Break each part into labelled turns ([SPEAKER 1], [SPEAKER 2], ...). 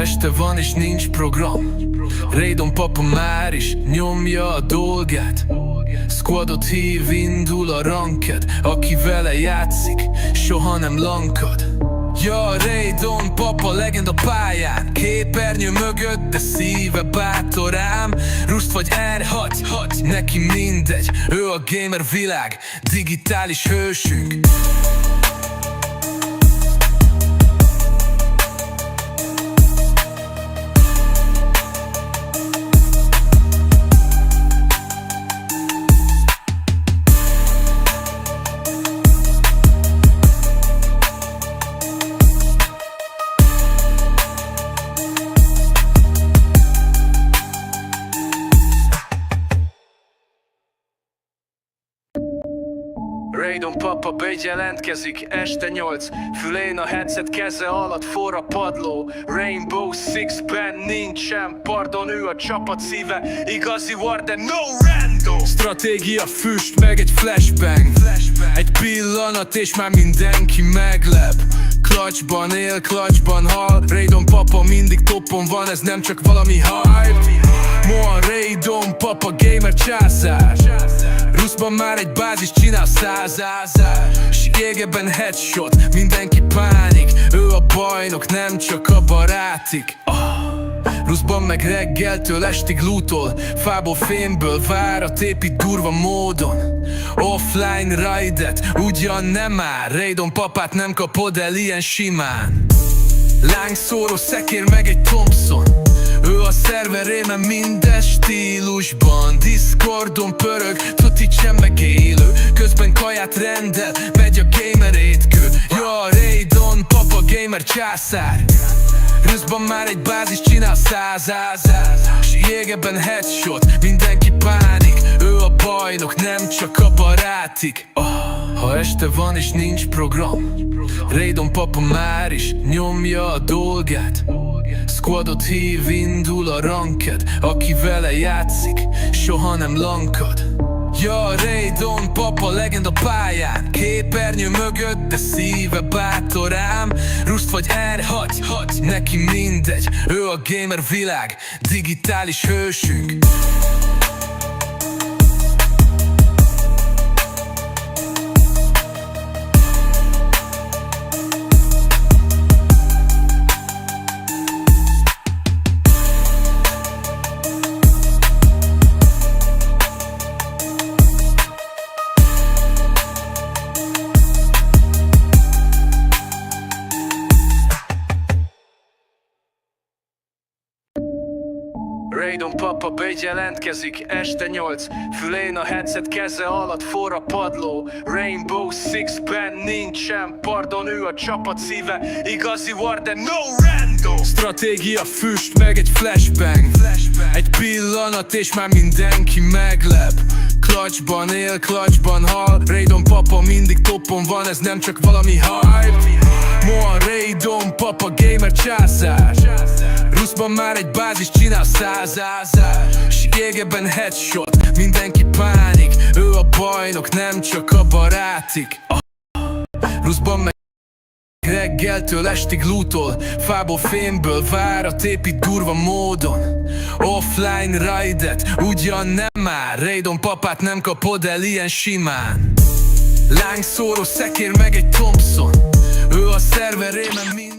[SPEAKER 1] este van és nincs program, Raydon papa már is nyomja a dolgát. Squadot hív, indul a ranked, aki vele játszik, soha nem lankad. Ja, Raydon papa legenda pályán, képernyő mögött, de szíve bátor ám. Rust vagy R6, neki mindegy, ő a gamer világ, digitális hősünk. Raydon papa bejelentkezik este 8, fülén a headset, keze alatt forra padló. Rainbow Six-ben nincsen pardon, ő a csapat szíve, igazi war, de no random. Stratégia füst, meg egy flashbang, egy pillanat és már mindenki meglep. Clutchban él, clutchban hal, Raydon papa mindig toppon van, ez nem csak valami hype. Ma Raydon papa gamer császár, Ruszban már egy bázis csinál százázár, s jégeben headshot, mindenki pánik, ő a bajnok, nem csak a barátik. Ruszban meg reggeltől estig lootol, fából fémből várat épít durva módon. Offline raidet ugyan nem áll, Raydon papát nem kapod el ilyen simán. Lángszóró szekér meg egy Thompson, ő a szerverében minden stílusban. Discordon pörög, tuti sem megélő, közben kaját rendel, megy a gamer étkő. Ja, Raydon papa gamer császár, Ruszban már egy bázis csinál százázár, s jégeben headshot, mindenki pánik, ő a bajnok, nem csak a barátik. Ha este van és nincs program, Raydon papa már is nyomja a dolgát. Squadot hív, indul a ranked, aki vele játszik, soha nem lankad. Ja, Raydon papa legenda pályán, képernyő mögött, de szíve bátor ám. Rust vagy R6, neki mindegy, ő a gamer világ, digitális hősünk. Raydon papa bejelentkezik este 8, fülén a headset, keze alatt forra padló. Rainbow Six-ben nincsen pardon, ő a csapat szíve, igazi war, de no random. Stratégia füst, meg egy flashbang, egy pillanat és már mindenki meglep. Clutchban él, clutchban hal, Raydon papa mindig toppon van, ez nem csak valami hype. Ma Raydon papa gamer császár, Ruszban már egy bázis csinál százázár, s jégeben headshot, mindenki pánik, ő a bajnok, nem csak a barátik. Ruszban meg reggeltől estig lootol, fából fémből várat épít durva módon. Offline raidet ugyan nem áll, Raydon papát nem kapod el ilyen simán. Lángszóró szekér meg egy Thompson, ő a szerverében mind.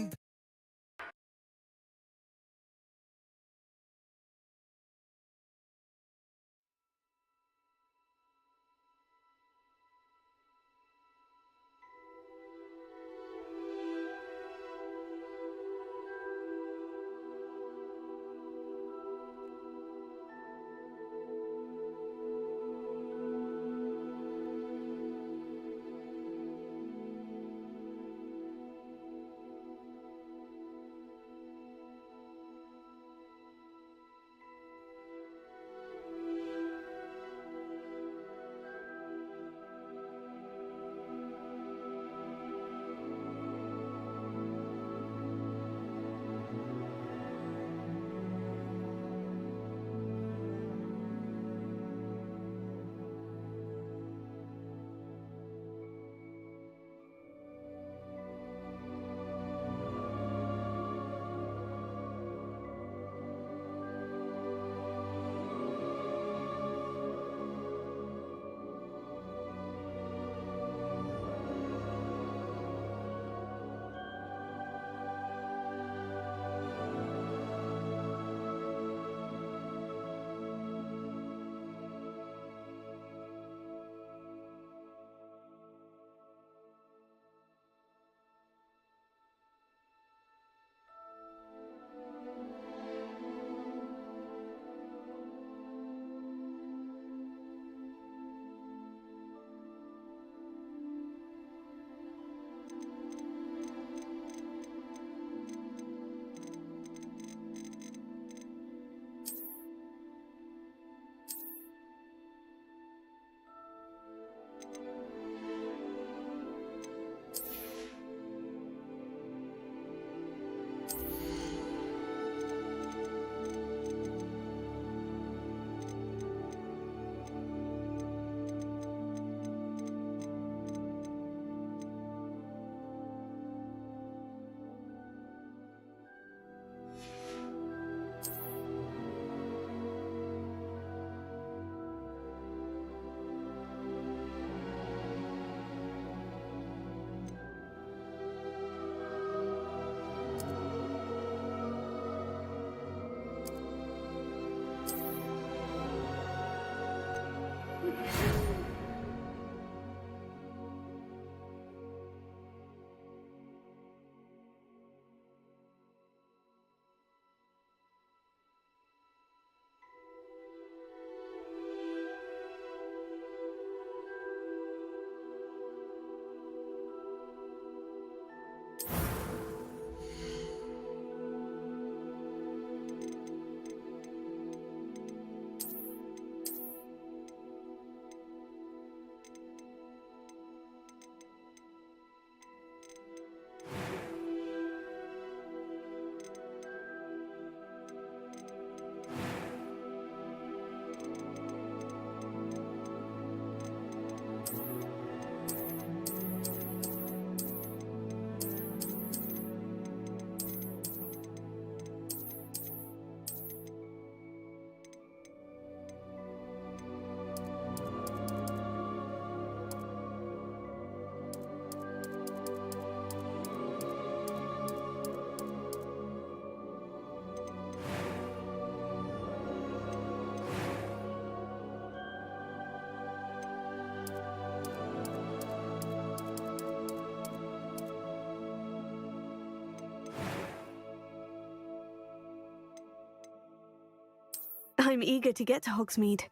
[SPEAKER 2] I'm eager to get to Hogsmeade.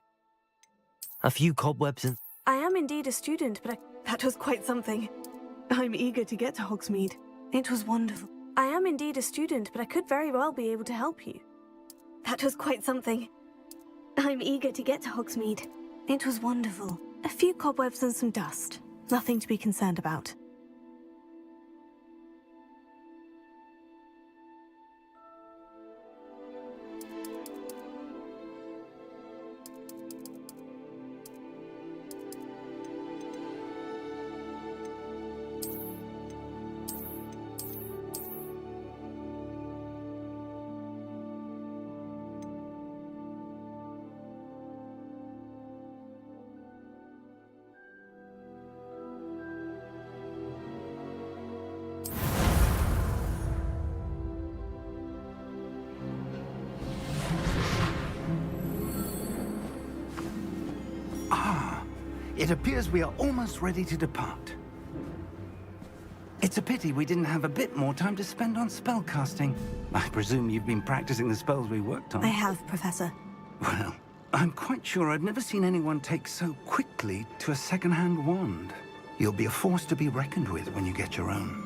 [SPEAKER 3] A few cobwebs and...
[SPEAKER 2] I am indeed a student, but that was quite something. I'm eager to get to Hogsmeade. It was wonderful. I am indeed a student, but I could very well be able to help you. That was quite something. I'm eager to get to Hogsmeade. It was wonderful. A few cobwebs and some dust. Nothing to be concerned about.
[SPEAKER 4] It appears we are almost ready to depart. It's a pity we didn't have a bit more time to spend on spellcasting. I presume you've been practicing the spells we worked on.
[SPEAKER 2] I have, Professor.
[SPEAKER 4] Well, I'm quite sure I've never seen anyone take so quickly to a second-hand wand. You'll be a force to be reckoned with when you get your own.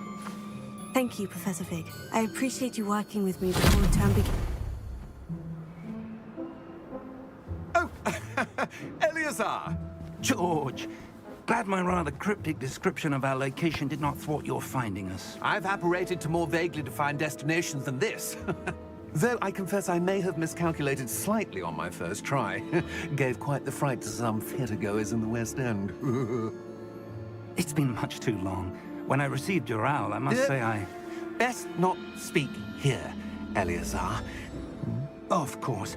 [SPEAKER 2] Thank you, Professor Fig. I appreciate you working with me before the term begins.
[SPEAKER 5] Oh, Eleazar!
[SPEAKER 4] George, glad my rather cryptic description of our location did not thwart your finding us.
[SPEAKER 5] I've apparated to more vaguely defined destinations than this. Though I confess I may have miscalculated slightly on my first try. Gave quite the fright to some theatergoers in the West End.
[SPEAKER 4] It's been much too long. When I received your owl, I must say I...
[SPEAKER 5] Best not speak here, Eleazar.
[SPEAKER 4] Of course.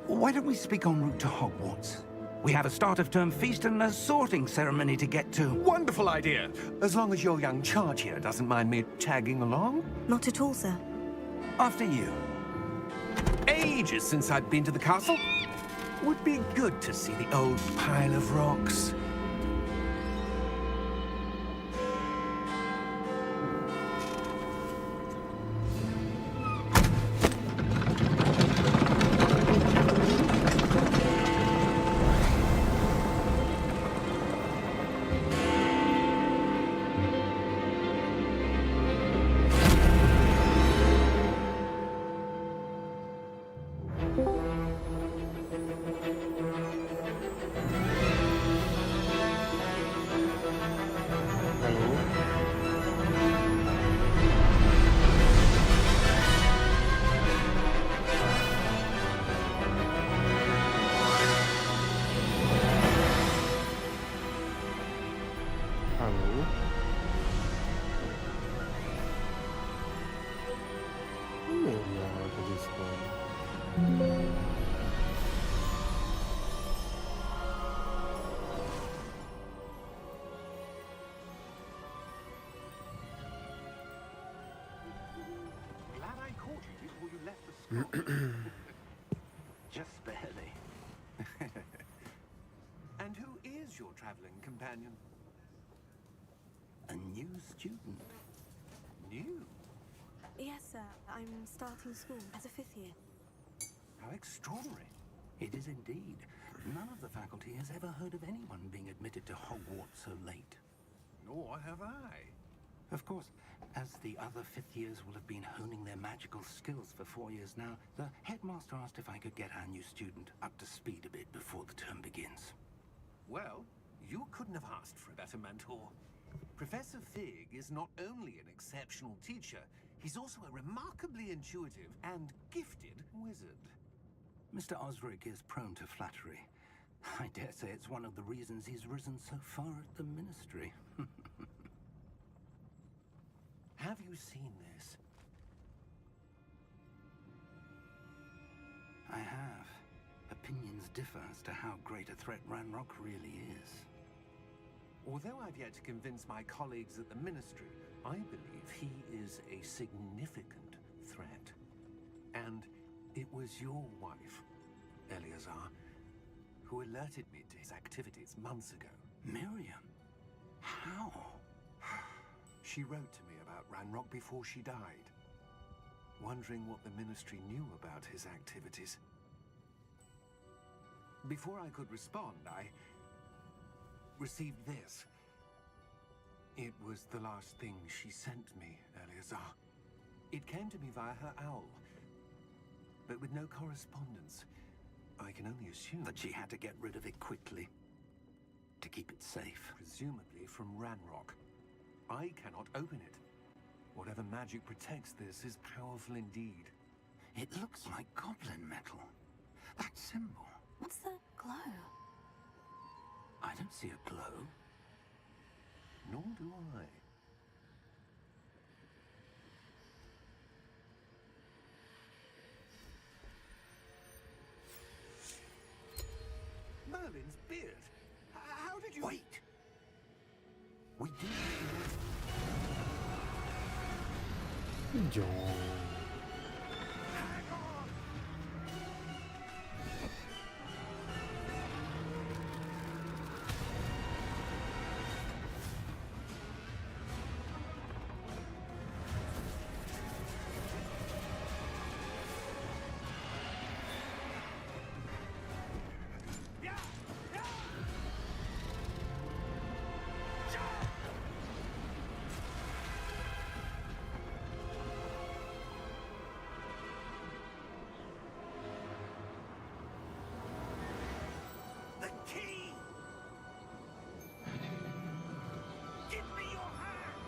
[SPEAKER 4] Why don't we speak en route to Hogwarts? We have a start-of-term feast and a sorting ceremony to get to.
[SPEAKER 5] Wonderful idea! As long as your young charge here doesn't mind me tagging along.
[SPEAKER 2] Not at all, sir.
[SPEAKER 4] After you.
[SPEAKER 5] Ages since I'd been to the castle. Would be good to see the old pile of rocks.
[SPEAKER 4] Just barely.
[SPEAKER 5] And who is your traveling companion?
[SPEAKER 4] A new student.
[SPEAKER 5] New?
[SPEAKER 2] Yes, sir. I'm starting school as a 5th year.
[SPEAKER 5] How extraordinary.
[SPEAKER 4] It is indeed. None of the faculty has ever heard of anyone being admitted to Hogwarts so late.
[SPEAKER 5] Nor have I.
[SPEAKER 4] Of course, as the other 5th years will have been honing their magical skills for 4 years now, the headmaster asked if I could get our new student up to speed a bit before the term begins.
[SPEAKER 5] Well, you couldn't have asked for a better mentor. Professor Fig is not only an exceptional teacher, he's also a remarkably intuitive and gifted wizard.
[SPEAKER 4] Mr. Osric is prone to flattery. I dare say it's one of the reasons he's risen so far at the Ministry.
[SPEAKER 5] Have you seen this?
[SPEAKER 4] I have. Opinions differ as to how great a threat Ranrock really is.
[SPEAKER 5] Although I've yet to convince my colleagues at the Ministry, I believe he is a significant threat. And it was your wife, Eleazar, who alerted me to his activities months ago.
[SPEAKER 4] Miriam? How?
[SPEAKER 5] She wrote to me about Ranrock before she died, wondering what the Ministry knew about his activities. Before I could respond, I received this. It was the last thing she sent me, Eleazar. It came to me via her owl, but with no correspondence. I can only assume
[SPEAKER 4] That she had to get rid of it quickly to keep it safe.
[SPEAKER 5] presumably from Ranrock. I cannot open it. Whatever magic protects this is powerful indeed.
[SPEAKER 4] It looks like goblin metal. That symbol.
[SPEAKER 2] What's the glow?
[SPEAKER 4] I don't see a glow.
[SPEAKER 5] Nor do I. Merlin's beard. How did you...
[SPEAKER 4] Wait! We did.
[SPEAKER 6] John.
[SPEAKER 5] Hang on! The key! Give me your hand!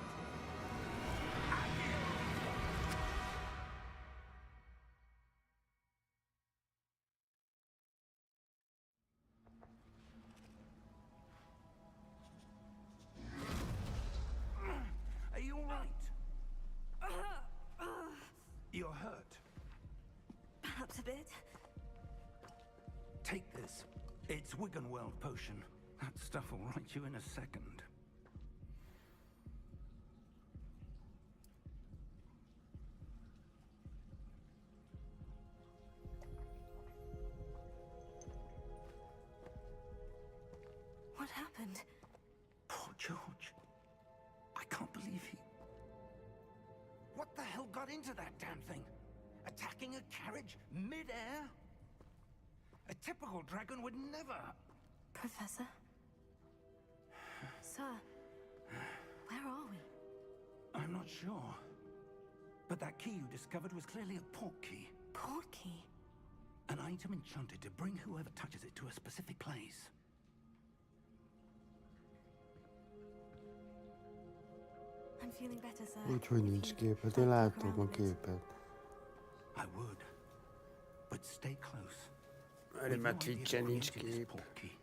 [SPEAKER 5] Are you all right? You're hurt.
[SPEAKER 2] Perhaps a bit.
[SPEAKER 4] Take this. It's Wiggenweld potion. That stuff will right you in a second.
[SPEAKER 2] What happened?
[SPEAKER 4] Poor George. I can't believe he... What the hell got into that damn thing? Attacking a carriage mid-air? A typical dragon would never...
[SPEAKER 2] Professor? Sir, where are we?
[SPEAKER 4] I'm not sure. But that key you discovered was clearly a port key.
[SPEAKER 2] Port key?
[SPEAKER 4] An item enchanted to bring whoever touches it to a specific place.
[SPEAKER 2] I'm feeling better, sir.
[SPEAKER 6] Úgyhogy
[SPEAKER 2] If
[SPEAKER 6] nincs
[SPEAKER 2] you'd
[SPEAKER 6] képet,
[SPEAKER 2] like to
[SPEAKER 6] én
[SPEAKER 2] look
[SPEAKER 6] láttam
[SPEAKER 2] around
[SPEAKER 6] a
[SPEAKER 2] a bit.
[SPEAKER 6] képet.
[SPEAKER 4] I would. But stay close.
[SPEAKER 6] Várj,
[SPEAKER 4] We've
[SPEAKER 6] már
[SPEAKER 4] no idea
[SPEAKER 6] Twitch-en
[SPEAKER 4] who
[SPEAKER 6] nincs
[SPEAKER 4] created this
[SPEAKER 6] kép.
[SPEAKER 4] port key.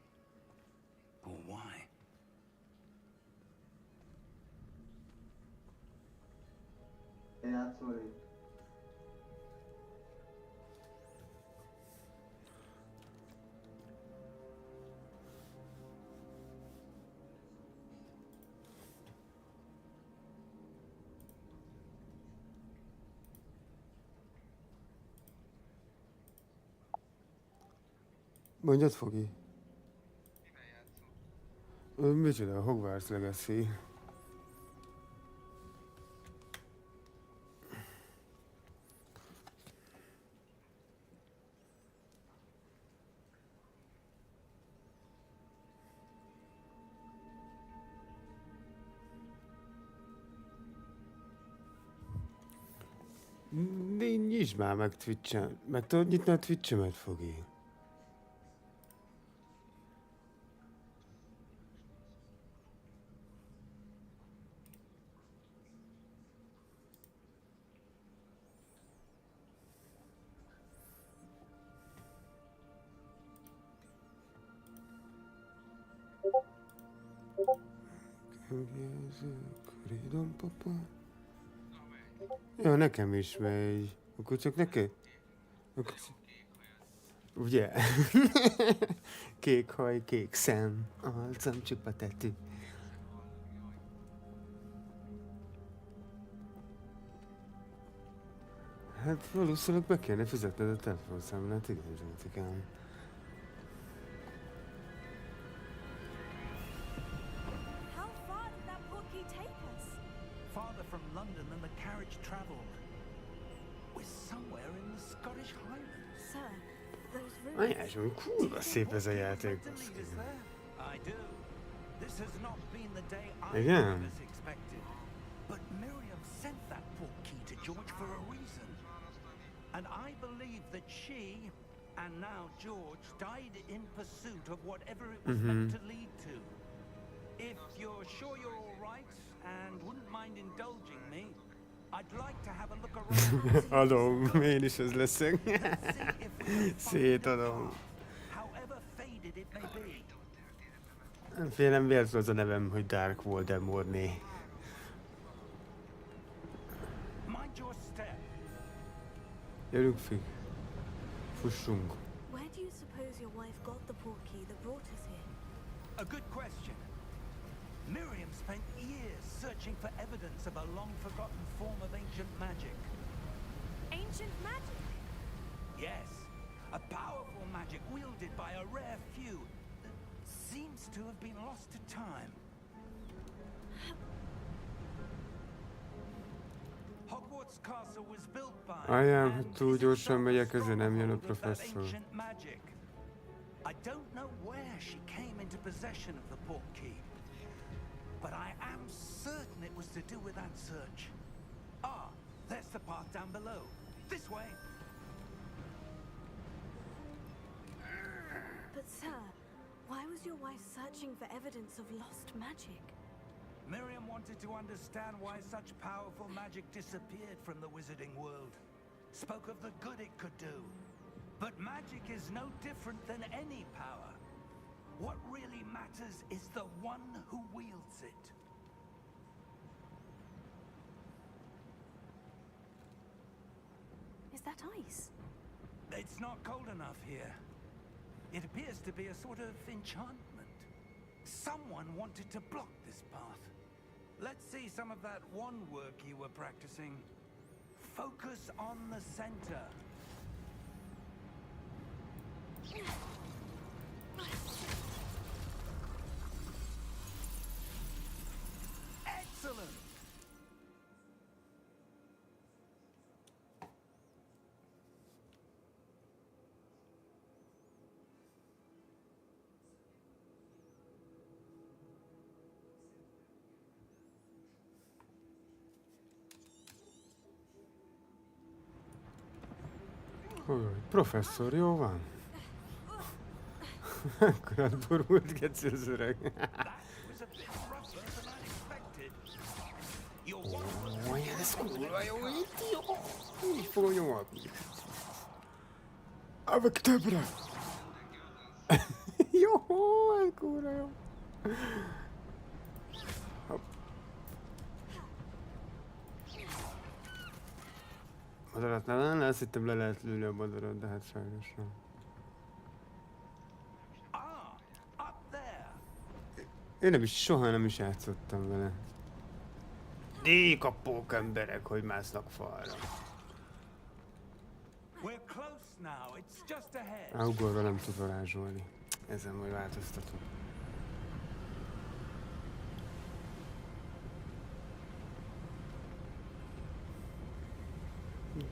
[SPEAKER 4] Or why.
[SPEAKER 7] Yeah, sorry.
[SPEAKER 6] Mondjad, Fogi. Micsoda, Hogwarts Legacy. Nyisd már meg Twitch-en. Meg tudod nyitni a Twitch-emet, Fogi? Jó, nekem is megy. Akkor csak neked? Akkor... Ugye? Kék haj, kék szem, arcom csupa tetű. Hát valószínűleg be kellene fizetned a telefonszámlát, igen, Zsoltikám.
[SPEAKER 2] How far did that port key take us?
[SPEAKER 4] Farther from London than the carriage travelled. We're somewhere in the Scottish Highlands.
[SPEAKER 2] Sir, those rooms.
[SPEAKER 6] Anyásom, kurva szép ez a játék.
[SPEAKER 4] I do. This has not been the day I
[SPEAKER 6] Igen?
[SPEAKER 4] was expected. But Miriam sent that portkey to George for a reason. And I believe that she, and now George, died in pursuit of whatever it was meant to lead to. If you're sure you're all right and wouldn't mind indulging me, I'd like to have a look around.
[SPEAKER 6] Adom, én is ez leszek.
[SPEAKER 4] Let's see if we can find
[SPEAKER 6] Szétadom.
[SPEAKER 4] the path, however faded it may be.
[SPEAKER 6] Félem véletlenül az a nevem, hogy Dark Voldemorné.
[SPEAKER 4] Mind your step.
[SPEAKER 6] Gyerünk, fig. Fussunk.
[SPEAKER 2] Where do you suppose your wife got the portkey that brought us here?
[SPEAKER 4] A good question. Miriam spent years searching for evidence of a long-forgotten form of ancient magic.
[SPEAKER 2] Ancient magic?
[SPEAKER 4] Yes, a powerful magic wielded by a rare few that seems to have been lost to time. Hogwarts Castle was built by
[SPEAKER 6] Ajánlom, hogy
[SPEAKER 4] and
[SPEAKER 6] túl
[SPEAKER 4] is a
[SPEAKER 6] gyorsan megyek, ezért nem jön a
[SPEAKER 4] stronghold of that
[SPEAKER 6] professzor.
[SPEAKER 4] ancient magic. I don't know where she came into possession of the portkey, but I am certain it was to do with that search. Ah, there's the path down below. This way.
[SPEAKER 2] But sir, why was your wife searching for evidence of lost magic?
[SPEAKER 4] Miriam wanted to understand why such powerful magic disappeared from the wizarding world. Spoke of the good it could do. But magic is no different than any power. What really matters is the one who wields it.
[SPEAKER 2] Is that ice?
[SPEAKER 4] It's not cold enough here. It appears to be a sort of enchantment. Someone wanted to block this path. Let's see some of that one work you were practicing. Focus on the center. Excellent!
[SPEAKER 6] Hogy, professzor, jó van? Akkor borult geci az öreg. Ó, ez kurva jó, itt jó. Így fogom nyomatni. Avec többre. Jó, ez kurva jó. Hopp. Madarat nem, azt hittem le lehet lőni a madarat, de hát sajnos nem. Én nem is, soha nem is játszottam vele. Díjkapók emberek, hogy másznak falra. Ugorva nem tud varázsolni. Ezen majd változtatom.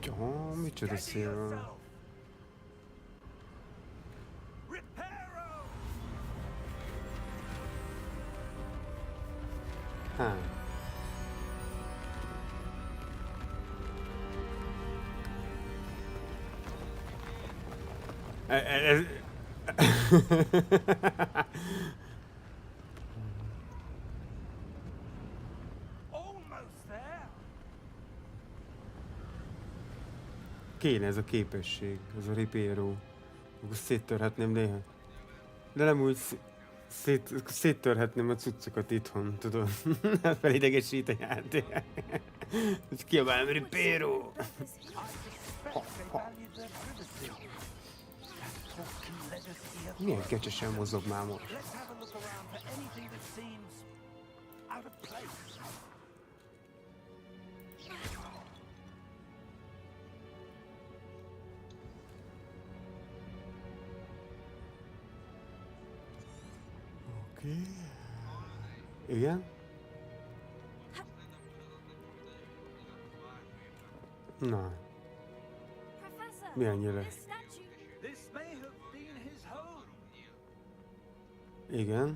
[SPEAKER 6] Ja, micsoda szél van. Hát. Ez... Kéne ez a képesség, ez a ripéró. Akkor széttörhetném néha. De nem úgy széttörhetném a cuccokat itthon, tudod? Felidegesít a játék. És kiabálom, ripéró! Milyen kecsesen mozog már most? Oké. Igen? Na. Mi ennyire?
[SPEAKER 4] This may
[SPEAKER 6] Igen.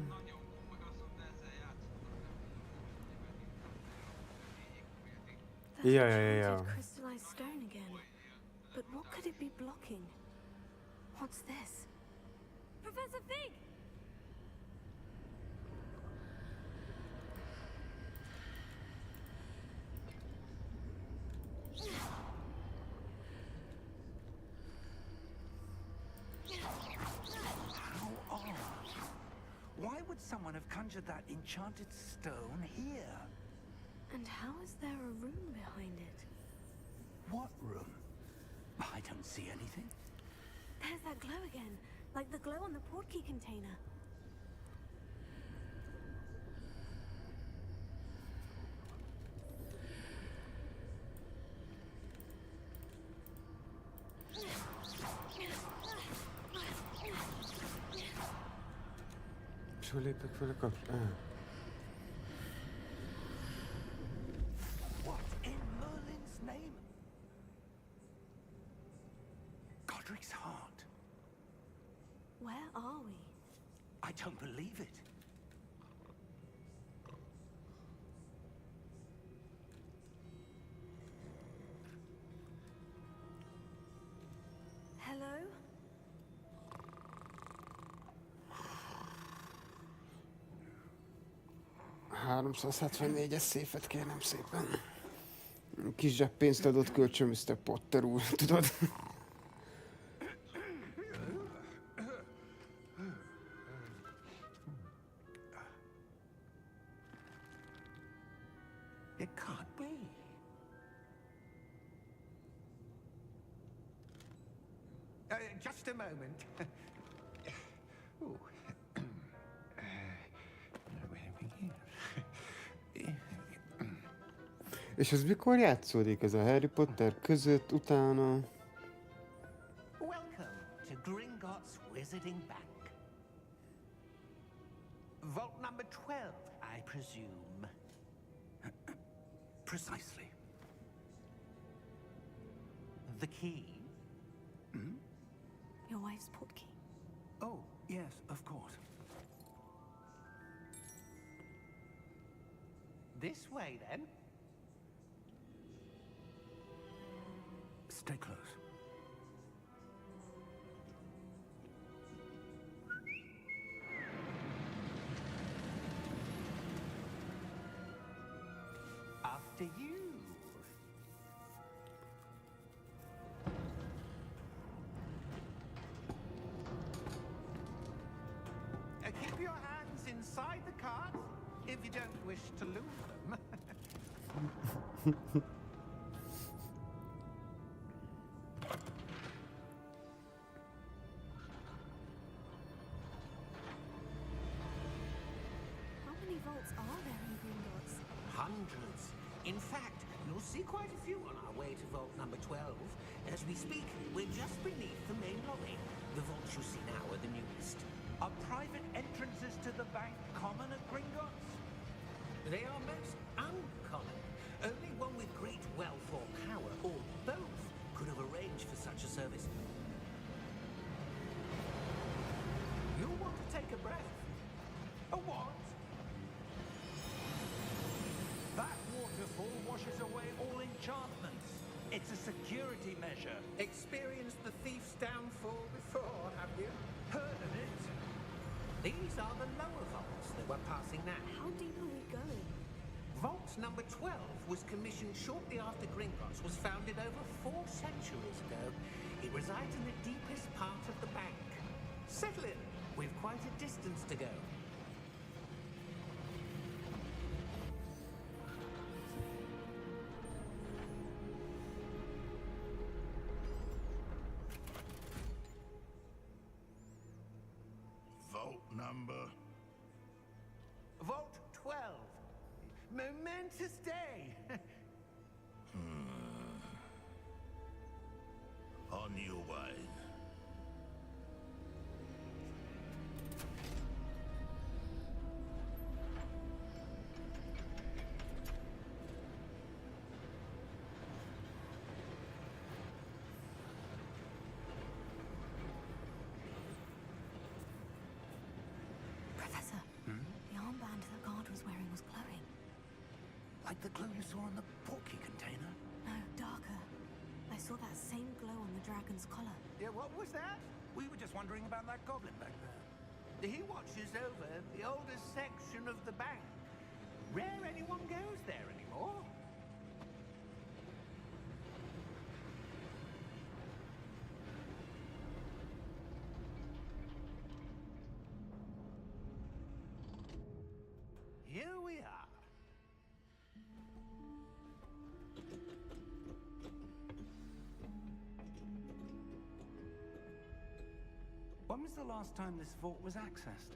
[SPEAKER 2] That's
[SPEAKER 6] Yeah,
[SPEAKER 2] a
[SPEAKER 6] yeah, yeah,
[SPEAKER 2] charged
[SPEAKER 6] yeah.
[SPEAKER 2] crystallized stone again. But what could it be blocking? What's this? Professor Fig!
[SPEAKER 4] How odd. Why would someone have conjured that enchanted stone here?
[SPEAKER 2] And how is there a room behind it?
[SPEAKER 4] What room? I don't see anything.
[SPEAKER 2] There's that glow again, like the glow on the portkey container.
[SPEAKER 6] És hol lépek fel a
[SPEAKER 4] What in Merlin's name? Godric's heart.
[SPEAKER 2] Where are we?
[SPEAKER 4] I don't believe it.
[SPEAKER 2] Hello?
[SPEAKER 6] 374-es széfet kérem szépen. Kis zseppénzt adott kölcsön Mr. Potter úr, tudod?
[SPEAKER 4] It can't be. Just a moment. Ooh.
[SPEAKER 6] És ez mikor játszódik? Ez a Harry Potter között, utána?
[SPEAKER 5] Welcome to Gringotts Wizarding Bank. Vault number 12, I presume.
[SPEAKER 4] Precisely.
[SPEAKER 5] The key?
[SPEAKER 2] Your wife's portkey.
[SPEAKER 4] Oh, yes, of course.
[SPEAKER 5] This way, then.
[SPEAKER 4] Stay close.
[SPEAKER 5] After you. Keep your hands inside the cart if you don't wish to lose them.
[SPEAKER 2] How many vaults are there in Gringotts?
[SPEAKER 5] Hundreds. In fact, you'll see quite a few on our way to vault number 12. As we speak, we're just beneath the main lobby. The vaults you see now are the newest.
[SPEAKER 4] Are private entrances to the bank common at Gringotts?
[SPEAKER 5] They are most uncommon. Only one with great wealth or power, or both, could have arranged for such a service.
[SPEAKER 4] You'll want to take a breath. A what? That waterfall washes away all enchantments. It's a security measure.
[SPEAKER 5] Experienced the thief's downfall before, have you?
[SPEAKER 4] Heard of it?
[SPEAKER 5] These are the lower vaults that we're passing now.
[SPEAKER 2] How deep are we going?
[SPEAKER 5] Vault number 12 was commissioned shortly after Gringotts was founded over 4 centuries ago. It resides in the deepest part of the bank. Settle in. We've quite a distance to go.
[SPEAKER 8] Vault number.
[SPEAKER 5] Vault 12. Momentous day.
[SPEAKER 8] On your way.
[SPEAKER 4] the glow you saw in the portkey container?
[SPEAKER 2] No, darker. I saw that same glow on the dragon's collar.
[SPEAKER 4] Yeah, what was that? We were just wondering about that goblin back there. He watches over the oldest section of the bank. Rare anyone goes there anymore. Here we are. When was the last time this vault was accessed?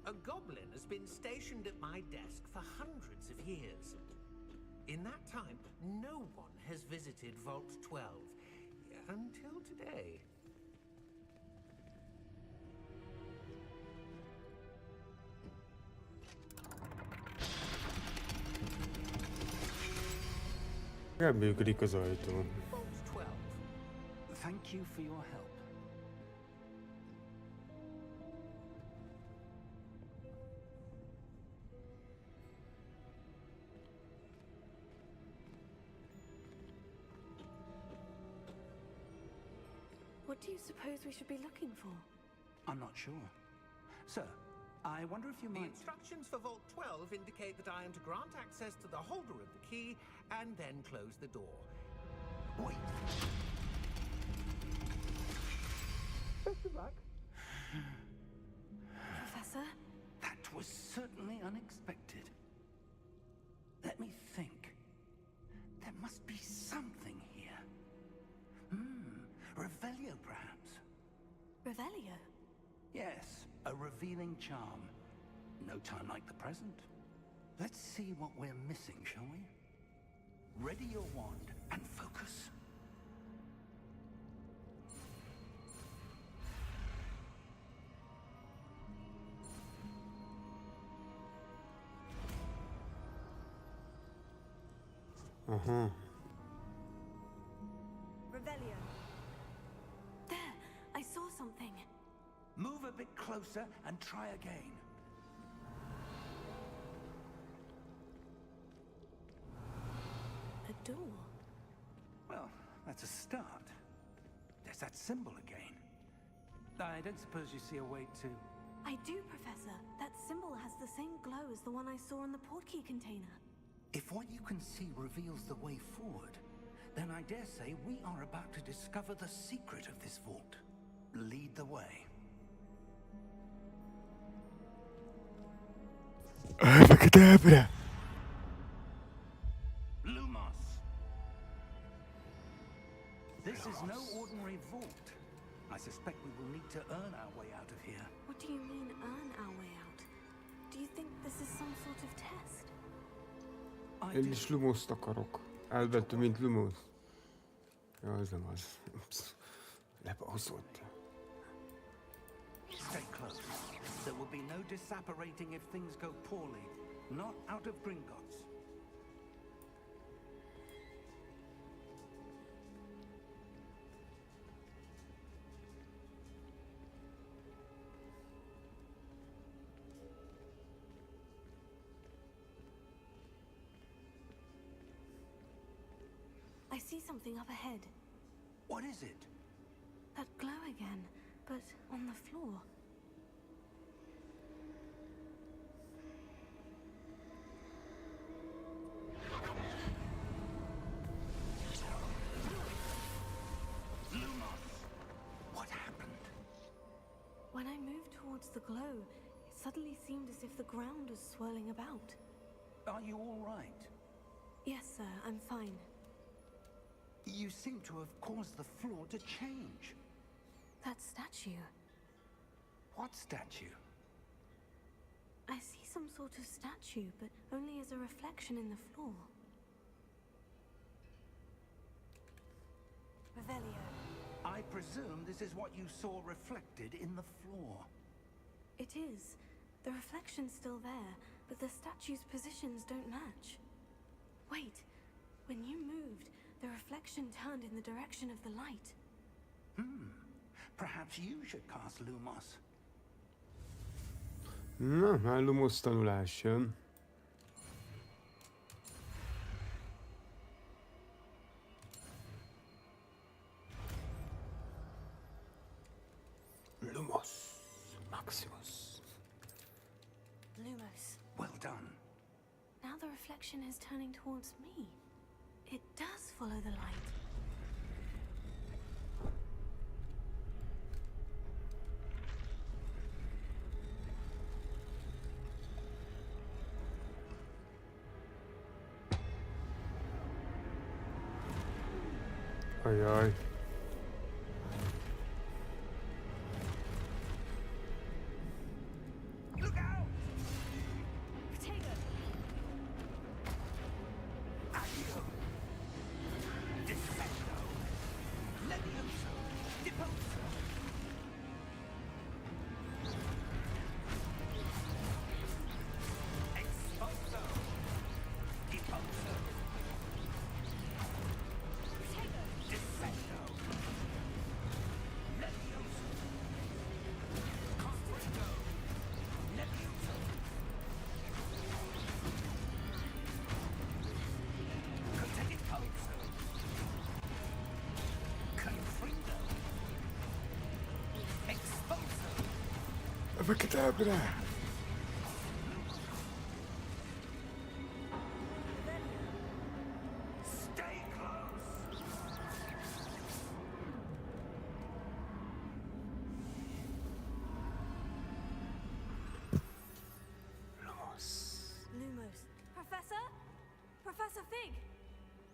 [SPEAKER 5] A goblin has been stationed at my desk for hundreds of years. In that time, no one has visited Vault 12 until today.
[SPEAKER 6] Nem működik az ajtó.
[SPEAKER 5] Vault 12.
[SPEAKER 4] Thank you for your help.
[SPEAKER 2] What do you suppose we should be looking for?
[SPEAKER 4] I'm not sure. Sir, I wonder if you
[SPEAKER 5] The
[SPEAKER 4] might...
[SPEAKER 5] instructions for Vault 12 indicate that I am to grant access to the holder of the key and then close the door.
[SPEAKER 4] Wait.
[SPEAKER 5] Best of luck.
[SPEAKER 2] Professor?
[SPEAKER 4] That was certainly unexpected. Let me think. There must be something here. Revelio, perhaps?
[SPEAKER 2] Revelio?
[SPEAKER 4] Yes, a revealing charm. No time like the present. Let's see what we're missing, shall we? Ready your wand and focus.
[SPEAKER 6] Aha.
[SPEAKER 2] Revelio. There! I saw something.
[SPEAKER 4] Move a bit closer and try again.
[SPEAKER 2] A door.
[SPEAKER 4] Well, that's a start. There's that symbol again. I don't suppose you see a way to...
[SPEAKER 2] I do, Professor. That symbol has the same glow as the one I saw in the portkey container.
[SPEAKER 4] If what you can see reveals the way forward, then I dare say we are about to discover the secret of this vault. Lead the way.
[SPEAKER 6] Abracadabra!
[SPEAKER 4] Lumos! This is no ordinary vault. I suspect we will need to earn our way out of here.
[SPEAKER 2] What do you mean, earn our way out? Do you think this is some sort of test?
[SPEAKER 4] I
[SPEAKER 6] Én
[SPEAKER 4] do.
[SPEAKER 6] is Lumoszt akarok. Elvettő, mint Lumos. Ja, ez nem az. Ups. Lepauzolt.
[SPEAKER 4] Stay close. There will be no disapparating if things go poorly. Not out of Gringotts.
[SPEAKER 2] I see something up ahead.
[SPEAKER 4] What is it?
[SPEAKER 2] That glow again, but on the floor.
[SPEAKER 4] Lumos! What happened?
[SPEAKER 2] When I moved towards the glow, it suddenly seemed as if the ground was swirling about.
[SPEAKER 4] Are you all right?
[SPEAKER 2] Yes, sir, I'm fine.
[SPEAKER 4] You seem to have caused the floor to change.
[SPEAKER 2] That statue.
[SPEAKER 4] What statue?
[SPEAKER 2] I see some sort of statue, but only as a reflection in the floor. Revelio.
[SPEAKER 4] I presume this is what you saw reflected in the floor.
[SPEAKER 2] It is. The reflection's still there, but the statue's positions don't match. Wait. When you moved, the reflection turned in the direction of the light.
[SPEAKER 4] Perhaps you should cast Lumos.
[SPEAKER 6] Na, már Lumos tanulás jön. Lumos. Maximus.
[SPEAKER 2] Lumos.
[SPEAKER 4] Well done.
[SPEAKER 2] Now the reflection is turning towards me. It does follow the light.
[SPEAKER 6] Ajaj.
[SPEAKER 4] Look out!
[SPEAKER 2] Potato!
[SPEAKER 4] Accio! Defecto! Levioso! Deposo! Exposo! Deposo! Defecto! Levioso! Constricto! Levioso! Conteniposo! Confrindo! Exposo!
[SPEAKER 6] Abacadabra.
[SPEAKER 4] Stay close!
[SPEAKER 6] Lumos.
[SPEAKER 2] Lumos. Professor? Professor Fig!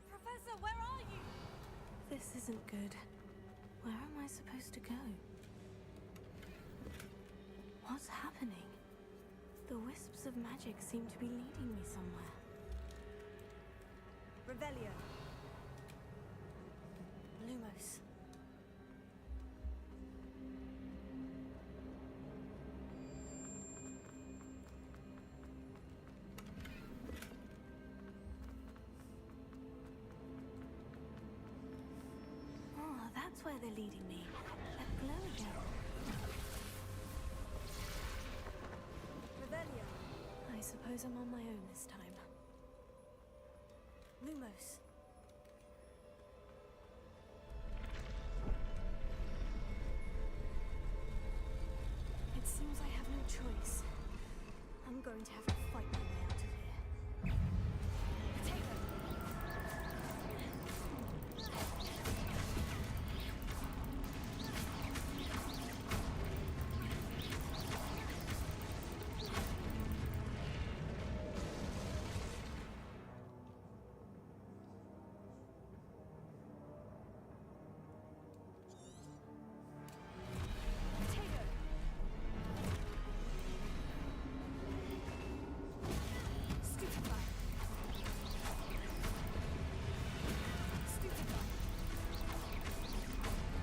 [SPEAKER 2] Professor, where are you? This isn't good. Where am I supposed to go? What's happening? The wisps of magic seem to be leading me somewhere. Revelio. Lumos. Oh, that's where they're leading me. That glow again. Revelio. I suppose I'm on my own this time. Lumos. It seems I have no choice. I'm going to have to fight my way out of here. Potato! Potato! Stupefy! Stupefy! Stupefy!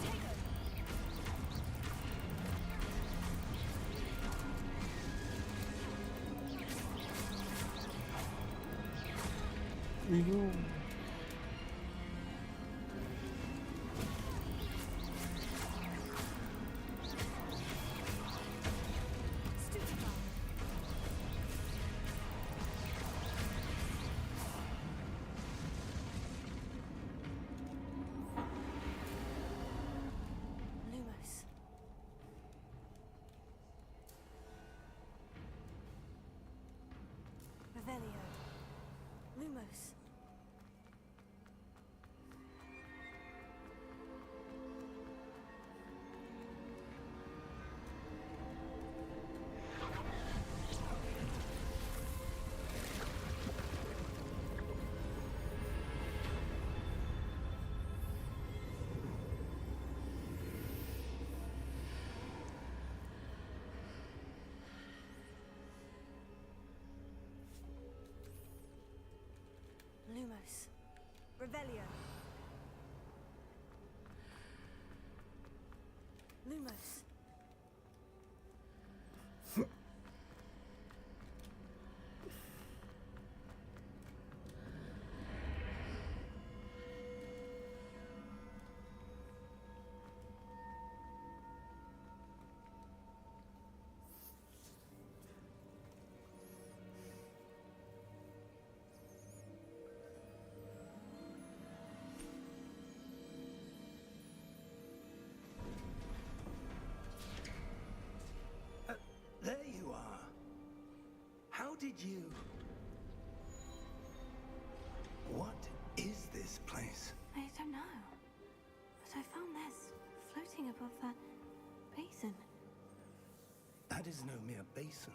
[SPEAKER 2] Potato! Stupefy! Lumos. Revelio. Lumos. Lumos. Revelio. Lumos.
[SPEAKER 4] did you? What is this place?
[SPEAKER 2] I don't know. But I found this floating above that basin.
[SPEAKER 4] That is no mere basin.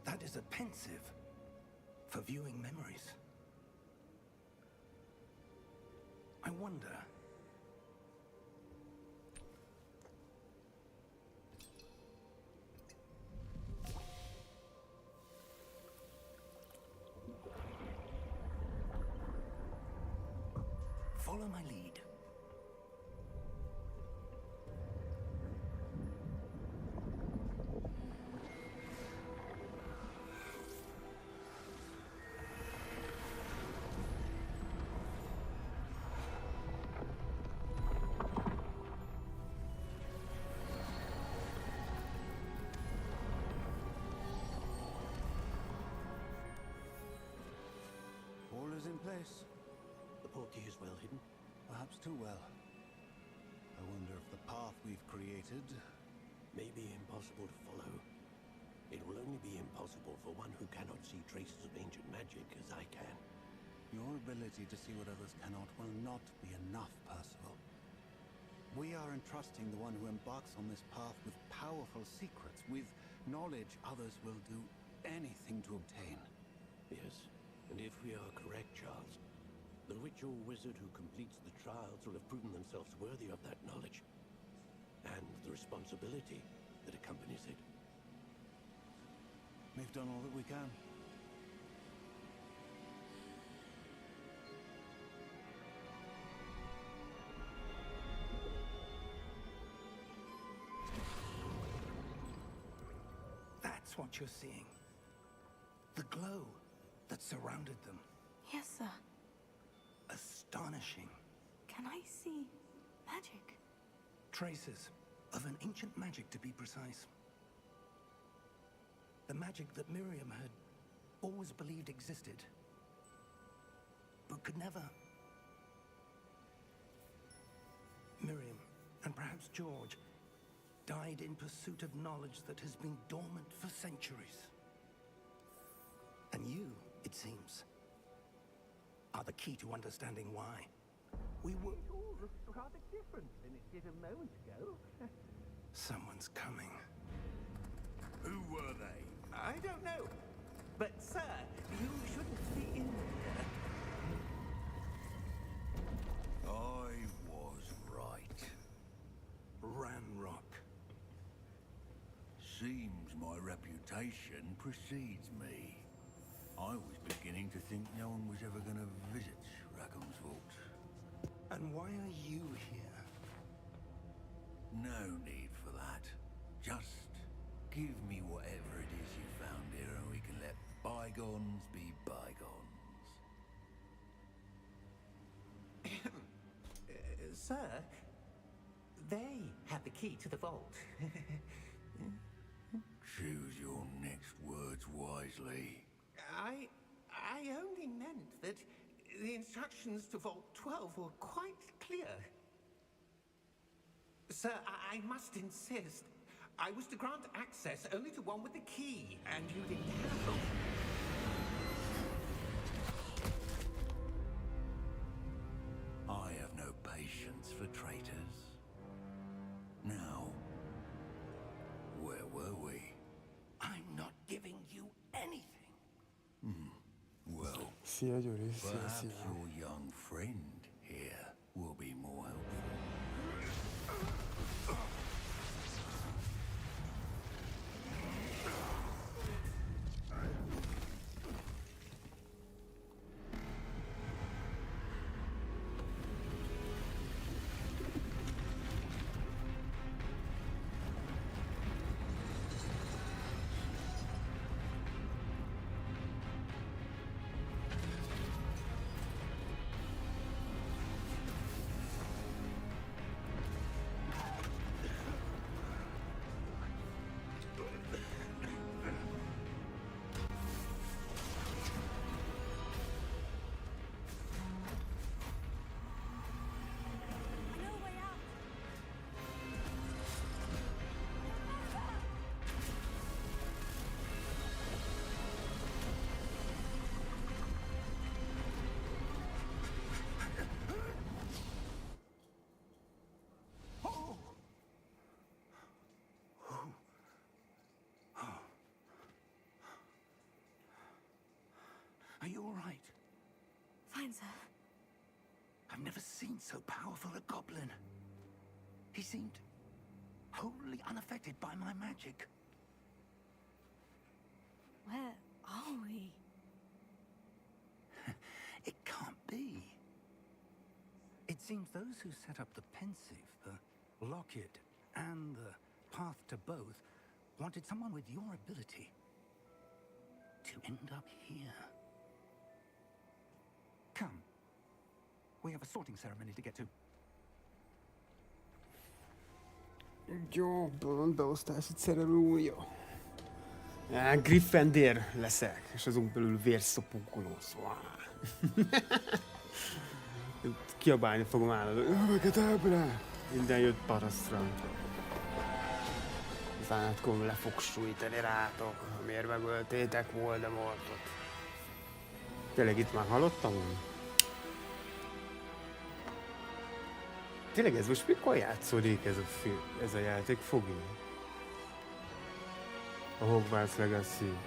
[SPEAKER 4] That is a pensive for viewing memories. I wonder. Follow my lead.
[SPEAKER 9] All is in place.
[SPEAKER 10] The portkey is well hidden.
[SPEAKER 9] Perhaps too well. I wonder if the path we've created...
[SPEAKER 10] May be impossible to follow. It will only be impossible for one who cannot see traces of ancient magic as I can.
[SPEAKER 9] Your ability to see what others cannot will not be enough, Percival. We are entrusting the one who embarks on this path with powerful secrets, with knowledge others will do anything to obtain.
[SPEAKER 10] Yes, and if we are correct, Charles, the ritual wizard who completes the trials will have proven themselves worthy of that knowledge, and the responsibility that accompanies it.
[SPEAKER 9] We've done all that we can.
[SPEAKER 4] That's what you're seeing. The glow that surrounded them.
[SPEAKER 2] Yes, sir.
[SPEAKER 4] Astonishing.
[SPEAKER 2] Can I see magic?
[SPEAKER 4] Traces of an ancient magic, to be precise. The magic that Miriam had always believed existed, but could never. Miriam, and perhaps George, died in pursuit of knowledge that has been dormant for centuries. And you, it seems, are the key to understanding why. We were...
[SPEAKER 5] It all looks rather different than it did a moment ago.
[SPEAKER 4] Someone's coming.
[SPEAKER 8] Who were they?
[SPEAKER 5] I don't know. But, sir, you shouldn't be in here.
[SPEAKER 8] I was right.
[SPEAKER 4] Ranrock.
[SPEAKER 8] Seems my reputation precedes me. I was beginning to think no one was ever going to visit Rackham's Vault.
[SPEAKER 4] And why are you here?
[SPEAKER 8] No need for that. Just give me whatever it is you found here and we can let bygones be bygones.
[SPEAKER 5] Sir, they have the key to the vault.
[SPEAKER 8] Choose your next words wisely.
[SPEAKER 5] I only meant that the instructions to Vault 12 were quite clear. Sir, I must insist. I was to grant access only to one with the key, and you didn't have them.
[SPEAKER 8] I have no patience for traitors. Now, where were we?
[SPEAKER 4] I'm not giving you anything.
[SPEAKER 8] Well,
[SPEAKER 6] Szia, Gyuri, szia,
[SPEAKER 8] perhaps
[SPEAKER 6] szia.
[SPEAKER 8] your young friend here will be more helpful.
[SPEAKER 4] I've never seen so powerful a goblin. He seemed wholly unaffected by my magic.
[SPEAKER 2] Where are we?
[SPEAKER 4] It can't be. It seems those who set up the pensive, the locket, and the path to both wanted someone with your ability to end up here. Come. We have a sorting ceremony to get to.
[SPEAKER 6] Jobban, beosztási ceremónia. Gryffindor leszek, és azon belül vérszopogolósz. Kiabálni fogom állandóan. Övegetábre! Minden jött parasztra. Az átkom le fog sújtani rátok, amiért megöltétek Voldemortot. Tényleg itt már hallottam? Tényleg ez most mikor játszódik ez a játék, Fogi? A Hogwarts Legacy.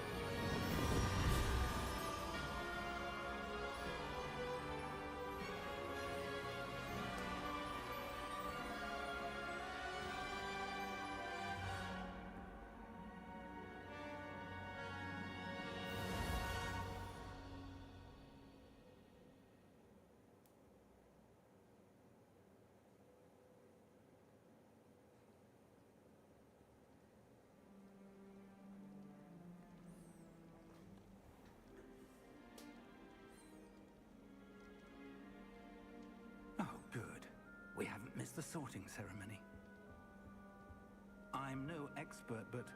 [SPEAKER 4] We haven't missed the sorting ceremony. I'm no expert, but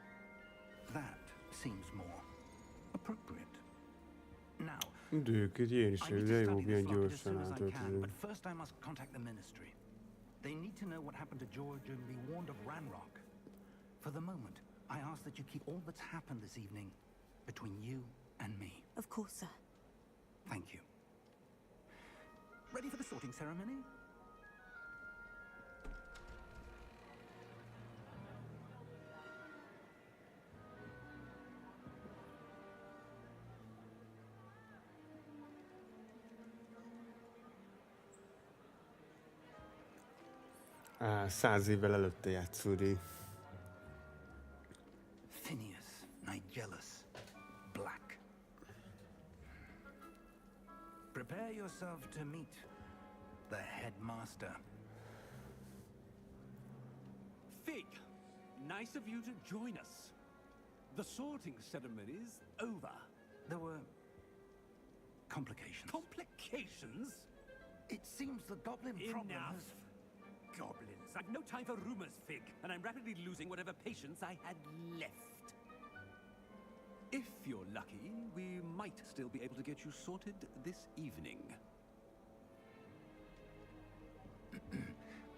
[SPEAKER 4] that seems more appropriate. Now,
[SPEAKER 6] Időket én is,
[SPEAKER 4] I need
[SPEAKER 6] de
[SPEAKER 4] to
[SPEAKER 6] jó,
[SPEAKER 4] study
[SPEAKER 6] milyen
[SPEAKER 4] this locket as
[SPEAKER 6] gyorsan
[SPEAKER 4] soon as I can,
[SPEAKER 6] átöltözünk.
[SPEAKER 4] but first I must contact the Ministry. They need to know what happened to George and be warned of Ranrock. For the moment, I ask that you keep all that's happened this evening between you and me.
[SPEAKER 2] Of course, sir.
[SPEAKER 4] Thank you. Ready for the sorting ceremony?
[SPEAKER 6] Á, 100 évvel előtte játszódik.
[SPEAKER 4] Phineas, Nigellus, Black. Prepare yourself to meet the headmaster.
[SPEAKER 11] Fig, nice of you to join us. The sorting ceremony's over.
[SPEAKER 4] There were complications.
[SPEAKER 11] Complications?
[SPEAKER 4] It seems the goblin problem
[SPEAKER 11] Enough.
[SPEAKER 4] has...
[SPEAKER 11] Goblins. I've no time for rumors, Fig, and I'm rapidly losing whatever patience I had left. If you're lucky, we might still be able to get you sorted this evening.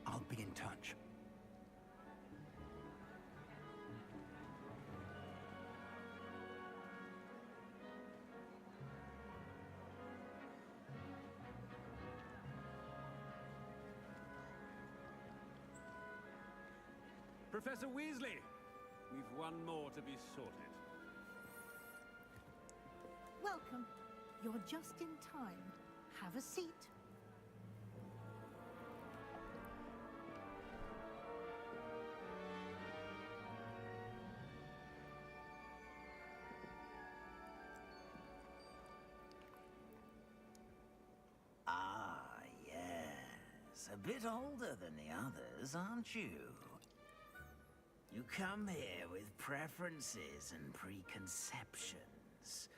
[SPEAKER 4] I'll be in touch.
[SPEAKER 11] Professor Weasley, we've one more to be sorted.
[SPEAKER 12] Welcome. You're just in time. Have a seat.
[SPEAKER 8] Ah, yes. A bit older than the others, aren't you? You come here with preferences and preconceptions.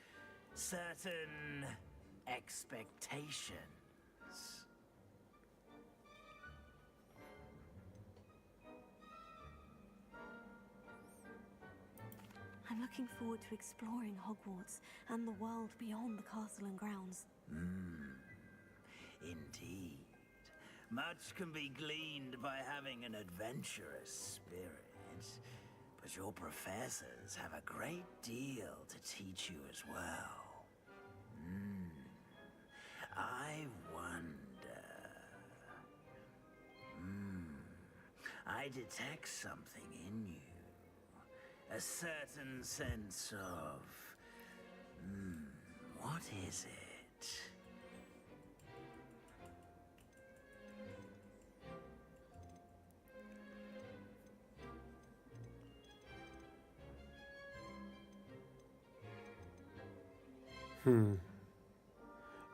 [SPEAKER 8] Certain expectations.
[SPEAKER 2] I'm looking forward to exploring Hogwarts and the world beyond the castle and grounds.
[SPEAKER 8] Indeed. Much can be gleaned by having an adventurous spirit. But your professors have a great deal to teach you as well. I wonder... I detect something in you. A certain sense of... what is it?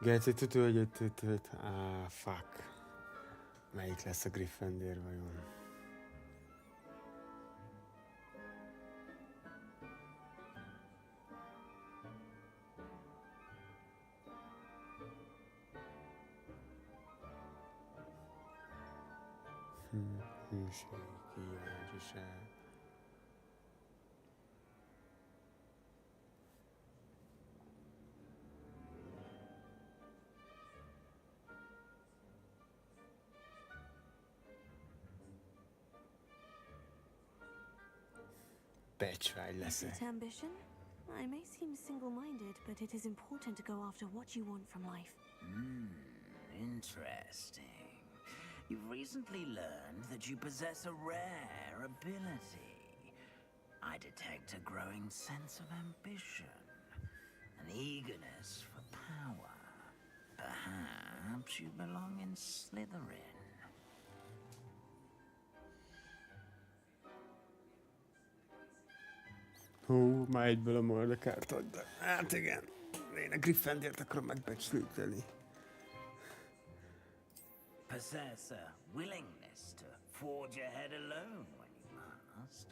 [SPEAKER 6] Geci, tudod, hogy itt... Fuck. Melyik lesz a Gryffindor vajon? Hűség, kíváncsiság. Becsvágy
[SPEAKER 2] Is
[SPEAKER 6] leszek.
[SPEAKER 2] it ambition? I may seem single-minded, but it is important to go after what you want from life.
[SPEAKER 8] Interesting. You've recently learned that you possess a rare ability. I detect a growing sense of ambition, an eagerness for power. Perhaps you belong in Slytherin.
[SPEAKER 6] Már egyből a Mordekárt adta. Hát igen, én a Gryffindort akarom megbecsülteni.
[SPEAKER 8] Possess a willingness to forge ahead alone when you must.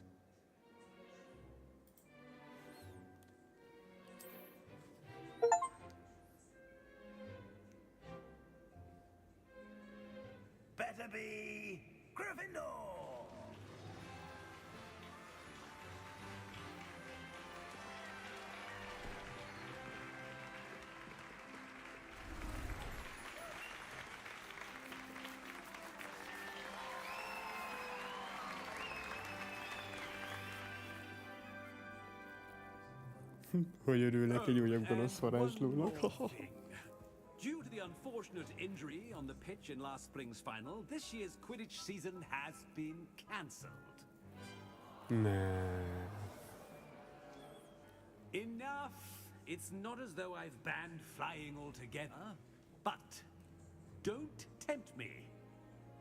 [SPEAKER 8] Better be Gryffindor!
[SPEAKER 6] Hogy örülnek egy újabb gonosz varázslónak.
[SPEAKER 11] Due to the unfortunate injury on the pitch in last spring's final, this year's Quidditch season has been cancelled.
[SPEAKER 6] Ne.
[SPEAKER 11] Enough! It's not as though I've banned flying altogether, but don't tempt me.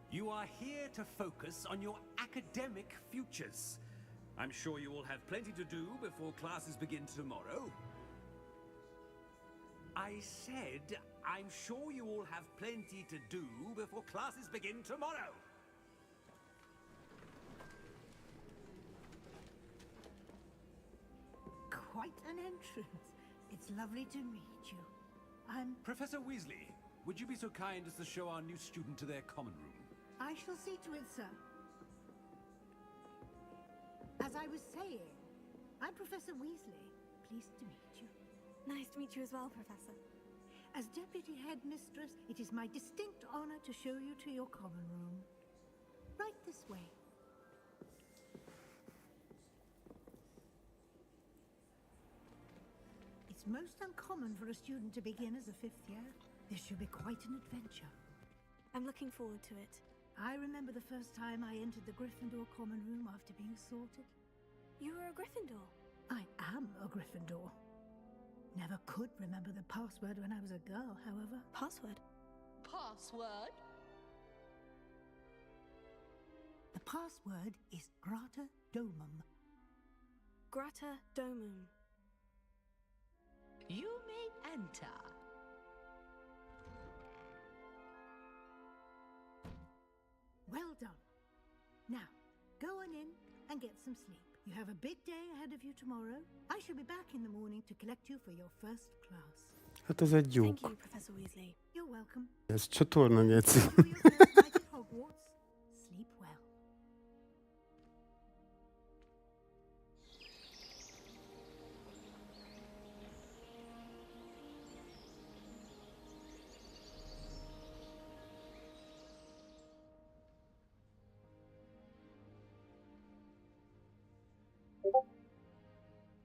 [SPEAKER 11] You are here to focus on your academic futures. I'm sure you all have plenty to do before classes begin tomorrow. I said, I'm sure you all have plenty to do before classes begin tomorrow.
[SPEAKER 12] Quite an entrance. It's lovely to meet you. I'm...
[SPEAKER 11] Professor Weasley, would you be so kind as to show our new student to their common room?
[SPEAKER 12] I shall see to it, sir. As I was saying, I'm Professor Weasley. Pleased to meet you.
[SPEAKER 2] Nice to meet you as well, Professor.
[SPEAKER 12] As Deputy Headmistress, it is my distinct honor to show you to your common room. Right this way. It's most uncommon for a student to begin as a fifth year. This should be quite an adventure.
[SPEAKER 2] I'm looking forward to it.
[SPEAKER 12] I remember the first time I entered the Gryffindor common room after being sorted.
[SPEAKER 2] You were a Gryffindor?
[SPEAKER 12] I am a Gryffindor. Never could remember the password when I was a girl, however.
[SPEAKER 2] Password?
[SPEAKER 13] Password?
[SPEAKER 12] The password is Grata Domum.
[SPEAKER 2] Grata Domum.
[SPEAKER 13] You may enter.
[SPEAKER 12] Well done. Now, go on in and get some sleep. You have a big day ahead of you tomorrow. I shall be back in the morning to collect you for your first class.
[SPEAKER 6] Hát ez egy
[SPEAKER 2] Thank
[SPEAKER 6] lyuk.
[SPEAKER 2] you, Professor Weasley.
[SPEAKER 12] You're welcome.
[SPEAKER 6] Ez csatorna, geci.
[SPEAKER 12] Enjoy your first night at Hogwarts. Sleep well.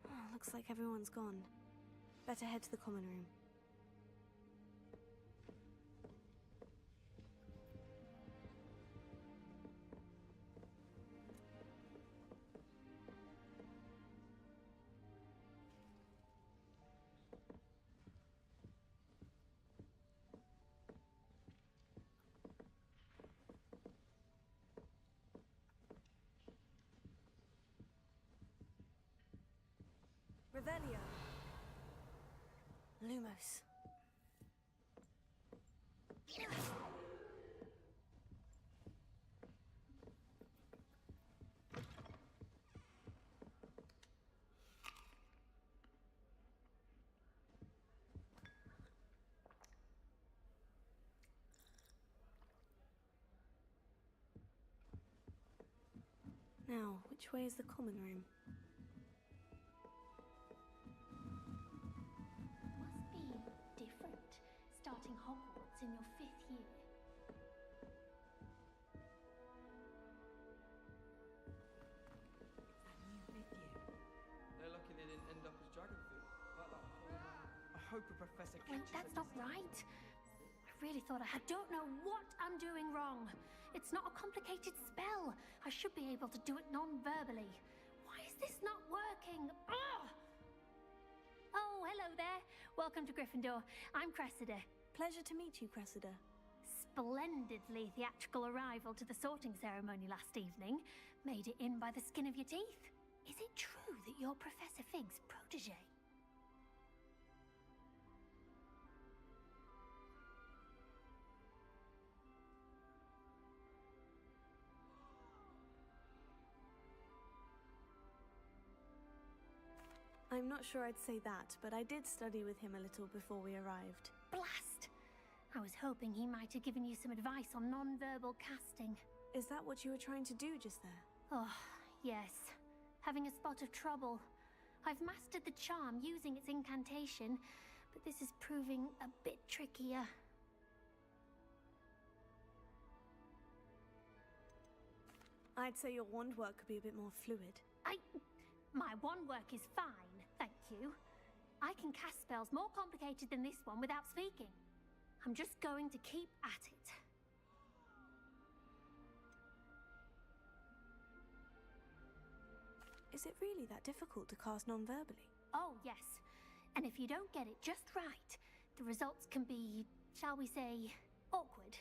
[SPEAKER 2] Oh, looks like everyone's gone. Better head to the common room. Revelio. Lumos. Now, which way is the common room?
[SPEAKER 14] Must be different, starting Hogwarts in your 5th year.
[SPEAKER 15] They're lucky they didn't end up as dragon food. I hope a professor
[SPEAKER 14] Wait,
[SPEAKER 15] catches
[SPEAKER 14] that's
[SPEAKER 15] them.
[SPEAKER 14] not right. I really thought I don't know what I'm doing wrong. It's not a complicated spell. I should be able to do it non-verbally. Why is this not working? Ugh! Oh, hello there. Welcome to Gryffindor. I'm Cressida.
[SPEAKER 2] Pleasure to meet you, Cressida.
[SPEAKER 14] Splendidly theatrical arrival to the sorting ceremony last evening. Made it in by the skin of your teeth. Is it true that you're Professor Fig's protege?
[SPEAKER 2] I'm not sure I'd say that, but I did study with him a little before we arrived.
[SPEAKER 14] Blast! I was hoping he might have given you some advice on non-verbal casting.
[SPEAKER 2] Is that what you were trying to do just there?
[SPEAKER 14] Oh, yes. Having a spot of trouble. I've mastered the charm using its incantation, but this is proving a bit trickier.
[SPEAKER 2] I'd say your wand work could be a bit more fluid.
[SPEAKER 14] My wand work is fine, thank you. I can cast spells more complicated than this one without speaking. I'm just going to keep at it.
[SPEAKER 2] Is it really that difficult to cast non-verbally?
[SPEAKER 14] Oh, yes. And if you don't get it just right, the results can be, shall we say, awkward.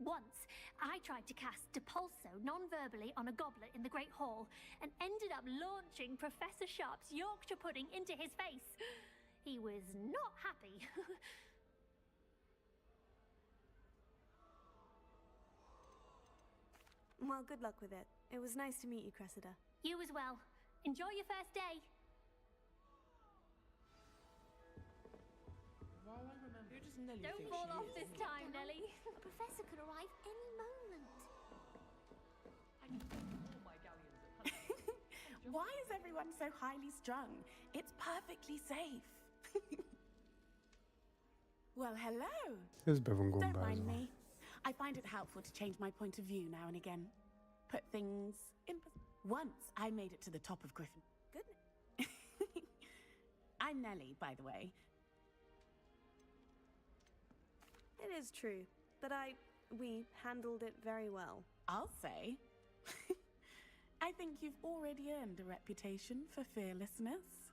[SPEAKER 14] Once, I tried to cast Depulso non-verbally on a goblet in the Great Hall and ended up launching Professor Sharp's Yorkshire pudding into his face. He was not happy.
[SPEAKER 2] Well, good luck with it. It was nice to meet you, Cressida.
[SPEAKER 14] You as well. Enjoy your first day.
[SPEAKER 15] Why would I remember? Who does Nelly
[SPEAKER 14] Don't
[SPEAKER 15] think
[SPEAKER 14] fall
[SPEAKER 15] she
[SPEAKER 14] off
[SPEAKER 15] is?
[SPEAKER 14] this time, Nelly.
[SPEAKER 13] A professor could arrive any moment.
[SPEAKER 16] Why is everyone so highly strung? It's perfectly safe. Well, hello.
[SPEAKER 6] Közbe van
[SPEAKER 16] Don't mind
[SPEAKER 6] gombázva.
[SPEAKER 16] me. I find it helpful to change my point of view now and again. Put things in Once I made it to the top of Griffin. Goodness. I'm Nelly, by the way.
[SPEAKER 2] It is true, but we handled it very well.
[SPEAKER 16] I'll say. I think you've already earned a reputation for fearlessness.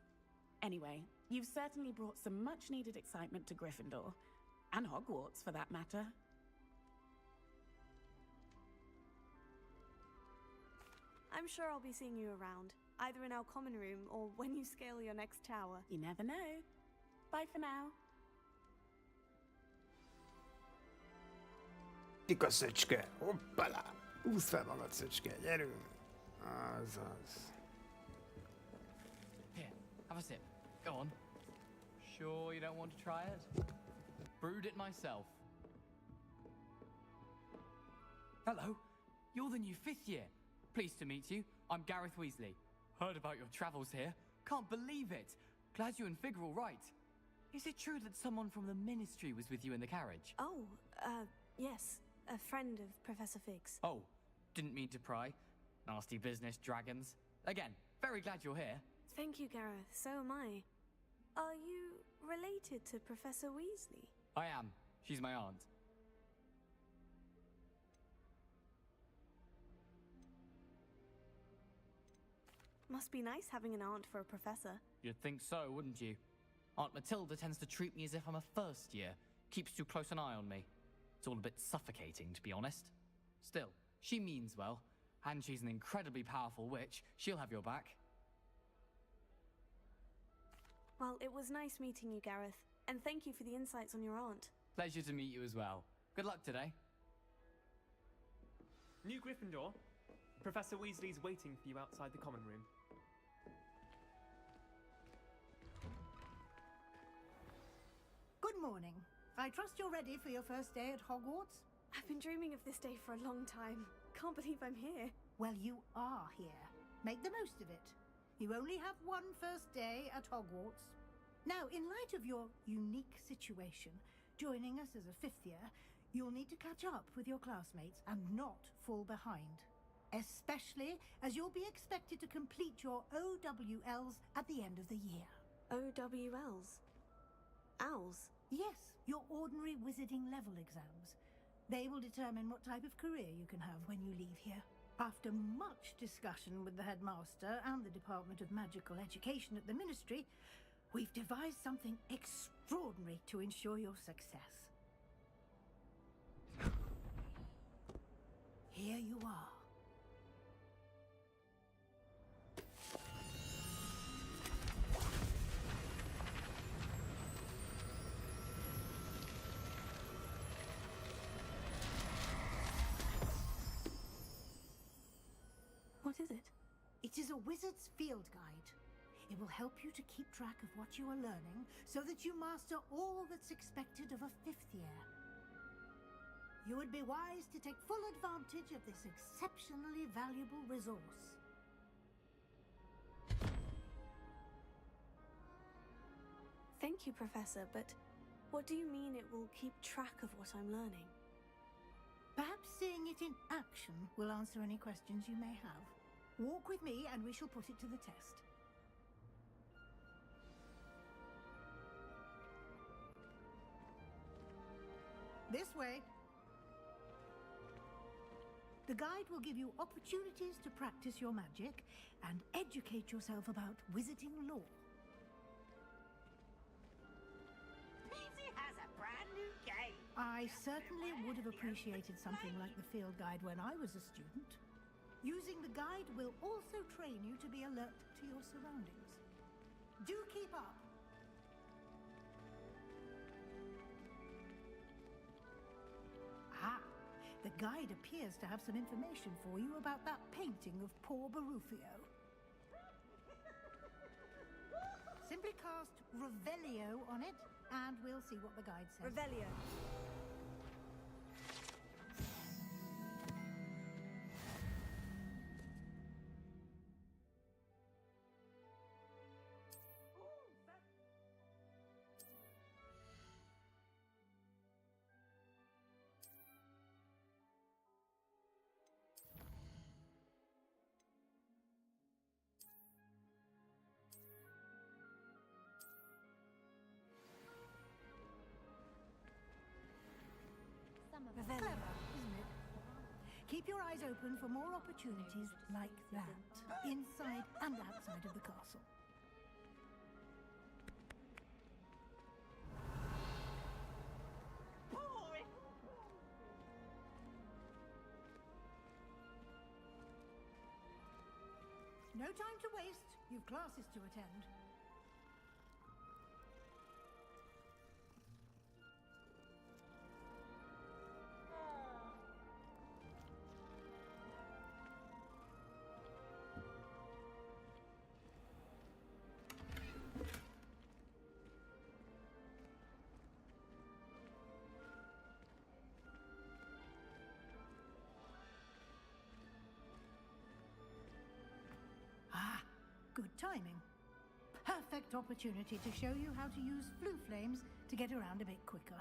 [SPEAKER 16] Anyway, you've certainly brought some much-needed excitement to Gryffindor. And Hogwarts, for that matter.
[SPEAKER 2] I'm sure I'll be seeing you around, either in our common room or when you scale your next tower.
[SPEAKER 16] You never know. Bye for now.
[SPEAKER 6] Tika szöcske, hoppala! Húzd fel magad, szöcske, gyerünk! Azaz.
[SPEAKER 17] Here, have a sip. Go on. Sure you don't want to try it? Brewed it myself. Hello, you're the new 5th year. Pleased to meet you. I'm Gareth Weasley. Heard about your travels here. Can't believe it. Glad you and Fig are all right. Is it true that someone from the Ministry was with you in the carriage?
[SPEAKER 2] Oh, yes. A friend of Professor Fig's.
[SPEAKER 17] Oh, didn't mean to pry. Nasty business, dragons. Again, very glad you're here.
[SPEAKER 2] Thank you, Gareth. So am I. Are you related to Professor Weasley?
[SPEAKER 17] I am. She's my aunt.
[SPEAKER 2] Must be nice having an aunt for a professor.
[SPEAKER 17] You'd think so, wouldn't you? Aunt Matilda tends to treat me as if I'm a first year. Keeps too close an eye on me. It's all a bit suffocating, to be honest. Still, she means well. And she's an incredibly powerful witch. She'll have your back.
[SPEAKER 2] Well, it was nice meeting you, Gareth. And thank you for the insights on your aunt.
[SPEAKER 17] Pleasure to meet you as well. Good luck today.
[SPEAKER 15] New Gryffindor. Professor Weasley's waiting for you outside the common room.
[SPEAKER 12] Good morning. I trust you're ready for your first day at Hogwarts?
[SPEAKER 2] I've been dreaming of this day for a long time. Can't believe I'm here.
[SPEAKER 12] Well, you are here. Make the most of it. You only have one first day at Hogwarts. Now, in light of your unique situation, joining us as a fifth year, you'll need to catch up with your classmates and not fall behind. Especially as you'll be expected to complete your OWLs at the end of the year.
[SPEAKER 2] OWLs? Owls?
[SPEAKER 12] Yes, your ordinary wizarding level exams. They will determine what type of career you can have when you leave here. After much discussion with the headmaster and the Department of Magical Education at the Ministry, we've devised something extraordinary to ensure your success. Here you are.
[SPEAKER 2] What is it?
[SPEAKER 12] It is a wizard's field guide. It will help you to keep track of what you are learning so that you master all that's expected of a fifth year. You would be wise to take full advantage of this exceptionally valuable resource.
[SPEAKER 2] Thank you, Professor, but what do you mean it will keep track of what I'm learning?
[SPEAKER 12] Perhaps seeing it in action will answer any questions you may have. Walk with me and we shall put it to the test. This way. The guide will give you opportunities to practice your magic and educate yourself about wizarding lore.
[SPEAKER 8] Peasy has a brand new game.
[SPEAKER 12] I certainly would have appreciated something like the field guide when I was a student. Using the guide will also train you to be alert to your surroundings. Do keep up. Ah, the guide appears to have some information for you about that painting of poor Barufio. Simply cast Revelio on it, and we'll see what the guide says.
[SPEAKER 2] Revelio.
[SPEAKER 12] Clever, isn't it? Keep your eyes open for more opportunities like that, inside and outside of the castle. No time to waste. You've classes to attend. Good timing. Perfect opportunity to show you how to use flue flames to get around a bit quicker.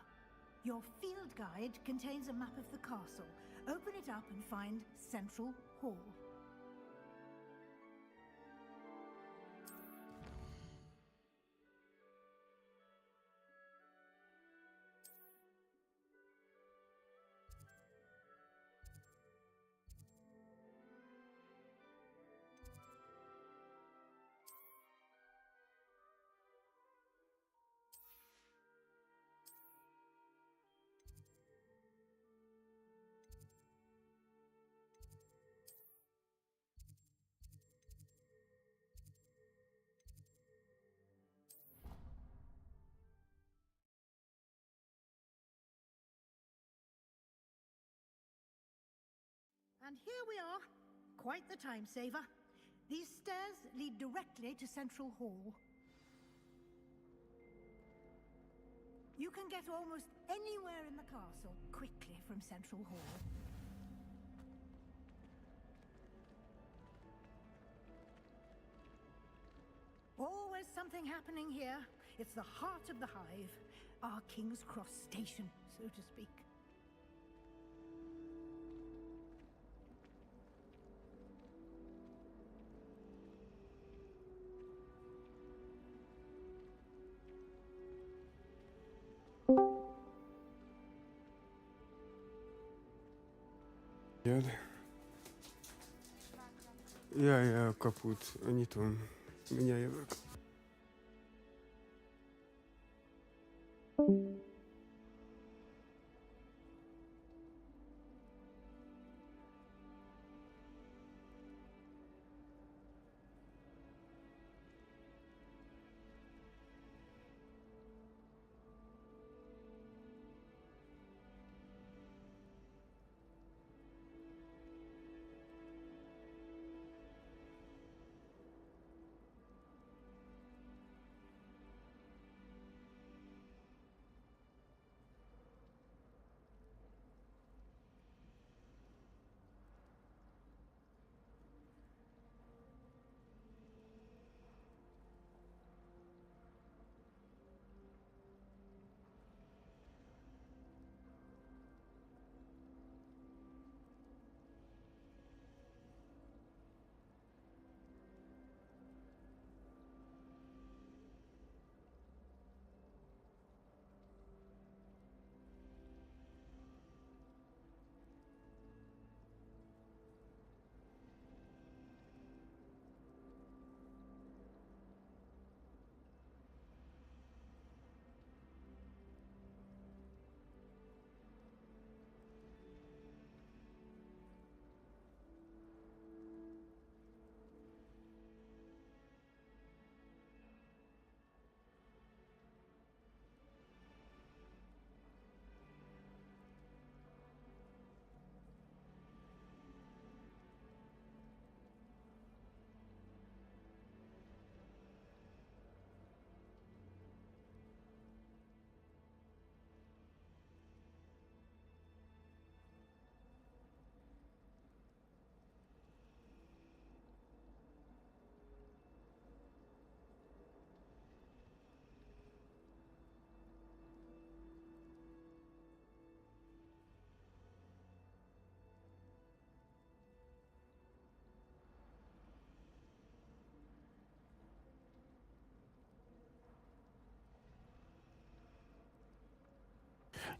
[SPEAKER 12] Your field guide contains a map of the castle. Open it up and find Central Hall. And here we are. Quite the time saver. These stairs lead directly to Central Hall. You can get almost anywhere in the castle quickly from Central Hall. Always something happening here. It's the heart of the hive. Our King's Cross station, so to speak.
[SPEAKER 6] Jön. Ja, a kaput. Nyitom. Mindjárt jövök.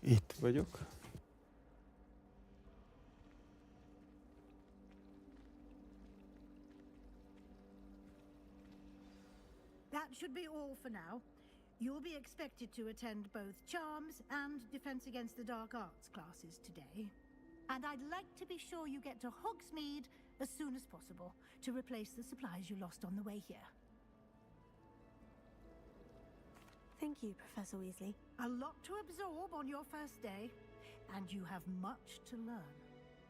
[SPEAKER 6] Itt vagyok.
[SPEAKER 12] That should be all for now. You'll be expected to attend both Charms and Defense Against the Dark Arts classes today. And I'd like to be sure you get to Hogsmeade as soon as possible to replace the supplies you lost on the way here.
[SPEAKER 2] Thank you, Professor Weasley.
[SPEAKER 12] A lot to absorb on your first day, and you have much to learn.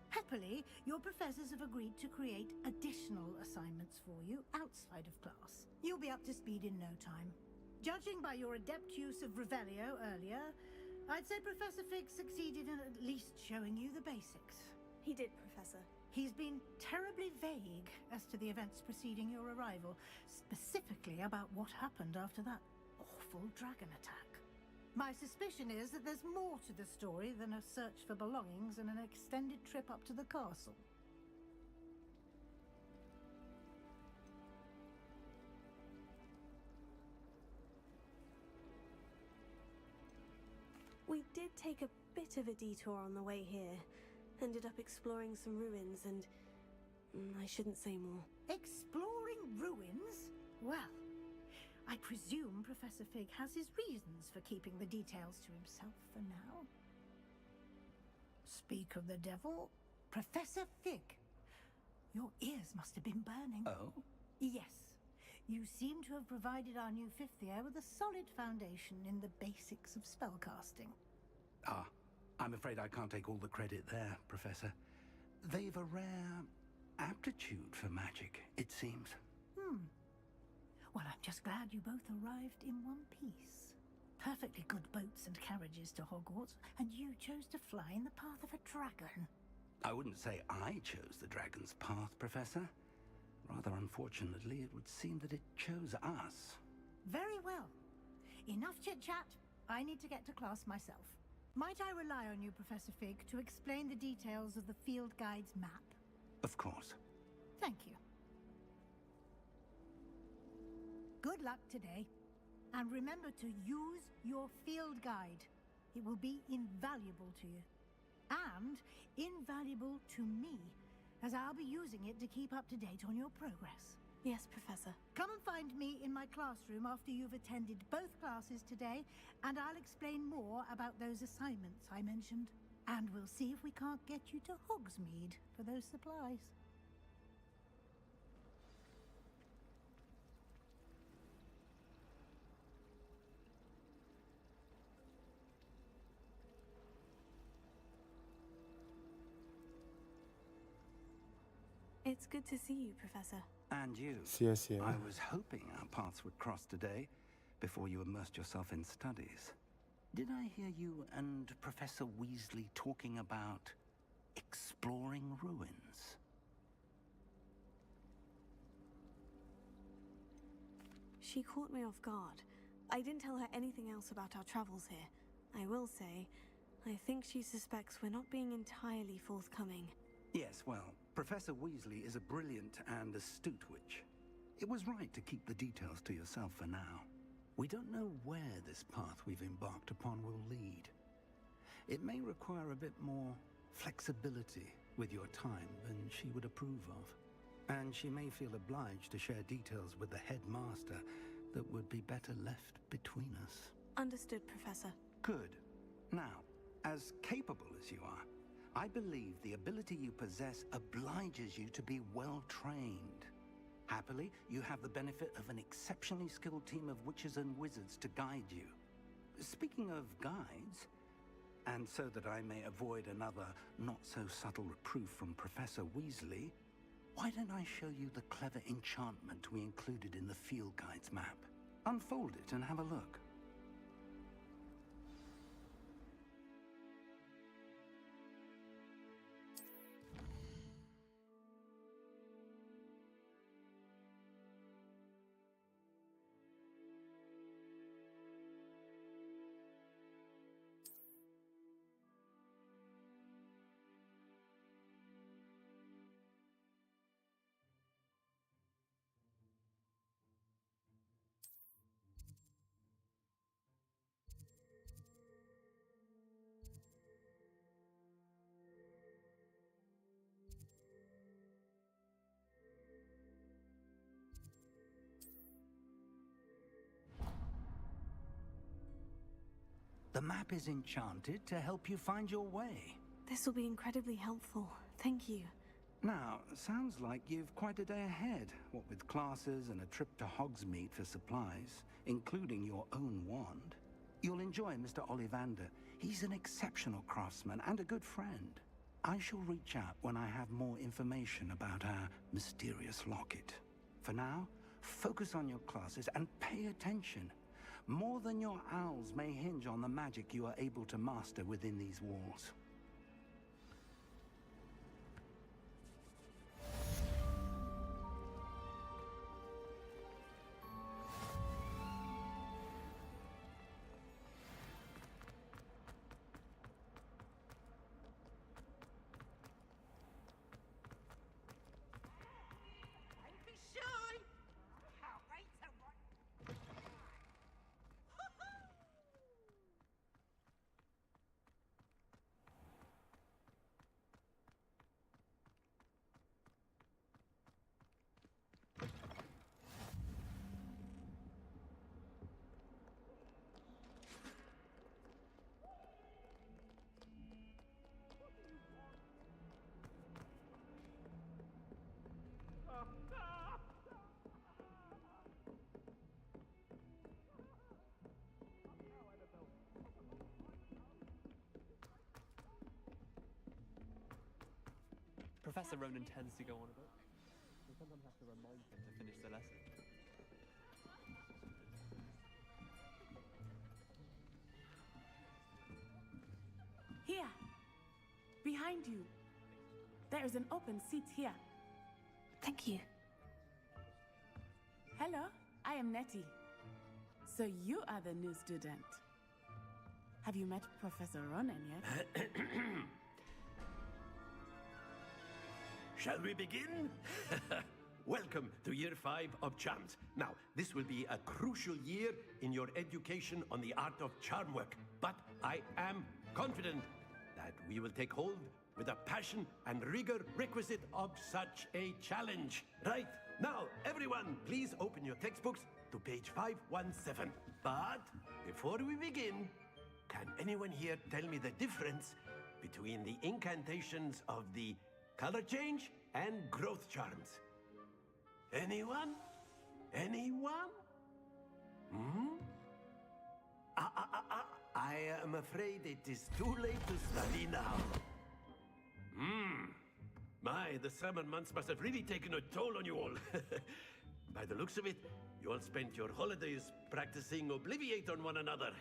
[SPEAKER 12] Happily, your professors have agreed to create additional assignments for you outside of class. You'll be up to speed in no time. Judging by your adept use of Revelio earlier, I'd say Professor Fig succeeded in at least showing you the basics.
[SPEAKER 2] He did, Professor.
[SPEAKER 12] He's been terribly vague as to the events preceding your arrival, specifically about what happened after that awful dragon attack. My suspicion is that there's more to the story than a search for belongings and an extended trip up to the castle.
[SPEAKER 2] We did take a bit of a detour on the way here. Ended up exploring some ruins and... I shouldn't say more.
[SPEAKER 12] Exploring ruins? Well, I presume Professor Fig has his reasons for keeping the details to himself for now. Speak of the devil, Professor Fig. Your ears must have been burning.
[SPEAKER 4] Oh?
[SPEAKER 12] Yes. You seem to have provided our new fifth year with a solid foundation in the basics of spellcasting.
[SPEAKER 4] Ah, I'm afraid I can't take all the credit there, Professor. They've a rare aptitude for magic, it seems.
[SPEAKER 12] Well, I'm just glad you both arrived in one piece. Perfectly good boats and carriages to Hogwarts, and you chose to fly in the path of a dragon.
[SPEAKER 4] I wouldn't say I chose the dragon's path, Professor. Rather unfortunately, it would seem that it chose us.
[SPEAKER 12] Very well. Enough chit-chat. I need to get to class myself. Might I rely on you, Professor Fig, to explain the details of the field guide's map?
[SPEAKER 4] Of course.
[SPEAKER 12] Thank you. Good luck today. And remember to use your field guide. It will be invaluable to you. And invaluable to me, as I'll be using it to keep up to date on your progress.
[SPEAKER 2] Yes, Professor.
[SPEAKER 12] Come and find me in my classroom after you've attended both classes today, and I'll explain more about those assignments I mentioned. And we'll see if we can't get you to Hogsmeade for those supplies.
[SPEAKER 2] It's good to see you, Professor.
[SPEAKER 4] And you.
[SPEAKER 6] Szia.
[SPEAKER 4] I was hoping our paths would cross today, before you immersed yourself in studies. Did I hear you and Professor Weasley talking about exploring ruins?
[SPEAKER 2] She caught me off guard. I didn't tell her anything else about our travels here. I will say, I think she suspects we're not being entirely forthcoming.
[SPEAKER 4] Yes, well, Professor Weasley is a brilliant and astute witch. It was right to keep the details to yourself for now. We don't know where this path we've embarked upon will lead. It may require a bit more flexibility with your time than she would approve of. And she may feel obliged to share details with the headmaster that would be better left between us.
[SPEAKER 2] Understood, Professor.
[SPEAKER 4] Good. Now, as capable as you are, I believe the ability you possess obliges you to be well trained. Happily, you have the benefit of an exceptionally skilled team of witches and wizards to guide you. Speaking of guides, and so that I may avoid another not-so-subtle reproof from Professor Weasley, why don't I show you the clever enchantment we included in the field guide's map? Unfold it and have a look. The map is enchanted to help you find your way.
[SPEAKER 2] This will be incredibly helpful. Thank you.
[SPEAKER 4] Now, sounds like you've quite a day ahead, what with classes and a trip to Hogsmeade for supplies, including your own wand. You'll enjoy Mr. Ollivander. He's an exceptional craftsman and a good friend. I shall reach out when I have more information about our mysterious locket. For now, focus on your classes and pay attention. More than your owls may hinge on the magic you are able to master within these walls.
[SPEAKER 15] Professor Ronan tends to go on a bit. I sometimes have to remind him to finish the lesson.
[SPEAKER 16] Here, behind you. There is an open seat here.
[SPEAKER 2] Thank you.
[SPEAKER 16] Hello, I am Nettie. So you are the new student. Have you met Professor Ronan yet?
[SPEAKER 10] Shall we begin? Welcome to Year 5 of Charms. Now, this will be a crucial year in your education on the art of charm work. But I am confident that we will take hold with the passion and rigor requisite of such a challenge. Right, now, everyone, please open your textbooks to page 517. But before we begin, can anyone here tell me the difference between the incantations of the color change and growth charms? Anyone? Anyone? Hmm? I am afraid it is too late to study now. My, the summer months must have really taken a toll on you all. By the looks of it, you all spent your holidays practicing Obliviate on one another.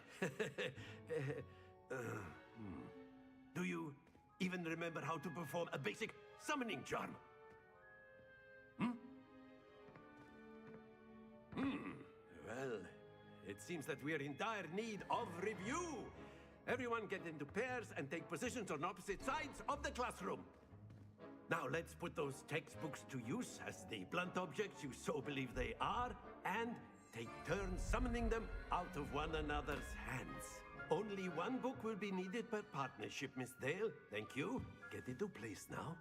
[SPEAKER 10] Do you even remember how to perform a basic summoning charm? Well, it seems that we are in dire need of review. Everyone get into pairs and take positions on opposite sides of the classroom. Now let's put those textbooks to use as the blunt objects you so believe they are, and take turns summoning them out of one another's hands. Only one book will be needed per partnership, Miss Dale. Thank you. Get into place now.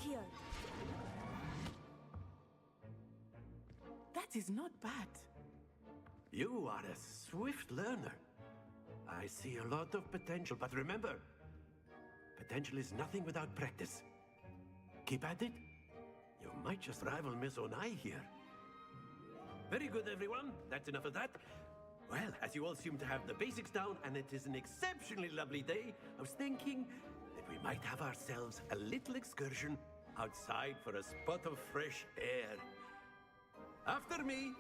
[SPEAKER 2] Accio.
[SPEAKER 16] That is not bad.
[SPEAKER 10] You are a swift learner. I see a lot of potential, but remember, potential is nothing without practice. Keep at it. You might just rival Miss Onai here. Very good, everyone. That's enough of that. Well, as you all seem to have the basics down, and it is an exceptionally lovely day, I was thinking that we might have ourselves a little excursion outside for a spot of fresh air. After me.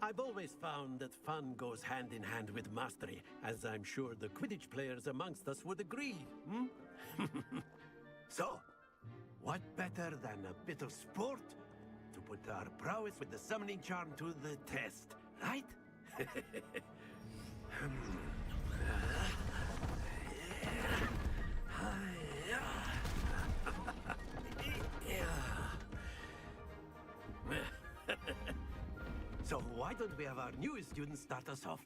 [SPEAKER 10] I've always found that fun goes hand in hand with mastery, as I'm sure the Quidditch players amongst us would agree. So, what better than a bit of sport to put our prowess with the summoning charm to the test, right? So why don't we have our newest student start us off?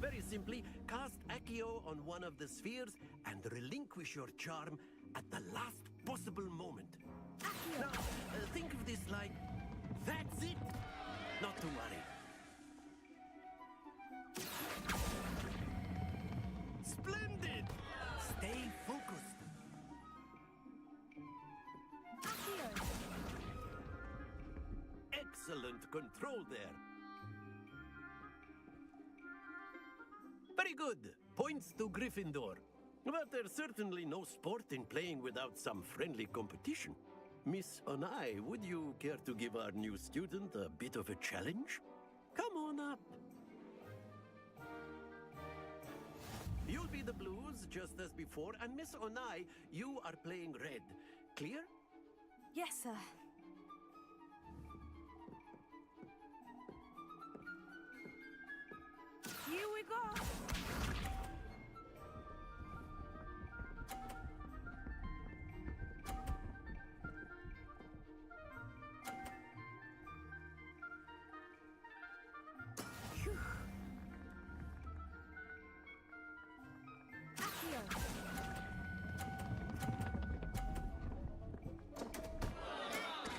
[SPEAKER 10] Very simply, cast Accio on one of the spheres and relinquish your charm at the last possible moment. Now, think of this like, that's it! Not to worry. Splendid! Stay focused. Excellent control there. Very good. Points to Gryffindor. But there's certainly no sport in playing without some friendly competition. Miss Onai, would you care to give our new student a bit of a challenge? Come on up. You'll be the blues, just as before, and Miss Onai, you are playing red. Clear?
[SPEAKER 2] Yes, sir.
[SPEAKER 16] Here we go!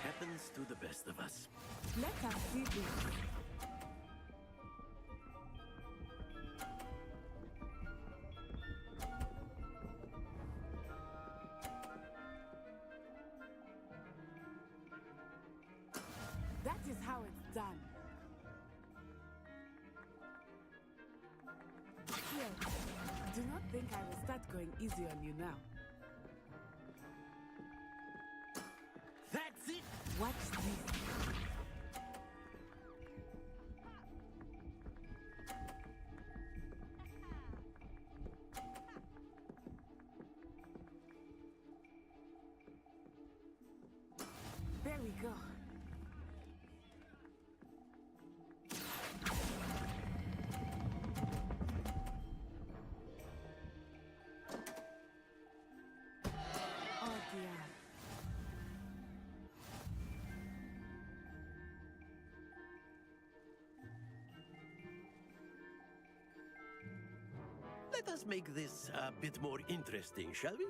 [SPEAKER 10] Happens to the best of us.
[SPEAKER 16] Let us see this. That is how it's done. Here, do not think I will start going easy on you now.
[SPEAKER 10] That's it!
[SPEAKER 16] Watch this. There we go. Oh dear.
[SPEAKER 10] Let us make this a bit more interesting, shall we?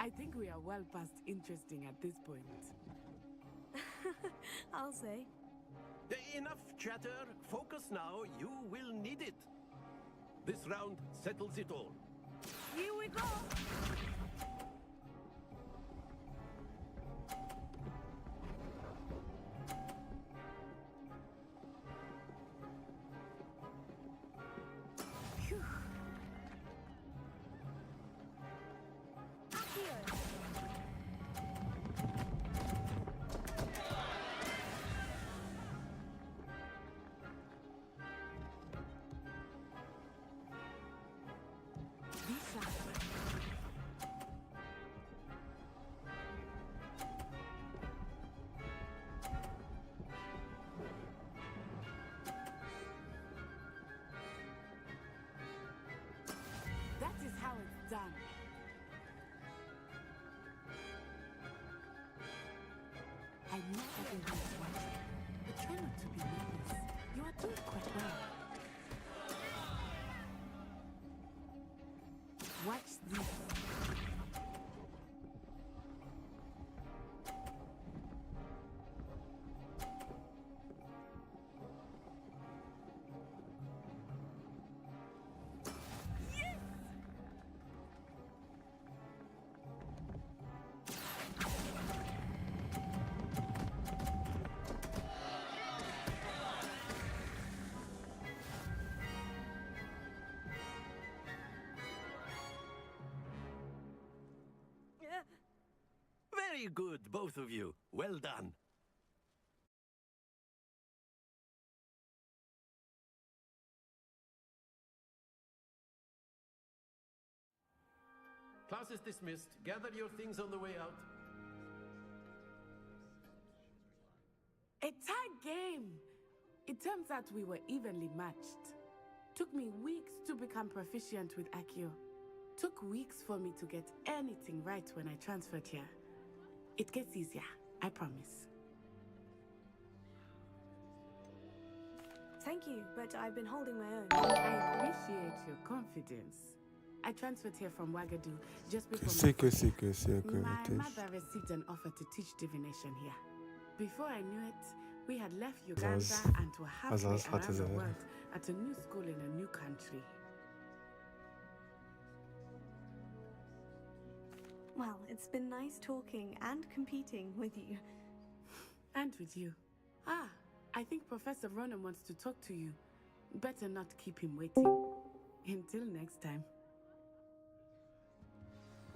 [SPEAKER 16] I think we are well past interesting at this point.
[SPEAKER 2] I'll say.
[SPEAKER 10] Enough chatter. Focus now. You will need it. This round settles it all.
[SPEAKER 16] Here we go! always watching. But try not to be nervous. You are doing quite well. Watch this.
[SPEAKER 10] Very good, both of you. Well done. Class is dismissed. Gather your things on the way out.
[SPEAKER 16] A tag game! It turns out we were evenly matched. Took me weeks to become proficient with Accio. Took weeks for me to get anything right when I transferred here. It gets easier, I promise.
[SPEAKER 2] Thank you, but I've been holding my own.
[SPEAKER 16] I appreciate your confidence. I transferred here from Wagadu just before my mother received an offer to teach divination here. Before I knew it, we had left Uganda and were halfway around the world at a new school in a new country.
[SPEAKER 2] Well, it's been nice talking and competing with you.
[SPEAKER 16] And with you. Ah, I think Professor Ronan wants to talk to you. Better not keep him waiting. Until next time.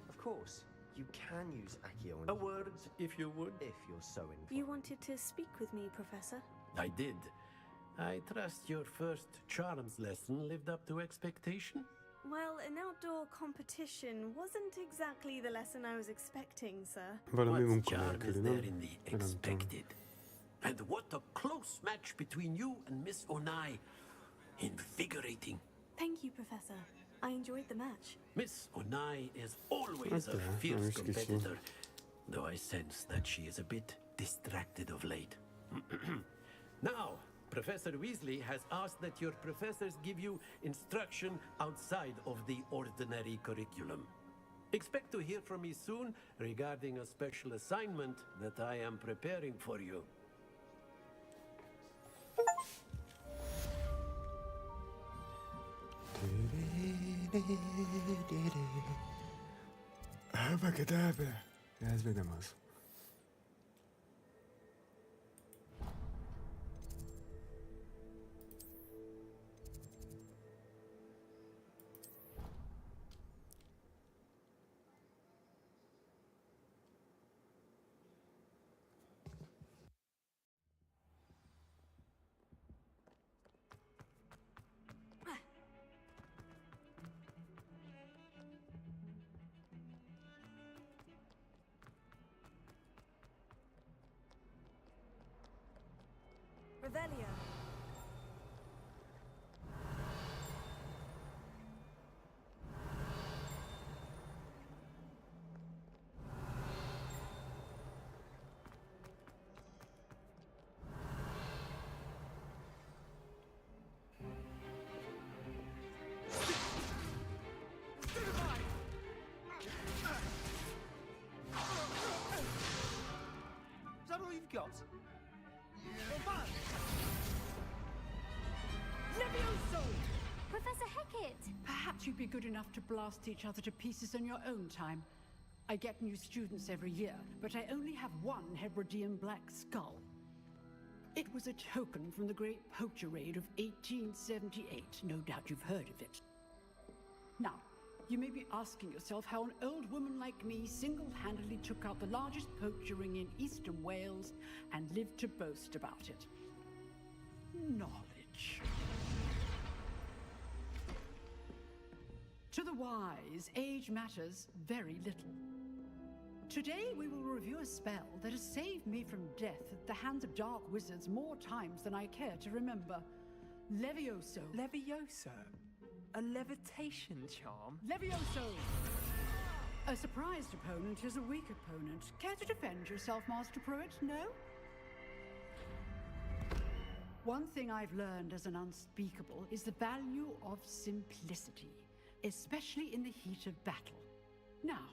[SPEAKER 3] Of course, you can use Accio.
[SPEAKER 10] A word, if you would.
[SPEAKER 3] If you're so inclined.
[SPEAKER 2] You wanted to speak with me, Professor?
[SPEAKER 10] I did. I trust your first charms lesson lived up to expectation?
[SPEAKER 2] Well, an outdoor competition wasn't exactly the lesson I was expecting, sir.
[SPEAKER 10] What charm is there in the expected? And what a close match between you and Miss Onai. Invigorating.
[SPEAKER 2] Thank you, Professor. I enjoyed the match.
[SPEAKER 10] Miss Onai is always a fierce competitor, though I sense that she is a bit distracted of late. Now, Professor Weasley has asked that your professors give you instruction outside of the ordinary curriculum. Expect to hear from me soon regarding a special assignment that I am preparing for you.
[SPEAKER 6] Abracadabra. Ez még nem az.
[SPEAKER 2] Revelio.
[SPEAKER 11] Is that all you've got?
[SPEAKER 18] Levioso!
[SPEAKER 14] Professor Hecat!
[SPEAKER 18] Perhaps you'd be good enough to blast each other to pieces in your own time. I get new students every year, but I only have one Hebridean black skull. It was a token from the Great Poacher Raid of 1878. No doubt you've heard of it. Now, you may be asking yourself how an old woman like me single-handedly took out the largest poacher ring in eastern Wales and lived to boast about it. Knowledge. To the wise, age matters very little. Today we will review a spell that has saved me from death at the hands of dark wizards more times than I care to remember. Levioso.
[SPEAKER 15] Levioso? A levitation charm?
[SPEAKER 18] Levioso! A surprised opponent is a weak opponent. Care to defend yourself, Master Pruitt? No? One thing I've learned as an unspeakable is the value of simplicity, especially in the heat of battle. Now,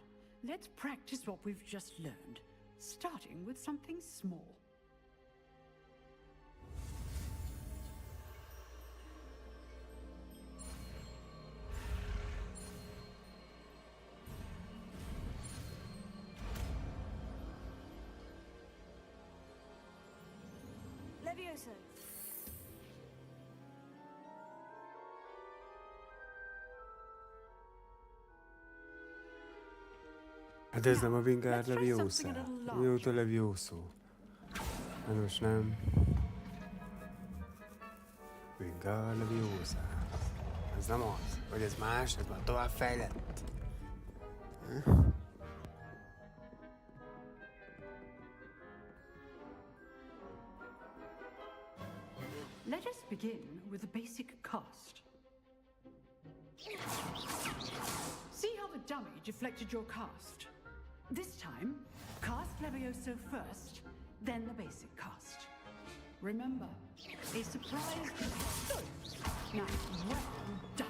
[SPEAKER 18] let's practice what we've just learned, starting with something small.
[SPEAKER 2] Levioso.
[SPEAKER 6] Hát ez nem a Wingard Leviosa. Mióta Levioso? Hát most nem. Wingard Leviosa. Ez nem az. Vagy ez más, ez már tovább fejlett.
[SPEAKER 18] Let us begin with a basic cast. See how the dummy deflected your cast? This time, cast Levioso first, then the basic cast. Remember, a surprise is good. Now, well done.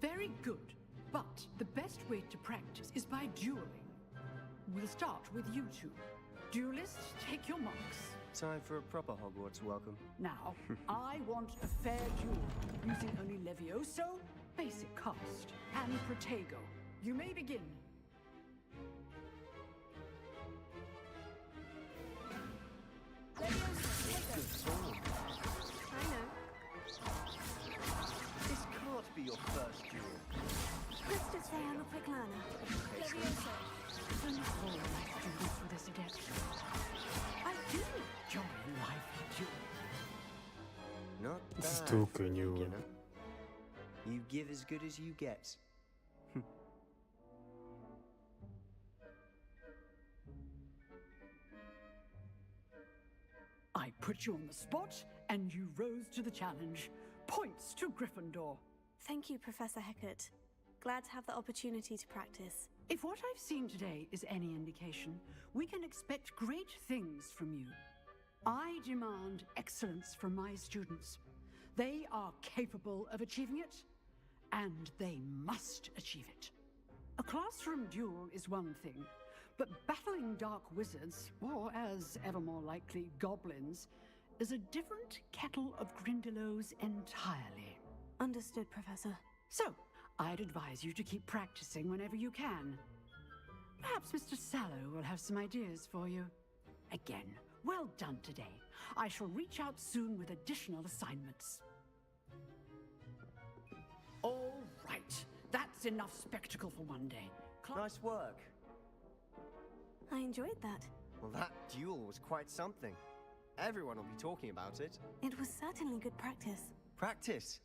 [SPEAKER 18] Very good. But the best way to practice is by dueling. We'll start with you two. Duelists, take your marks.
[SPEAKER 3] Time for a proper Hogwarts welcome.
[SPEAKER 18] Now, I want a fair duel, using only Levioso, basic cast, and Protego. You may begin.
[SPEAKER 2] I know.
[SPEAKER 3] This can't be your first duel.
[SPEAKER 2] Let's just say I'm a quick learner. Levioso.
[SPEAKER 18] Don't hold my students for this adept. I do enjoy life duel.
[SPEAKER 3] Not
[SPEAKER 6] Ez
[SPEAKER 3] bad,
[SPEAKER 6] túl könnyű volt.
[SPEAKER 3] beginner. You give as good as you get.
[SPEAKER 18] I put you on the spot, and you rose to the challenge. Points to Gryffindor.
[SPEAKER 2] Thank you, Professor Hecat. Glad to have the opportunity to practice.
[SPEAKER 18] If what I've seen today is any indication, we can expect great things from you. I demand excellence from my students. They are capable of achieving it, and they must achieve it. A classroom duel is one thing, but battling dark wizards, or as ever more likely, goblins, is a different kettle of Grindylows entirely.
[SPEAKER 2] Understood, Professor.
[SPEAKER 18] So, I'd advise you to keep practicing whenever you can. Perhaps Mr. Sallow will have some ideas for you. Again, well done today. I shall reach out soon with additional assignments. All right, that's enough spectacle for one day.
[SPEAKER 3] Nice work.
[SPEAKER 2] I enjoyed that.
[SPEAKER 3] Well, that duel was quite something. Everyone will be talking about it.
[SPEAKER 2] It was certainly good practice.
[SPEAKER 3] Practice?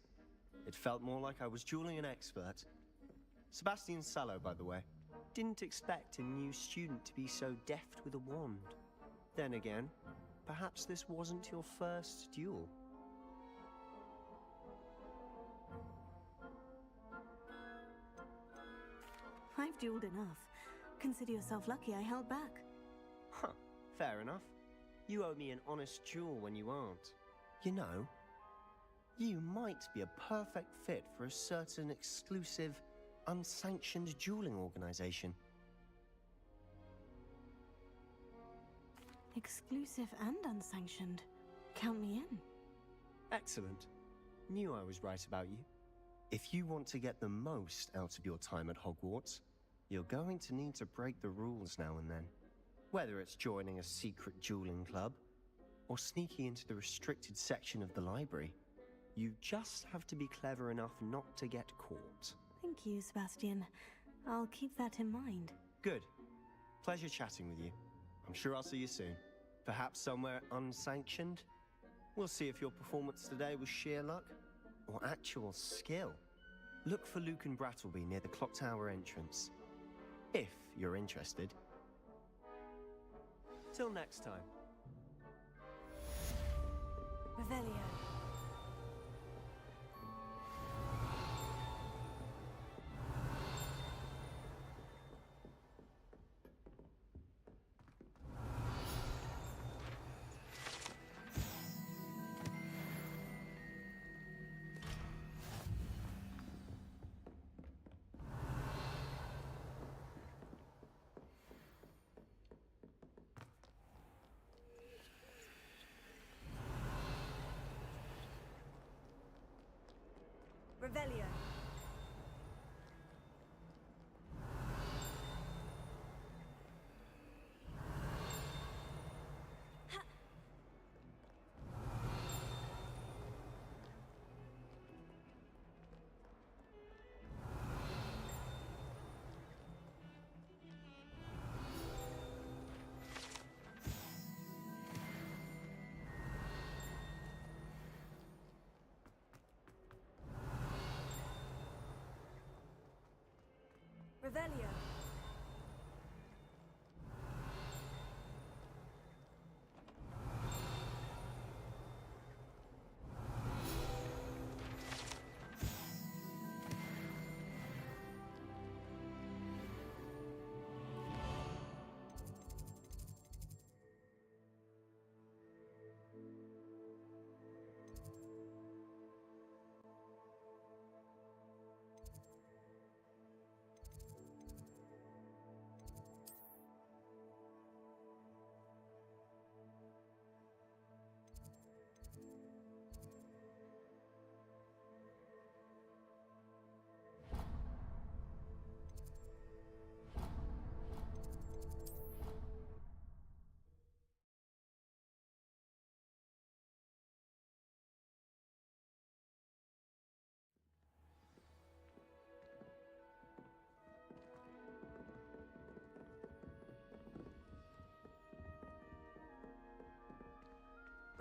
[SPEAKER 3] It felt more like I was dueling an expert. Sebastian Sallow, by the way. Didn't expect a new student to be so deft with a wand. Then again, perhaps this wasn't your first duel.
[SPEAKER 2] I've dueled enough. Consider yourself lucky I held back.
[SPEAKER 3] Huh, fair enough. You owe me an honest duel when you aren't. You know, you might be a perfect fit for a certain exclusive, unsanctioned dueling organization.
[SPEAKER 2] Exclusive and unsanctioned. Count me in.
[SPEAKER 3] Excellent. Knew I was right about you. If you want to get the most out of your time at Hogwarts, you're going to need to break the rules now and then. Whether it's joining a secret dueling club, or sneaking into the restricted section of the library, you just have to be clever enough not to get caught.
[SPEAKER 2] Thank you, Sebastian. I'll keep that in mind.
[SPEAKER 3] Good. Pleasure chatting with you. I'm sure I'll see you soon. Perhaps somewhere unsanctioned? We'll see if your performance today was sheer luck or actual skill. Look for Luke and Brattleby near the clock tower entrance. If you're interested. Till next time.
[SPEAKER 2] Revelio. Revelio. Revelio.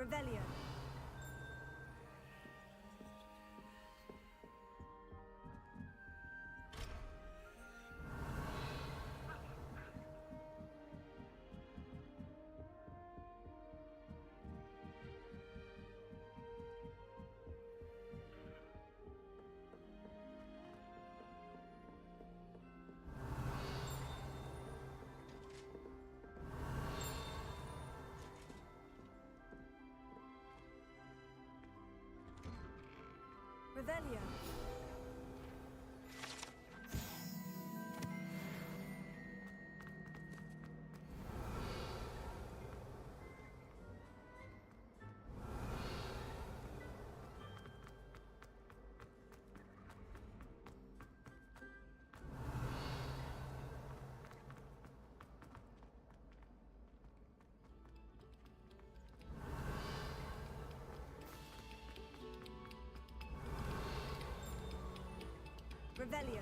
[SPEAKER 2] Revelio. Revelio. Revelio.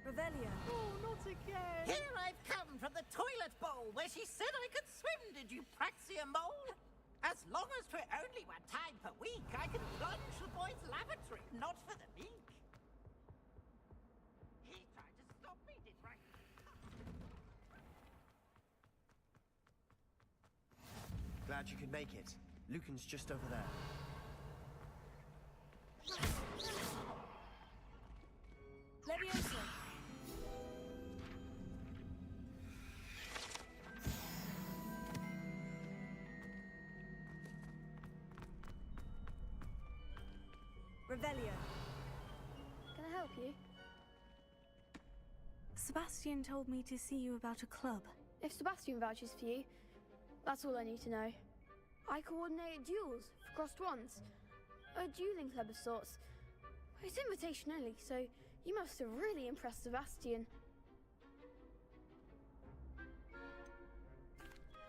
[SPEAKER 2] Revelio.
[SPEAKER 18] Oh, not again!
[SPEAKER 8] Here I've come from the toilet bowl where she said I could swim, did you praxia mole? As long as for only 1 time per week, I can plunge the boy's lavatory, not for the meek. He tried to stop me, did right?
[SPEAKER 3] Glad you could make it. Lucan's just over there.
[SPEAKER 2] Leviosa. Revelio.
[SPEAKER 19] Can I help you?
[SPEAKER 2] Sebastian told me to see you about a club.
[SPEAKER 19] If Sebastian vouches for you, that's all I need to know. I coordinate duels for crossed ones. A dueling club of sorts. It's invitation only, so you must have really impressed Sebastian.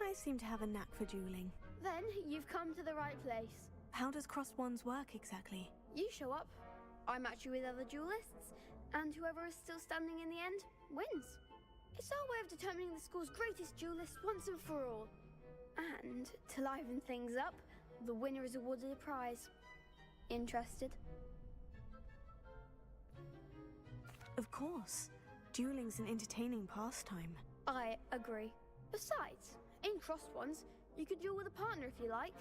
[SPEAKER 2] I seem to have a knack for dueling.
[SPEAKER 19] Then you've come to the right place.
[SPEAKER 2] How does crossed ones work exactly?
[SPEAKER 19] You show up, I match you with other duelists, and whoever is still standing in the end wins. It's our way of determining the school's greatest duelist once and for all. And to liven things up, the winner is awarded a prize. Interested?
[SPEAKER 2] Of course. Dueling's an entertaining pastime.
[SPEAKER 19] I agree. Besides, in crossed ones, you could duel with a partner if you like.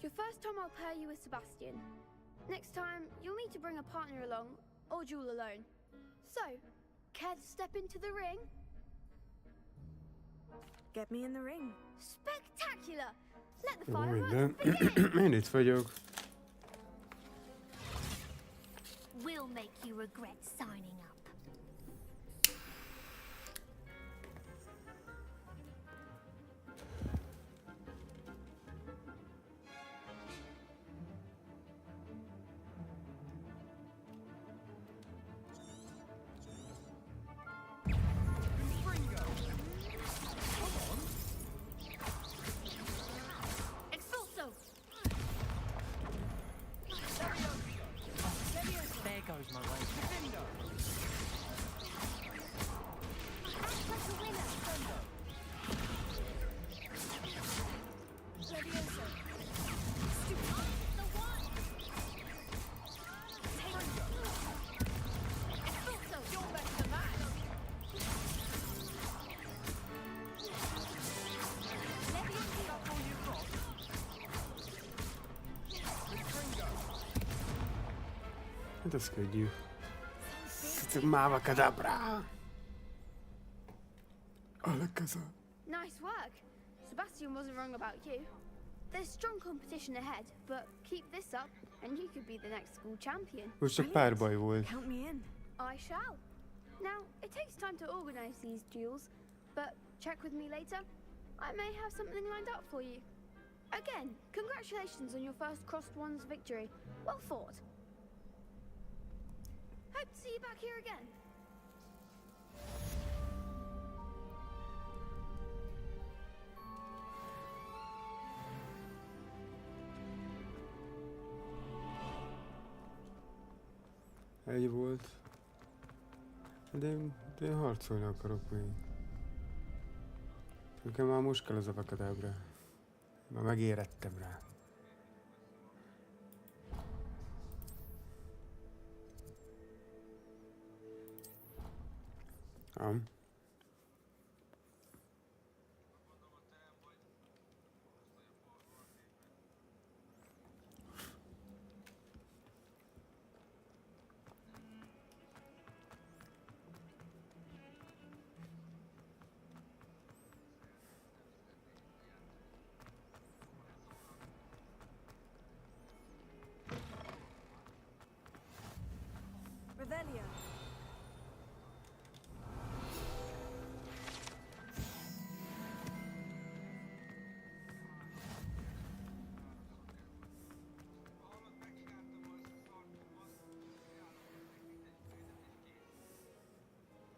[SPEAKER 19] Your first time I'll pair you with Sebastian. Next time, you'll need to bring a partner along, or duel alone. So, care to step into the ring?
[SPEAKER 2] Get me in the ring.
[SPEAKER 19] Spectacular! Let the
[SPEAKER 6] Jó,
[SPEAKER 19] fireworks
[SPEAKER 6] minden. Én itt vagyok.
[SPEAKER 14] We'll make you regret signing up.
[SPEAKER 19] Expulso!
[SPEAKER 17] There goes my way. Defender!
[SPEAKER 19] Act like a winner! Levioso! The one! Expulso! You're better than that! Levioso!
[SPEAKER 17] All you've got.
[SPEAKER 6] Hát ez könnyű. Máva kadabra! Alakaza.
[SPEAKER 19] Nice work. Sebastian wasn't wrong about you. There's strong competition ahead, but keep this up and you could be the next school champion.
[SPEAKER 6] Most csak pár baj volt.
[SPEAKER 2] Count me in.
[SPEAKER 19] I shall. Now, it takes time to organize these duels, but check with me later. I may have something lined up for you. Again, congratulations on your first Crossed Ones victory. Well fought. Hope to see you back here again.
[SPEAKER 6] Egy volt. De én harcolni akarok még. Nekem már most kell az a vakadábra. Már megérettem rá.
[SPEAKER 2] Revelio.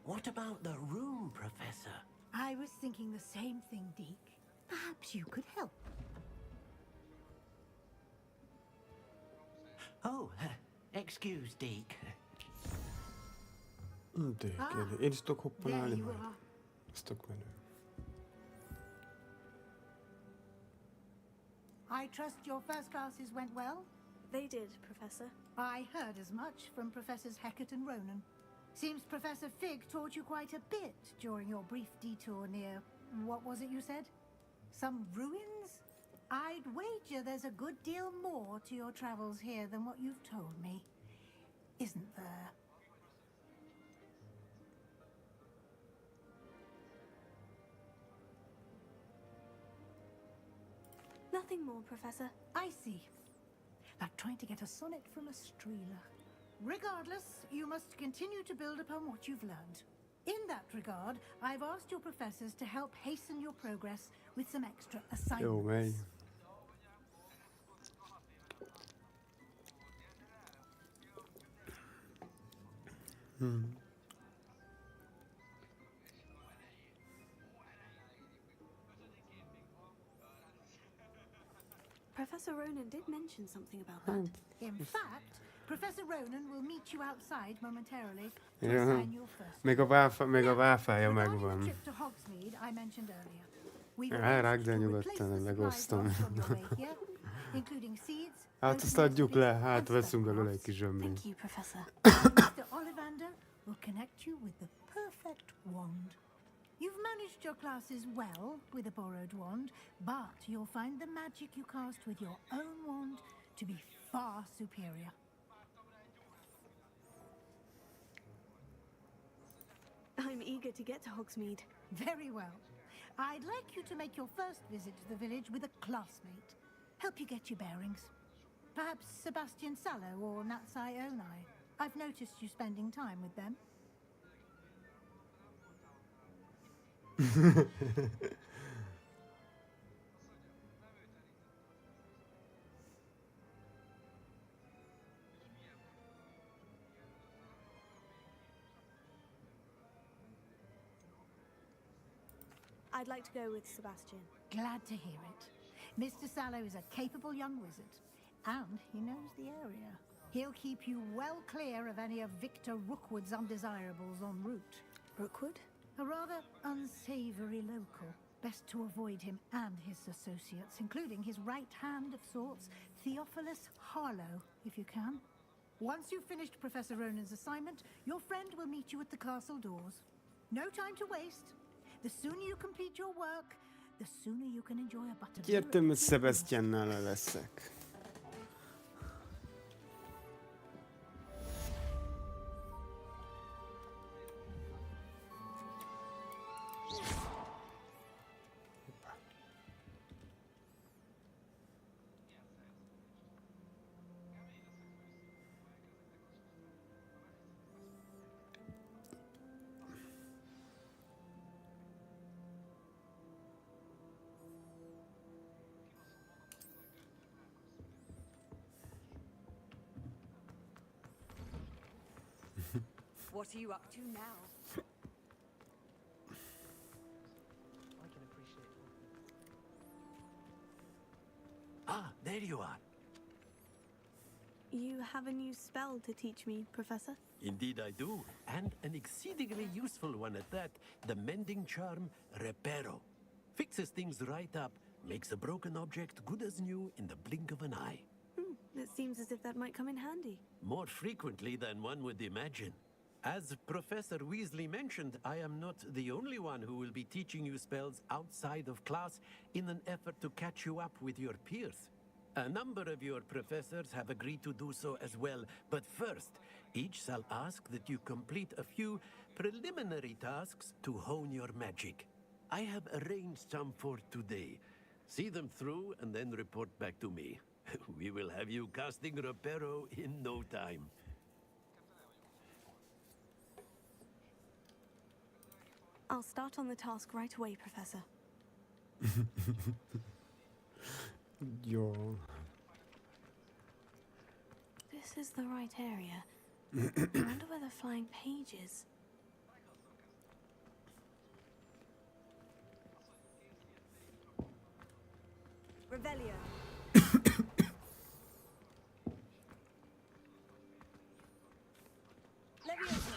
[SPEAKER 10] What about the room, Professor?
[SPEAKER 12] I was thinking the same thing, Deke. Perhaps you could help.
[SPEAKER 10] Oh, excuse, Deke.
[SPEAKER 6] Én is tudok hoppanálni
[SPEAKER 12] There you
[SPEAKER 6] majd.
[SPEAKER 12] are.
[SPEAKER 6] Ez tök menő.
[SPEAKER 12] I trust your first classes went well?
[SPEAKER 2] They did, Professor.
[SPEAKER 12] I heard as much from Professors Hecat and Ronan. Seems Professor Fig taught you quite a bit during your brief detour near... what was it you said? Some ruins? I'd wager there's a good deal more to your travels here than what you've told me. Isn't there?
[SPEAKER 2] Nothing more, Professor.
[SPEAKER 12] I see. Like trying to get a sonnet from a streeler. Regardless, you must continue to build upon what you've learned. In that regard, I've asked your professors to help hasten your progress with some extra assignments.
[SPEAKER 6] Jó, megy.
[SPEAKER 2] Professor Ronan did mention something about that.
[SPEAKER 12] In fact, Professor Ronan will meet you outside momentarily to
[SPEAKER 6] Ja.
[SPEAKER 12] assign your first.
[SPEAKER 6] Még a Wi-Fi-ja
[SPEAKER 12] Regarding the
[SPEAKER 6] megvan.
[SPEAKER 12] trip to Hogsmeade I mentioned earlier. We've
[SPEAKER 6] Rágd,
[SPEAKER 12] arranged
[SPEAKER 6] de
[SPEAKER 12] to
[SPEAKER 6] nyugodtan,
[SPEAKER 12] replace the
[SPEAKER 6] megosztom.
[SPEAKER 12] supplies lost on your way here, including seeds.
[SPEAKER 6] Hát azt adjuk le, hát veszünk belőle egy kis zsömlét.
[SPEAKER 2] Thank you, Professor.
[SPEAKER 12] Mr. Ollivander will connect you with the perfect wand. You've managed your classes well with a borrowed wand, but you'll find the magic you cast with your own wand to be far superior.
[SPEAKER 2] I'm eager to get to Hogsmeade.
[SPEAKER 12] Very well. I'd like you to make your first visit to the village with a classmate. Help you get your bearings. Perhaps Sebastian Sallow or Natsai Onai. I've noticed you spending time with them.
[SPEAKER 2] I'd like to go with Sebastian.
[SPEAKER 12] Glad to hear it. Mr. Sallow is a capable young wizard, and he knows the area. He'll keep you well clear of any of Victor Rookwood's undesirables en route.
[SPEAKER 2] Rookwood?
[SPEAKER 12] A rather unsavory local. Best to avoid him and his associates, including his right hand of sorts, Theophilus Harlow, if you can. Once you've finished Professor Ronan's assignment, your friend will meet you at the castle doors. No time to waste. The sooner you complete your work, the sooner you can enjoy a buttermilk.
[SPEAKER 6] Értem, hogy Sebastiannál leszek.
[SPEAKER 20] What are you up to now?
[SPEAKER 15] I can appreciate it.
[SPEAKER 10] Ah, there you are.
[SPEAKER 2] You have a new spell to teach me, Professor?
[SPEAKER 10] Indeed I do, and an exceedingly useful one at that. The mending charm Reparo. Fixes things right up, makes a broken object good as new in the blink of an eye.
[SPEAKER 2] It seems as if that might come in handy.
[SPEAKER 10] More frequently than one would imagine. As Professor Weasley mentioned, I am not the only one who will be teaching you spells outside of class in an effort to catch you up with your peers. A number of your professors have agreed to do so as well, but first, each shall ask that you complete a few preliminary tasks to hone your magic. I have arranged some for today. See them through and then report back to me. We will have you casting Reparo in no time.
[SPEAKER 2] I'll start on the task right away, Professor.
[SPEAKER 6] Jó.
[SPEAKER 2] This is the right area. I wonder where the flying page is. Revelio. Leviosa.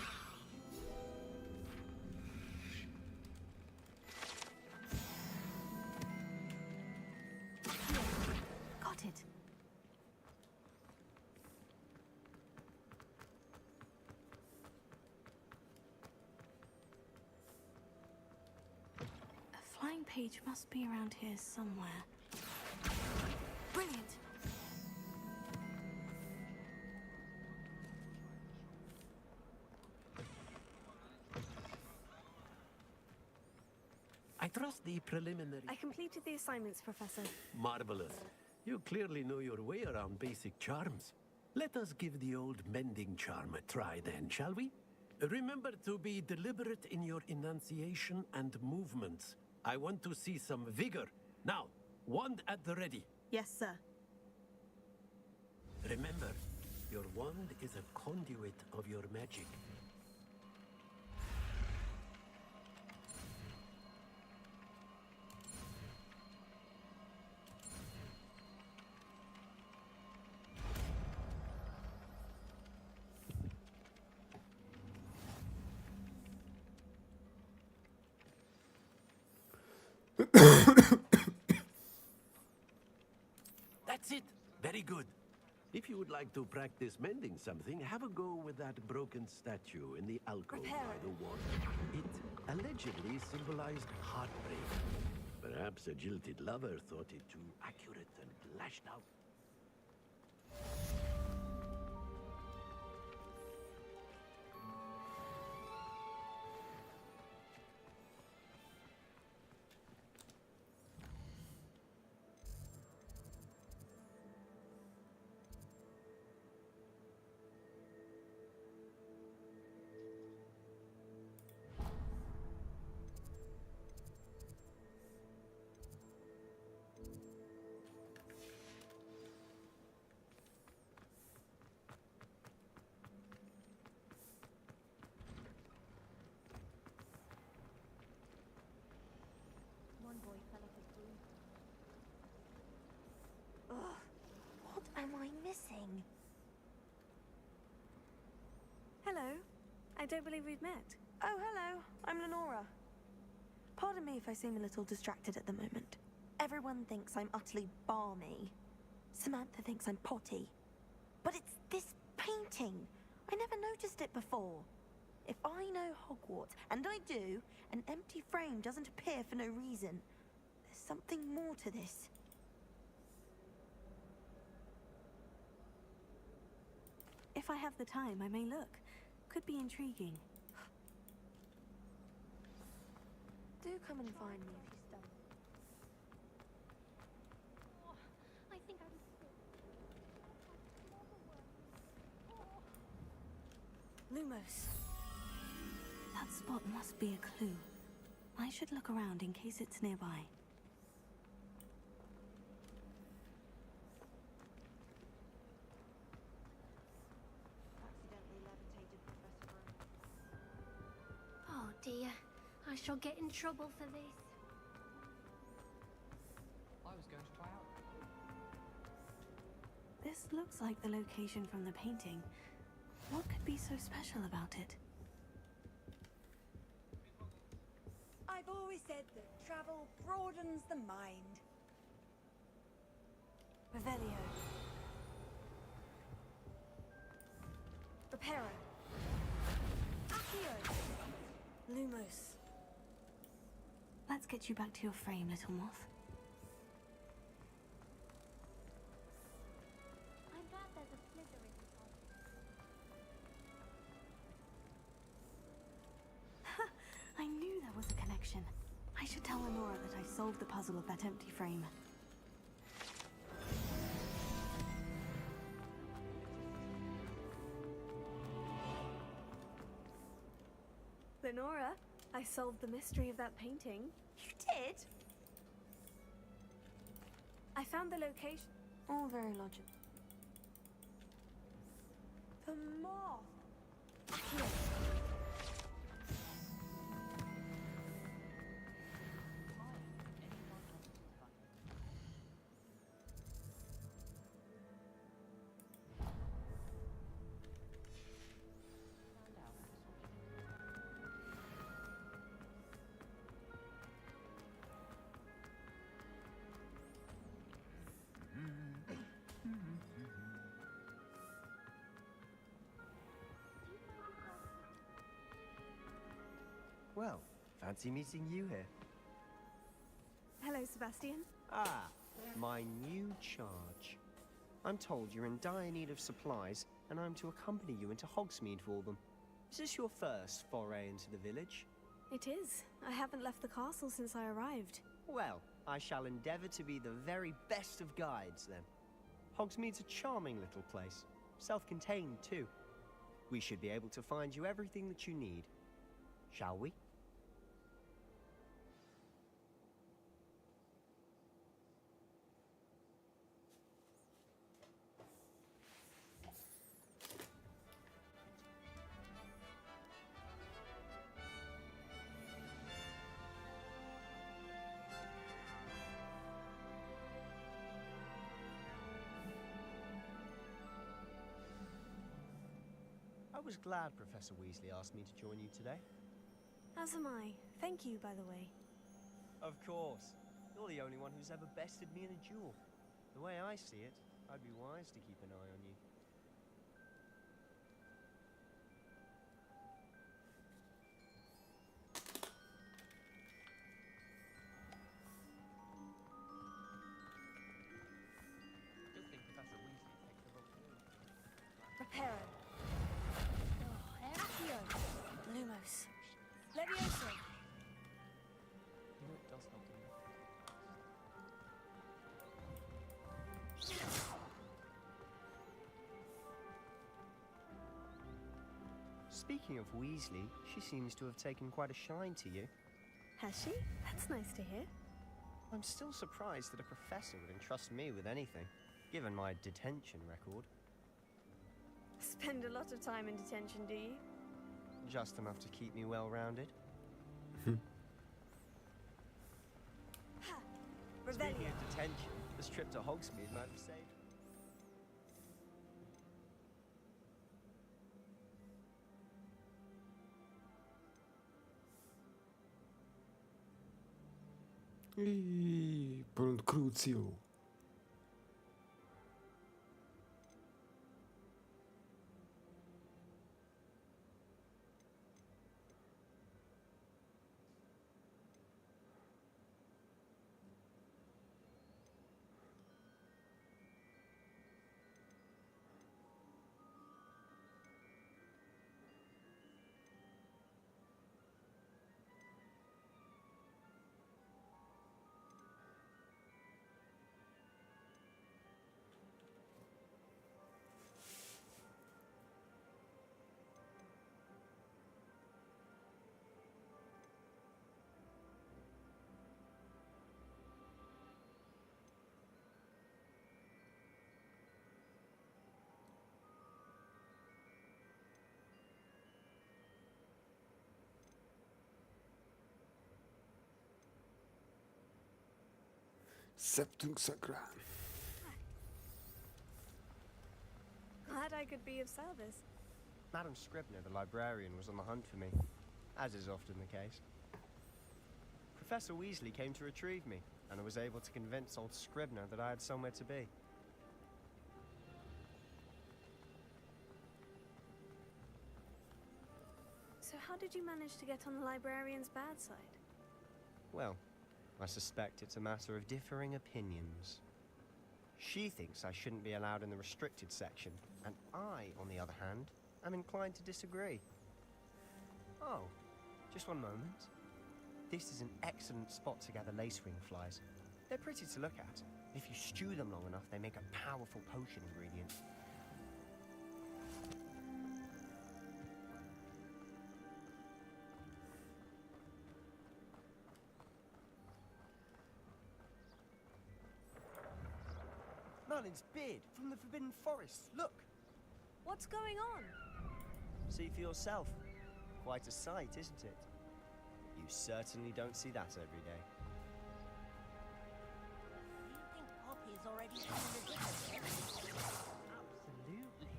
[SPEAKER 2] Got it. A flying page must be around here somewhere. Brilliant.
[SPEAKER 10] I trust the preliminary...
[SPEAKER 2] I completed the assignments, Professor.
[SPEAKER 10] Marvelous. You clearly know your way around basic charms. Let us give the old mending charm a try then, shall we? Remember to be deliberate in your enunciation and movements. I want to see some vigor. Now, wand at the ready.
[SPEAKER 2] Yes, sir.
[SPEAKER 10] Remember, your wand is a conduit of your magic. That's it. Very good. If you would like to practice mending something, have a go with that broken statue in the alcove by the water. It allegedly symbolized heartbreak. Perhaps a jilted lover thought it too accurate and lashed out.
[SPEAKER 13] One boy fell off his broom. Ugh, what am I missing?
[SPEAKER 2] Hello. I don't believe we've met.
[SPEAKER 21] Oh, hello. I'm Lenora. Pardon me if I seem a little distracted at the moment. Everyone thinks I'm utterly balmy. Samantha thinks I'm potty. But it's this painting. I never noticed it before. If I know Hogwarts, and I do, an empty frame doesn't appear for no reason. There's something more to this.
[SPEAKER 2] If I have the time, I may look. Could be intriguing.
[SPEAKER 21] Do come and find me if you stumble.
[SPEAKER 14] I think I was sick.
[SPEAKER 2] Lumos. That spot must be a clue. I should look around in case it's nearby.
[SPEAKER 21] Accidentally levitated Professor Broom.
[SPEAKER 14] Oh dear, I shall get in trouble for this.
[SPEAKER 17] I was going to try out.
[SPEAKER 2] This looks like the location from the painting. What could be so special about it?
[SPEAKER 20] I've always said that travel broadens the mind.
[SPEAKER 2] Revelio. Reparo. Accio. Lumos. Let's get you back to your frame, little moth.
[SPEAKER 14] I'm glad there's a slither in this one.
[SPEAKER 2] I knew there was a connection. I should tell Lenora that I solved the puzzle of that empty frame. Lenora, I solved the mystery of that painting.
[SPEAKER 21] You did?
[SPEAKER 2] I found the location.
[SPEAKER 21] All very logical. The moth!
[SPEAKER 2] Accio.
[SPEAKER 3] Well, fancy meeting you here.
[SPEAKER 2] Hello, Sebastian.
[SPEAKER 3] Ah, my new charge. I'm told you're in dire need of supplies, and I'm to accompany you into Hogsmeade for them. Is this your first foray into the village?
[SPEAKER 2] It is. I haven't left the castle since I arrived.
[SPEAKER 3] Well, I shall endeavor to be the very best of guides, then. Hogsmeade's a charming little place. Self-contained, too. We should be able to find you everything that you need. Shall we? I was glad Professor Weasley asked me to join you today.
[SPEAKER 2] As am I. Thank you, by the way.
[SPEAKER 3] Of course. You're the only one who's ever bested me in a duel. The way I see it, I'd be wise to keep an eye on you.
[SPEAKER 2] Hero. Accio. Lumos. Levioso.
[SPEAKER 15] You know it does not do that.
[SPEAKER 3] Speaking of Weasley, she seems to have taken quite a shine to you.
[SPEAKER 2] Has she? That's nice to hear.
[SPEAKER 3] I'm still surprised that a professor would entrust me with anything, given my detention record.
[SPEAKER 2] Spend a lot of time in detention, do you?
[SPEAKER 3] Just enough to keep me well-rounded. Speaking of detention, this trip to Hogsmeade might have saved.
[SPEAKER 6] Punkt crucio. Septum Sacra.
[SPEAKER 2] Glad I could be of service.
[SPEAKER 3] Madam Scribner, the librarian, was on the hunt for me, as is often the case. Professor Weasley came to retrieve me, and I was able to convince old Scribner that I had somewhere to be.
[SPEAKER 2] So how did you manage to get on the librarian's bad side?
[SPEAKER 3] Well, I suspect it's a matter of differing opinions. She thinks I shouldn't be allowed in the restricted section, and I, on the other hand, am inclined to disagree. Oh, just one moment. This is an excellent spot to gather lacewing flies. They're pretty to look at. If you stew them long enough, they make a powerful potion ingredient. Merlin's beard from the Forbidden Forest. Look!
[SPEAKER 2] What's going on?
[SPEAKER 3] See for yourself. Quite a sight, isn't it? You certainly don't see that every day.
[SPEAKER 13] Do you think Poppy's already seen the difference?
[SPEAKER 15] Absolutely.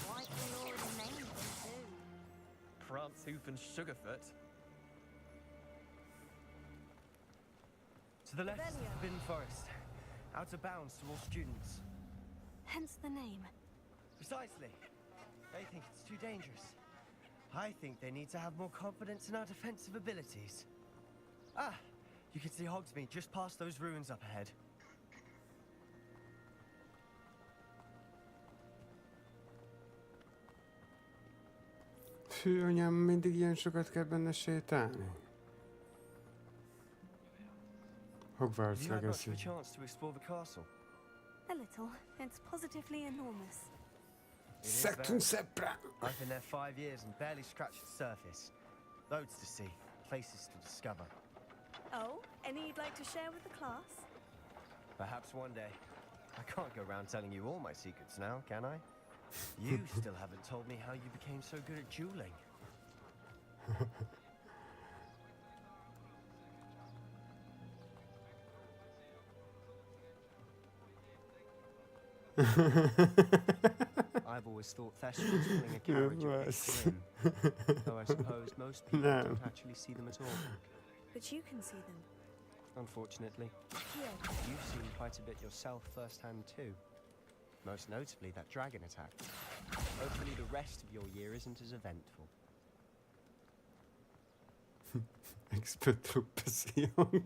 [SPEAKER 13] Why can we already name them too?
[SPEAKER 15] Prantshoof and Sugarfoot.
[SPEAKER 3] To the left,
[SPEAKER 2] Revelio.
[SPEAKER 3] Forbidden Forest. Out of bounds to all students.
[SPEAKER 2] Hence the name.
[SPEAKER 3] Precisely. They think it's too dangerous. I think they need to have more confidence in our defensive abilities. Ah, you can see Hogsmeade just past those ruins up ahead.
[SPEAKER 6] Főanyám, mindig ilyen sokat kell benne sétálni. Hogwarts
[SPEAKER 3] Have you had much
[SPEAKER 6] Legacy.
[SPEAKER 3] of a chance to explore the castle?
[SPEAKER 2] A little. It's positively enormous.
[SPEAKER 3] It is
[SPEAKER 6] Septum
[SPEAKER 3] very.
[SPEAKER 6] Sacra.
[SPEAKER 3] I've been there 5 years and barely scratched the surface. Loads to see, places to discover.
[SPEAKER 2] Oh, any you'd like to share with the class?
[SPEAKER 3] Perhaps one day. I can't go around telling you all my secrets now, can I? You still haven't told me how you became so good at dueling. I've always thought thestrals pulling a carriage a bit grim, though I suppose most people
[SPEAKER 6] No.
[SPEAKER 3] don't actually see them at all.
[SPEAKER 2] But you can see them.
[SPEAKER 3] Unfortunately.
[SPEAKER 2] Here.
[SPEAKER 3] You've seen quite a bit yourself firsthand too. Most notably that dragon attack. Hopefully the rest of your year isn't as eventful.
[SPEAKER 6] Expetropesion.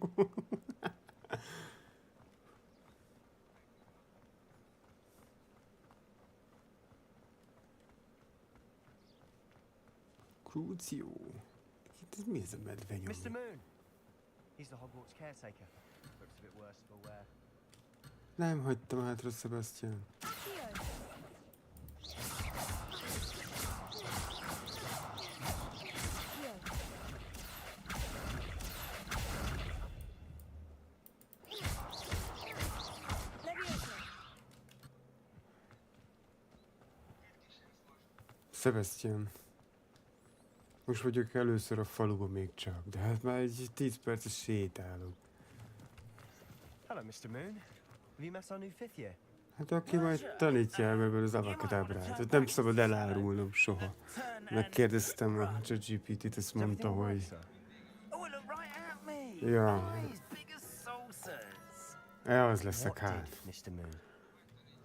[SPEAKER 6] Crucio. Ez mi ez a medve nyomja?
[SPEAKER 3] Mr. Moon! He's the Hogwarts caretaker. Looks a bit worse for wear.
[SPEAKER 6] Nem hagytam hátra Sebastian. Sebastian. Most vagyok először a faluban még csak, de hát már egy 10 perces sétálok.
[SPEAKER 3] Hello, Mr. Moon. Have you met our new fifth year?
[SPEAKER 6] Hát aki majd tanítja el ebből az avakadabrát, nem szabad elárulnom soha. Megkérdeztem a ChatGPT-t, azt mondta, hogy... Ja. Az leszek hát.
[SPEAKER 8] Mr. Moon?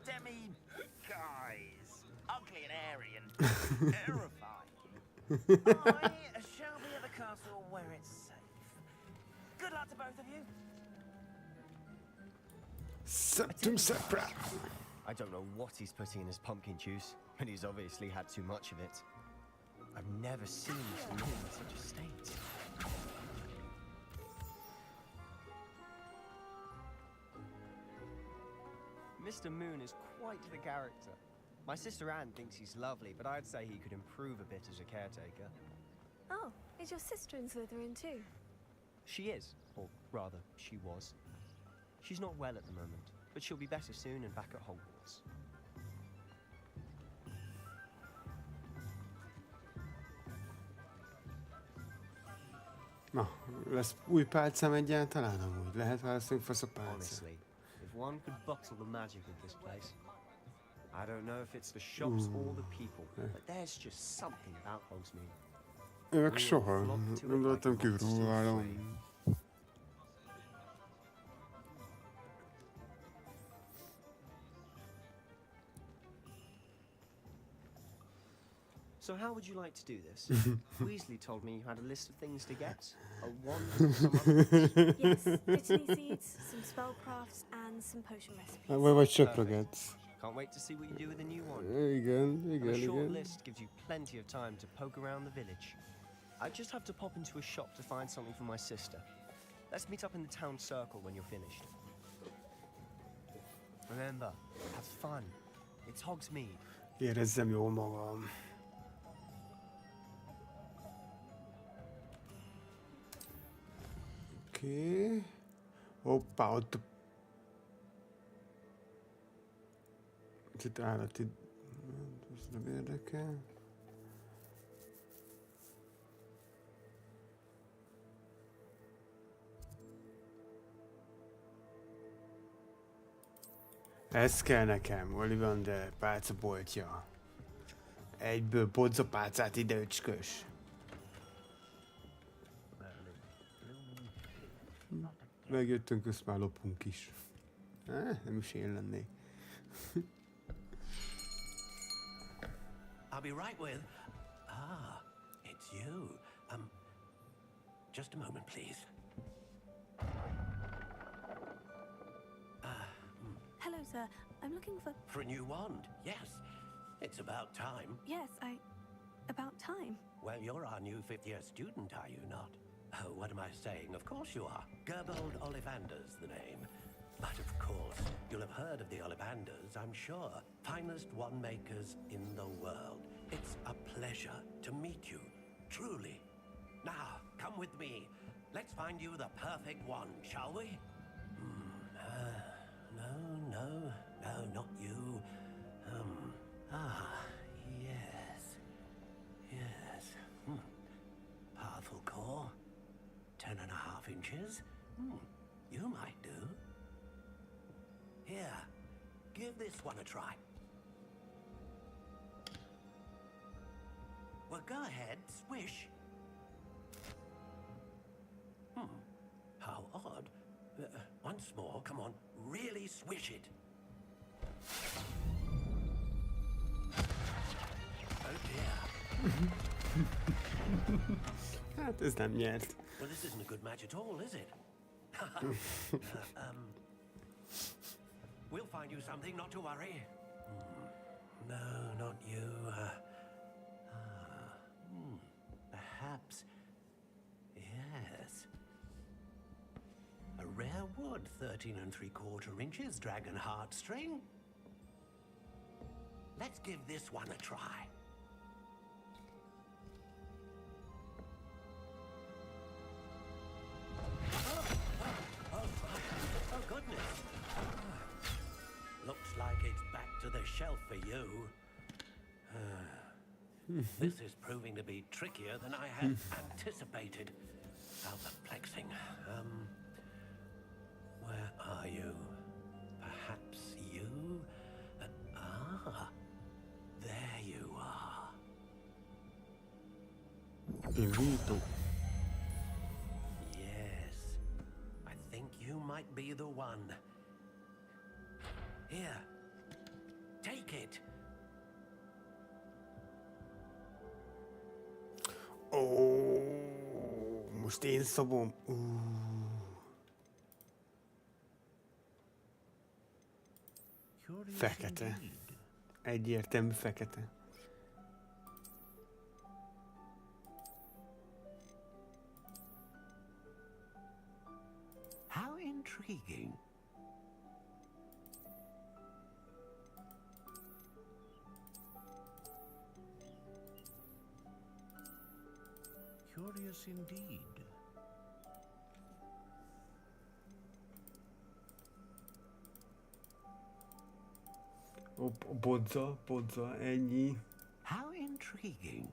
[SPEAKER 8] Demi guys, ugly and airy and terrifying. I shall be at the castle where it's safe. Good luck to both of you.
[SPEAKER 6] Septum Sepra.
[SPEAKER 3] I don't know what he's putting in his pumpkin juice, but he's obviously had too much of it. I've never seen Mr. Moon in such a state. Mr. Moon is quite the character. My sister Anne thinks he's lovely, but I'd say he could improve a bit as a caretaker.
[SPEAKER 2] Oh, is your sister in Slytherin too?
[SPEAKER 3] She is, or rather, she was. She's not well at the moment, but she'll be better soon and back at Hogwarts.
[SPEAKER 6] Na, lesz új pálcám egyáltalán amúgy? Lehet választani fasz a pálcát.
[SPEAKER 3] Honestly, if one could bottle the magic of this place. I don't know if it's the shops or the people, but there's just something about Hogsmeade.
[SPEAKER 6] Én meg soha nem voltam kipróbálom.
[SPEAKER 3] So how would you like to do this? Weasley told me you had a list of things to get. A wand and some other bits.
[SPEAKER 2] Yes, Brittany seeds, some spellcrafts, and some potion recipes.
[SPEAKER 6] Vagy söprögetsz.
[SPEAKER 3] Can't wait to see what you do with the new one.
[SPEAKER 6] Igen,
[SPEAKER 3] A short
[SPEAKER 6] igen.
[SPEAKER 3] list gives you plenty of time to poke around the village. I just have to pop into a shop to find something for my sister. Let's meet up in the town circle when you're finished. Remember, have fun. It's Hogsmeade.
[SPEAKER 6] Érezzem jól magam. Oké. Hoppá, ott... Itt állati... Ez nem érdekel. Ez kell nekem, Ollivander pálcaboltja. Egyből bodza pálcát ide, öcskös. Megjöttünk, ezt már lopunk is. Nem is én lennék.
[SPEAKER 10] I'll be right with... Ah, it's you. Just a moment, please.
[SPEAKER 2] Hello, sir. I'm looking for...
[SPEAKER 10] For a new wand, yes. It's about time.
[SPEAKER 2] Yes, about time.
[SPEAKER 10] Well, you're our new fifth-year student, are you not? Oh, what am I saying? Of course you are. Gerbold Ollivander's the name. But of course, you'll have heard of the Ollivanders, I'm sure. Finest wand makers in the world. It's a pleasure to meet you, truly. Now, come with me. Let's find you the perfect wand, shall we? No, not you. Yes. Powerful core. 10.5 inches. You might do. Here, give this one a try. Well, go ahead, swish. How odd. Once more, come on, really swish it. Oh dear.
[SPEAKER 6] Hát ez nem nyert.
[SPEAKER 10] Well, this isn't a good match at all, is it? We'll find you something, not to worry. No, not you. rare wood, 13 3/4 inches, dragon heartstring. Let's give this one a try. Oh, goodness. Looks like it's back to the shelf for you. This is proving to be trickier than I had anticipated. How perplexing. Where are you? Perhaps you? There you are.
[SPEAKER 6] Invito.
[SPEAKER 10] Yes, I think you might be the one. Here, take it.
[SPEAKER 6] Most én szabom. Fekete. Egyértelmű fekete.
[SPEAKER 10] How intriguing.
[SPEAKER 4] Curious indeed.
[SPEAKER 6] Bodza, ennyi.
[SPEAKER 10] How intriguing.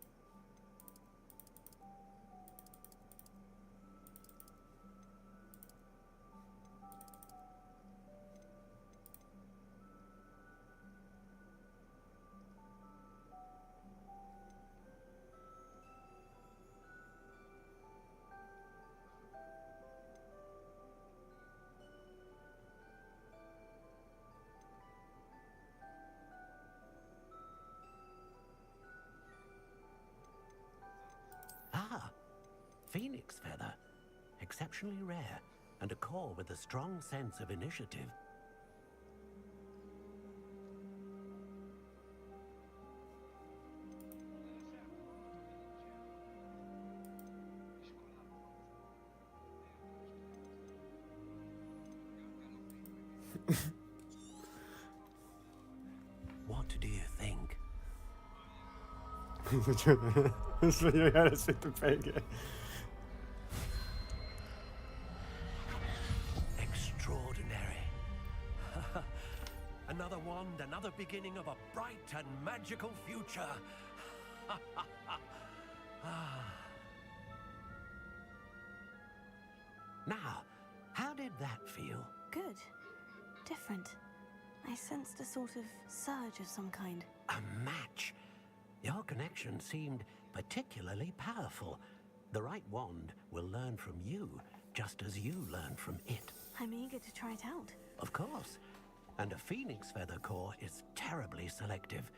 [SPEAKER 10] Phoenix feather. Exceptionally rare, and a core with a strong sense of initiative. What do you think?
[SPEAKER 6] Så jag gör sitt upplägg.
[SPEAKER 10] Extraordinary. Another wand, another beginning of a bright and magical future. Now, how did that feel?
[SPEAKER 21] Good. Different. I sensed a sort of surge of some kind.
[SPEAKER 10] A match. Your connection seemed particularly powerful. The right wand will learn from you, just as you learn from it.
[SPEAKER 21] I'm eager to try it out.
[SPEAKER 10] Of course. And a phoenix feather core is terribly selective.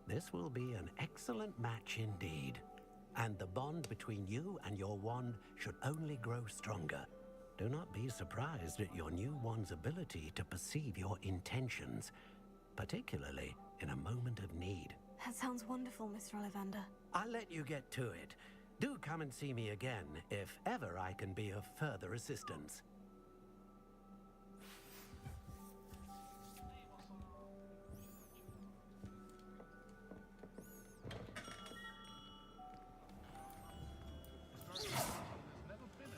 [SPEAKER 10] This will be an excellent match indeed. And the bond between you and your wand should only grow stronger. Do not be surprised at your new wand's ability to perceive your intentions, particularly in a moment of need.
[SPEAKER 21] That sounds wonderful, Mr. Ollivander.
[SPEAKER 10] I'll let you get to it. Do come and see me again if ever I can be of further assistance.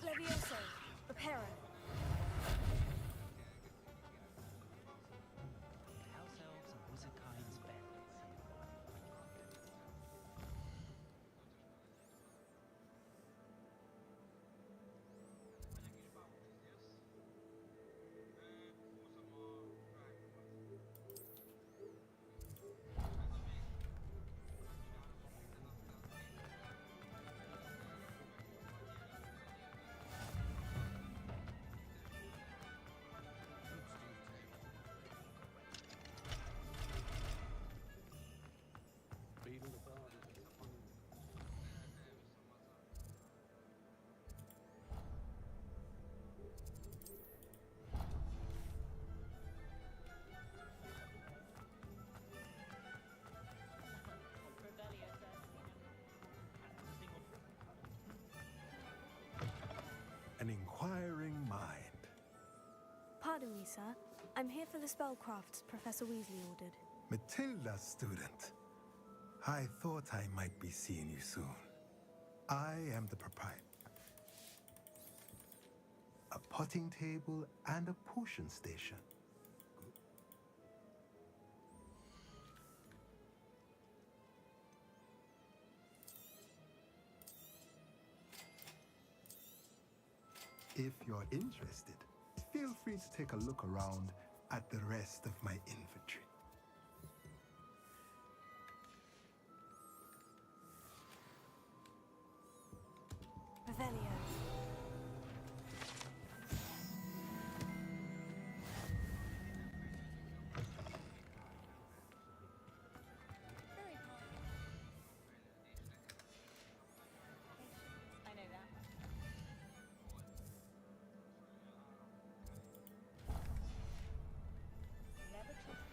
[SPEAKER 21] Levioso, Reparo.
[SPEAKER 1] House elves and wizard kind's bandits.
[SPEAKER 4] An inquiring mind.
[SPEAKER 2] Pardon me, sir. I'm here for the spellcrafts Professor Weasley ordered.
[SPEAKER 7] Matilda, student. I thought I might be seeing you soon. I am the proprietor. A potting table and a potion station. If you're interested, feel free to take a look around at the rest of my inventory.
[SPEAKER 2] Revelio.
[SPEAKER 20] I know that. Never trust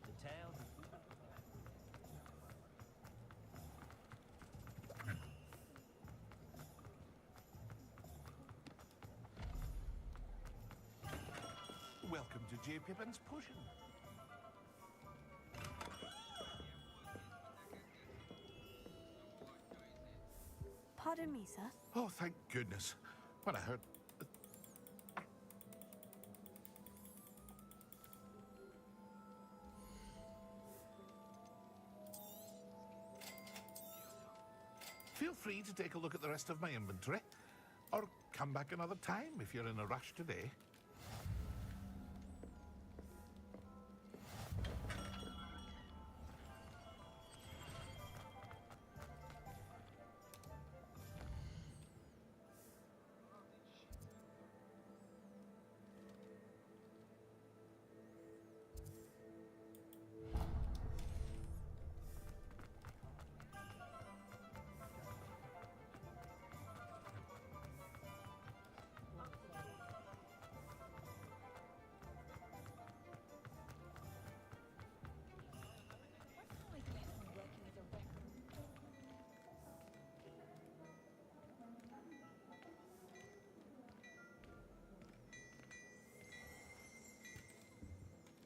[SPEAKER 1] The tales of
[SPEAKER 4] Welcome to J. Pippin's Potion.
[SPEAKER 2] Pardon me, sir.
[SPEAKER 4] Oh, thank goodness. When I heard... Feel free to take a look at the rest of my inventory, or come back another time if you're in a rush today.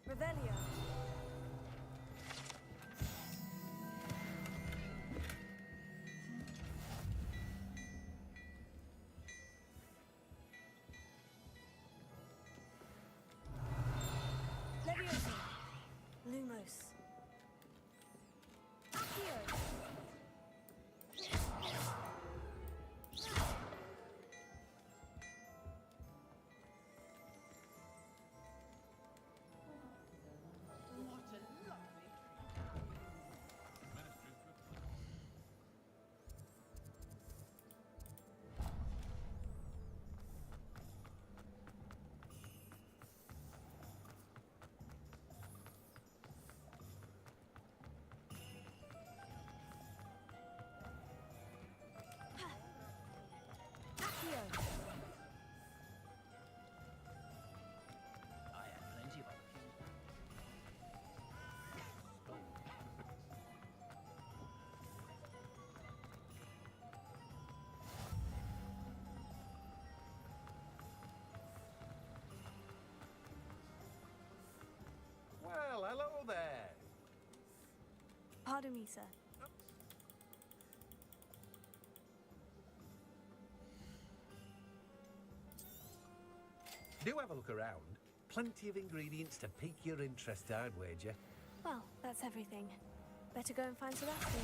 [SPEAKER 2] Revelio. Leviosa. Lumos. Accio.
[SPEAKER 1] I had plenty of opportunities.
[SPEAKER 4] Well, hello there.
[SPEAKER 2] Pardon me, sir.
[SPEAKER 5] Do have a look around. Plenty of ingredients to pique your interest, I'd wager.
[SPEAKER 2] Well, that's everything. Better go and find Sebastian.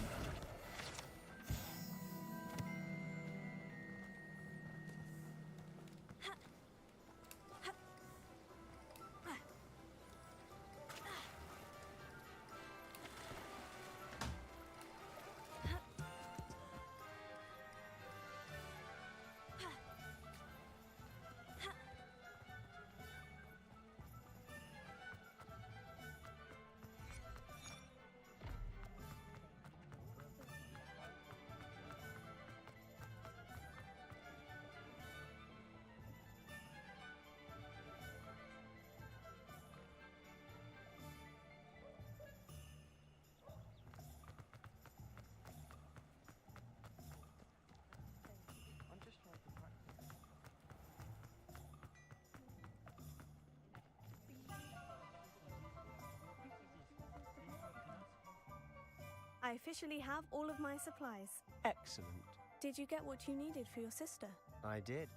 [SPEAKER 2] I officially have all of my supplies.
[SPEAKER 3] Excellent.
[SPEAKER 2] Did you get what you needed for your sister?
[SPEAKER 3] I did.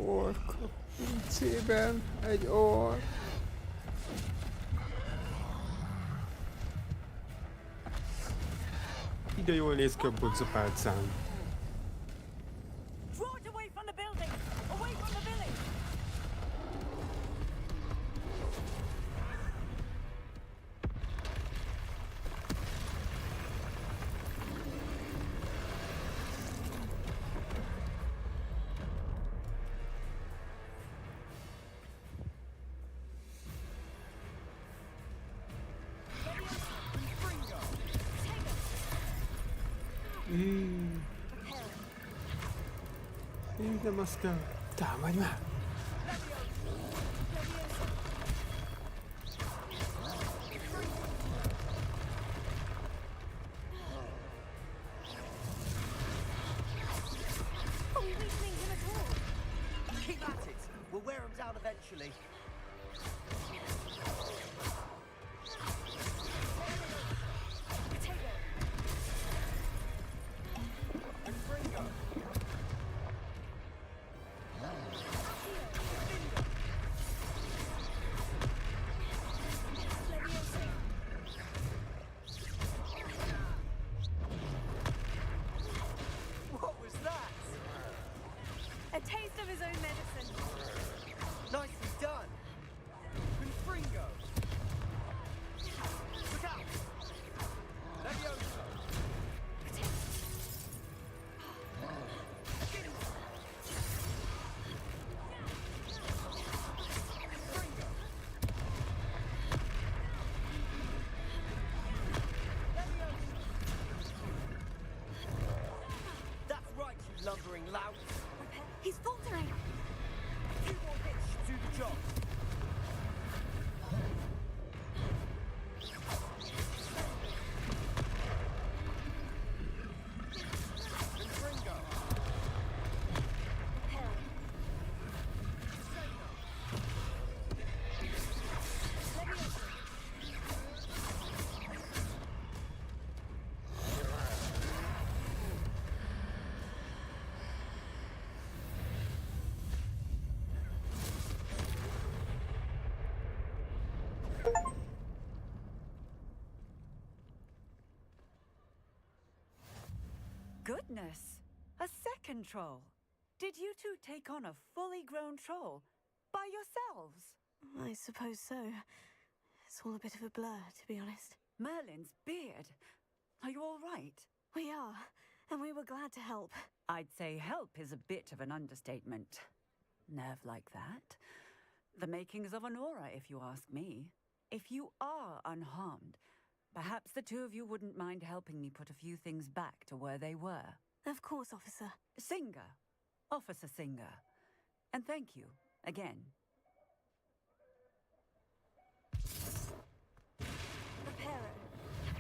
[SPEAKER 6] Ork. Pincében egy ork. Ide jól néz ki a bodzapálcám.
[SPEAKER 13] Draw it away from the building! Away from the village!
[SPEAKER 6] Ide azt kell. Támadj már!
[SPEAKER 13] Are we weakening him at all?
[SPEAKER 8] Keep at it. We'll wear him down eventually. What was that?
[SPEAKER 13] A taste of his own medicine.
[SPEAKER 8] Nicely done. Confringo. Look out. Levioso. Confringo. Levioso. That's right, you lumbering lout.
[SPEAKER 13] He's faltering.
[SPEAKER 8] A few more hits should do the job. Confringo.
[SPEAKER 9] Goodness! A second troll! Did you two take on a fully grown troll? By yourselves?
[SPEAKER 2] I suppose so. It's all a bit of a blur, to be honest.
[SPEAKER 9] Merlin's beard! Are you all right?
[SPEAKER 2] We are, and we were glad to help.
[SPEAKER 9] I'd say help is a bit of an understatement. Nerve like that? The makings of an aura, if you ask me. If you are unharmed, perhaps the two of you wouldn't mind helping me put a few things back to where they were.
[SPEAKER 2] Of course, officer.
[SPEAKER 9] Singer. Officer Singer. And thank you, again.
[SPEAKER 2] Reparo.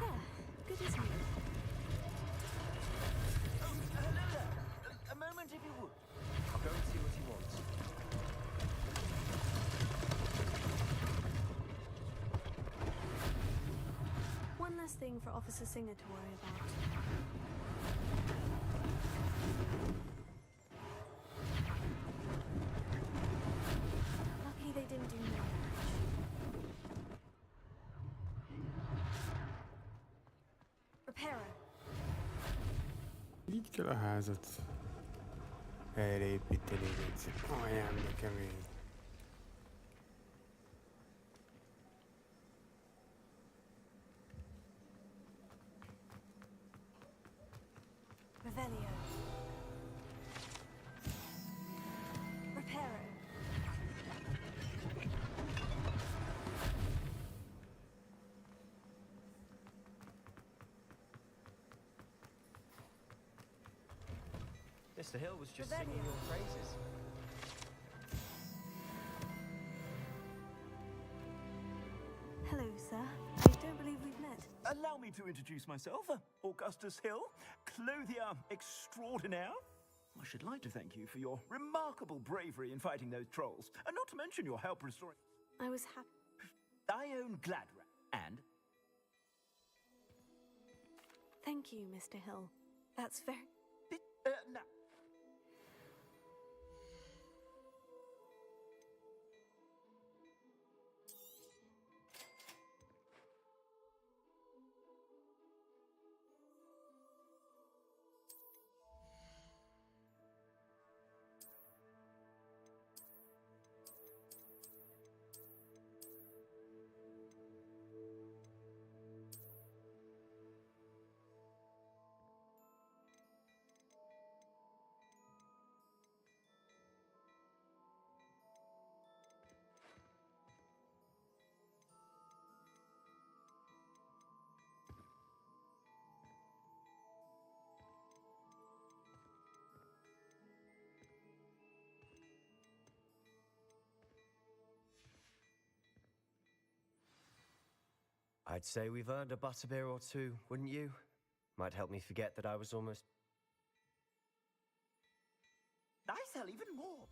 [SPEAKER 2] Ah, good as new.
[SPEAKER 8] A moment, if you would. I'll go and see what he wants.
[SPEAKER 2] One less thing for Officer Singer to worry about. Lucky they didn't do more damage. Reparo.
[SPEAKER 6] Így kell a házat helyreépíteni, egyszer. Anyám, de kemény.
[SPEAKER 2] Revelio. Reparo.
[SPEAKER 8] Mr. Hill was just singing your praises.
[SPEAKER 2] Hello, sir. I don't believe we've met.
[SPEAKER 8] Allow me,
[SPEAKER 16] me to introduce myself, Augustus Hill, clothier extraordinaire. I should like to thank you for your remarkable bravery in fighting those trolls, and not to mention your help restoring...
[SPEAKER 2] I was happy.
[SPEAKER 16] I own Gladra, and...
[SPEAKER 2] Thank you, Mr. Hill. That's very...
[SPEAKER 16] no.
[SPEAKER 3] I'd say we've earned a butterbeer or two, wouldn't you? Might help me forget that I was almost...
[SPEAKER 16] I sell even more.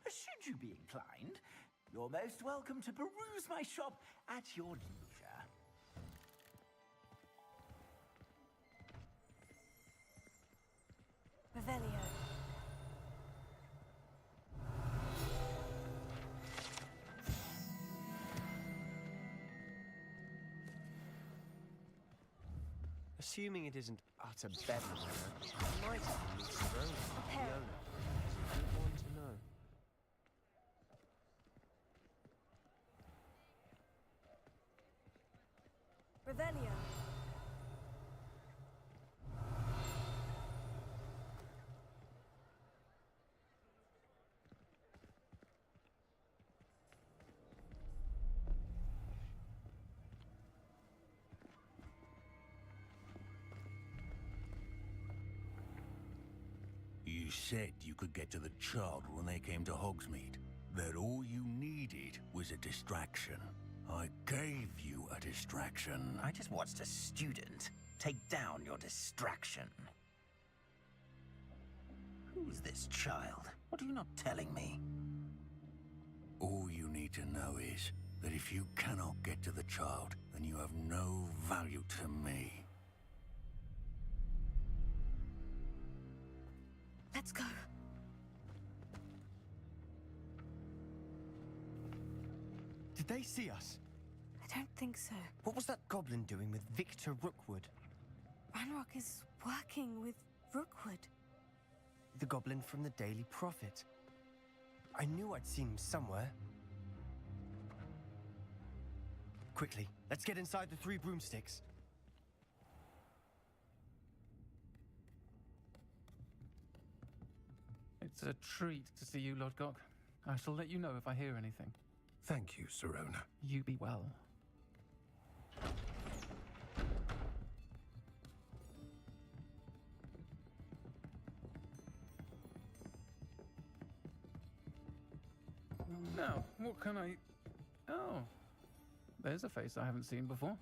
[SPEAKER 16] Should you be inclined, you're most welcome to peruse my shop at your leisure.
[SPEAKER 2] Revelio.
[SPEAKER 3] Assuming it isn't utter bedlam, I might even meet your own Fiona. It's a good one to know.
[SPEAKER 2] Revelio.
[SPEAKER 8] You said you could get to the child when they came to Hogsmeade. That all you needed was a distraction. I gave you a distraction.
[SPEAKER 4] I just watched a student take down your distraction. Who is this child? What are you not telling me?
[SPEAKER 8] All you need to know is that if you cannot get to the child, then you have no value to me.
[SPEAKER 2] Let's go.
[SPEAKER 3] Did they see us?
[SPEAKER 2] I don't think so.
[SPEAKER 3] What was that goblin doing with Victor Rookwood?
[SPEAKER 2] Ranrock is working with Rookwood.
[SPEAKER 3] The goblin from the Daily Prophet. I knew I'd seen him somewhere. Quickly, let's get inside the 3 broomsticks.
[SPEAKER 22] It's a treat to see you, Lodgok. I shall let you know if I hear anything.
[SPEAKER 5] Thank you, Sirona.
[SPEAKER 22] You be well. Now, what can I... Oh. there's a face I haven't seen before.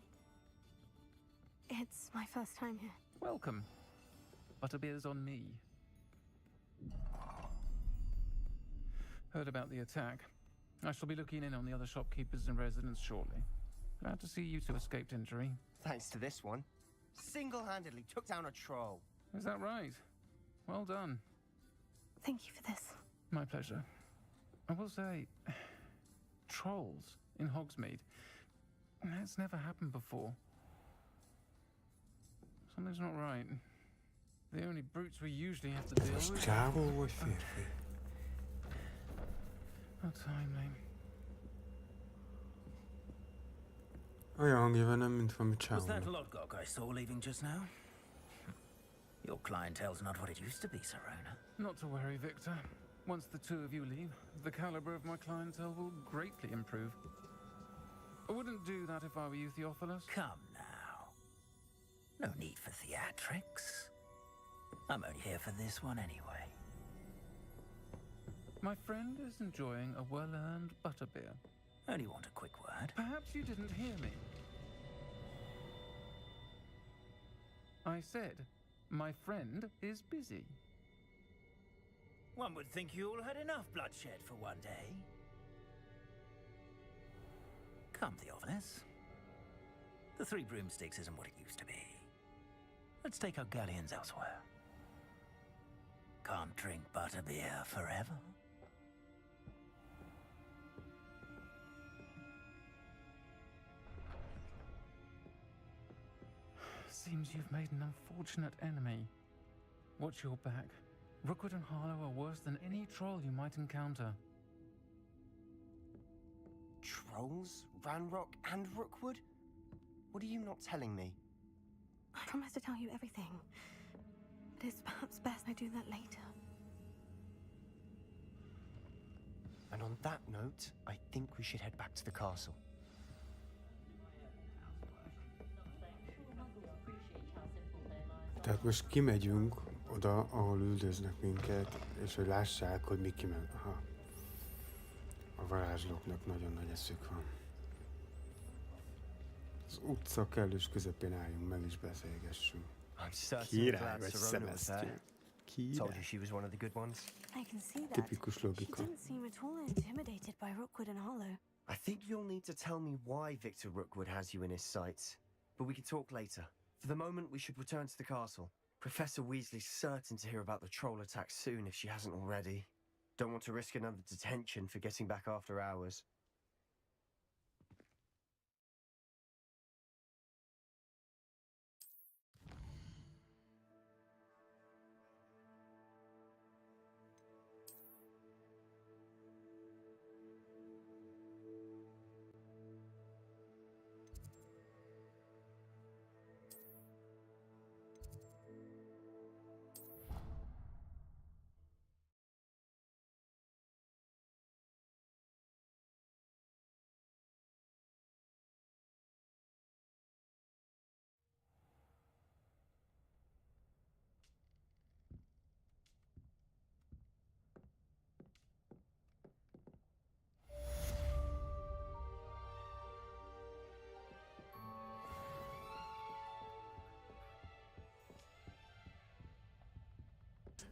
[SPEAKER 2] It's my first time here.
[SPEAKER 22] Welcome. Butterbeer's on me. Heard about the attack. I shall be looking in on the other shopkeepers and residents shortly. Glad to see you two escaped injury.
[SPEAKER 3] Thanks to this one. Single-handedly took down a troll.
[SPEAKER 22] Is that right? Well done.
[SPEAKER 2] Thank you for this.
[SPEAKER 22] My pleasure. I will say, trolls in Hogsmeade. That's never happened before. Something's not right. The only brutes we usually have to deal with...
[SPEAKER 6] Csávó vagy férfi?
[SPEAKER 22] How timely.
[SPEAKER 6] Olyan hangja van, nem mint valami
[SPEAKER 8] Was
[SPEAKER 6] csávó.
[SPEAKER 8] that Lodgok I saw leaving just now? Your clientele's not what it used to be, Serona.
[SPEAKER 22] Not to worry, Victor. Once the two of you leave, the caliber of my clientele will greatly improve. I wouldn't do that if I were you, Theophilus.
[SPEAKER 8] Come now. No need for theatrics. I'm only here for this one anyway.
[SPEAKER 22] My friend is enjoying a well-earned butterbeer.
[SPEAKER 8] Only want a quick word.
[SPEAKER 22] Perhaps you didn't hear me. I said, my friend is busy.
[SPEAKER 8] One would think you all had enough bloodshed for one day. Come, Theophilus. The Three Broomsticks isn't what it used to be. Let's take our galleons elsewhere. Can't drink butterbeer forever.
[SPEAKER 22] Seems you've made an unfortunate enemy. Watch your back. Rookwood and Harlow are worse than any troll you might encounter.
[SPEAKER 3] Trolls? Ranrock and Rookwood? What are you not telling me?
[SPEAKER 2] I promise to tell you everything. But it's perhaps best I do that later.
[SPEAKER 3] And on that note, I think we should head back to the castle.
[SPEAKER 6] Tehát most kimegyünk oda, ahol üldöznek minket, és hogy lássák, hogy mi kimegy. Aha. A varázslóknak nagyon nagy eszük van. Az utca kellős közepén álljunk meg és beszélgessünk.
[SPEAKER 3] I'm certain
[SPEAKER 6] Király
[SPEAKER 3] glad
[SPEAKER 6] vagy
[SPEAKER 3] Serona was there.
[SPEAKER 6] szemesztő.
[SPEAKER 3] Told you
[SPEAKER 6] Király.
[SPEAKER 3] she was one of the good ones.
[SPEAKER 2] I can see that.
[SPEAKER 6] Tipikus
[SPEAKER 2] She
[SPEAKER 6] logika.
[SPEAKER 2] didn't seem at all intimidated by Rookwood and Hollow.
[SPEAKER 3] I think you'll need to tell me why Victor Rookwood has you in his sights. But we can talk later. For the moment, we should return to the castle. Professor Weasley's certain to hear about the troll attack soon if she hasn't already. Don't want to risk another detention for getting back after hours.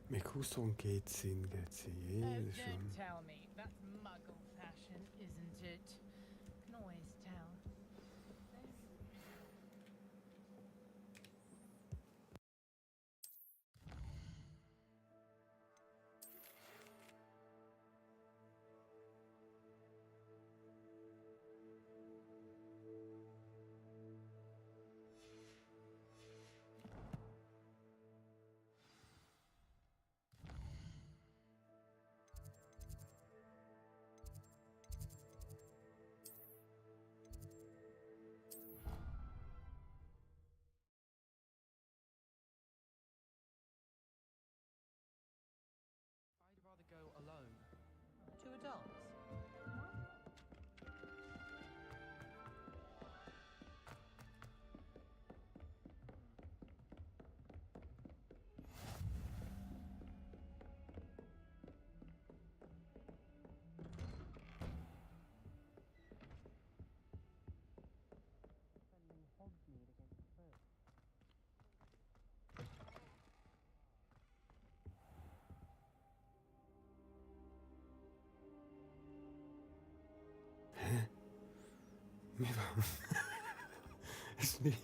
[SPEAKER 6] Még 22 szint, geci. Jézusom.
[SPEAKER 11] Don't tell me. That's muggle fashion, isn't it? Can always tell.
[SPEAKER 6] Mi van? Ez mi?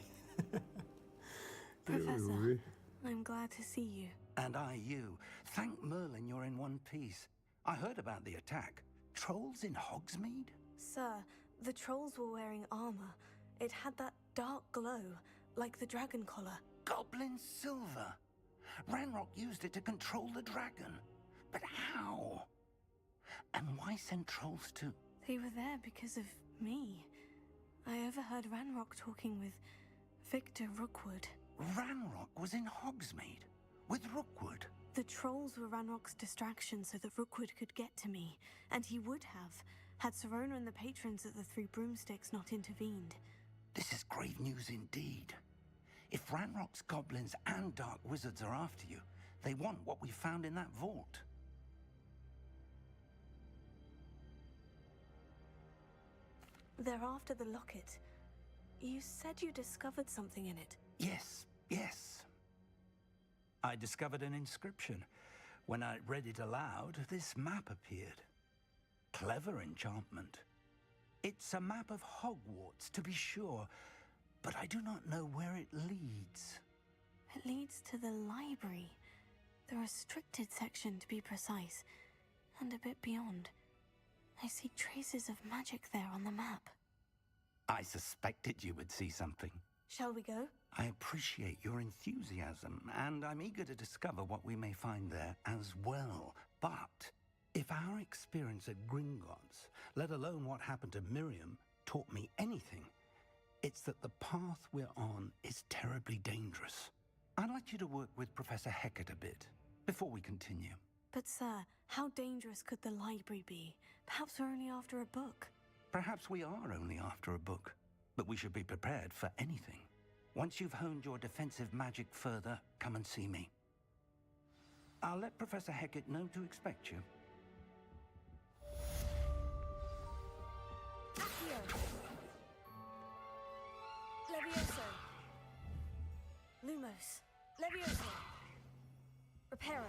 [SPEAKER 2] Professor, I'm glad to see you.
[SPEAKER 4] And I you. Thank Merlin you're in one piece. I heard about the attack. Trolls in Hogsmeade?
[SPEAKER 2] Sir, the trolls were wearing armor. It had that dark glow, like the dragon collar.
[SPEAKER 4] Goblin silver. Ranrock used it to control the dragon. But how? And why send trolls to...
[SPEAKER 2] They were there because of me. I overheard Ranrock talking with Victor Rookwood.
[SPEAKER 4] Ranrock was in Hogsmeade with Rookwood.
[SPEAKER 2] The trolls were Ranrock's distraction so that Rookwood could get to me, and he would have, had Serona and the patrons at the Three Broomsticks not intervened.
[SPEAKER 4] This is grave news indeed. If Ranrock's goblins and dark wizards are after you, they want what we found in that vault.
[SPEAKER 2] They're after the locket. You said you discovered something in it.
[SPEAKER 4] Yes, yes. I discovered an inscription. When I read it aloud, this map appeared. Clever enchantment. It's a map of Hogwarts, to be sure, but I do not know where it leads.
[SPEAKER 2] It leads to the library. The restricted section, to be precise, and a bit beyond. I see traces of magic there on the map.
[SPEAKER 4] I suspected you would see something.
[SPEAKER 2] Shall we go?
[SPEAKER 4] I appreciate your enthusiasm, and I'm eager to discover what we may find there as well. But if our experience at Gringotts, let alone what happened to Miriam, taught me anything, it's that the path we're on is terribly dangerous. I'd like you to work with Professor Hecat a bit before we continue.
[SPEAKER 2] But sir, how dangerous could the library be? Perhaps we're only after a book.
[SPEAKER 4] Perhaps we are only after a book, but we should be prepared for anything. Once you've honed your defensive magic further, come and see me. I'll let Professor Hecat know to expect you.
[SPEAKER 2] Accio! Levioso! Lumos! Levioso! Reparo!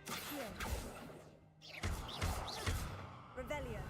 [SPEAKER 2] Accio! Revelio!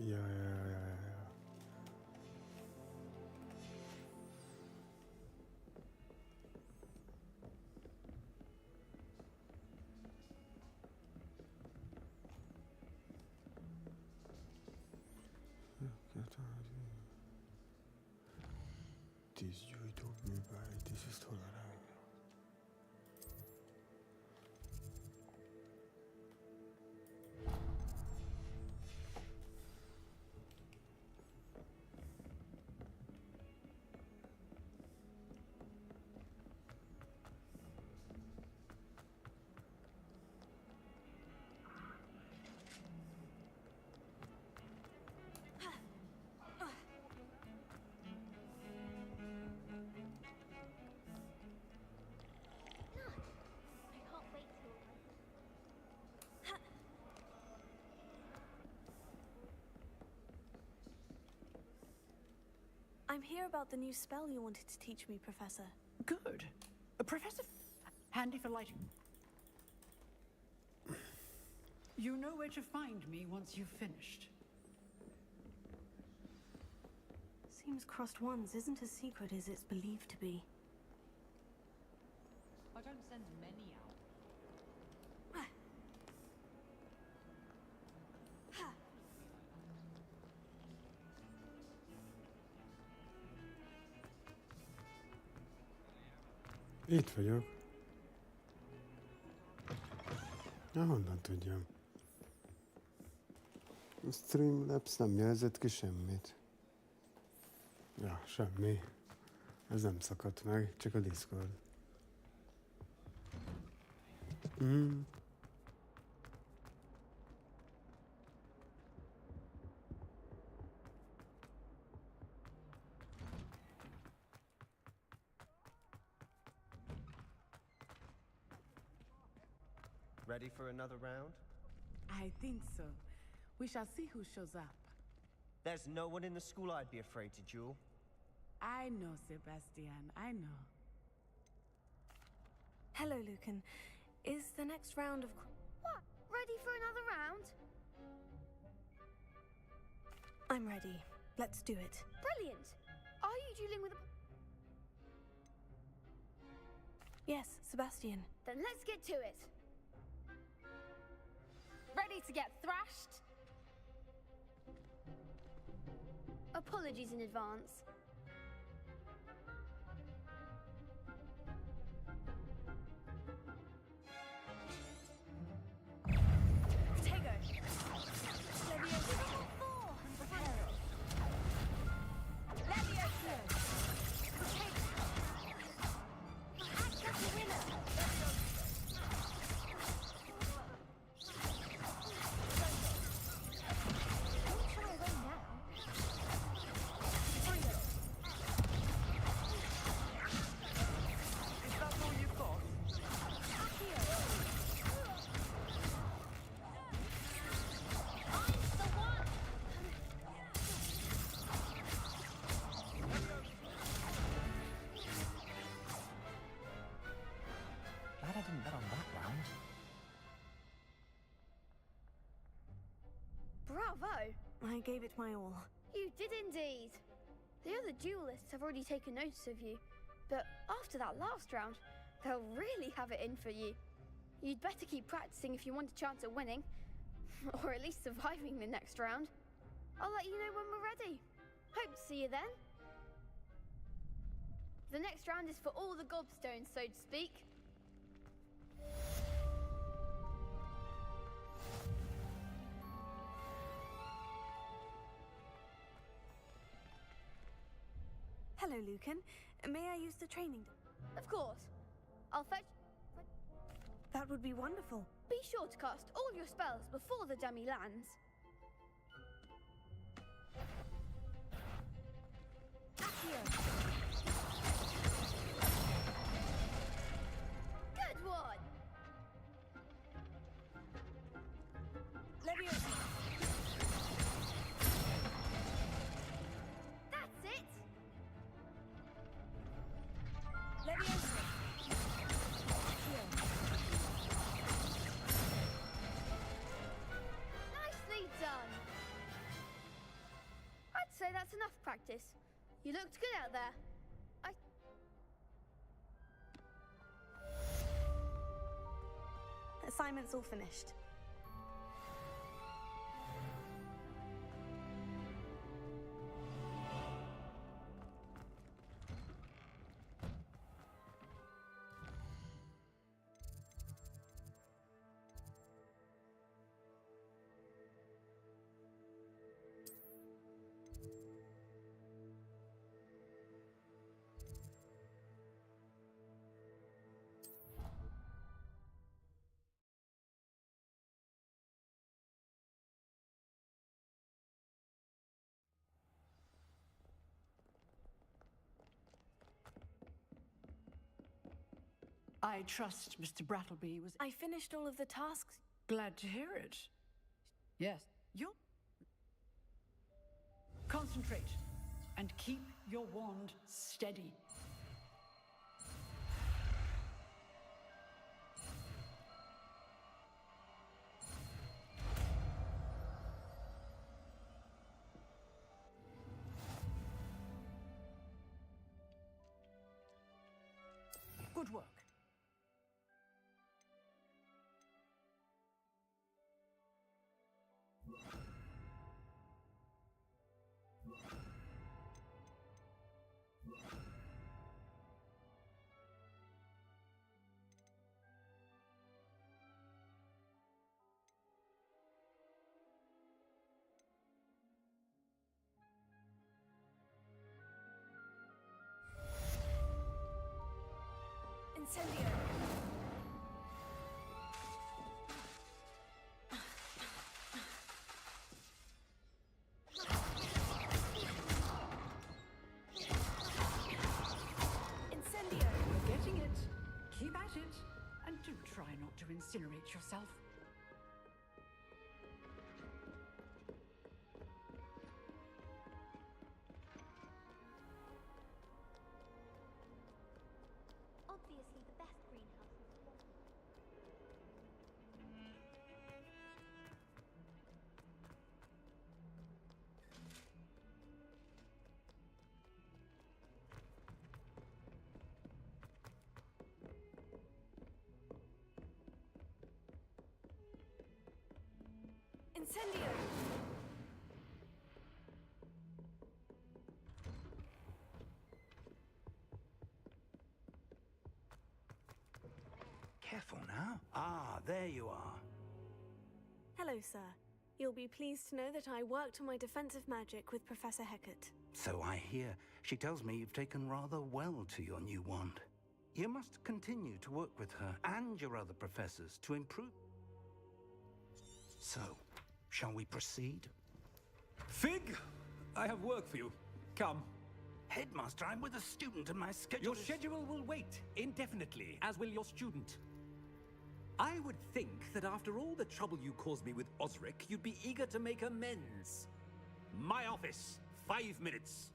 [SPEAKER 6] Ja. This YouTube bij, this is tolerant.
[SPEAKER 2] I'm here about the new spell you wanted to teach me, Professor.
[SPEAKER 18] Good. Professor, handy for lighting. You know where to find me once you've finished.
[SPEAKER 2] Seems crossed wands isn't as secret as it's believed to be.
[SPEAKER 11] I don't send many out.
[SPEAKER 6] Itt vagyok. Na, honnan tudjam? A Streamlabs nem jelzett ki semmit. Ja, semmi. Ez nem szakadt meg, csak a Discord.
[SPEAKER 3] Ready for another round?
[SPEAKER 19] I think so. We shall see who shows up.
[SPEAKER 3] There's no one in the school I'd be afraid to duel.
[SPEAKER 19] I know, Sebastian. I know.
[SPEAKER 2] Hello, Lucan. Is the next round of...
[SPEAKER 14] What? Ready for another round?
[SPEAKER 2] I'm ready. Let's do it.
[SPEAKER 14] Brilliant! Are you dueling with a...
[SPEAKER 2] Yes, Sebastian.
[SPEAKER 14] Then let's get to it. Ready to get thrashed? Apologies in advance. Tego. Leviosa. Leviosa. Act as the winner.
[SPEAKER 1] Glad I didn't bet on that round.
[SPEAKER 14] Bravo!
[SPEAKER 2] I gave it my all.
[SPEAKER 14] You did indeed. The other duelists have already taken notice of you, but after that last round, they'll really have it in for you. You'd better keep practicing if you want a chance at winning, or at least surviving the next round. I'll let you know when we're ready. Hope to see you then. The next round is for all the gobstones, so to speak.
[SPEAKER 2] Hello, Lucan. May I use the training?
[SPEAKER 14] Of course. I'll fetch...
[SPEAKER 2] That would be wonderful.
[SPEAKER 14] Be sure to cast all your spells before the dummy lands. Accio. Good one! Leviosa. That's it! Leviosa. Nicely done! I'd say that's enough practice. You looked good out there.
[SPEAKER 2] Assignment's all finished.
[SPEAKER 18] I trust Mr. Brattleby was...
[SPEAKER 2] I finished all of the tasks.
[SPEAKER 18] Glad to hear it. Yes, you'll... Concentrate. And keep your wand steady. Good work.
[SPEAKER 2] Incendio! Incendio!
[SPEAKER 18] You're getting it. Keep at it. And do try not to incinerate yourself.
[SPEAKER 14] Obviously, the best greenhouse is the one.
[SPEAKER 2] Incendio!
[SPEAKER 4] Careful now. Ah, there you are.
[SPEAKER 2] Hello, sir. You'll be pleased to know that I worked on my defensive magic with Professor Hecat.
[SPEAKER 4] So I hear. She tells me you've taken rather well to your new wand. You must continue to work with her and your other professors to improve. So, shall we proceed?
[SPEAKER 12] Fig! I have work for you. Come.
[SPEAKER 4] Headmaster, I'm with a student and my schedule
[SPEAKER 12] Your schedule will wait indefinitely, as will your student. I would think that after all the trouble you caused me with Osric, you'd be eager to make amends. My office, 5 minutes.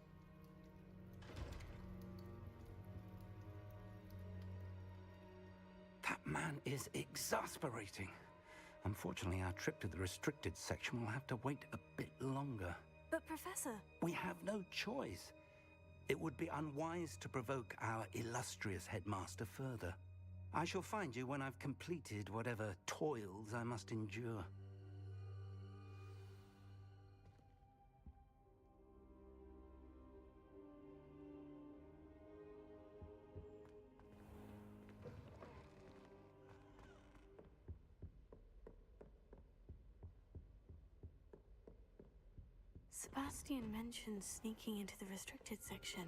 [SPEAKER 4] That man is exasperating. Unfortunately, our trip to the restricted section will have to wait a bit longer.
[SPEAKER 2] But, Professor...
[SPEAKER 4] We have no choice. It would be unwise to provoke our illustrious headmaster further. I shall find you when I've completed whatever toils I must endure.
[SPEAKER 2] Sebastian mentioned sneaking into the restricted section.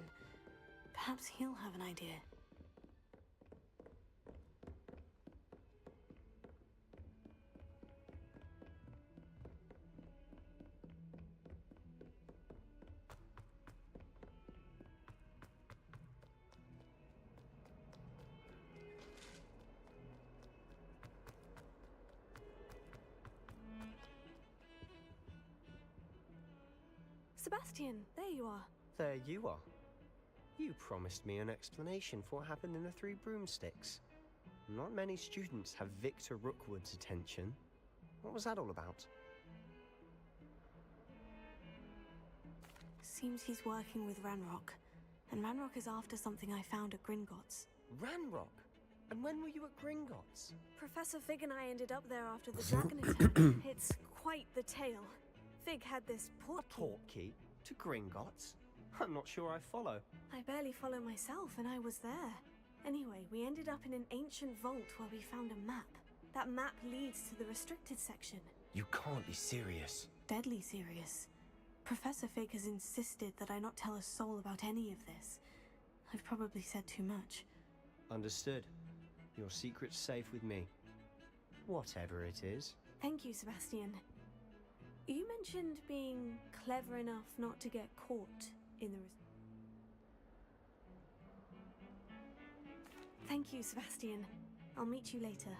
[SPEAKER 2] Perhaps he'll have an idea. Sebastian, there you are.
[SPEAKER 3] There you are. You promised me an explanation for what happened in the Three Broomsticks. Not many students have Victor Rookwood's attention. What was that all about?
[SPEAKER 2] Seems he's working with Ranrock. And Ranrock is after something I found at Gringotts.
[SPEAKER 3] Ranrock? And when were you at Gringotts?
[SPEAKER 2] Professor Fig and I ended up there after the dragon attack. It's quite the tale. Fig had this
[SPEAKER 3] portkey to Gringotts? I'm not sure I follow.
[SPEAKER 2] I barely follow myself, and I was there. Anyway, we ended up in an ancient vault where we found a map. That map leads to the restricted section.
[SPEAKER 3] You can't be serious.
[SPEAKER 2] Deadly serious. Professor Fig has insisted that I not tell a soul about any of this. I've probably said too much.
[SPEAKER 3] Understood. Your secret's safe with me. Whatever it is.
[SPEAKER 2] Thank you, Sebastian. You mentioned being clever enough not to get caught in the... Thank you, Sebastian. I'll meet you later.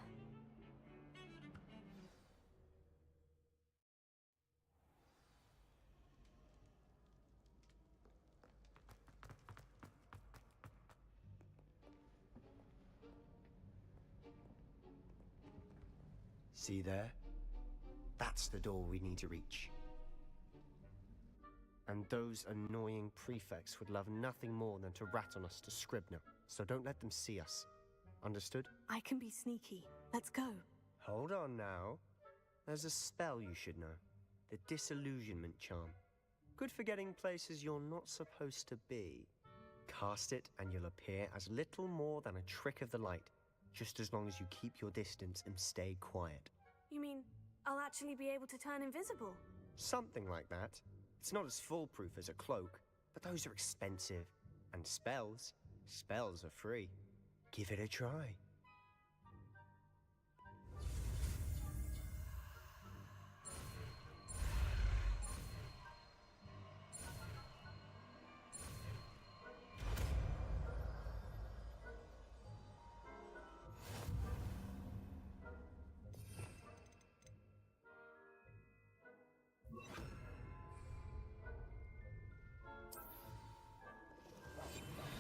[SPEAKER 3] See there? That's the door we need to reach. And those annoying prefects would love nothing more than to rat on us to Scribner, so don't let them see us. Understood?
[SPEAKER 2] I can be sneaky. Let's go.
[SPEAKER 3] Hold on now. There's a spell you should know. The Disillusionment Charm. Good for getting places you're not supposed to be. Cast it and you'll appear as little more than a trick of the light, just as long as you keep your distance and stay quiet.
[SPEAKER 2] You mean I'll actually be able to turn invisible?
[SPEAKER 3] Something like that. It's not as foolproof as a cloak, but those are expensive. And spells are free. Give it a try.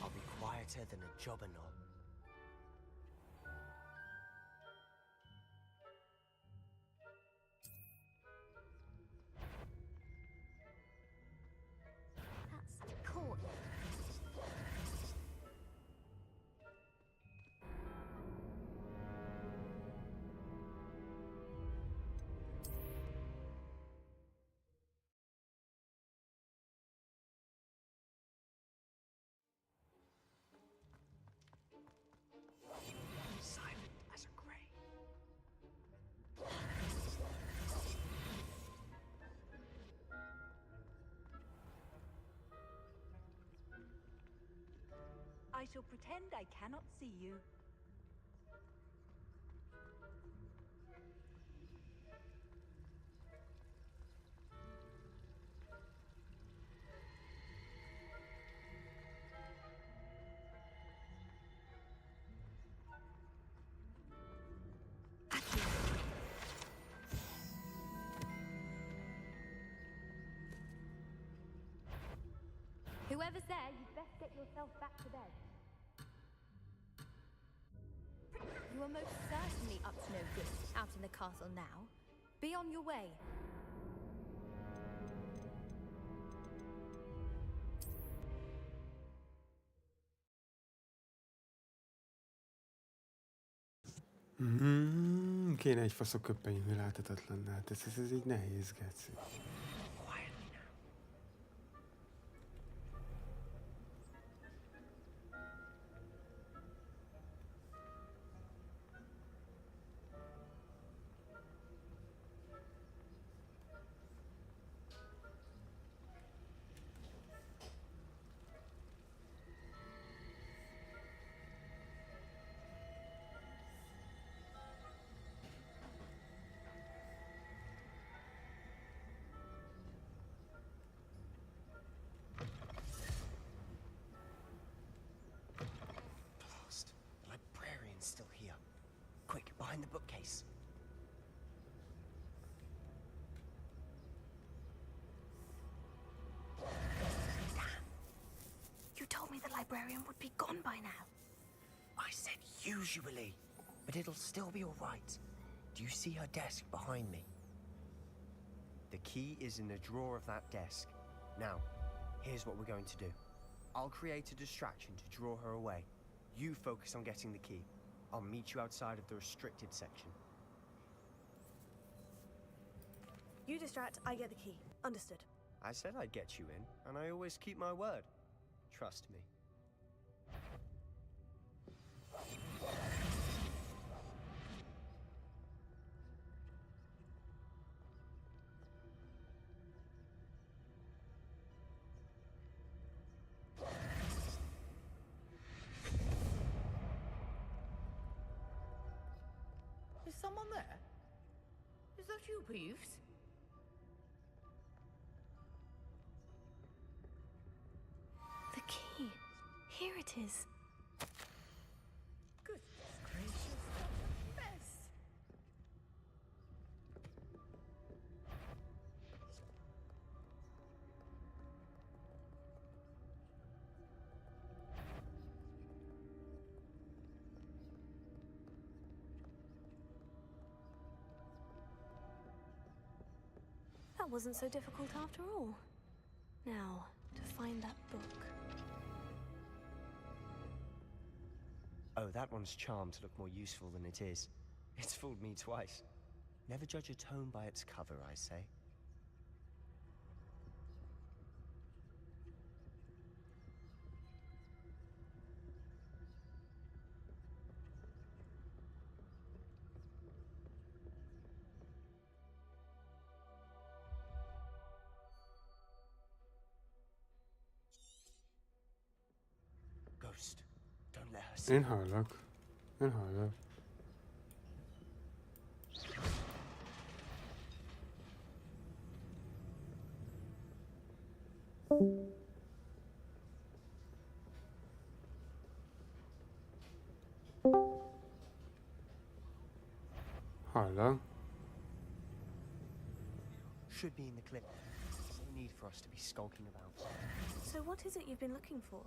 [SPEAKER 3] I'll be quieter than a jobberknoll.
[SPEAKER 14] That's cool.
[SPEAKER 3] Silent as a grave.
[SPEAKER 9] I shall pretend I cannot see you.
[SPEAKER 14] Whoever's there, you'd best get yourself back to bed. You are most certainly up to no good out in the castle now. Be on your way.
[SPEAKER 6] Kéne egy faszok köppenyű láthatatlanná. Hát ez így nehéz, geci.
[SPEAKER 3] Blast. The librarian's still here. Quick, behind the bookcase.
[SPEAKER 2] You told me the librarian would be gone by now.
[SPEAKER 3] I said usually, but it'll still be all right. Do you see her desk behind me? The key is in the drawer of that desk. Now, here's what we're going to do. I'll create a distraction to draw her away. You focus on getting the key. I'll meet you outside of the restricted section.
[SPEAKER 2] You distract, I get the key. Understood.
[SPEAKER 3] I said I'd get you in, and I always keep my word. Trust me.
[SPEAKER 11] Is someone there? Is that you, Peeves?
[SPEAKER 2] The key. Here it is.
[SPEAKER 11] Goodness gracious, what a mess!
[SPEAKER 2] That wasn't so difficult after all. Now, to find that book.
[SPEAKER 3] Oh, that one's charmed to look more useful than it is. It's fooled me twice. Never judge a tome by its cover, I say. Ghost, don't let her see.
[SPEAKER 6] Én hallak. Én hallak. Hallak.
[SPEAKER 3] Should be in the clip. No need for us to be skulking about.
[SPEAKER 2] So what is it you've been looking for?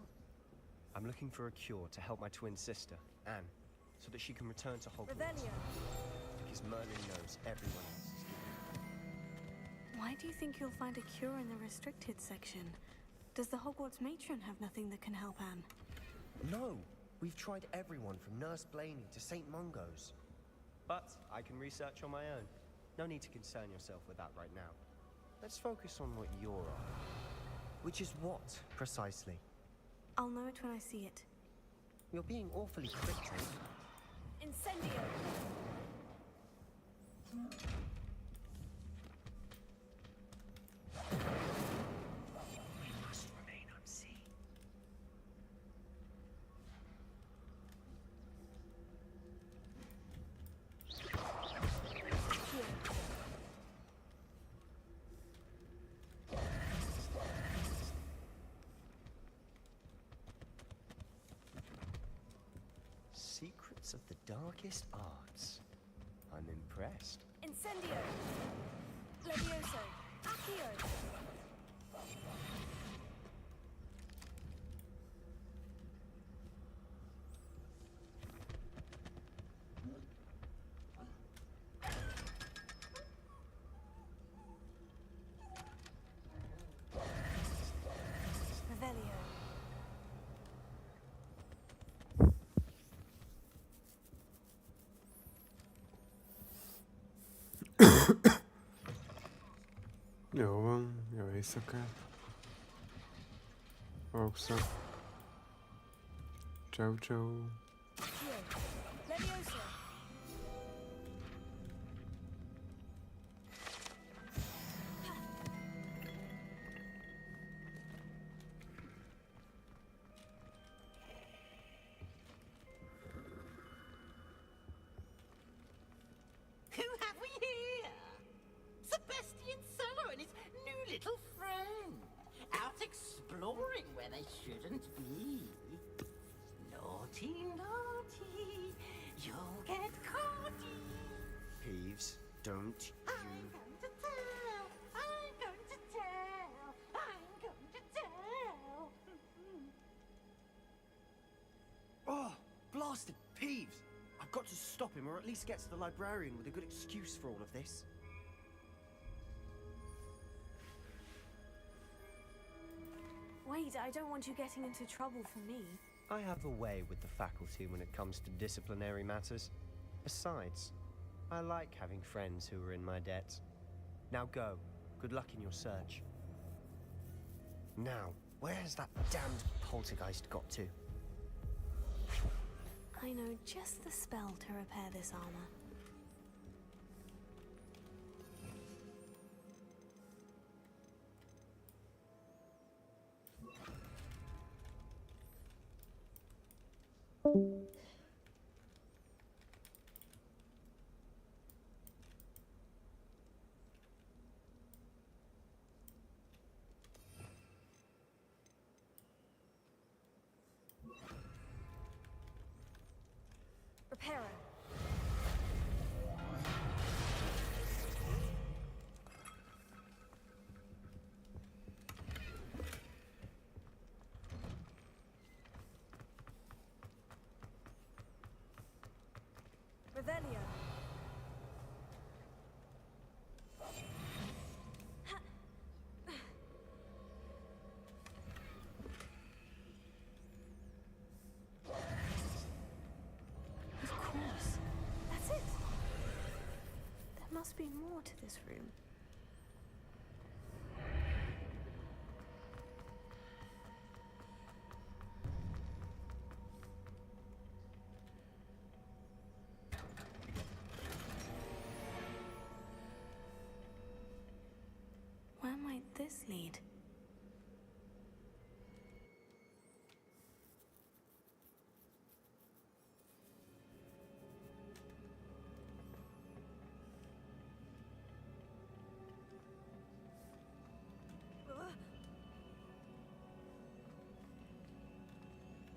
[SPEAKER 3] I'm looking for a cure to help my twin sister, Anne, so that she can return to Hogwarts.
[SPEAKER 2] Revelio.
[SPEAKER 3] Because Merlin knows everyone else is giving.
[SPEAKER 2] Why do you think you'll find a cure in the restricted section? Does the Hogwarts matron have nothing that can help Anne?
[SPEAKER 3] No! We've tried everyone from Nurse Blaney to St. Mungo's. But I can research on my own. No need to concern yourself with that right now. Let's focus on what you're on. Which is what, precisely?
[SPEAKER 2] I'll know it when I see it.
[SPEAKER 3] You're being awfully cryptic.
[SPEAKER 2] Incendio!
[SPEAKER 3] We must remain unseen. Secrets of the darkest arts. I'm impressed.
[SPEAKER 2] Incendio! Levioso! Accio! Revelio.
[SPEAKER 6] Jó van, jó éjszakát. Oxa. Ciao, ciao.
[SPEAKER 2] Levioso!
[SPEAKER 8] Who have we here? Sebastian Cello and his new little friend. Out exploring where they shouldn't be. Naughty, naughty. You'll get caughty.
[SPEAKER 3] Peeves, don't
[SPEAKER 8] I'm going to tell. I'm going to tell. I'm going to tell.
[SPEAKER 3] Oh, blasted Peeves! I've got to stop him, or at least get to the librarian with a good excuse for all of this.
[SPEAKER 2] Wait, I don't want you getting into trouble for me.
[SPEAKER 3] I have a way with the faculty when it comes to disciplinary matters. Besides, I like having friends who are in my debt. Now go. Good luck in your search. Now, where has that damned poltergeist got to?
[SPEAKER 2] I know just the spell to repair this armor. Reparo. Revelio. Ha! must be more to this room. Where might this lead?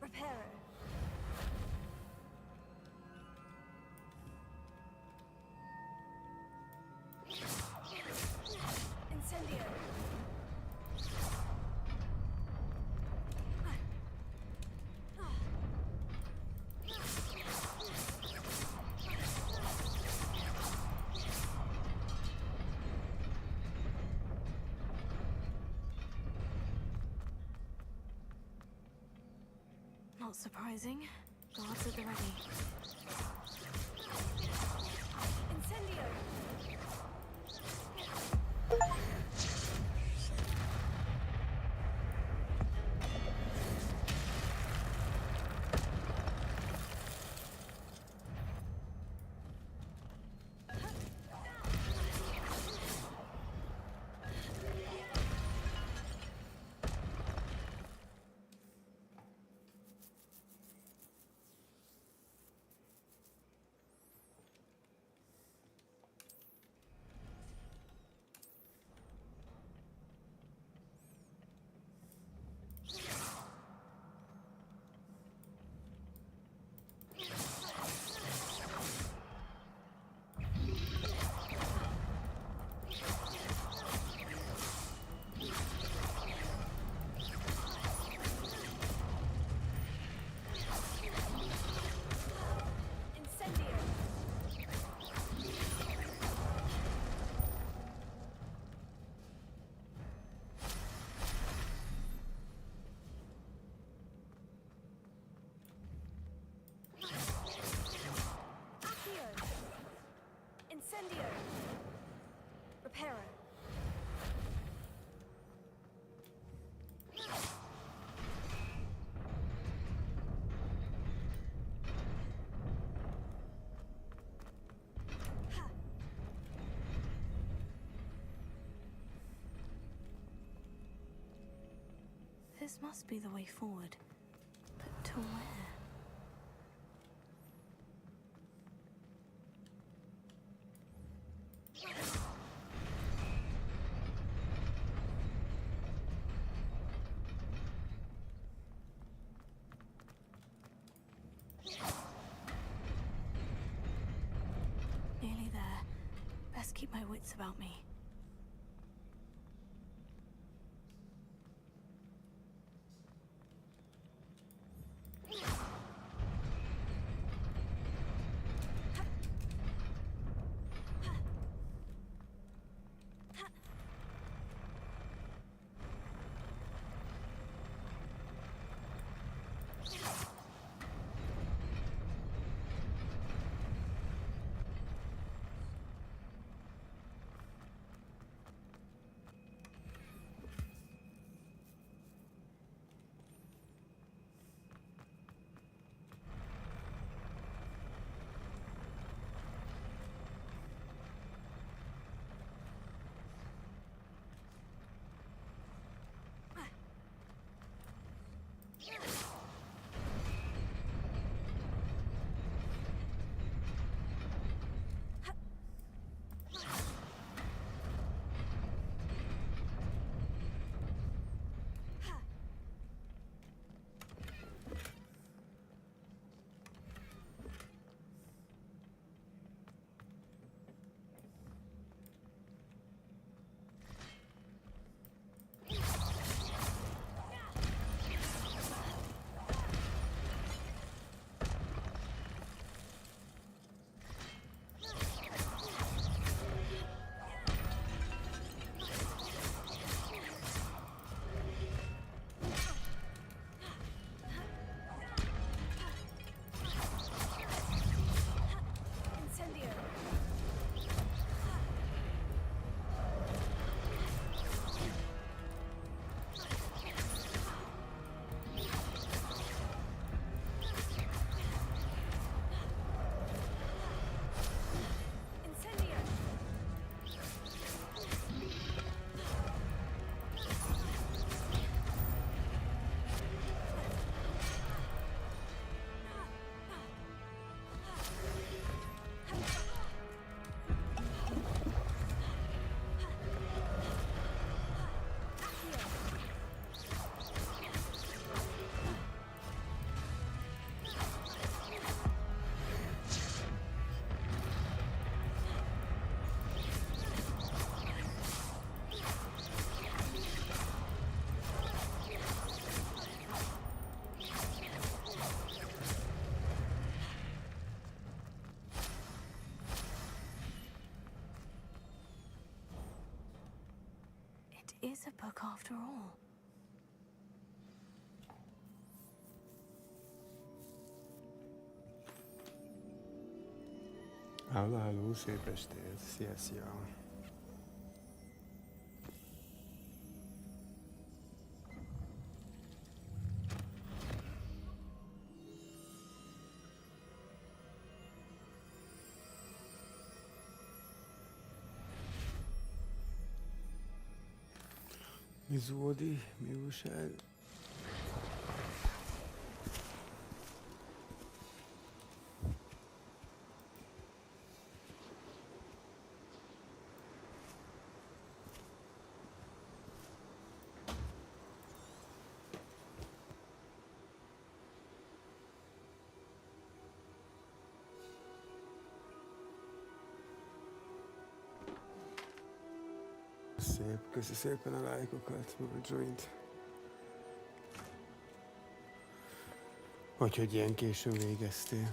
[SPEAKER 21] Repairer. Incendio.
[SPEAKER 2] Not surprising. Guards at the ready.
[SPEAKER 21] Incendio. Incendio. Repairer.
[SPEAKER 2] This must be the way forward. But to where? Nearly there. Best keep my wits about me. after all.
[SPEAKER 6] Halló, szép estét! Szia! Zódi, mi újság? Szép, köszi szépen a lájkokat, meg a joint. Hogy ilyen későn végeztél.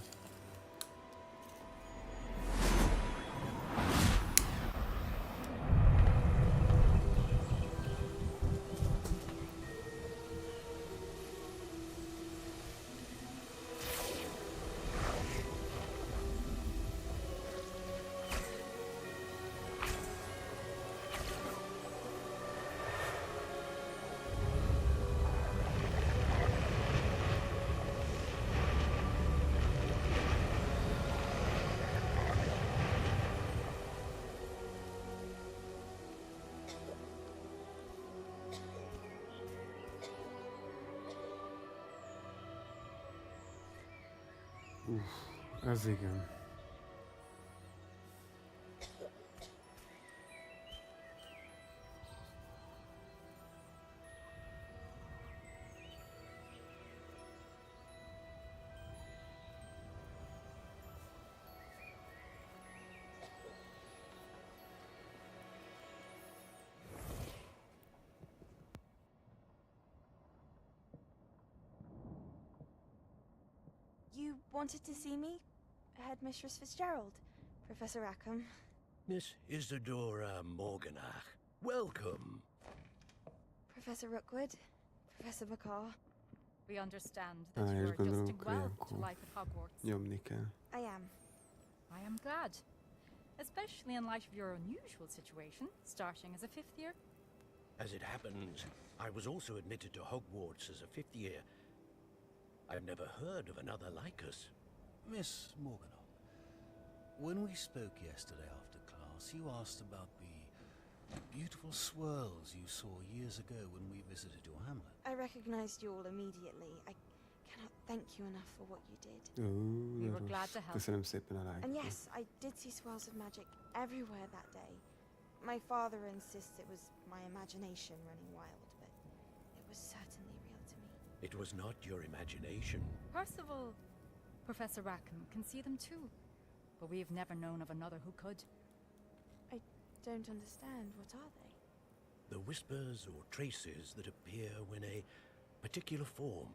[SPEAKER 6] Ez igen.
[SPEAKER 21] You wanted to see me? Headmistress Fitzgerald, Professor Rackham.
[SPEAKER 10] Miss Isadora Morganach, welcome.
[SPEAKER 21] Professor Rookwood, Professor McCaw.
[SPEAKER 15] We understand that you are adjusting well to life at Hogwarts.
[SPEAKER 6] Nyomni kell.
[SPEAKER 21] I am.
[SPEAKER 15] I am glad. Especially in light of your unusual situation, starting as a 5th year.
[SPEAKER 10] As it happens, I was also admitted to Hogwarts as a 5th year. I've never heard of another like us.
[SPEAKER 17] Miss Morganach, when we spoke yesterday after class, you asked about the beautiful swirls you saw years ago when we visited your hamlet.
[SPEAKER 21] I recognized you all immediately. I cannot thank you enough for what you did.
[SPEAKER 15] We were glad to help.
[SPEAKER 6] Köszönöm szépen a
[SPEAKER 21] And
[SPEAKER 6] lájkot.
[SPEAKER 21] yes, I did see swirls of magic everywhere that day. My father insists it was my imagination running wild, but it was certainly real to me.
[SPEAKER 10] It was not your imagination.
[SPEAKER 15] Percival, Professor Rackham can see them too, but we have never known of another who could.
[SPEAKER 21] I don't understand. What are they?
[SPEAKER 10] The whispers or traces that appear when a particular form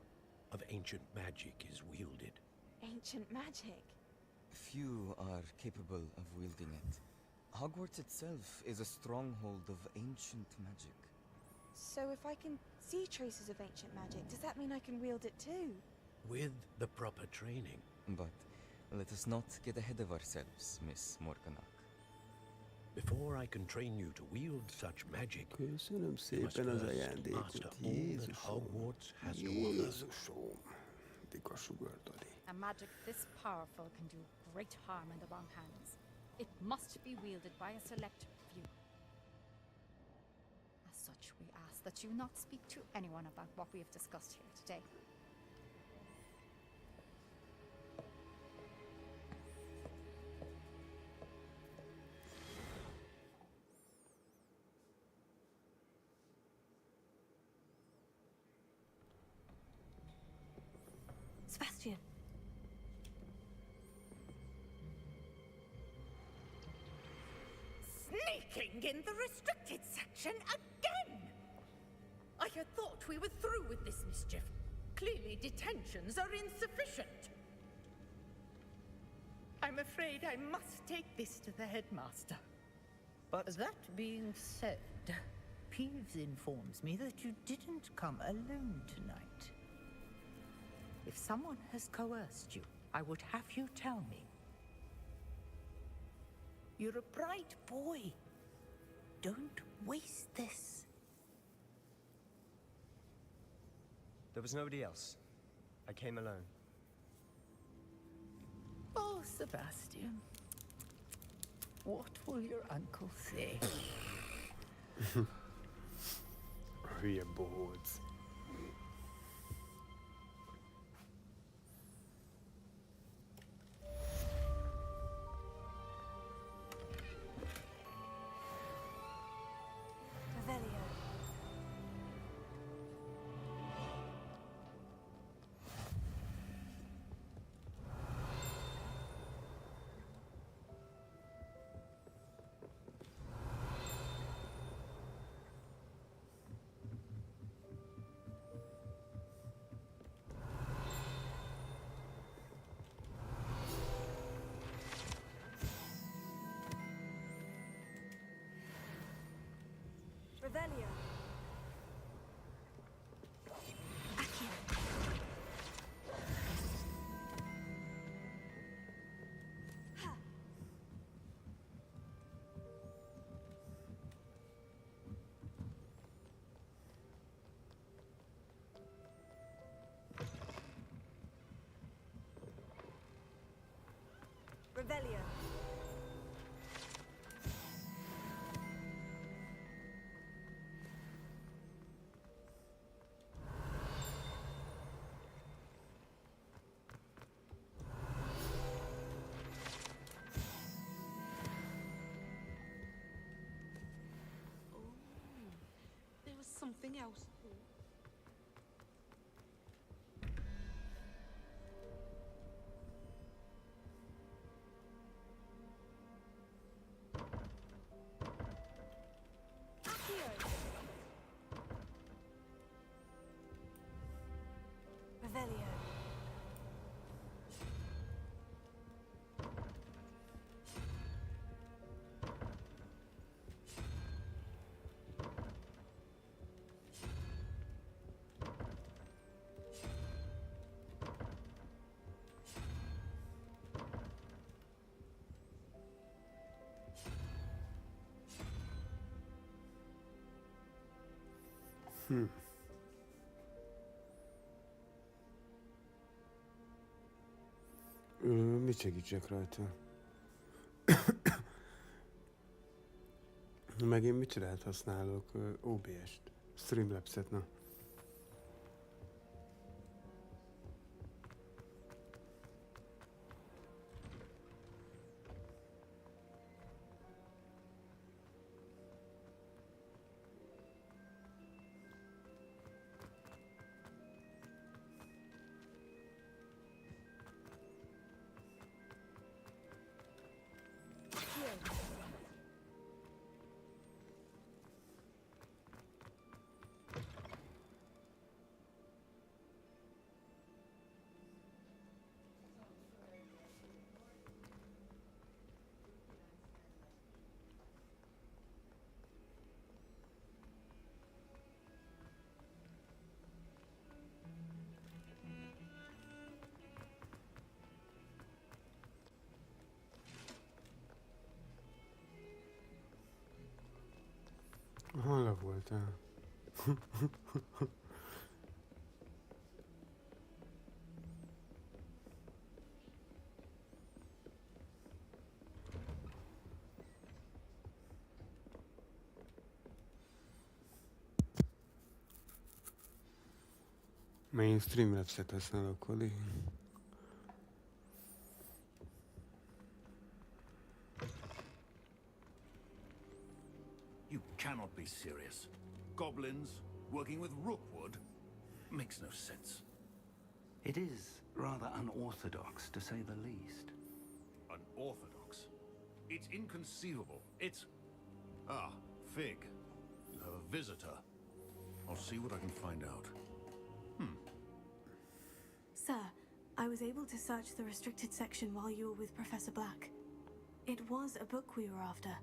[SPEAKER 10] of ancient magic is wielded.
[SPEAKER 21] Ancient magic?
[SPEAKER 23] Few are capable of wielding it. Hogwarts itself is a stronghold of ancient magic.
[SPEAKER 21] So if I can see traces of ancient magic, does that mean I can wield it too?
[SPEAKER 10] With the proper training.
[SPEAKER 23] But let us not get ahead of ourselves, Miss Morganach.
[SPEAKER 10] Before I can train you to wield such magic,
[SPEAKER 6] Köszönöm
[SPEAKER 10] you must
[SPEAKER 6] szépen az
[SPEAKER 10] first
[SPEAKER 6] ajándékot.
[SPEAKER 10] master all that Hogwarts has to offer.
[SPEAKER 6] Jézusom. Dika sugardali.
[SPEAKER 15] A magic this powerful can do great harm in the wrong hands. It must be wielded by a select few. As such, we ask that you not speak to anyone about what we have discussed here today.
[SPEAKER 2] Sebastian.
[SPEAKER 24] Sneaking in the restricted section again! I had thought we were through with this mischief. Clearly detentions are insufficient. I'm afraid I must take this to the headmaster. But that being said,
[SPEAKER 8] Peeves informs me that you didn't come alone tonight. If someone has coerced you, I would have you tell me. You're a bright boy. Don't waste this.
[SPEAKER 3] There was nobody else. I came alone.
[SPEAKER 8] Oh, Sebastian. What will your uncle say?
[SPEAKER 6] Hülye bohóc.
[SPEAKER 2] Revelio. Revelio.
[SPEAKER 18] There was something else.
[SPEAKER 2] Revelio.
[SPEAKER 6] Mit segítsek rajta? Meg én mit csinált használok? OBS-t. Streamlabs-et, na. Hol voltál? Én Streamlabs-et használok, Oli.
[SPEAKER 4] You cannot be serious. Goblins working with Rookwood makes no sense.
[SPEAKER 7] It is rather unorthodox, to say the least.
[SPEAKER 4] Unorthodox? It's inconceivable. It's... Ah, Fig. You have a visitor. I'll see what I can find out.
[SPEAKER 2] Sir, I was able to search the restricted section while you were with Professor Black. It was a book we were after.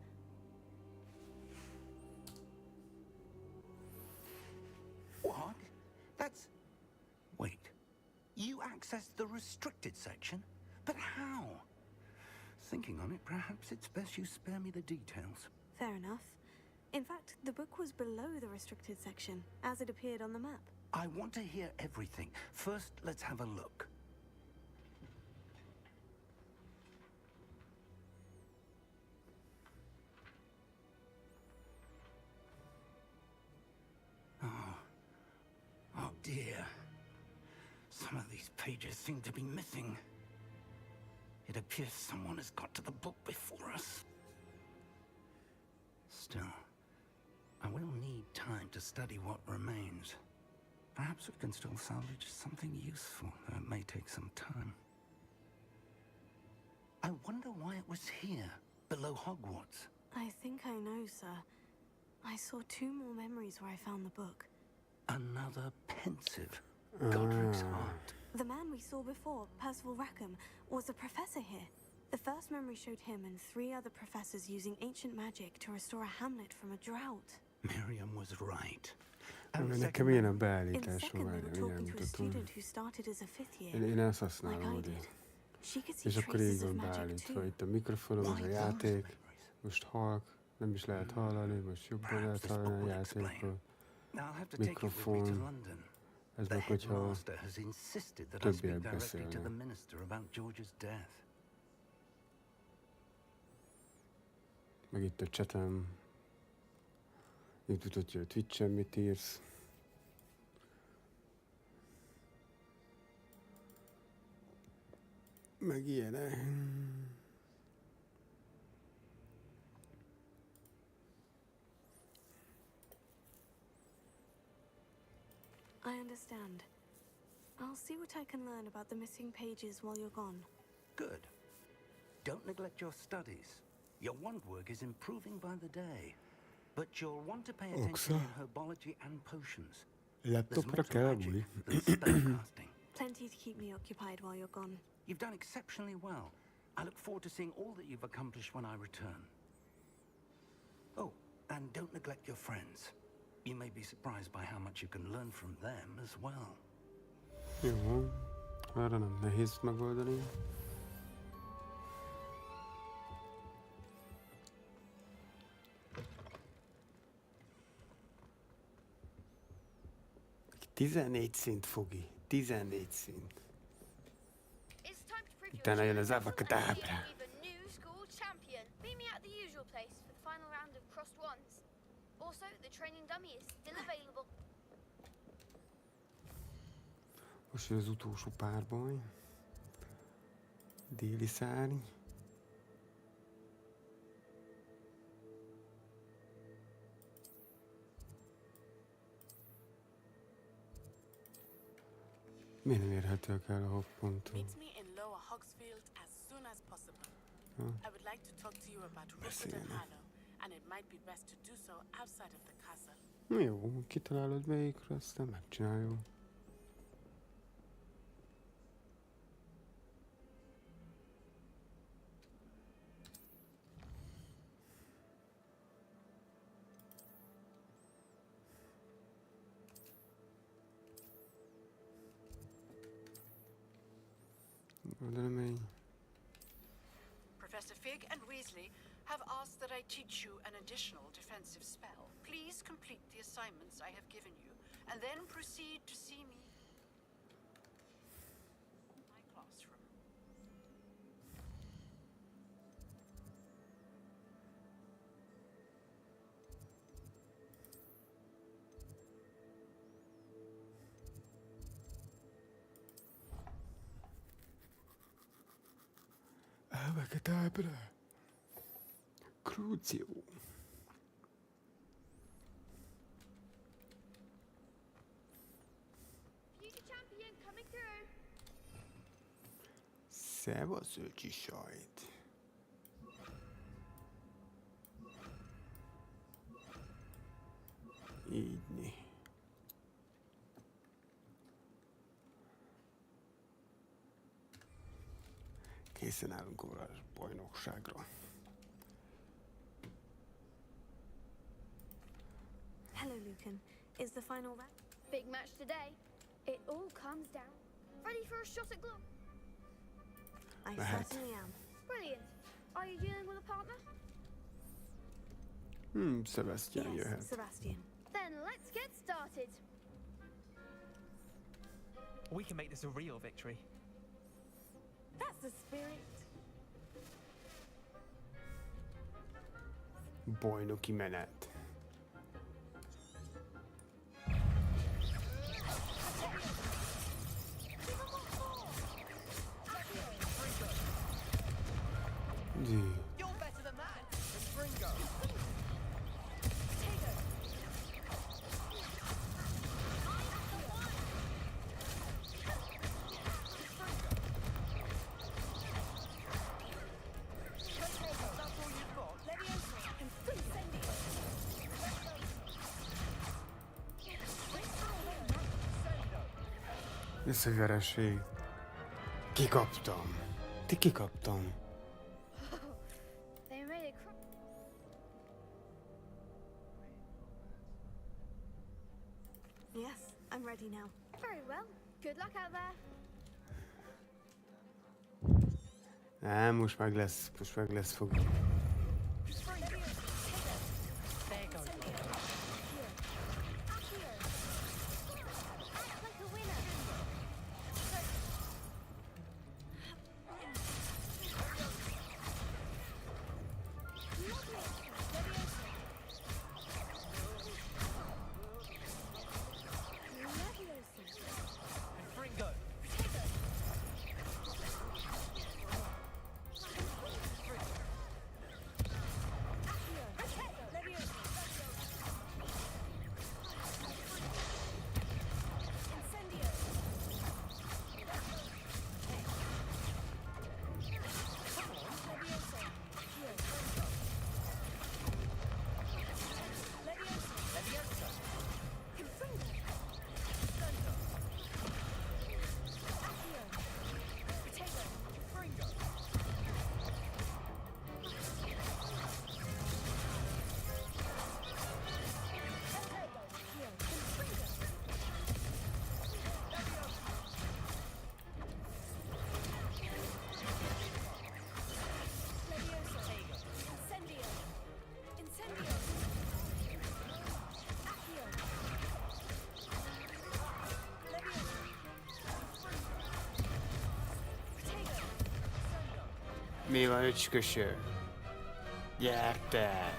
[SPEAKER 4] access the restricted section? But how? Thinking on it, perhaps it's best you spare me the details.
[SPEAKER 2] Fair enough. In fact, the book was below the restricted section, as it appeared on the map.
[SPEAKER 4] I want to hear everything. First, let's have a look. Oh dear. Some of these pages seem to be missing. It appears someone has got to the book before us. Still, I will need time to study what remains. Perhaps we can still salvage something useful, though it may take some time. I wonder why it was here, below Hogwarts.
[SPEAKER 2] I think I know, sir. I saw 2 more memories where I found the book.
[SPEAKER 4] Another pensive. Godric's heart.
[SPEAKER 2] The man we saw before, Percival Rackham, was a professor here. The first memory showed him and 3 other professors using ancient magic to restore a hamlet from a drought.
[SPEAKER 4] Miriam was right.
[SPEAKER 6] Nekem ilyen a
[SPEAKER 2] In the
[SPEAKER 6] beállításom,
[SPEAKER 2] second, they
[SPEAKER 6] várja,
[SPEAKER 2] were
[SPEAKER 6] mindjárt
[SPEAKER 2] talking to a
[SPEAKER 6] mutatom.
[SPEAKER 2] student who started as a 5th year,
[SPEAKER 6] Én ezt használom,
[SPEAKER 2] like I
[SPEAKER 6] hogy
[SPEAKER 2] did. She could see
[SPEAKER 6] és akkor így
[SPEAKER 2] traces of
[SPEAKER 6] van
[SPEAKER 2] magic
[SPEAKER 6] beállítva.
[SPEAKER 2] too.
[SPEAKER 6] Itt a mikrofonom, az a játék. Most halk, nem is lehet hallani, most jobban lehet hallani a játékról. Mikrofon. Ez meg, hogyha többiek beszélnek. Meg itt a chatem. Itt mutatja a Twitch-en, mit írsz. Meg ilyenek.
[SPEAKER 2] I understand. I'll see what I can learn about the missing pages while you're gone.
[SPEAKER 4] Good. Don't neglect your studies. Your wand work is improving by the day. But you'll want to pay attention in herbology and potions.
[SPEAKER 6] Laptopra kell buli.
[SPEAKER 2] Plenty to keep me occupied while you're gone.
[SPEAKER 4] You've done exceptionally well. I look forward to seeing all that you've accomplished when I return. Oh, and don't neglect your friends. You may be surprised by how much you can learn from them as well.
[SPEAKER 6] Jó, arra nem nehéz megoldani. Tizennégy szint, Fogi. 14 szint. Utána jön az avakadabra.
[SPEAKER 5] Also, the training dummy is still available.
[SPEAKER 6] Most jön az utolsó párbaj. Déli szárny. Miért nem érhetőek el a hopponton?
[SPEAKER 13] Meet me in Lower Hogsfield as soon as possible. I would like to talk to you about Rookwood and Harlow, and it might be best to do so outside of the castle.
[SPEAKER 6] Jó, kitalálod melyikre, aztán megcsináljuk.
[SPEAKER 18] Professor Fig and Weasley have asked that I teach you an additional defensive spell. Please complete the assignments I have given you, and then proceed to see me in my classroom.
[SPEAKER 6] Avacadabra. Crucio.
[SPEAKER 5] Future champion coming through.
[SPEAKER 6] Szevasz, öcsi sajt. Így. Készen állunk a bajnokságra.
[SPEAKER 2] Hello, Lucan. Is the final round?
[SPEAKER 5] Big match today. It all comes down. Ready for a shot at glory?
[SPEAKER 2] I
[SPEAKER 6] Right.
[SPEAKER 2] certainly am.
[SPEAKER 5] Brilliant. Are you dealing with a partner?
[SPEAKER 6] Sebastian
[SPEAKER 2] Yes,
[SPEAKER 6] jöhet.
[SPEAKER 2] Sebastian.
[SPEAKER 5] Then let's get started.
[SPEAKER 1] We can make this a real victory.
[SPEAKER 21] That's the spirit.
[SPEAKER 6] Bajnoki menet. Gee.
[SPEAKER 1] You're better than that. Ringo.
[SPEAKER 6] Ez a vereség. Kikaptam. Kikaptam.
[SPEAKER 5] They made it
[SPEAKER 2] Yes, I'm ready now.
[SPEAKER 5] very well. Good luck out there.
[SPEAKER 6] Most meg lesz fog.
[SPEAKER 1] There goes.
[SPEAKER 5] Like a winner.
[SPEAKER 1] Ringo.
[SPEAKER 6] Mi van, öcsköső? Gyertek!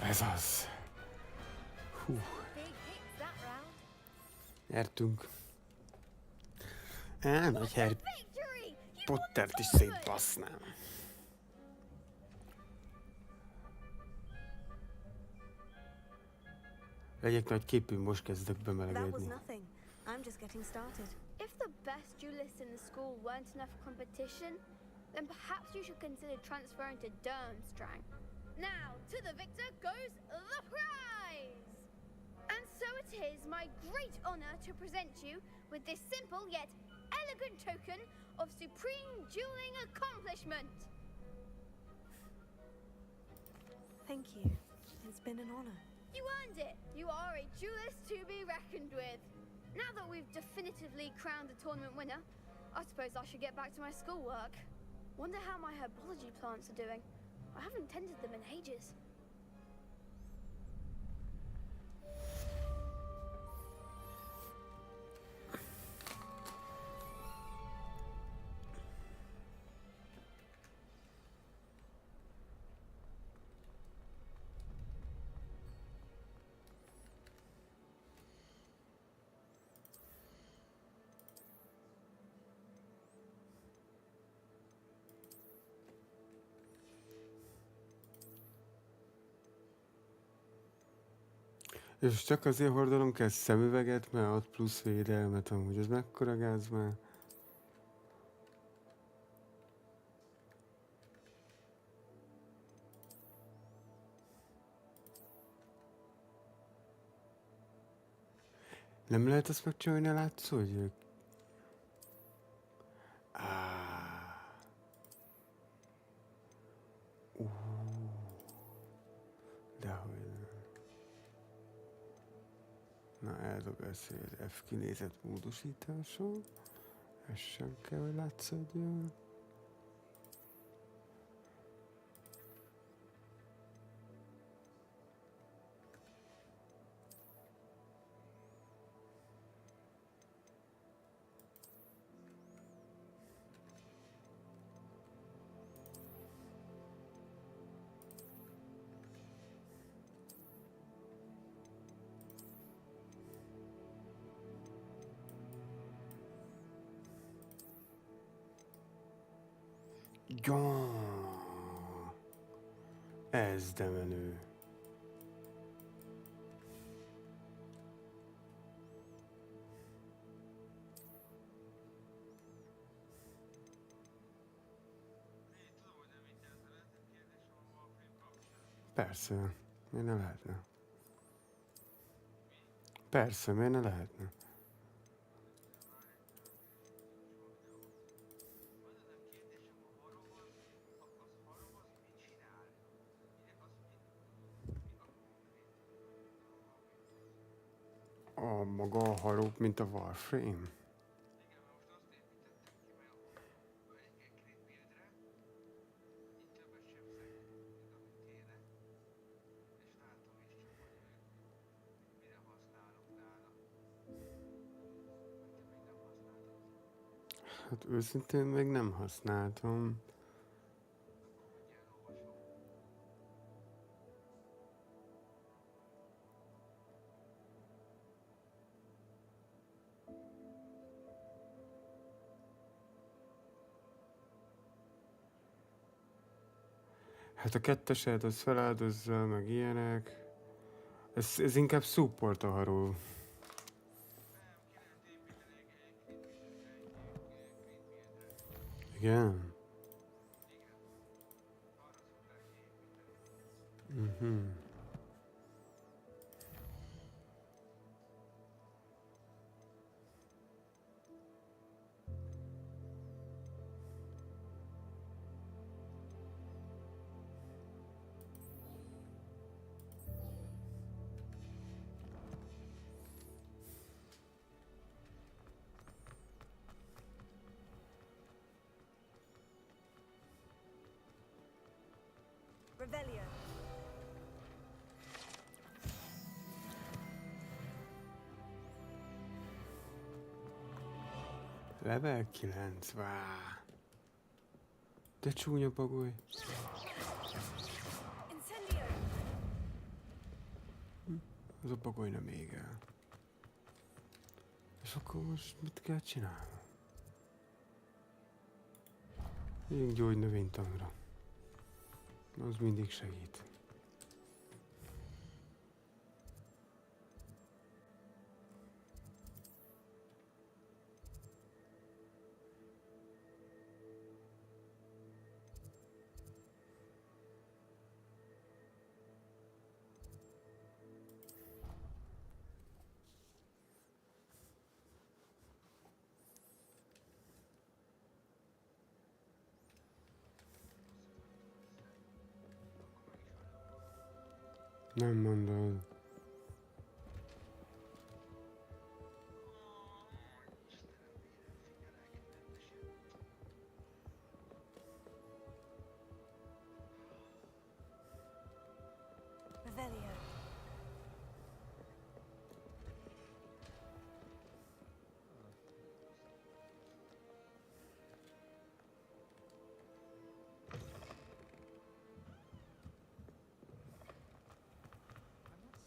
[SPEAKER 6] Ez az. Hú.
[SPEAKER 5] Big hits that round.
[SPEAKER 6] Nyertünk. Nagy Harry
[SPEAKER 5] Victory!
[SPEAKER 6] Pottert is szétbasznám. Legyek nagy képű, most kezdek
[SPEAKER 2] That was
[SPEAKER 6] bemelegedni.
[SPEAKER 2] nothing. I'm just getting started.
[SPEAKER 5] If the best duelists in the school weren't enough competition, then perhaps you should consider transferring to Durmstrang. Now, to the victor goes the prize! And so it is my great honor to present you with this simple yet elegant token of supreme dueling accomplishment.
[SPEAKER 2] Thank you. It's been an honor.
[SPEAKER 5] You earned it! You are a duelist to be reckoned with. Now that we've definitively crowned the tournament winner, I suppose I should get back to my schoolwork. Wonder how my herbology plants are doing. I haven't tended them in ages.
[SPEAKER 6] És csak azért hordalom kell szemüveget, mert ad plusz védelmet, amúgy ez mekkora gáz már. Nem lehet azt megcsinálni, ne látszódjak? Dehogy nem. Na, ez a beszéd. F kinézet módosítása. Ez sem kell, hogy látszódjon. Ja. Ez de menő. Persze, miért ne lehetne? Persze, miért ne lehetne? A maga a harop, mint a Warframe. Hát őszintén még nem használtam. Hát a ketteset az feláldozza, meg ilyenek. Ez inkább support a haró. Igen.
[SPEAKER 21] Revelio.
[SPEAKER 6] Level 9, vá. De csúnya bagoly.
[SPEAKER 21] Incendio.
[SPEAKER 6] Az a bagoly nem ég el. És akkor most mit kell csinálni? Ilyen gyógynövénytangra. Az mindig segít. Nem mondod.
[SPEAKER 21] Revelio.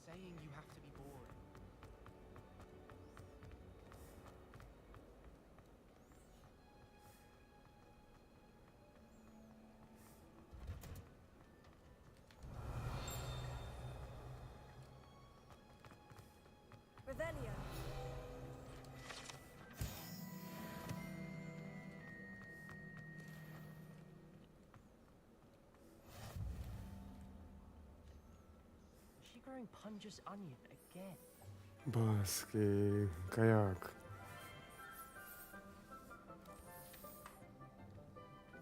[SPEAKER 1] Saying you have to be bored. growing Punja's onion again.
[SPEAKER 6] Baszki, kajak.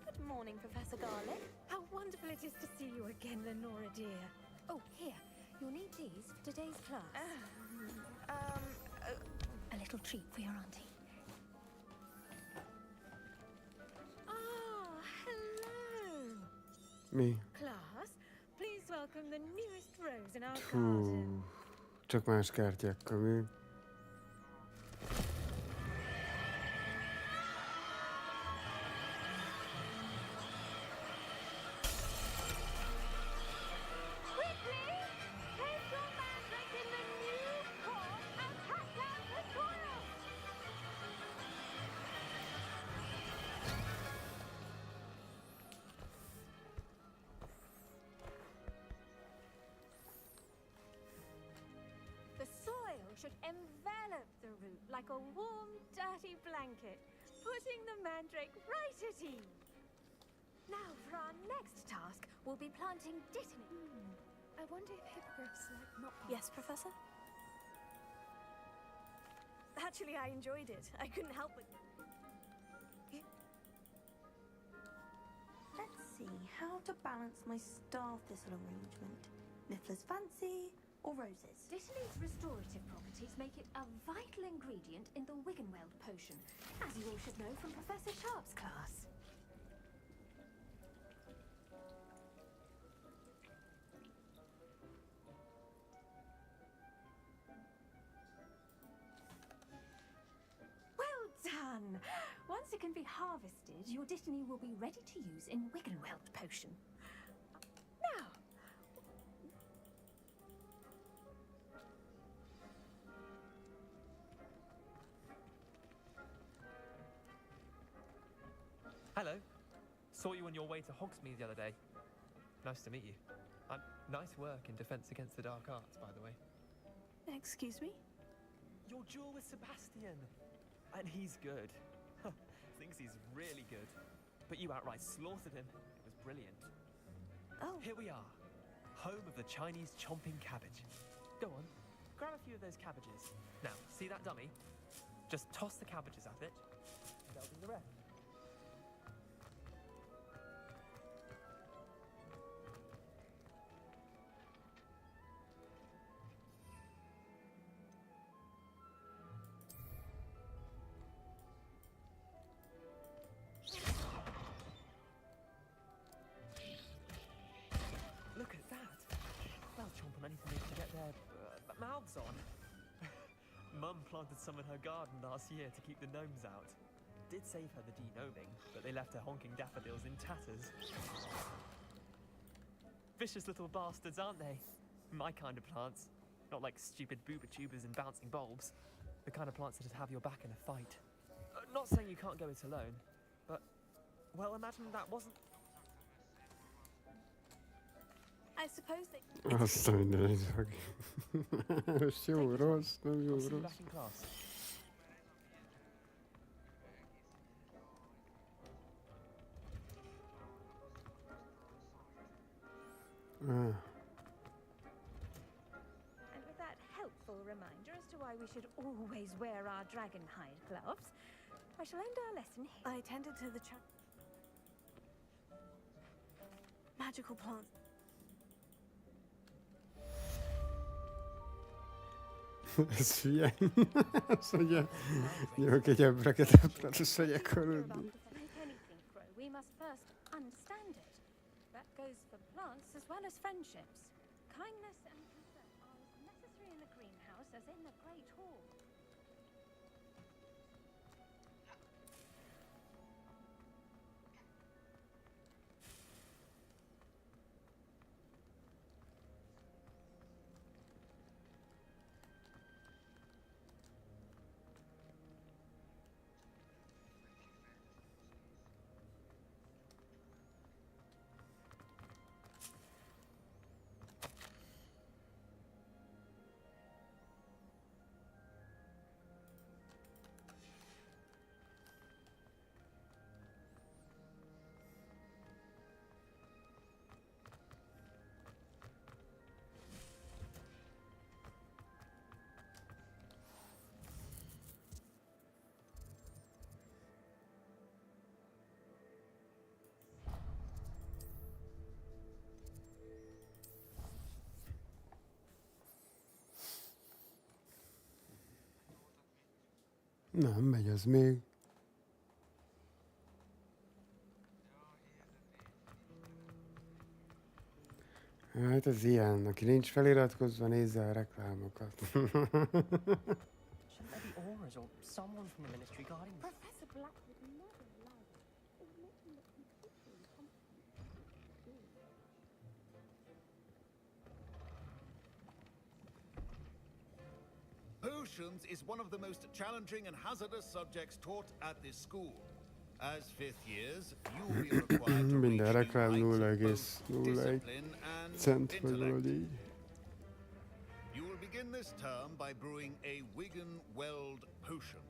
[SPEAKER 21] Good morning, Professor Garlic.
[SPEAKER 15] How wonderful it is to see you again, Lenora dear. Oh, here. You'll need these for today's class.
[SPEAKER 21] A little treat for your auntie.
[SPEAKER 15] Ah, hello.
[SPEAKER 6] Mi?
[SPEAKER 15] Class, please welcome the newest rose in our
[SPEAKER 6] Hú,
[SPEAKER 15] garden.
[SPEAKER 6] csak más kártyákkal még.
[SPEAKER 15] The soil should envelop the root like a warm, dirty blanket, putting the mandrake right at ease. Now, for our next task, we'll be planting dittany.
[SPEAKER 2] I wonder if hippogriffs like not.
[SPEAKER 21] Yes, Professor?
[SPEAKER 2] Actually, I enjoyed it. I couldn't help but.
[SPEAKER 21] Let's see how to balance my star thistle arrangement. Niffler's fancy or roses?
[SPEAKER 16] Dittany's restorative properties make it a vital ingredient in the Wiggenweld potion, as you all should know from Professor Sharp's class.
[SPEAKER 15] Well done!
[SPEAKER 16] Once it can be harvested, your Dittany will be ready to use in Wiggenweld potion.
[SPEAKER 15] Now,
[SPEAKER 1] Hello. Saw you on your way to Hogsmeade the other day. Nice to meet you. Nice work in Defense Against the Dark Arts, by the way.
[SPEAKER 2] Excuse me?
[SPEAKER 1] Your duel with Sebastian. And he's good. Thinks he's really good. But you outright slaughtered him. It was brilliant.
[SPEAKER 2] Oh.
[SPEAKER 1] Here we are. Home of the Chinese chomping cabbage. Go on. Grab a few of those cabbages. Now, see that dummy? Just toss the cabbages at it. And they'll do the rest. Look at that! They'll chomp on anything they can get their mouths on. Mum planted some in her garden last year to keep the gnomes out. Did save her the de-gnoming, but they left her honking daffodils in tatters. Vicious little bastards, aren't they? My kind of plants. Not like stupid booba tubers and bouncing bulbs. The kind of plants that'd have your back in a fight. Not saying you can't go it alone, but... Well, imagine that wasn't...
[SPEAKER 2] I suppose they.
[SPEAKER 6] Azt a mindenit, most jó, rossz, nem jó,
[SPEAKER 1] I'll see you
[SPEAKER 6] rossz.
[SPEAKER 1] back in class.
[SPEAKER 6] Ah,
[SPEAKER 15] And with that helpful reminder as to why we should always wear our dragon hide gloves, I shall end our lesson here.
[SPEAKER 2] I attended to the magical plant.
[SPEAKER 6] ez hülye. Az ugye, jó, egy ebreket az hülyek harudni.
[SPEAKER 15] To make anything grow, we must first understand it. That goes for plants as well as friendships. Kindness and concern are as necessary in the greenhouse as in the great hall.
[SPEAKER 6] Nem, megy az még. Hát ez ilyen, aki nincs feliratkozva, nézze a reklámokat.
[SPEAKER 1] Shouldn't there be auras or someone from the ministry guarding this?
[SPEAKER 15] Professor Black would never allow that. It would make him look completely incompetent.
[SPEAKER 12] Potions is one of the most challenging and hazardous subjects taught at this school. As fifth years, you will be required to reach
[SPEAKER 6] Minden reklám
[SPEAKER 12] new heights of both
[SPEAKER 6] 0,01
[SPEAKER 12] discipline and
[SPEAKER 6] cent vagy
[SPEAKER 12] intellect.
[SPEAKER 6] valahogy így.
[SPEAKER 12] You will begin this term by brewing a Wigan Weld potion.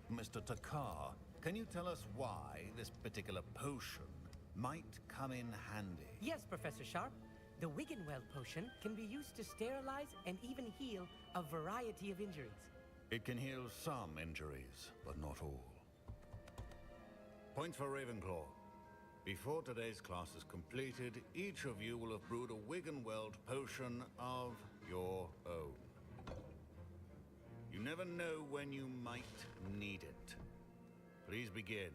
[SPEAKER 12] Mr. Takar, can you tell us why this particular potion might come in handy?
[SPEAKER 19] Yes, Professor Sharp. The Wiggenweld potion can be used to sterilize and even heal a variety of injuries.
[SPEAKER 12] It can heal some injuries, but not all. Point for Ravenclaw. Before today's class is completed, each of you will have brewed a Wiggenweld potion of your own. You never know when you might need it. Please begin.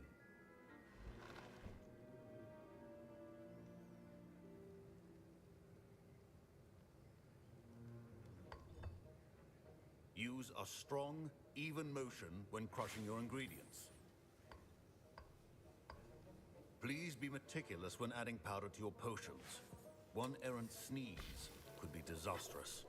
[SPEAKER 12] Use a strong, even motion when crushing your ingredients. Please be meticulous when adding powder to your potions. One errant sneeze could be disastrous.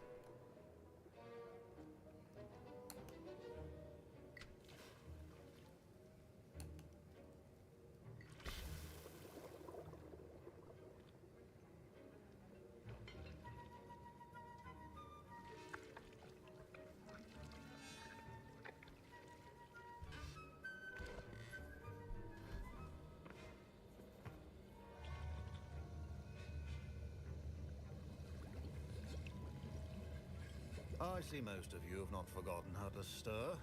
[SPEAKER 12] I see most of you have not forgotten how to stir.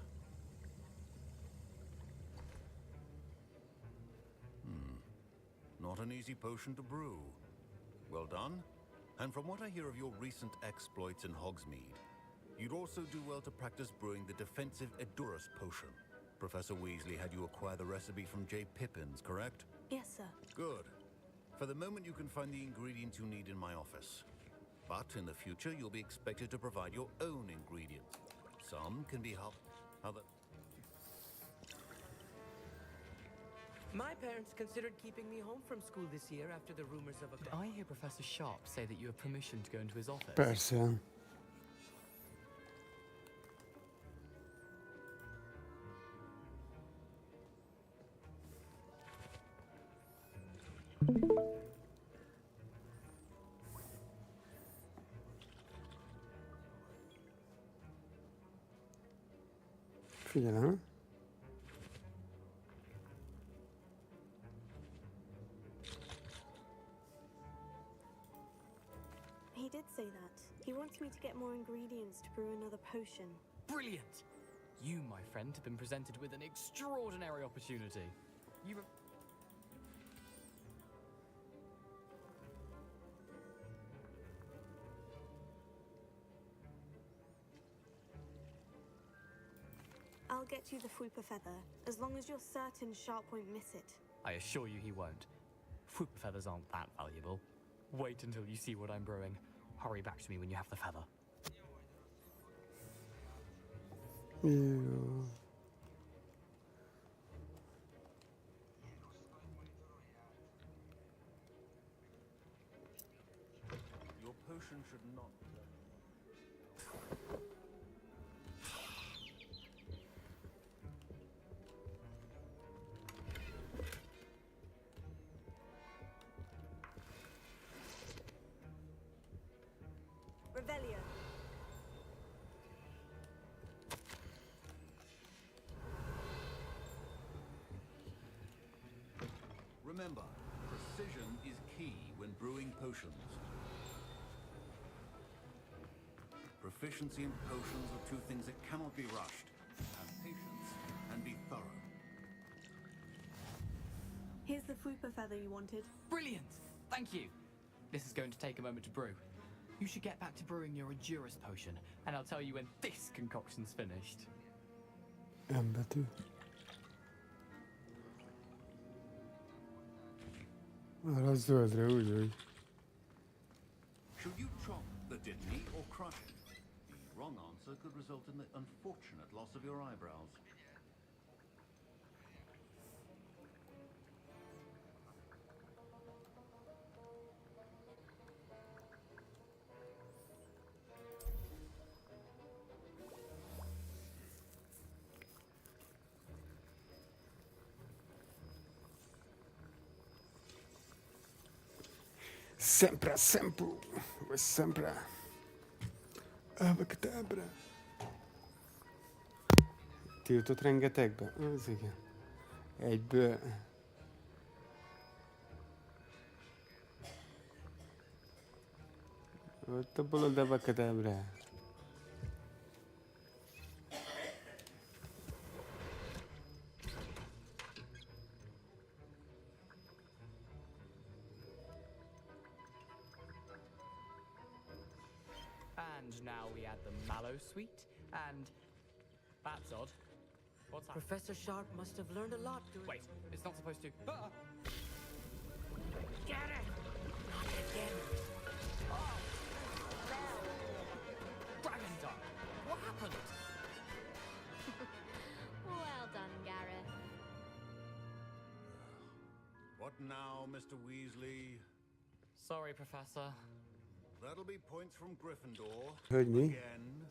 [SPEAKER 12] Not an easy potion to brew. Well done. And from what I hear of your recent exploits in Hogsmeade, you'd also do well to practice brewing the defensive Edurus potion. Professor Weasley had you acquire the recipe from J. Pippins, correct?
[SPEAKER 2] Yes, sir.
[SPEAKER 12] Good. For the moment, you can find the ingredients you need in my office. But in the future, you'll be expected to provide your own ingredients. Some can be other.
[SPEAKER 19] My parents considered keeping me home from school this year after the rumors of a...
[SPEAKER 1] Did I hear Professor Sharp say that you have permission to go into his office?
[SPEAKER 6] Persze. Figyelem.
[SPEAKER 2] He did say that. He wants me to get more ingredients to brew another potion.
[SPEAKER 1] Brilliant! You, my friend, have been presented with an extraordinary opportunity.
[SPEAKER 2] I'll get you the Fwooper Feather, as long as you're certain Sharp won't miss it.
[SPEAKER 1] I assure you he won't. Fruit feathers aren't that valuable. Wait until you see what I'm brewing. Hurry back to me when you have the feather.
[SPEAKER 6] Jó.
[SPEAKER 12] Your potion should not.
[SPEAKER 2] Revelio.
[SPEAKER 12] Remember, precision is key when brewing potions. Proficiency in potions are two things that cannot be rushed. Have patience and be thorough.
[SPEAKER 2] Here's the Fwooper Feather you wanted.
[SPEAKER 1] Brilliant! Thank you! This is going to take a moment to brew. You should get back to brewing your Edurus potion, and I'll tell you when this concoction's finished.
[SPEAKER 6] M betű. Arra zöldre úgy.
[SPEAKER 12] Should you chop the Dittany or crush it? The wrong answer could result in the unfortunate loss of your eyebrows.
[SPEAKER 6] Sempre, vagy sempre. Abacadabra. Tiltott rengetegbe? Az igen. Egyből. Ott a bolond abacadabra.
[SPEAKER 9] And now we add the mallow sweet, and that's odd. What's that?
[SPEAKER 19] Professor Sharp must have learned a lot during...
[SPEAKER 9] Wait, it's not supposed to...
[SPEAKER 19] Get it! Not again.
[SPEAKER 9] Oh. Dragon Dog! What happened?
[SPEAKER 5] Well done, Gareth.
[SPEAKER 12] What now, Mr. Weasley?
[SPEAKER 9] Sorry, Professor.
[SPEAKER 12] That'll be points from Gryffindor.
[SPEAKER 6] Heard me?
[SPEAKER 12] Again,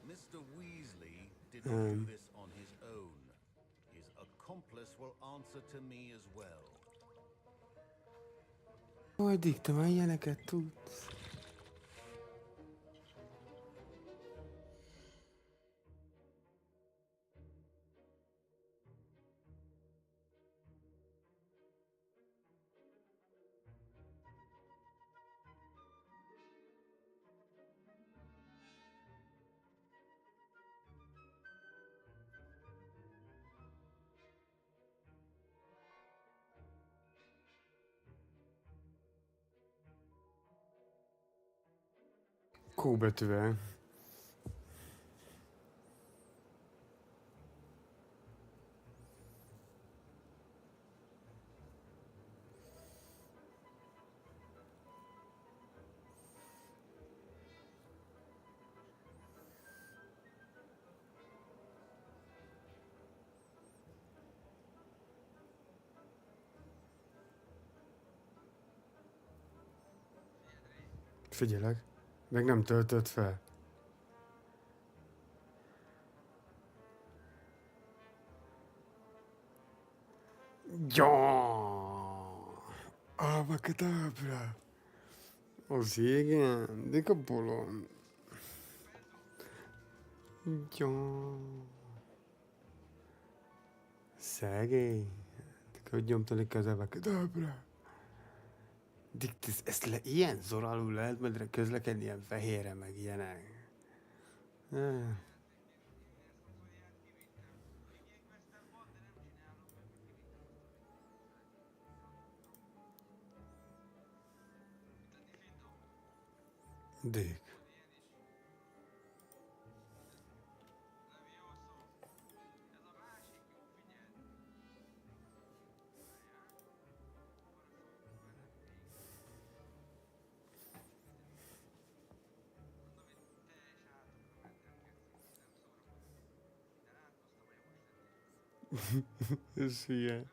[SPEAKER 12] Mr. Weasley did not do this on his own. His accomplice will answer to me as well.
[SPEAKER 6] Addig te már ilyeneket tudsz. Q betűvel. Figyelek, meg nem töltött fel. Ja! Abacadabra! Az igen, de a bolond. Ja! Szegény! Hogy nyomta neki az abacadabra? Ezt ilyen zoralul lehet medre közlekedni, ilyen fehérre, meg ilyenek. Dick. Ez ilyen.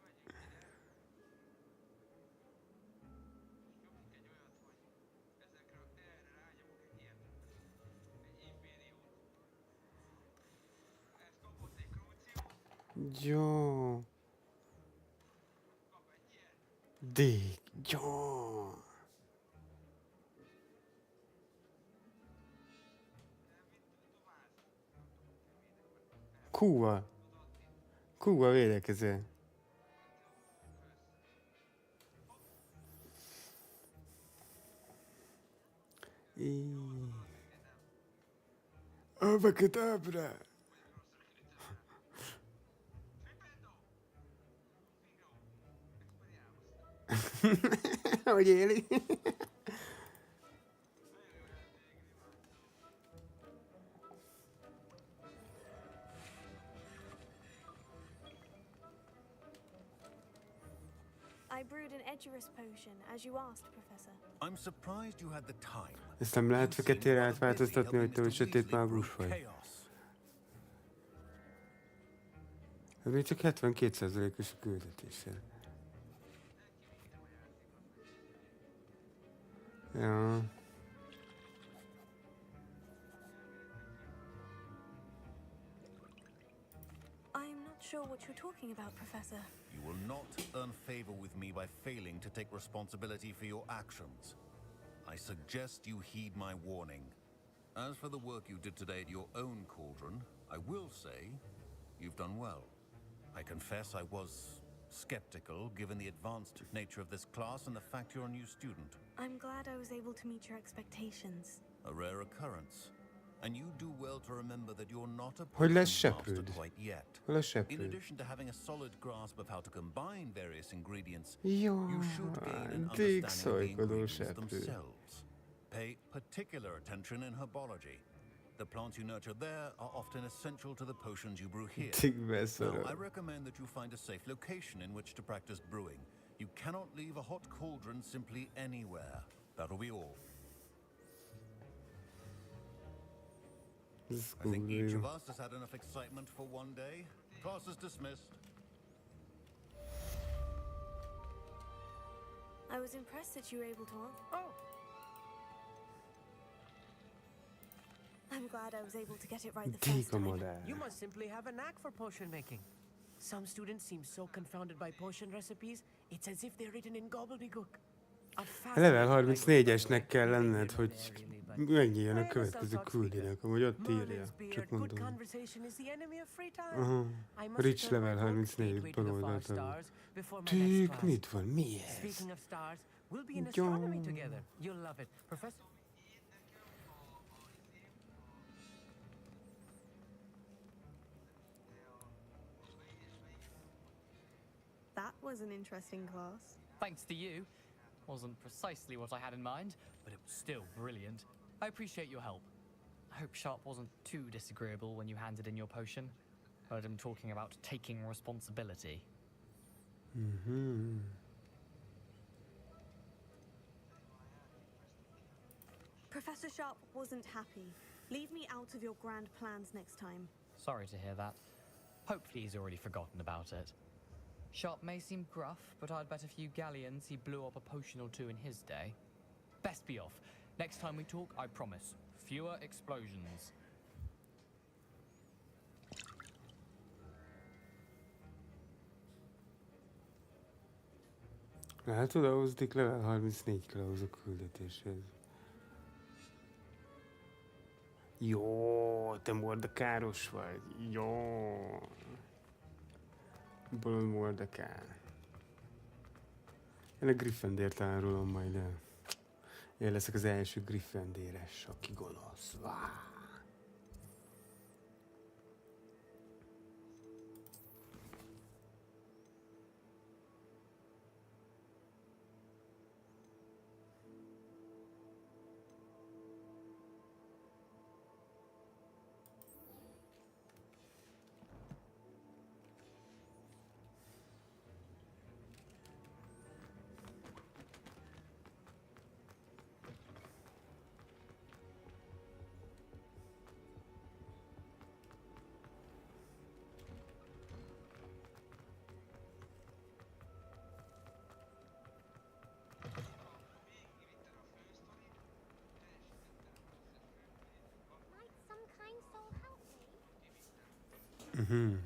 [SPEAKER 6] Jó. Dick, jó. Q-val védekezel. Abacadabra! Hogy éli?
[SPEAKER 2] I brewed an Edurus potion, as you asked, Professor.
[SPEAKER 12] I'm surprised you had the time.
[SPEAKER 6] Ezt nem lehet feketére átváltoztatni, hogy te vagy sötét mágus vagy. Ez még csak 72%-os a küldetéssel. Ja.
[SPEAKER 2] I'm not sure what you're talking about, Professor.
[SPEAKER 12] You will not earn favor with me by failing to take responsibility for your actions. I suggest you heed my warning. As for the work you did today at your own cauldron, I will say you've done well. I confess I was skeptical given the advanced nature of this class and the fact you're a new student.
[SPEAKER 2] I'm glad I was able to meet your expectations.
[SPEAKER 12] A rare occurrence. And you do well to remember that you're not a
[SPEAKER 6] Hogy lesz
[SPEAKER 12] potion master
[SPEAKER 6] seprőd?
[SPEAKER 12] quite yet.
[SPEAKER 6] Hol lesz
[SPEAKER 12] In
[SPEAKER 6] seprőd?
[SPEAKER 12] addition to having a solid grasp of how to combine various ingredients,
[SPEAKER 6] Jó,
[SPEAKER 12] you should gain an understanding of the
[SPEAKER 6] végszajkodó
[SPEAKER 12] ingredients
[SPEAKER 6] seprő.
[SPEAKER 12] themselves. Pay particular attention in herbology. The plants you nurture there are often essential to the potions you brew here. Now, I recommend that you find a safe location in which to practice brewing. You cannot leave a hot cauldron simply anywhere. That'll be all. I think each of us has had enough excitement for one day. Class is dismissed.
[SPEAKER 2] I was impressed that you were able to answer.
[SPEAKER 1] Oh!
[SPEAKER 2] I'm glad I was able to get it right the first time.
[SPEAKER 19] You must simply have a knack for potion making. Some students seem so confounded by potion recipes, it's as if they're written in gobbledygook.
[SPEAKER 6] Level 34-esnek kell lenned, hogy megnyíljon a következő küldinek, amúgy ott írja, csak mondom. Aha, Rich level 34 bal oldaltól. Tűk, mit van, mi ez?
[SPEAKER 19] Speaking of stars, we'll be in
[SPEAKER 6] Jó.
[SPEAKER 19] astronomy together. You'll love it. Professor?
[SPEAKER 2] That was an interesting class.
[SPEAKER 9] Thanks to you. Wasn't precisely what I had in mind, but it was still brilliant. I appreciate your help. I hope Sharp wasn't too disagreeable when you handed in your potion. Heard him talking about taking responsibility.
[SPEAKER 6] Mhm.
[SPEAKER 2] Professor Sharp wasn't happy. Leave me out of your grand plans next time.
[SPEAKER 9] Sorry to hear that. Hopefully he's already forgotten about it. Sharp may seem gruff, but I'd bet a few galleons he blew up a potion or two in his day. Best be off. Next time we talk, I promise. Fewer explosions.
[SPEAKER 6] Látod, ahhoz level 34 kell ahhoz a küldetéshez. Jó, te mordekáros vagy. Jó. Bolond mordekár. Én a Gryffindort árulom majd el. Én leszek az első Gryffindéres, aki gonosz. Vá. Mhm.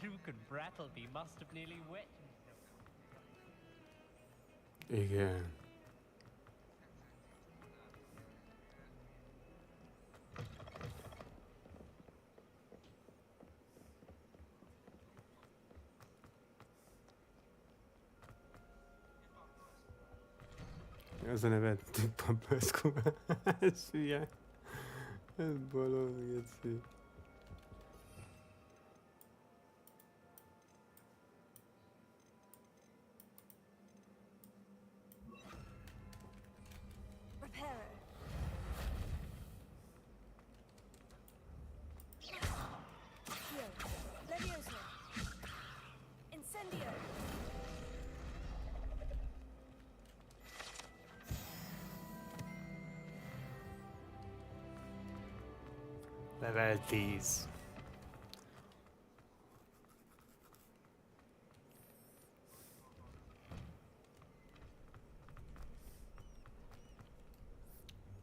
[SPEAKER 1] Luke and Brattleby must have nearly wet.
[SPEAKER 6] Igen. Az a neve Pampaszkó. Ez hülye. Ez bolond, geci.
[SPEAKER 2] Reparo. Leviosa. Incendio.
[SPEAKER 6] Level 10.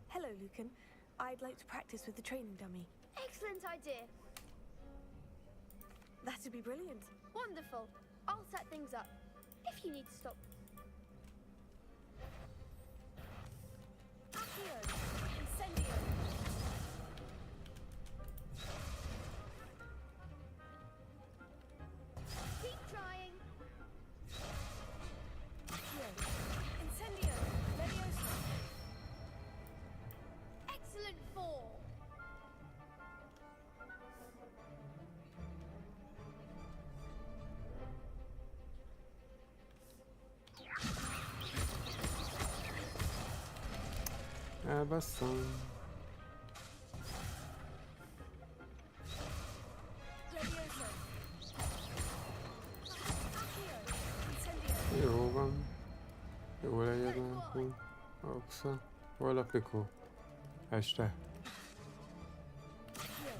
[SPEAKER 2] Hello, Lucan. I'd like to practice with the training dummy.
[SPEAKER 5] Excellent idea.
[SPEAKER 2] That'd be brilliant.
[SPEAKER 5] Wonderful. I'll set things up. If you need to stop.
[SPEAKER 2] Accio! Incendio!
[SPEAKER 5] Keep trying.
[SPEAKER 2] Accio! Incendio! Leviosa!
[SPEAKER 5] Excellent fall.
[SPEAKER 6] Elbasszom.
[SPEAKER 2] Leviosa! Accio! Incendio!
[SPEAKER 6] Jó van. Jó legyen akkor. Oxa. Holnap mikor? Este.
[SPEAKER 2] Accio!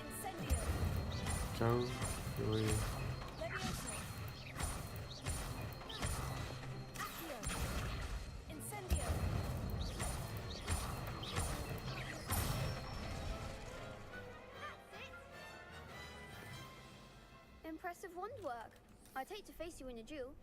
[SPEAKER 2] Incendio!
[SPEAKER 6] Ciao. Jó év.
[SPEAKER 2] Leviosa! Accio! Incendio!
[SPEAKER 5] Impressive wand work. I'd hate to face you in a duel.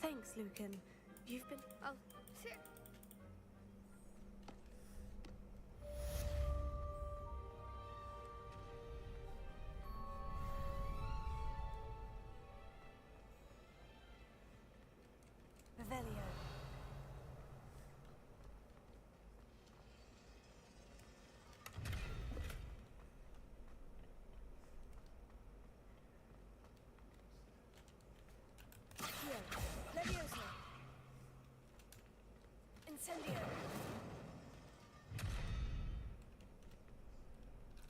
[SPEAKER 2] Thanks, Lucan. You've been...
[SPEAKER 5] Oh, shit.
[SPEAKER 2] Revelio. Accio! Leviosa! Incendio!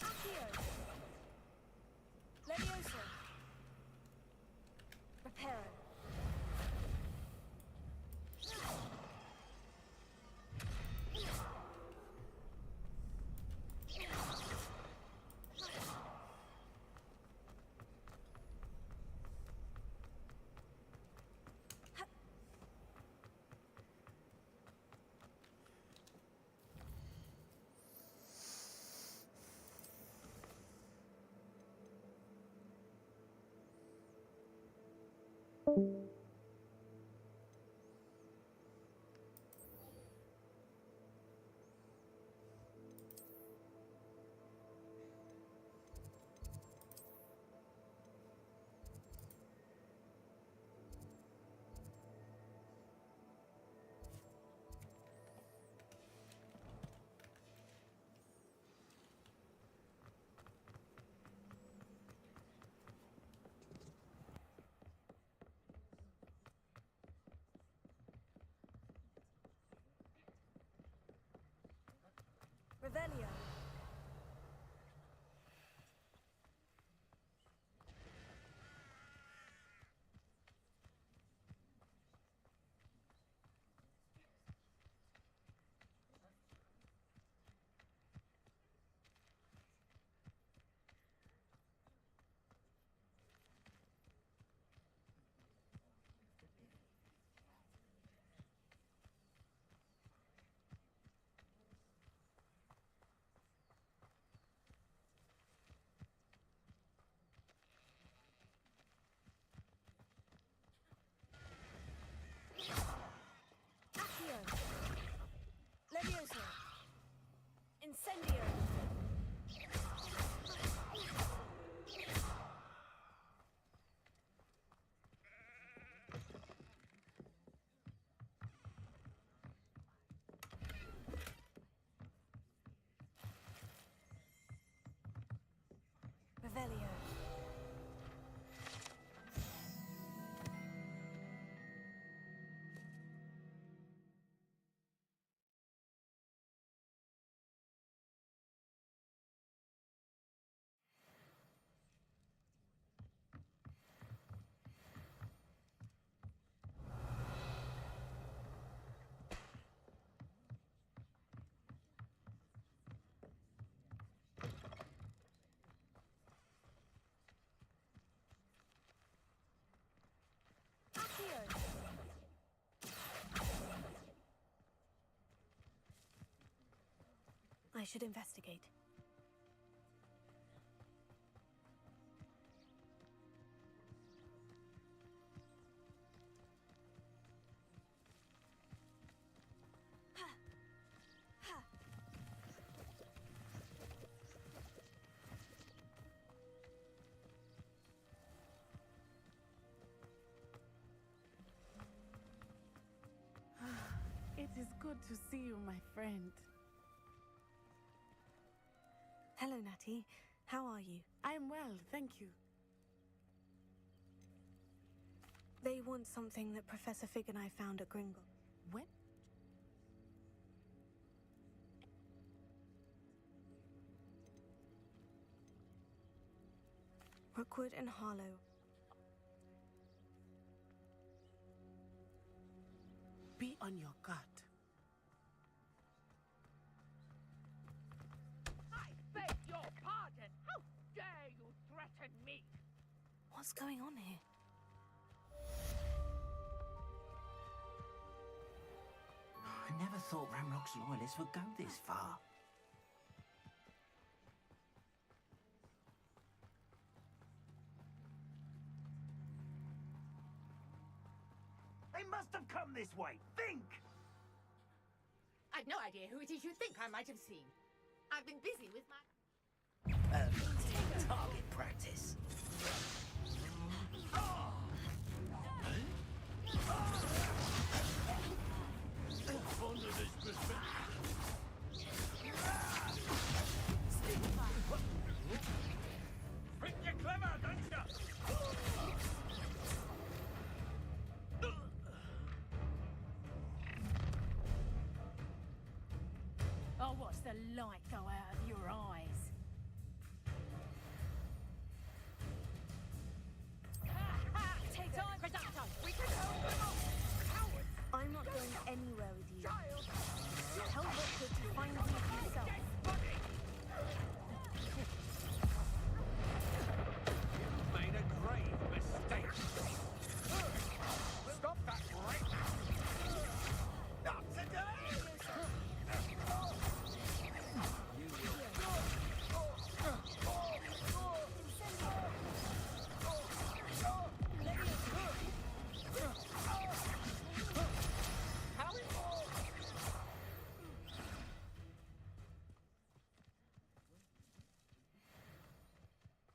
[SPEAKER 2] Accio! Leviosa! Reparo! Revelio. Leviosa! Incendio! Revelio. I should investigate.
[SPEAKER 24] It is good to see you, my friend.
[SPEAKER 2] Hello, Natty. How are you?
[SPEAKER 24] I am well, thank you.
[SPEAKER 2] They want something that Professor Fig and I found at Gringle.
[SPEAKER 24] When?
[SPEAKER 2] Rookwood and Harlow.
[SPEAKER 24] Be on your guard.
[SPEAKER 11] I beg your pardon! How dare you threaten me?
[SPEAKER 2] What's going on here?
[SPEAKER 4] I never thought Ramrock's loyalists would go this far. They must have come this way. Think!
[SPEAKER 24] I've no idea who it is you think I might have seen. I've been busy with my...
[SPEAKER 4] Target practice.
[SPEAKER 11] Think you're clever, don't you?
[SPEAKER 24] Oh, what's the light go out of your eyes? Take time, Reducto! We can help them all! Cowards!
[SPEAKER 2] I'm not going anywhere with you. Tell Rookwood to find me himself.
[SPEAKER 11] You've made a grave mistake. Stop that right now! Not today!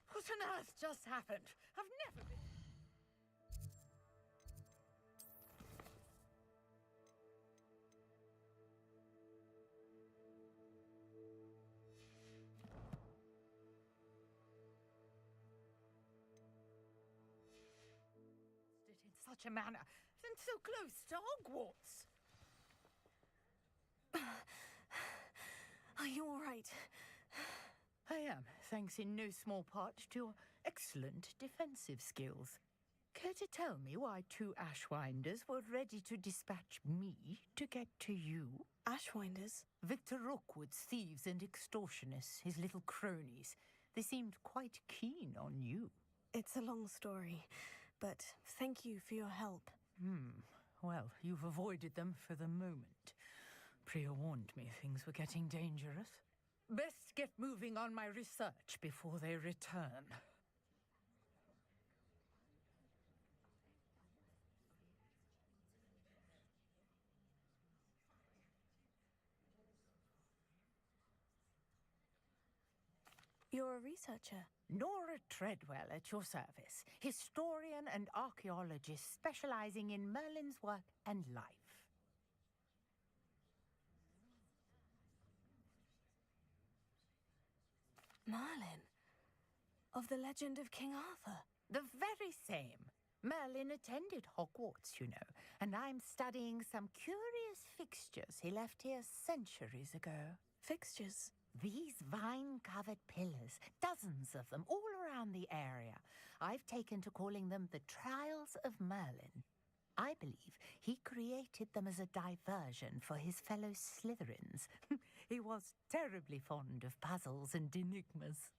[SPEAKER 24] What on earth just happened? I've never been... it in such a manner, and so close to Hogwarts.
[SPEAKER 2] Are you all right?
[SPEAKER 24] I am, thanks in no small part to your excellent defensive skills. Care to tell me why two Ashwinders were ready to dispatch me to get to you?
[SPEAKER 2] Ashwinders?
[SPEAKER 24] Victor Rookwood's thieves and extortionists, his little cronies. They seemed quite keen on you.
[SPEAKER 2] It's a long story, but thank you for your help.
[SPEAKER 24] Well, you've avoided them for the moment. Priya warned me things were getting dangerous. Best get moving on my research before they return.
[SPEAKER 2] You're a researcher.
[SPEAKER 24] Nora Treadwell at your service, historian and archaeologist specializing in Merlin's work and life.
[SPEAKER 2] Merlin? Of the legend of King Arthur?
[SPEAKER 24] The very same. Merlin attended Hogwarts, you know, and I'm studying some curious fixtures he left here centuries ago.
[SPEAKER 2] Fixtures?
[SPEAKER 24] These vine-covered pillars, dozens of them, all around the area. I've taken to calling them the Trials of Merlin. I believe he created them as a diversion for his fellow Slytherins. He was terribly fond of puzzles and enigmas.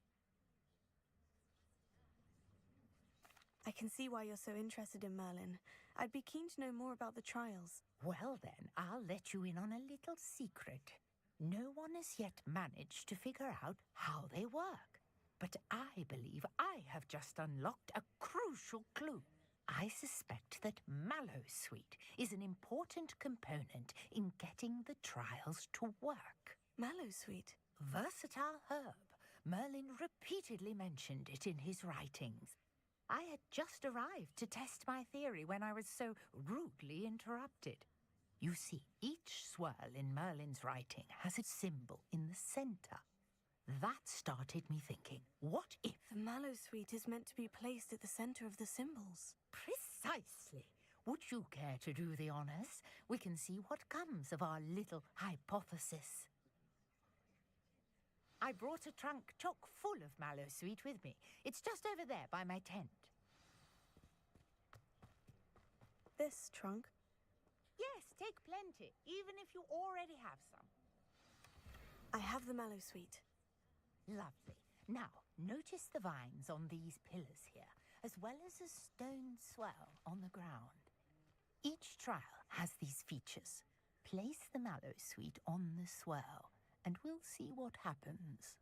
[SPEAKER 2] I can see why you're so interested in Merlin. I'd be keen to know more about the trials.
[SPEAKER 24] Well then, I'll let you in on a little secret. No one has yet managed to figure out how they work. But I believe I have just unlocked a crucial clue. I suspect that Mallowsweet is an important component in getting the trials to work.
[SPEAKER 2] Mallowsweet?
[SPEAKER 24] Versatile herb. Merlin repeatedly mentioned it in his writings. I had just arrived to test my theory when I was so rudely interrupted. You see, each swirl in Merlin's writing has a symbol in the center. That started me thinking, what if...
[SPEAKER 2] The Mallowsweet is meant to be placed at the center of the symbols.
[SPEAKER 24] Precisely. Would you care to do the honors? We can see what comes of our little hypothesis. I brought a trunk chock full of Mallowsweet with me. It's just over there by my tent.
[SPEAKER 2] This trunk?
[SPEAKER 24] Yes, take plenty, even if you already have some.
[SPEAKER 2] I have the Mallowsweet.
[SPEAKER 24] Lovely. Now, notice the vines on these pillars here, as well as a stone swell on the ground. Each trial has these features. Place the Mallowsweet on the swirl, and we'll see what happens.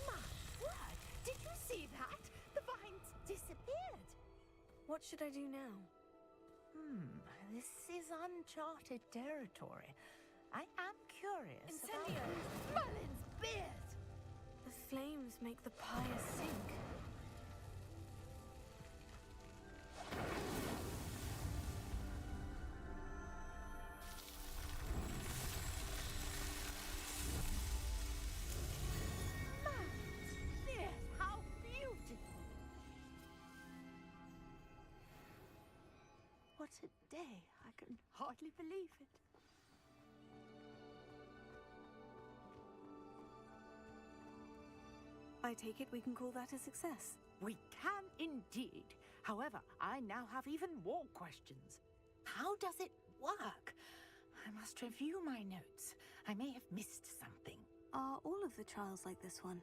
[SPEAKER 24] My word! Did you see that? The vines disappeared.
[SPEAKER 2] What should I do now?
[SPEAKER 24] This is uncharted territory. I am curious
[SPEAKER 2] Incendio!
[SPEAKER 24] about Merlin's beard!
[SPEAKER 2] The flames make the pyre sink.
[SPEAKER 24] Merlin's beard! How beautiful! What a day! I can hardly believe it.
[SPEAKER 2] I take it we can call that a success.
[SPEAKER 24] We can indeed. However, I now have even more questions. How does it work? I must review my notes. I may have missed something.
[SPEAKER 2] Are all of the trials like this one?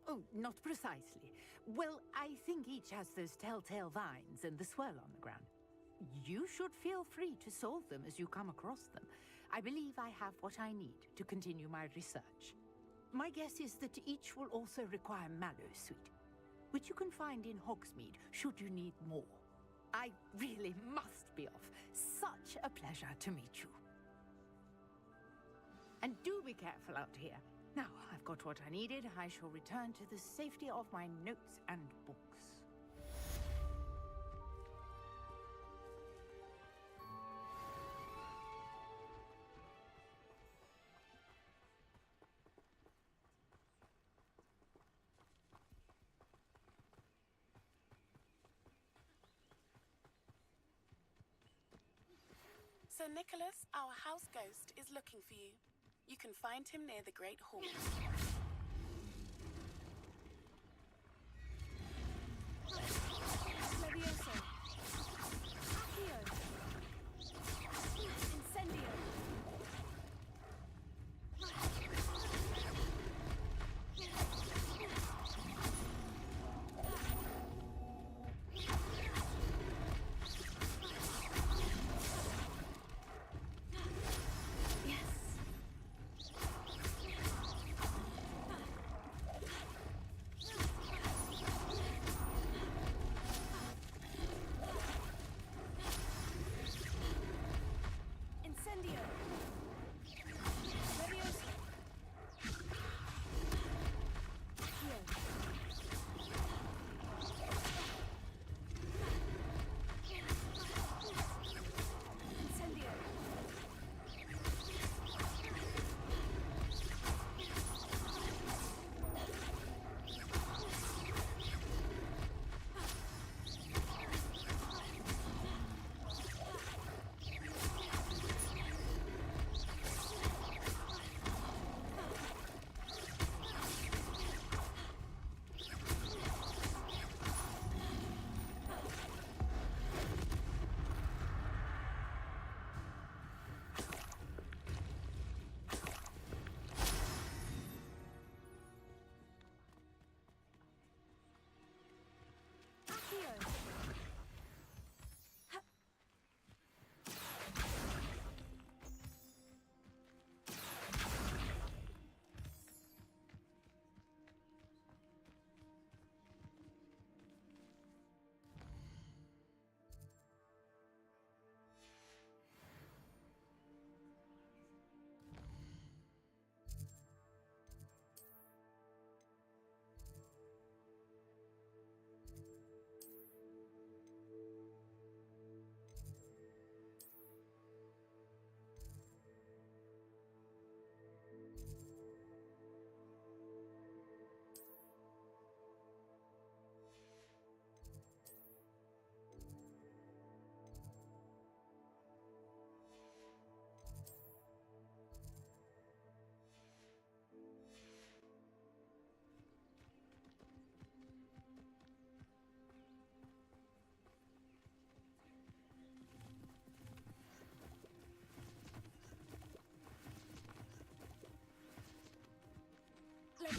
[SPEAKER 24] Oh, not precisely. Well, I think each has those telltale vines and the swirl on the ground. You should feel free to solve them as you come across them. I believe I have what I need to continue my research. My guess is that each will also require Mallowsweet, which you can find in Hogsmeade should you need more. I really must be off. Such a pleasure to meet you. And do be careful out here. Now, I've got what I needed. I shall return to the safety of my notes and books.
[SPEAKER 13] Sir Nicholas, our house ghost, is looking for you. You can find him near the Great Hall.
[SPEAKER 2] Levioso. Accio. Incendio.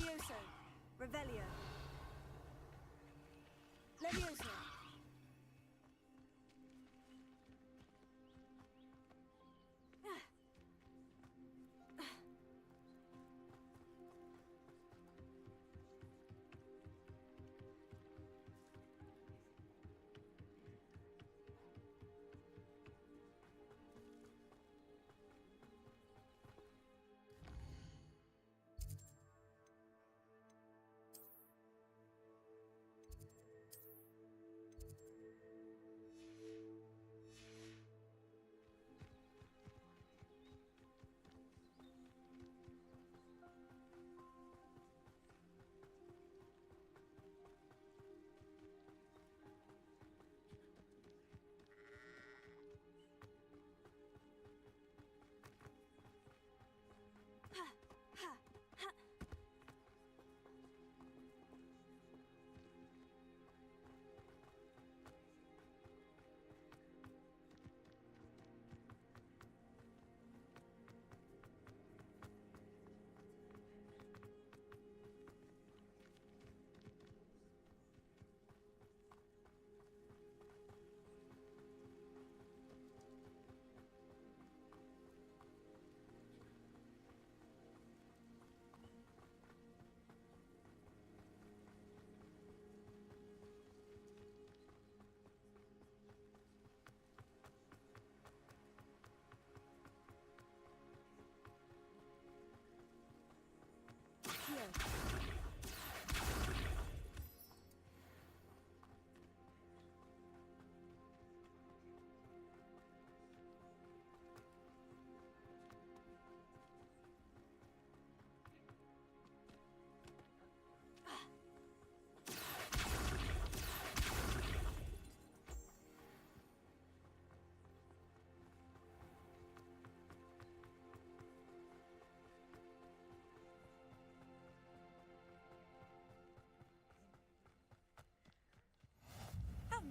[SPEAKER 15] Levioso. Revelio. Levioso.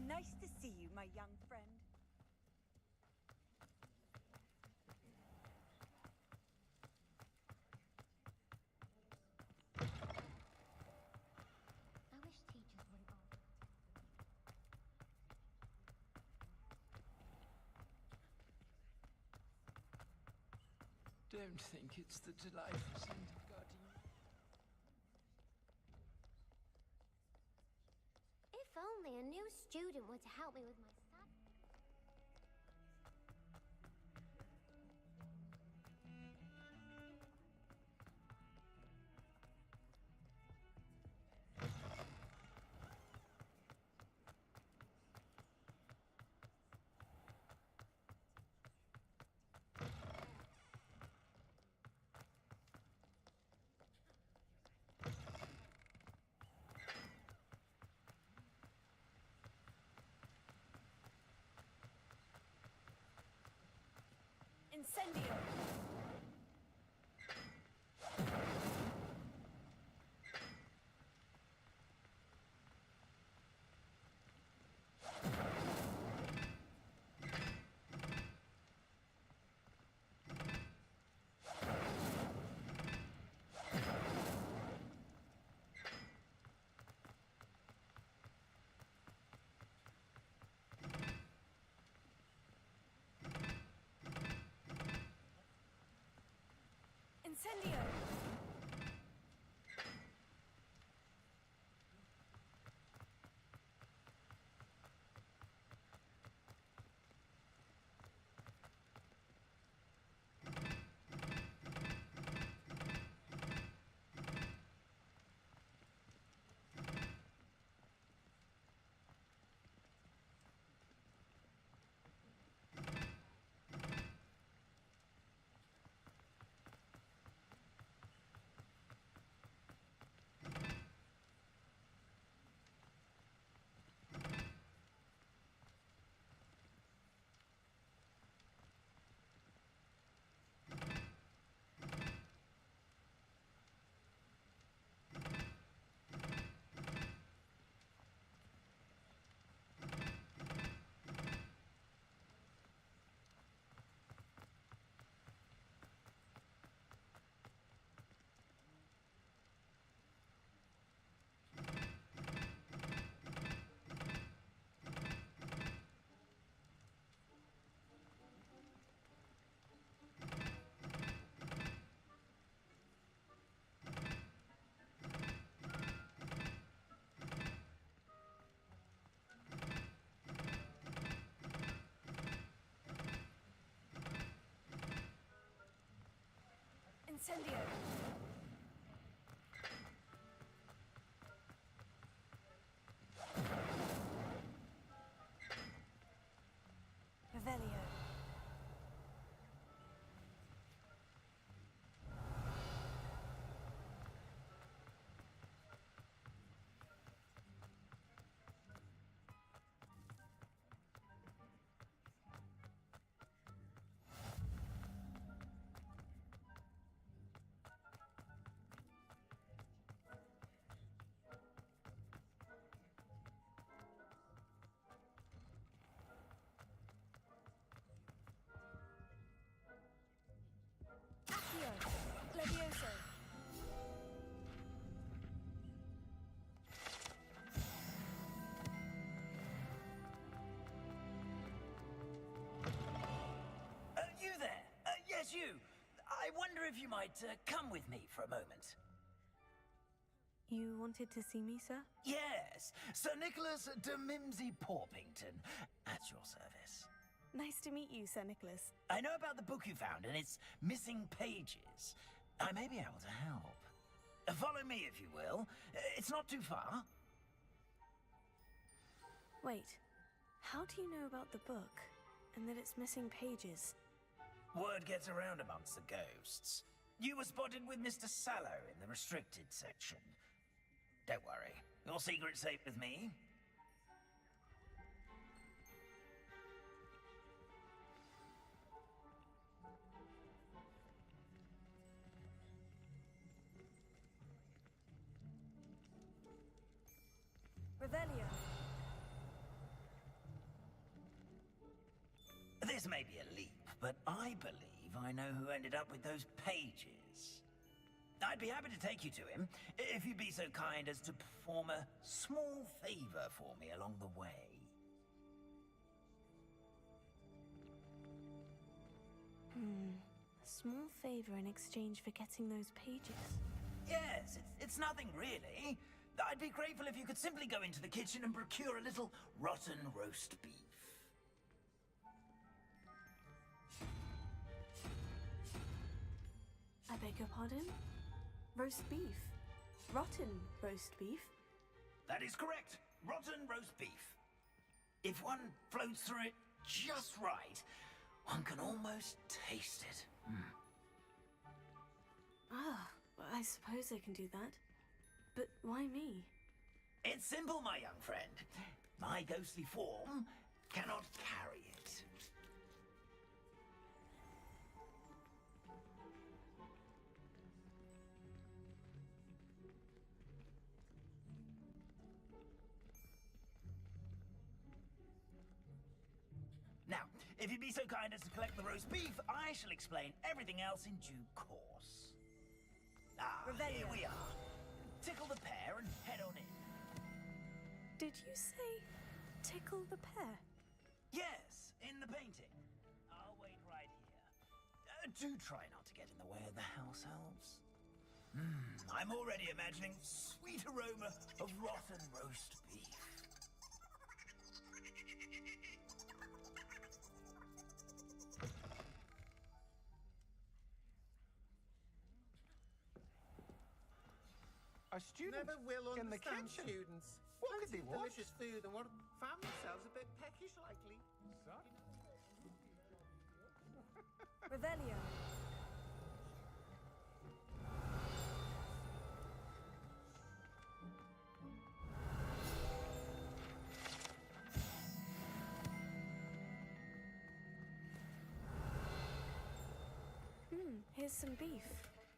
[SPEAKER 14] Nice to see you, my young friend.
[SPEAKER 16] I wish teachers wouldn't offer.
[SPEAKER 17] Don't think it's the delightful scent of gardenia.
[SPEAKER 5] If only a new student were to help me with my study.
[SPEAKER 15] Incendio! Incendio!
[SPEAKER 2] Incendio. Revelio. Accio. Levioso.
[SPEAKER 8] You there? Yes, you. I wonder if you might come with me for a moment.
[SPEAKER 2] You wanted to see me, sir?
[SPEAKER 8] Yes, Sir Nicholas de Mimsy Porpington, at your service.
[SPEAKER 2] Nice to meet you, Sir Nicholas.
[SPEAKER 8] I know about the book you found and its missing pages. I may be able to help. Follow me, if you will. It's not too far.
[SPEAKER 2] Wait, how do you know about the book and that it's missing pages?
[SPEAKER 8] Word gets around amongst the ghosts. You were spotted with Mr. Sallow in the restricted section. Don't worry, your secret's safe with me.
[SPEAKER 2] Revelio.
[SPEAKER 8] This may be a leap, but I believe I know who ended up with those pages. I'd be happy to take you to him, if you'd be so kind as to perform a small favor for me along the way.
[SPEAKER 2] A small favor in exchange for getting those pages.
[SPEAKER 8] Yes, it's nothing really. I'd be grateful if you could simply go into the kitchen and procure a little rotten roast beef.
[SPEAKER 2] I beg your pardon? Roast beef. Rotten roast beef.
[SPEAKER 8] That is correct. Rotten roast beef. If one floats through it just right, one can almost taste it.
[SPEAKER 2] I suppose I can do that. But why me?
[SPEAKER 8] It's simple, my young friend. My ghostly form cannot carry it. Now, if you'd be so kind as to collect the roast beef, I shall explain everything else in due course. Here we are. Tickle the pear and head on in.
[SPEAKER 2] Did you say tickle the pear?
[SPEAKER 8] Yes, in the painting. I'll wait right here. Do try not to get in the way of the house elves. I'm already imagining sweet aroma of rotten roast beef.
[SPEAKER 4] A student
[SPEAKER 10] Never will
[SPEAKER 4] in the
[SPEAKER 10] understand
[SPEAKER 4] kitchen.
[SPEAKER 10] students.
[SPEAKER 4] What could
[SPEAKER 10] Plenty
[SPEAKER 4] they
[SPEAKER 10] of
[SPEAKER 4] want?
[SPEAKER 10] delicious food and what found themselves a bit peckish likely.
[SPEAKER 2] Revelio. Here's some beef,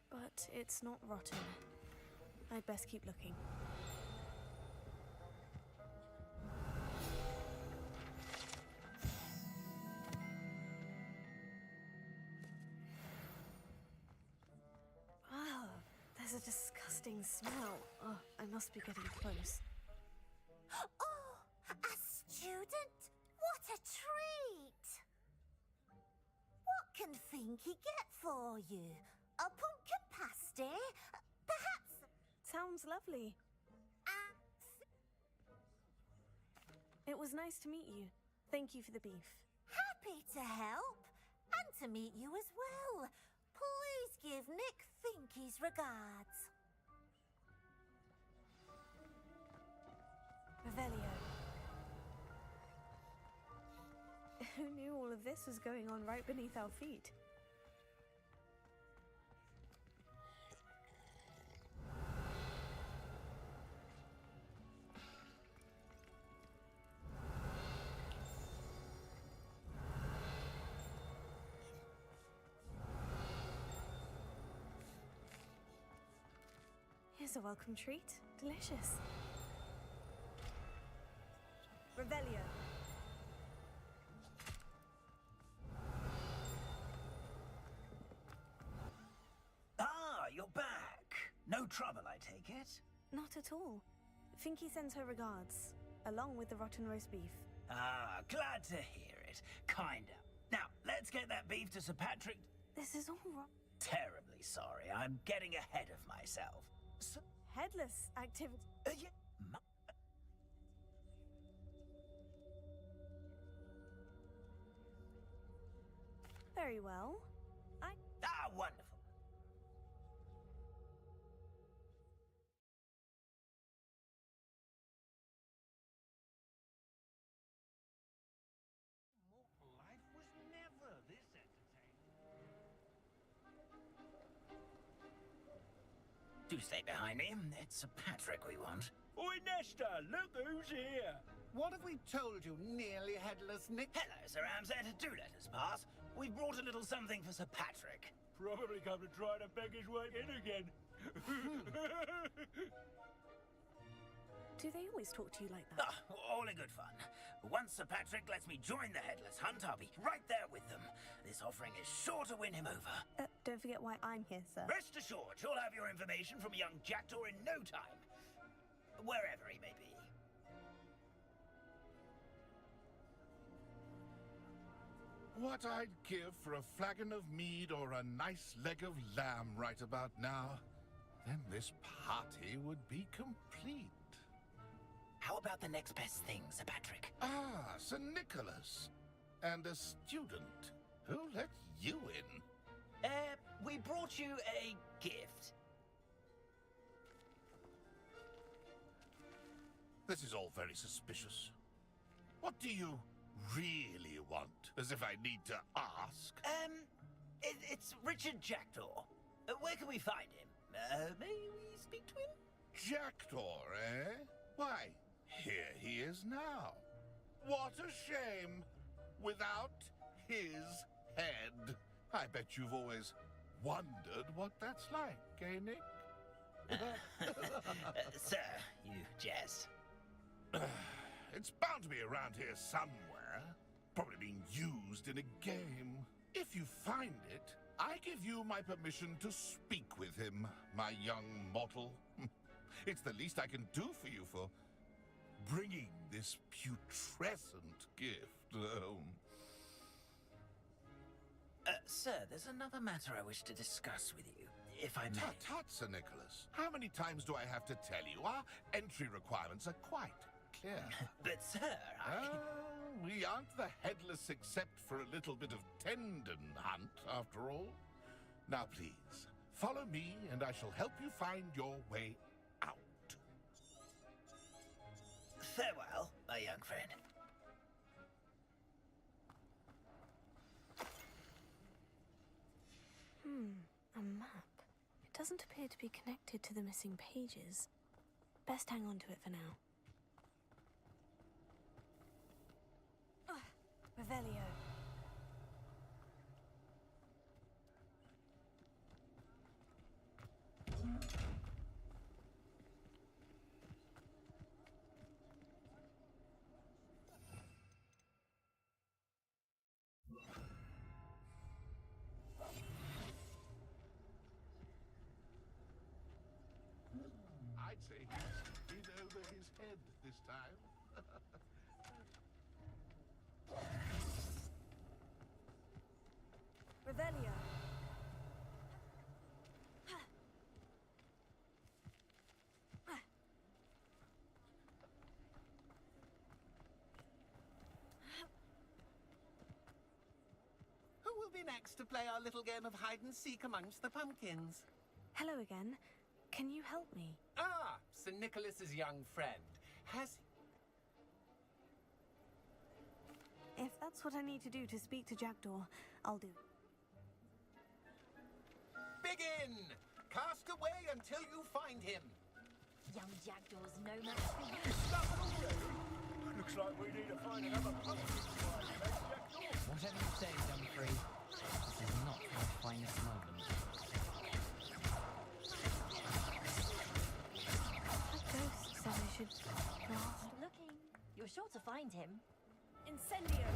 [SPEAKER 2] but it's not rotten. I'd best keep looking. There's a disgusting smell. Oh, I must be getting close.
[SPEAKER 20] Oh, a student? What a treat! What can Finky get for you? A pumpkin pasty? Perhaps...
[SPEAKER 2] Sounds lovely. It was nice to meet you. Thank you for the beef.
[SPEAKER 20] Happy to help. And to meet you as well. Please give Nick Finky's regards.
[SPEAKER 2] Revelio. Who knew all of this was going on right beneath our feet? Here's a welcome treat. Delicious. Revelio.
[SPEAKER 8] Ah, you're back. No trouble, I take it?
[SPEAKER 2] Not at all. Finky sends her regards, along with the rotten roast beef.
[SPEAKER 8] Ah, glad to hear it. Kinda. Now, let's get that beef to Sir Patrick.
[SPEAKER 2] This is all wrong.
[SPEAKER 8] Terribly sorry. I'm getting ahead of myself.
[SPEAKER 2] Headless activity.
[SPEAKER 8] Yeah.
[SPEAKER 2] Very well.
[SPEAKER 8] Ah, wonderful.
[SPEAKER 10] Life was never this entertaining.
[SPEAKER 8] Do stay behind me. It's Sir Patrick we want.
[SPEAKER 10] Oi, Nesta, look who's here. What have we told you, nearly headless Nick?
[SPEAKER 8] Hello, Sir Ramsed. Do let us pass. We've brought a little something for Sir Patrick.
[SPEAKER 10] Probably come to try to beg his way in again.
[SPEAKER 2] Do they always talk to you like that?
[SPEAKER 8] Ah, all in good fun. Once Sir Patrick lets me join the Headless Hunt, I'll be right there with them. This offering is sure to win him over.
[SPEAKER 2] Don't forget why I'm here, sir.
[SPEAKER 8] Rest assured, you'll have your information from a young jackdaw in no time. Wherever he may be.
[SPEAKER 3] What I'd give for a flagon of mead or a nice leg of lamb right about now, then this party would be complete.
[SPEAKER 8] How about the next best thing, Sir Patrick?
[SPEAKER 3] Ah, Sir Nicholas. And a student. Who let you in?
[SPEAKER 8] We brought you a gift.
[SPEAKER 3] This is all very suspicious. What do you really want? As if I need to ask.
[SPEAKER 8] It's Richard Jackdaw. Where can we find him? May we speak to him?
[SPEAKER 3] Jackdaw, eh? Why, here he is now. What a shame. Without his head. I bet you've always wondered what that's like, eh, Nick?
[SPEAKER 8] Sir, you jest.
[SPEAKER 3] It's bound to be around here somewhere. Probably being used in a game. If you find it, I give you my permission to speak with him, my young mortal. It's the least I can do for you for bringing this putrescent gift home.
[SPEAKER 8] Sir, there's another matter I wish to discuss with you, if I may.
[SPEAKER 3] Tut, Sir Nicholas. How many times do I have to tell you? Our entry requirements are quite clear.
[SPEAKER 8] But, sir,
[SPEAKER 3] we aren't the headless except for a little bit of tendon hunt, after all. Now, please, follow me, and I shall help you find your way out.
[SPEAKER 8] Farewell, my young friend.
[SPEAKER 2] A map. It doesn't appear to be connected to the missing pages. Best hang on to it for now. Revelio.
[SPEAKER 3] I'd say he's in over his head this time.
[SPEAKER 2] Revelio.
[SPEAKER 3] Who will
[SPEAKER 10] be next to play our little game of hide and seek amongst the pumpkins.
[SPEAKER 2] Hello again. Can you help me?
[SPEAKER 10] Ah, Sir Nicholas's young friend. Has...
[SPEAKER 2] If that's what I need to do to speak to Jackdaw, I'll do.
[SPEAKER 10] Begin! Cast away until you find him.
[SPEAKER 16] Young Jackdaw's no match for you.
[SPEAKER 11] Looks like we need to find another pumpkin to find, eh, Jackdaw?
[SPEAKER 9] Whatever you say, Dumfries. This is not my finest moment.
[SPEAKER 2] That ghost said I should blast.
[SPEAKER 20] Keep looking. You're sure to find him.
[SPEAKER 15] Incendio!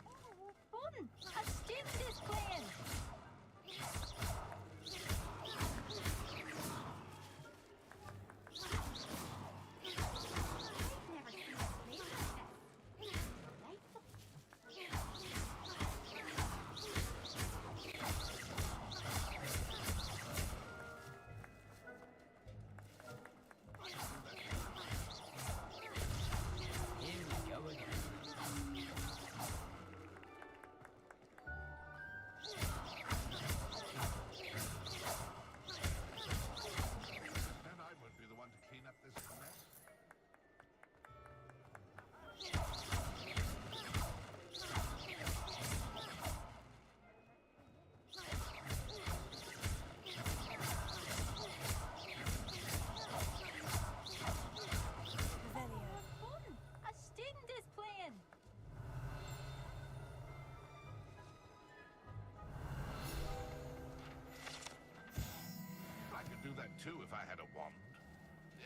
[SPEAKER 16] Oh, fun! A student is playing!
[SPEAKER 9] Here we go again.
[SPEAKER 3] And I won't be the one to clean up this mess.
[SPEAKER 2] Revelio.
[SPEAKER 16] Fun! A student is playing!
[SPEAKER 3] I could do that too if I had a wand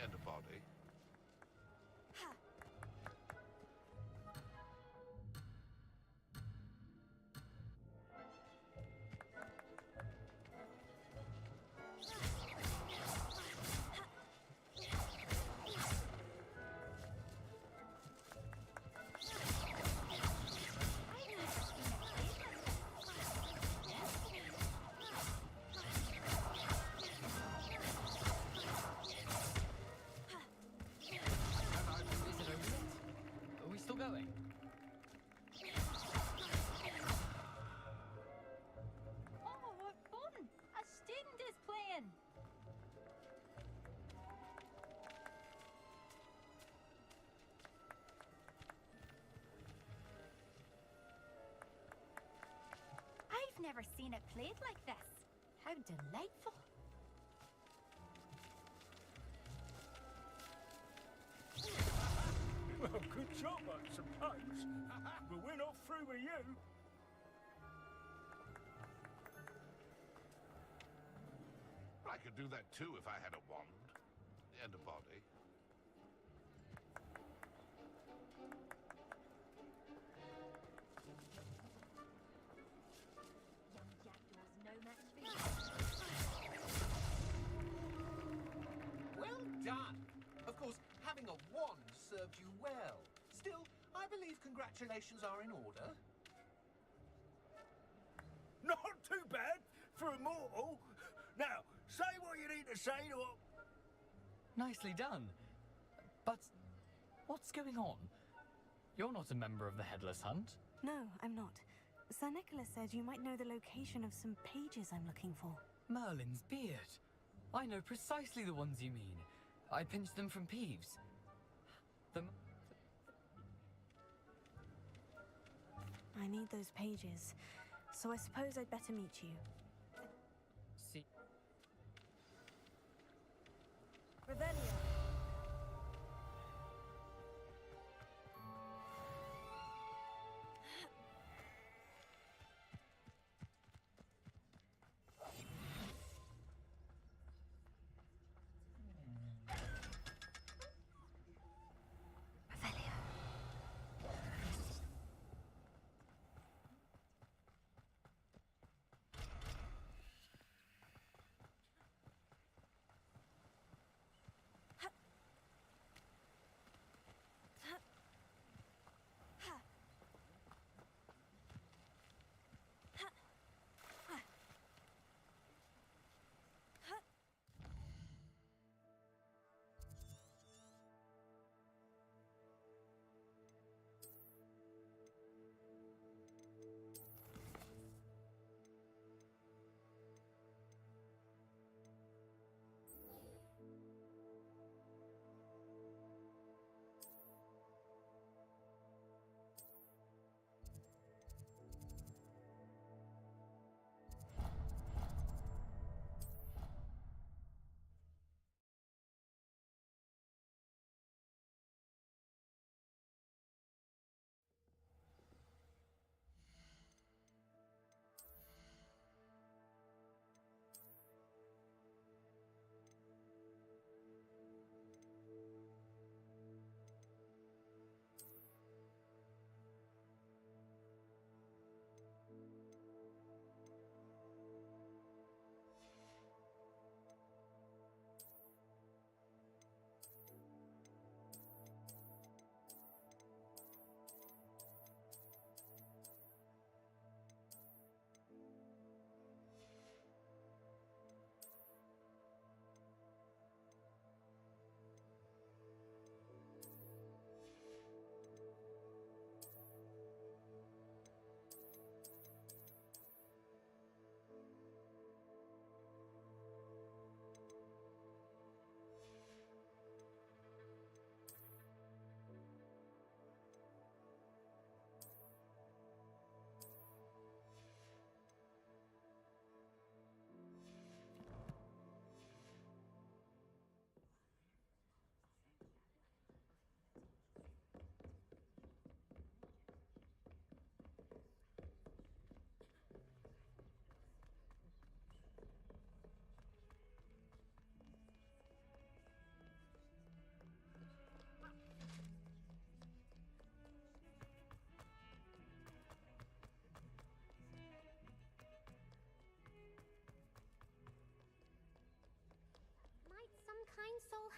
[SPEAKER 3] and a body.
[SPEAKER 9] Is it over yet? Are we still going?
[SPEAKER 16] Oh, what fun! A student is playing! I've never seen it played like this. How delightful!
[SPEAKER 11] Well, good job, I suppose. But we're not through with you.
[SPEAKER 3] I could do that too if I had a wand and a body.
[SPEAKER 16] Young Jackdaw's no match for you.
[SPEAKER 10] Well done! Of course, having a wand served you well. Still, I believe congratulations are in order.
[SPEAKER 11] Not too bad for a mortal. Now, say what you need to say to her.
[SPEAKER 9] Nicely done. But what's going on? You're not a member of the Headless Hunt.
[SPEAKER 2] No, I'm not. Sir Nicholas said you might know the location of some pages I'm looking for.
[SPEAKER 9] Merlin's beard. I know precisely the ones you mean. I pinched them from Peeves.
[SPEAKER 2] I need those pages, so I suppose I'd better meet you.
[SPEAKER 9] See.
[SPEAKER 15] Revelio!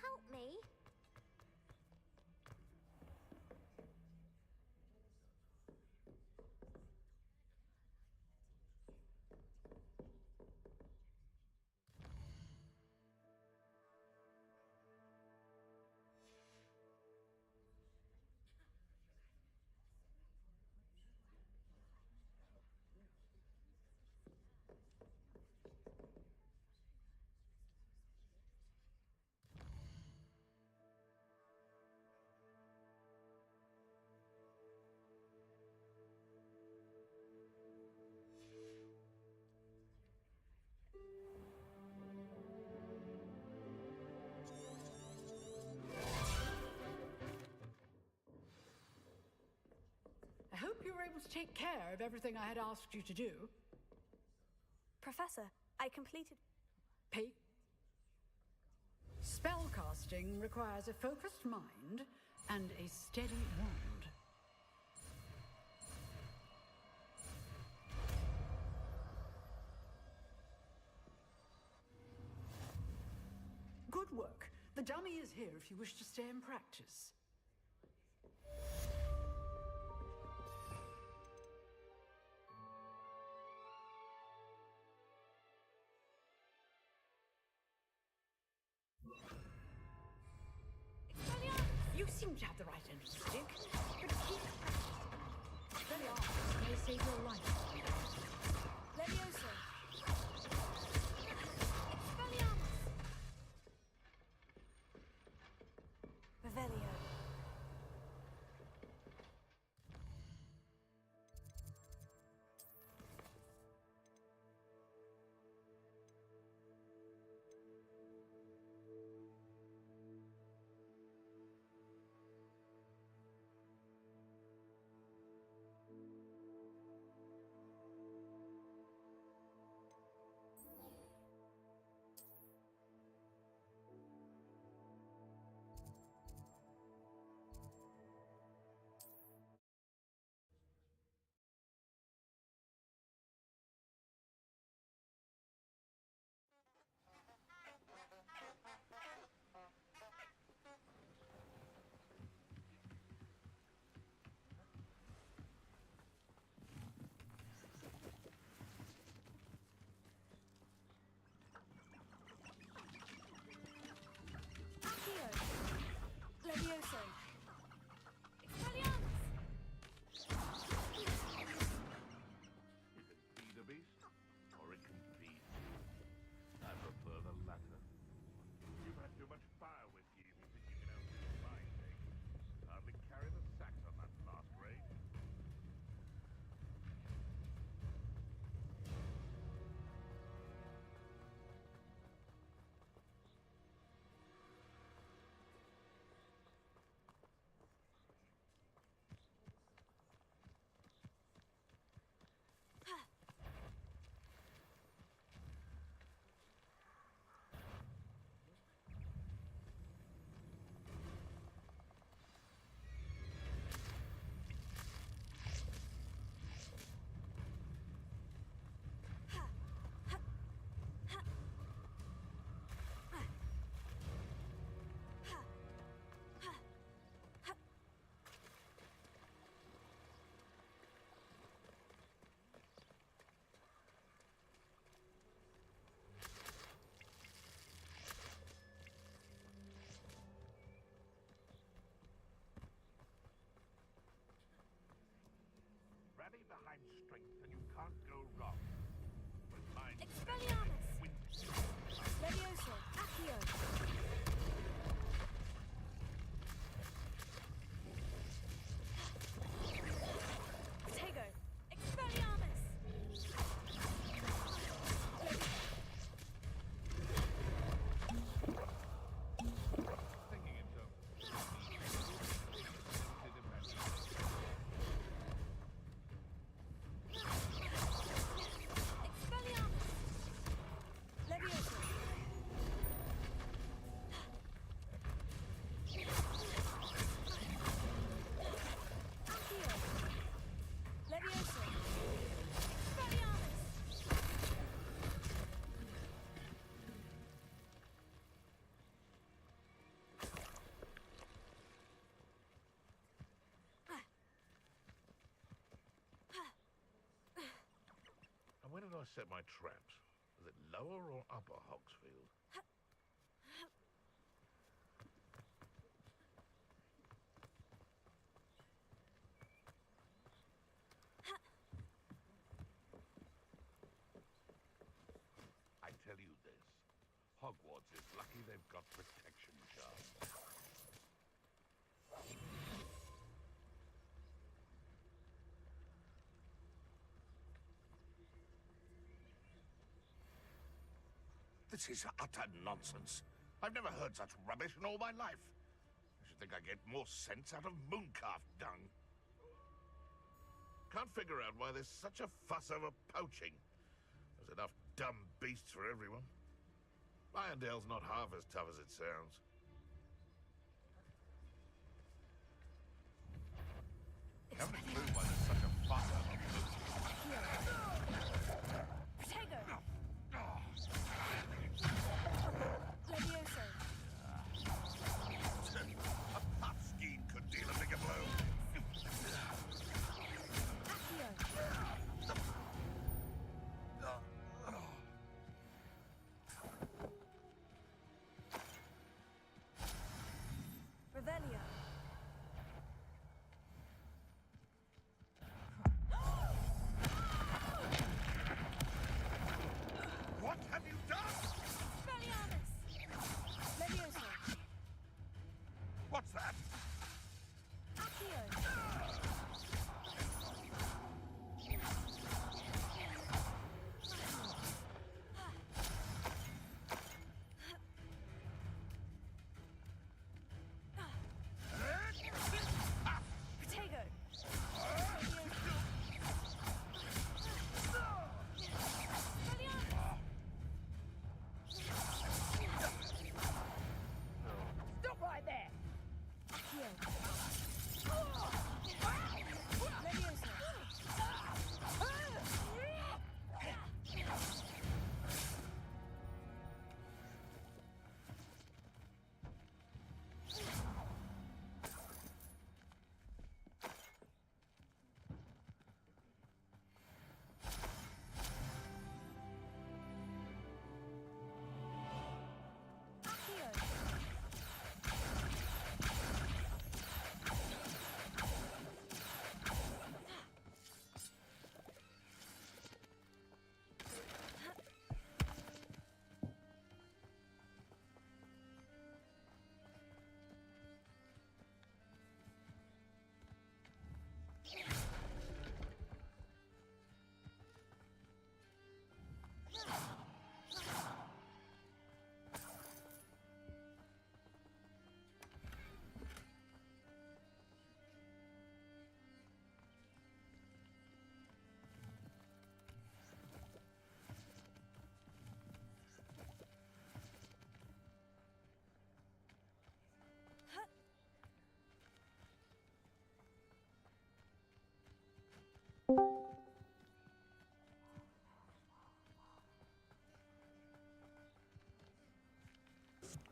[SPEAKER 16] help me?
[SPEAKER 7] I hope you were able to take care of everything I had asked you to do.
[SPEAKER 2] Professor, I completed...
[SPEAKER 7] Spellcasting requires a focused mind and a steady wand. Good work. The dummy is here if you wish to stay and practice. You seem to have the right end of the stick, but keep practicing. Expelliarmus may save your life.
[SPEAKER 2] Levioso. Expelliarmus. Revelio. Levioso. Expelliarmus.
[SPEAKER 3] It can feed a beast, or it can feed you. I prefer the latter. You've had too much fire with you if you think you can outdo my take. Hardly carry the sacks on that last raid. Rally behind strength and you can't go wrong. With mind...
[SPEAKER 2] Expelliarmus. Levioso. Accio. Tego. Expelliarmus.
[SPEAKER 3] Thinking himself. do I set my traps? Is it lower or upper Hogsfield? I tell you this, Hogwarts is lucky they've got protection charms. This is utter nonsense. I've never heard such rubbish in all my life. I should think I get more sense out of mooncalf dung. Can't figure out why there's such a fuss over poaching. There's enough dumb beasts for everyone. Irondale's not half as tough as it sounds. Haven't a clue why there's such a fuss over poaching.
[SPEAKER 15] Protego! Levioso!
[SPEAKER 3] A puffskein could deal a bigger blow.
[SPEAKER 15] Revelio!
[SPEAKER 3] What have you done?
[SPEAKER 15] Expelliarmus! Levioso!
[SPEAKER 3] What's that?
[SPEAKER 15] Accio! Protego!
[SPEAKER 14] Stop right there!
[SPEAKER 15] Accio! Levioso! Accio!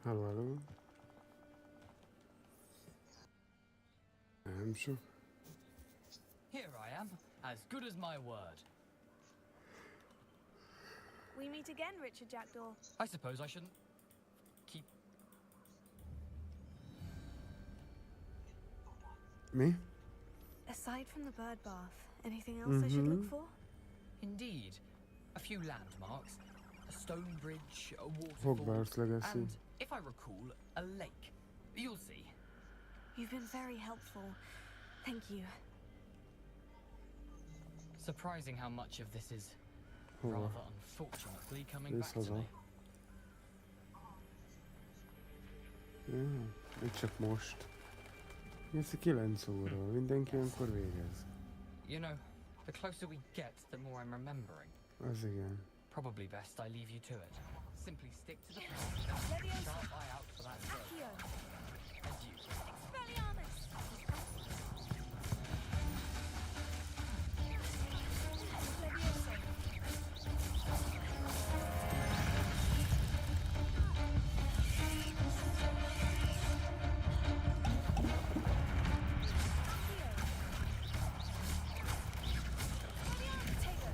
[SPEAKER 6] Halló. Nem sok.
[SPEAKER 9] Here I am, as good as my word.
[SPEAKER 2] We meet again, Richard Jackdaw.
[SPEAKER 9] I suppose I shouldn't keep...
[SPEAKER 6] Mi?
[SPEAKER 2] Aside from the bird bath, anything else I should look for?
[SPEAKER 9] Indeed. A few landmarks. A stone bridge, a waterfall,
[SPEAKER 6] Hogwarts Legacy.
[SPEAKER 9] and, if I recall, a lake. You'll see.
[SPEAKER 2] You've been very helpful. Thank you.
[SPEAKER 9] Surprising how much of this is
[SPEAKER 6] Hova?
[SPEAKER 9] rather unfortunately coming back to
[SPEAKER 6] Visszahaza.
[SPEAKER 9] me.
[SPEAKER 6] Még csak most. Ez a 9 óra. Mindenki ilyenkor végez.
[SPEAKER 9] You know, the closer we get, the more I'm remembering.
[SPEAKER 6] Az igen.
[SPEAKER 9] Probably best I leave you to it. Simply stick to the plan. Sharp eye out for that throw.
[SPEAKER 15] Accio!
[SPEAKER 9] Adieu.
[SPEAKER 15] Expelliarmus! Levioso! Accio! Protego!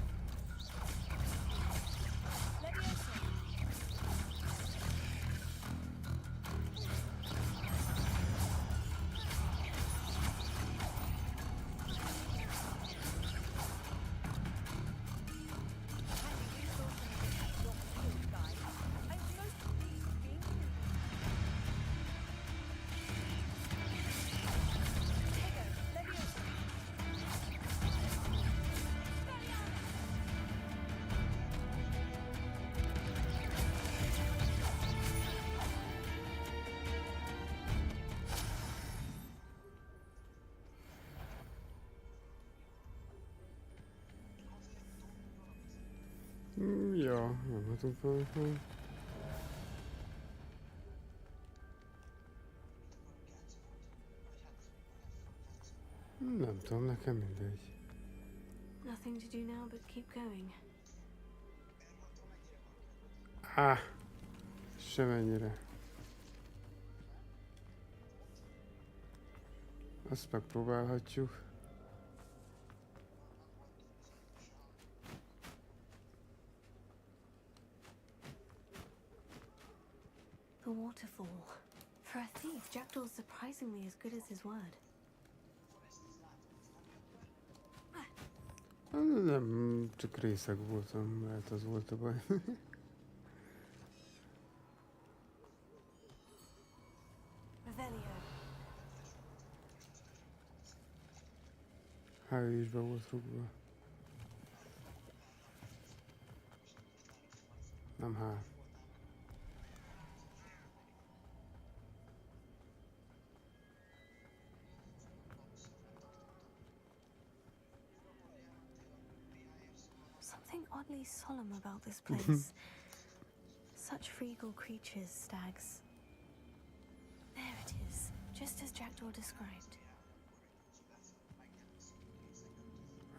[SPEAKER 6] Ja, nyomhatunk valamit. Nem tudom, nekem mindegy.
[SPEAKER 2] Nothing to do now but keep going.
[SPEAKER 6] Semennyire. Azt megpróbálhatjuk.
[SPEAKER 2] The waterfall. For a thief, Jackdaw's surprisingly as good as his word.
[SPEAKER 6] Nem, csak részeg voltam, mert az volt a baj. Hát ő is be volt rúgva. Nem hát.
[SPEAKER 2] Something oddly solemn about this place. Such regal creatures, stags. There it is, just as Jackdaw described.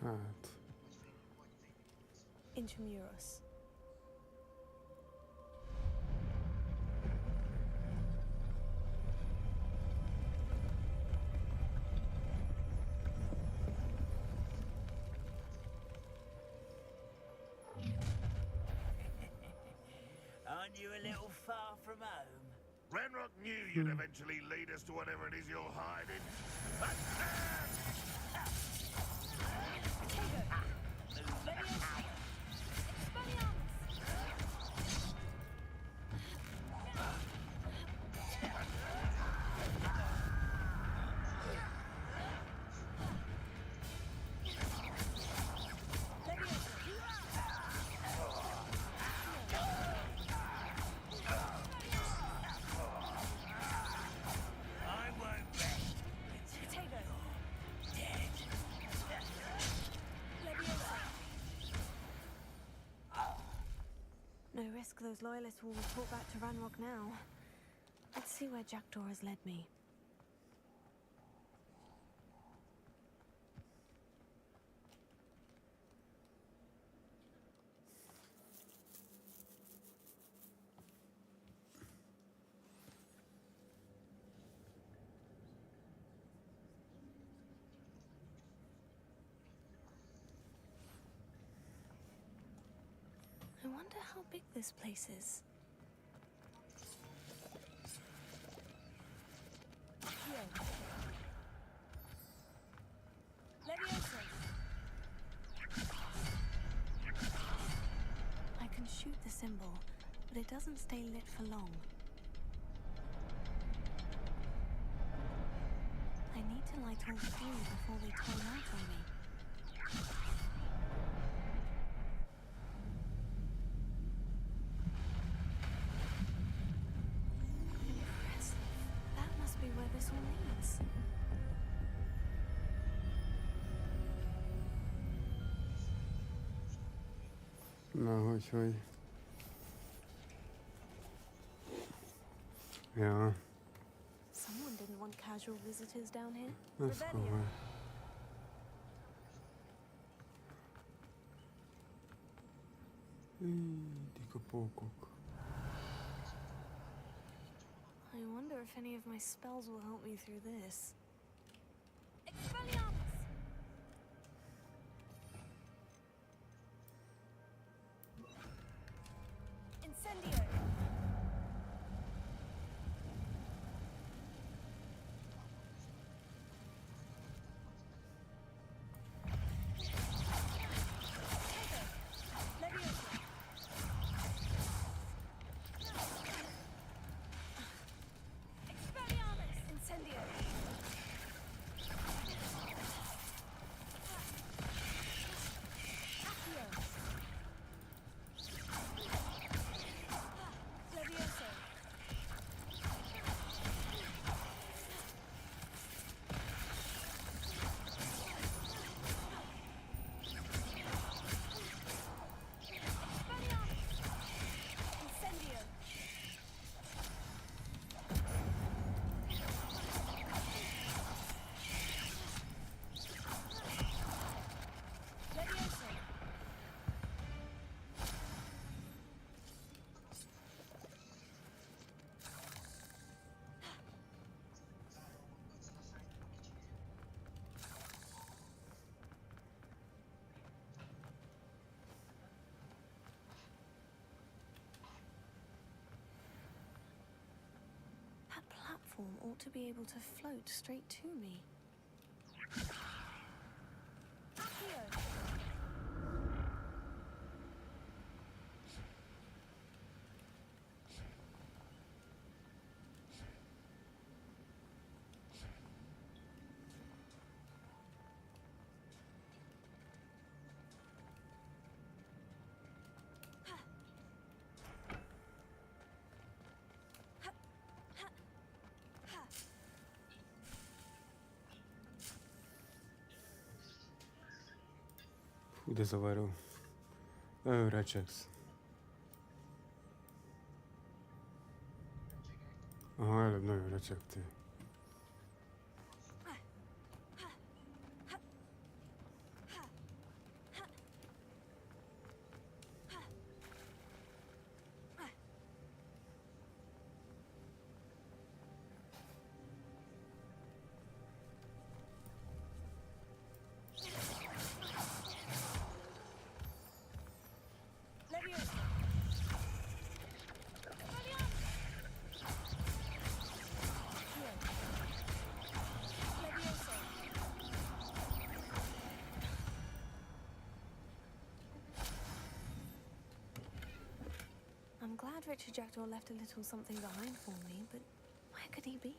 [SPEAKER 6] Hát.
[SPEAKER 2] Intramuros.
[SPEAKER 8] Aren't you a little far from home?
[SPEAKER 3] Ranrock knew you'd eventually lead us to whatever it is you're hiding.
[SPEAKER 2] No risk those loyalists will report back to Ranrock now. Let's see where Jackdaw has led me. I wonder how big this place is. I can shoot the symbol, but it doesn't stay lit for long. I need to light all three before they turn out on me.
[SPEAKER 6] Na, hogy... Ja.
[SPEAKER 2] Someone didn't want casual visitors down here.
[SPEAKER 6] Ez komoly. Dik a pókok.
[SPEAKER 2] I wonder if any of my spells will help me through this. platform ought to be able to float straight to me.
[SPEAKER 6] Hú, de zavaró. Recsegsz. Aha, előbb nagyon recsegtél.
[SPEAKER 2] I'm glad Richard Jackdaw left a little something behind for me, but where could he be?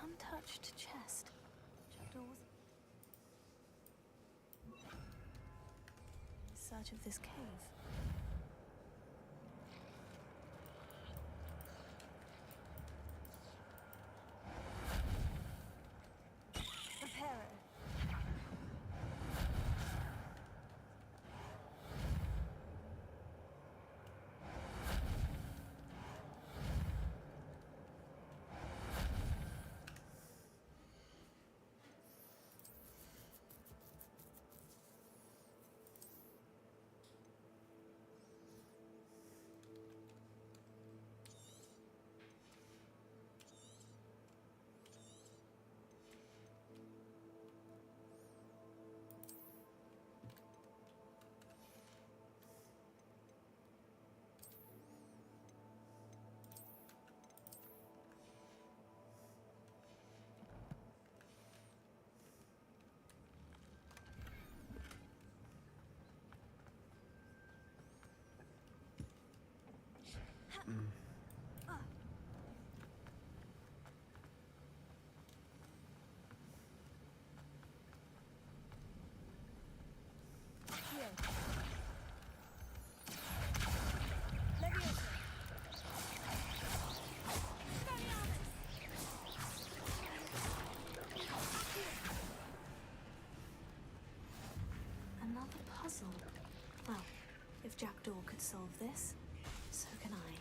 [SPEAKER 2] Untouched chest. Jackdaws. In search of this cave. Reparo. Another puzzle. Well, if Jackdaw could solve this, so can I.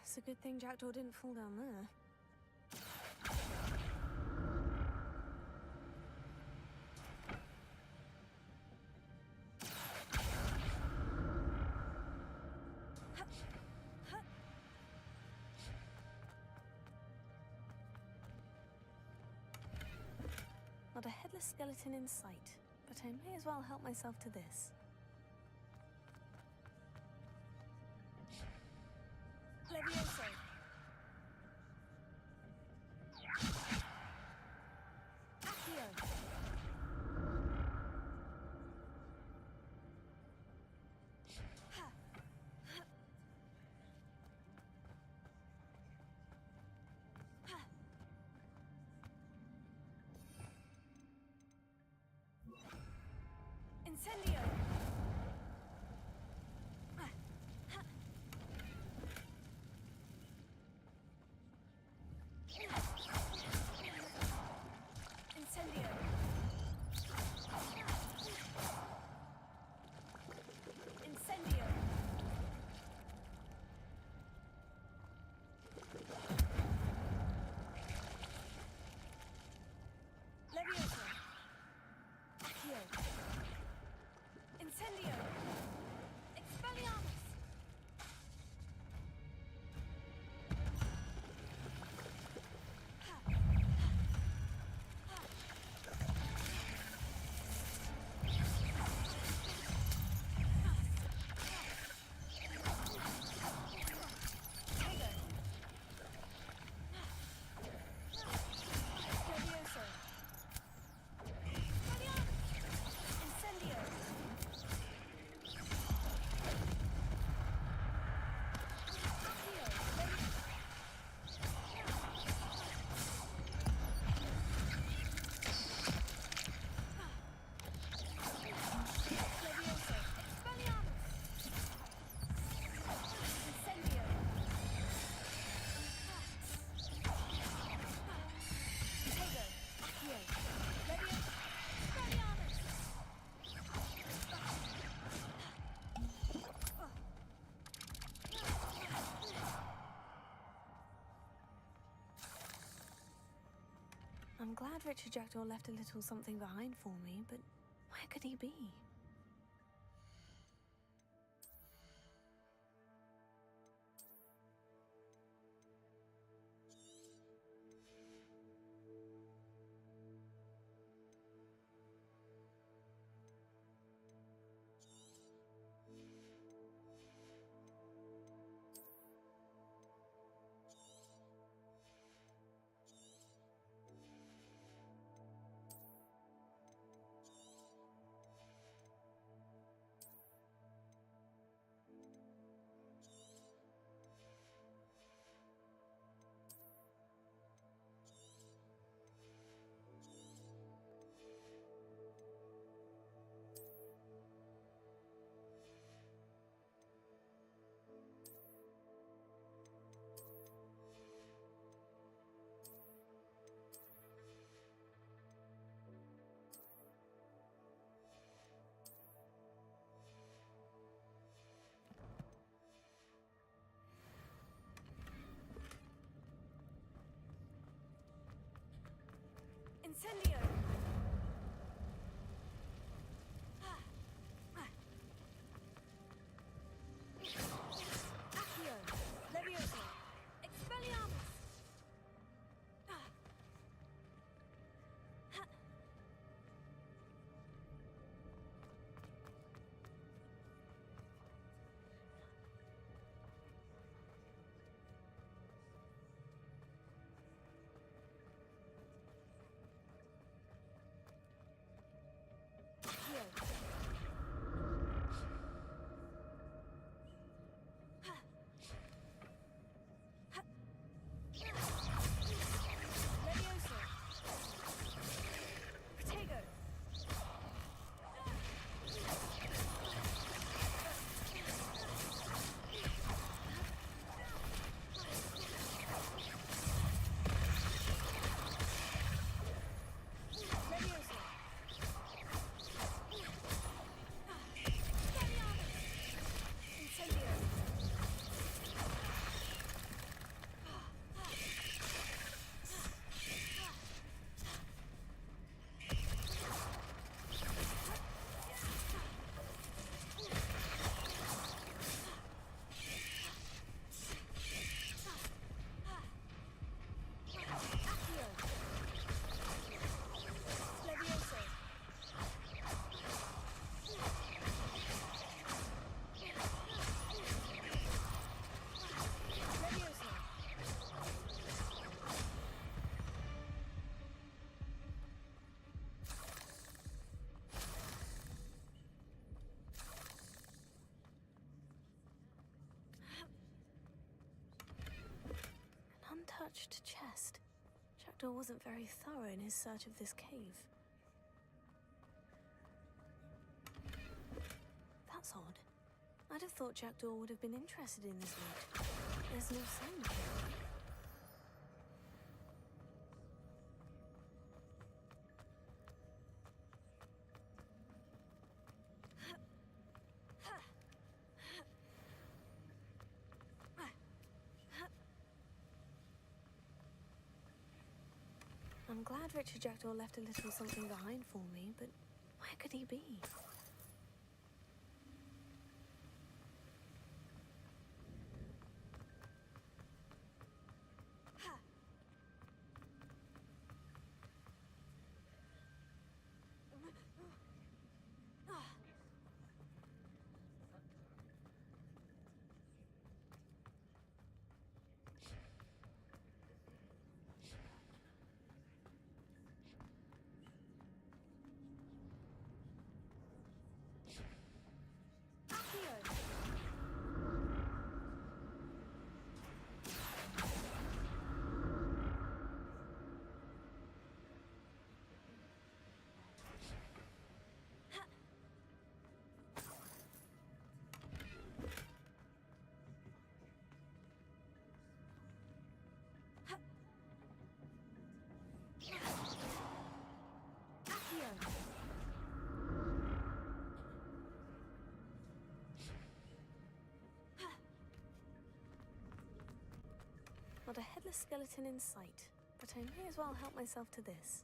[SPEAKER 2] It's a good thing Jackdaw didn't fall down there. Not a headless skeleton in sight, but I may as well help myself to this. Levioso. Accio. Incendio. Incendio. Incendio. Levioso. Accio. Incendio. Expelliarmus. Levioso. Incendio. Levioso. Expelliarmus. Incendio. Tego. Accio. Levioso. Expelliarmus. I'm glad Richard Jackdaw left a little something behind for me, but where could he be? Incendio! Accio! Levioso! Expelliarmus! untouched chest. Jackdaw wasn't very thorough in his search of this cave. That's odd. I'd have thought Jackdaw would have been interested in this loot. There's no sign of him. I'm glad Richard Jackdaw left a little something behind for me, but where could he be? Not a headless skeleton in sight, but I may as well help myself to this.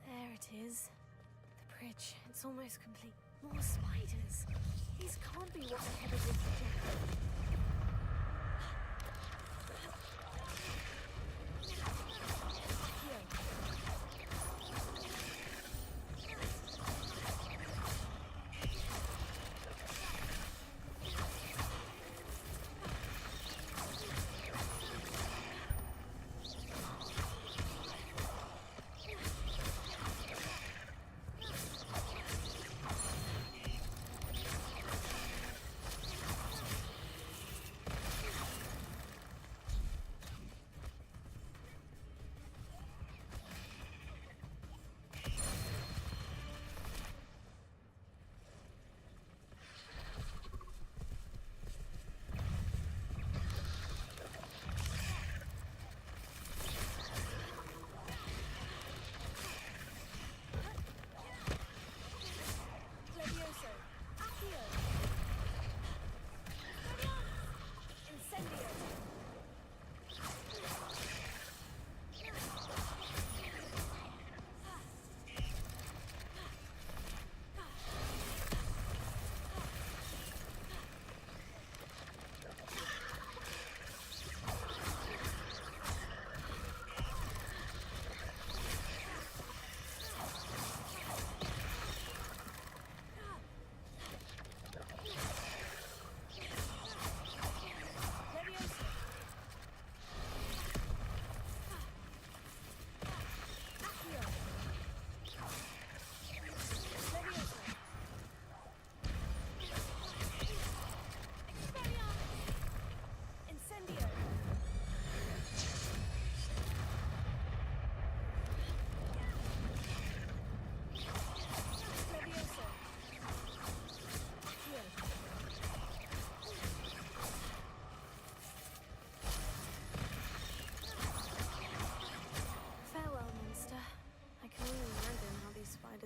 [SPEAKER 2] There it is. The bridge. It's almost complete. More spiders. These can't be what the headed would suggest.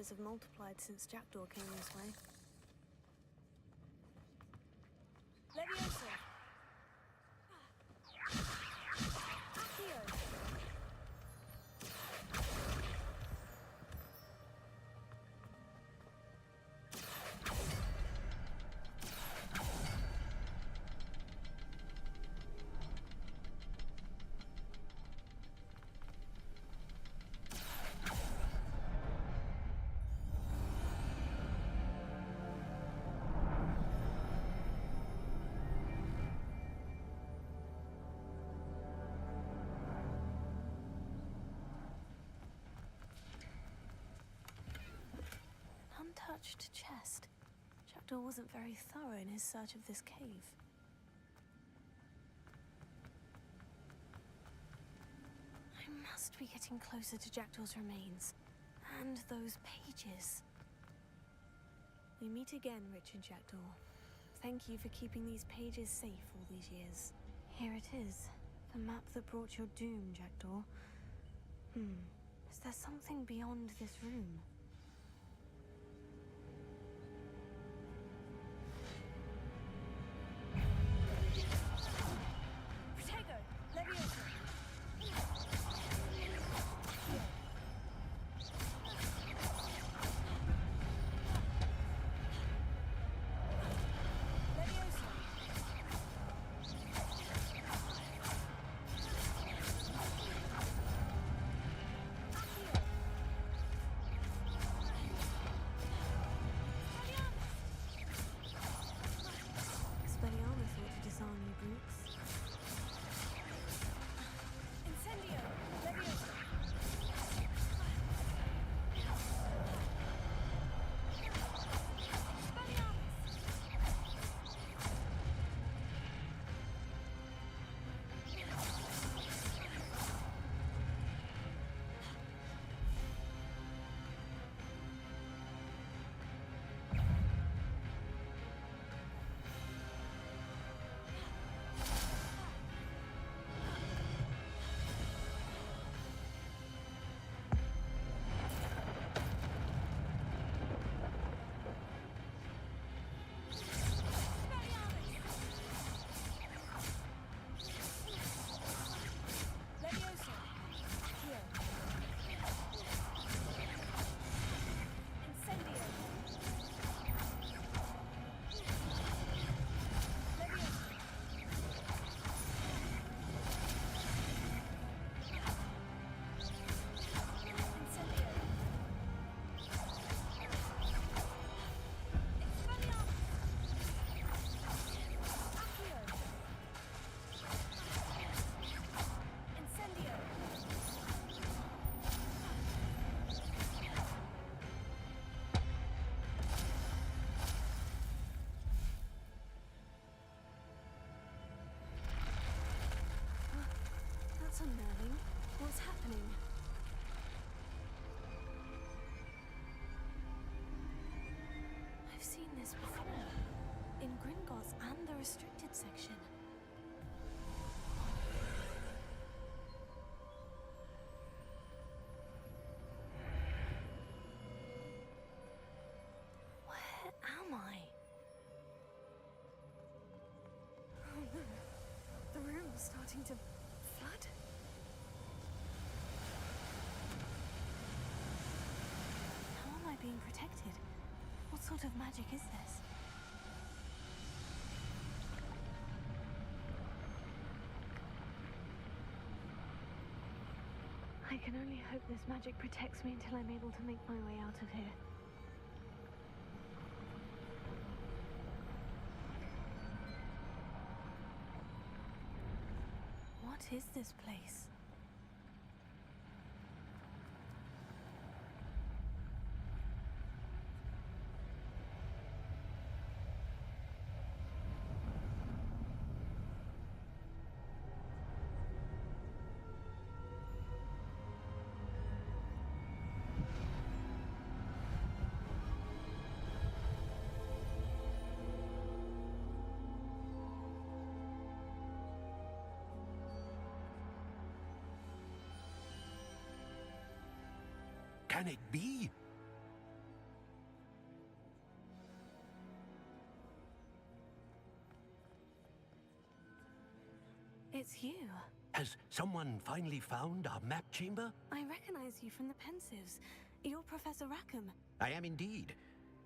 [SPEAKER 2] Have multiplied since Jackdaw came this way. Leviosa! untouched chest. Jackdaw wasn't very thorough in his search of this cave. I must be getting closer to Jackdaw's remains. And those pages. We meet again, Richard Jackdaw. Thank you for keeping these pages safe all these years. Here it is. The map that brought your doom, Jackdaw. Is there something beyond this room?
[SPEAKER 15] Protego! Leviosa!
[SPEAKER 2] Expelliarmus thought to disarm you brutes.
[SPEAKER 15] Incendio! Leviosa!
[SPEAKER 2] That's unnerving. What's happening? I've seen this before. In Gringotts and the restricted section. Where am I? Oh no. The room's starting to flood. How am I being protected? What sort of magic is this? I can only hope this magic protects me until I'm able to make my way out of here. What is this place?
[SPEAKER 11] Can it be?
[SPEAKER 2] It's you.
[SPEAKER 11] Has someone finally found our map chamber?
[SPEAKER 2] I recognize you from the Pensives. You're Professor Rackham.
[SPEAKER 11] I am indeed.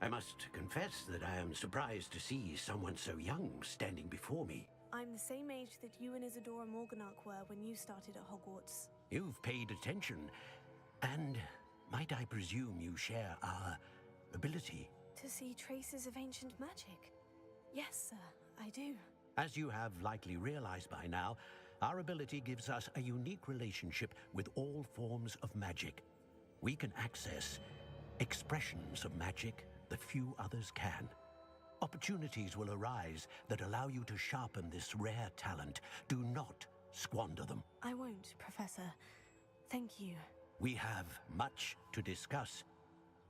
[SPEAKER 11] I must confess that I am surprised to see someone so young standing before me.
[SPEAKER 2] I'm the same age that you and Isadora Morganach were when you started at Hogwarts.
[SPEAKER 11] You've paid attention, and might I presume you share our ability?
[SPEAKER 2] To see traces of ancient magic? Yes, sir, I do.
[SPEAKER 11] As you have likely realized by now, our ability gives us a unique relationship with all forms of magic. We can access expressions of magic that few others can. Opportunities will arise that allow you to sharpen this rare talent. Do not squander them.
[SPEAKER 2] I won't, Professor. Thank you.
[SPEAKER 11] We have much to discuss.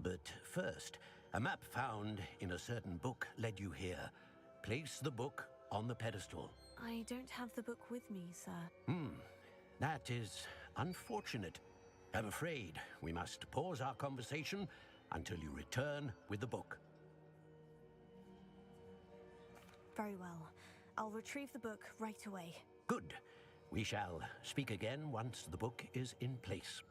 [SPEAKER 11] But first, a map found in a certain book led you here. Place the book on the pedestal.
[SPEAKER 2] I don't have the book with me, sir.
[SPEAKER 11] That is unfortunate. I'm afraid we must pause our conversation until you return with the book.
[SPEAKER 2] Very well. I'll retrieve the book right away.
[SPEAKER 11] Good. We shall speak again once the book is in place.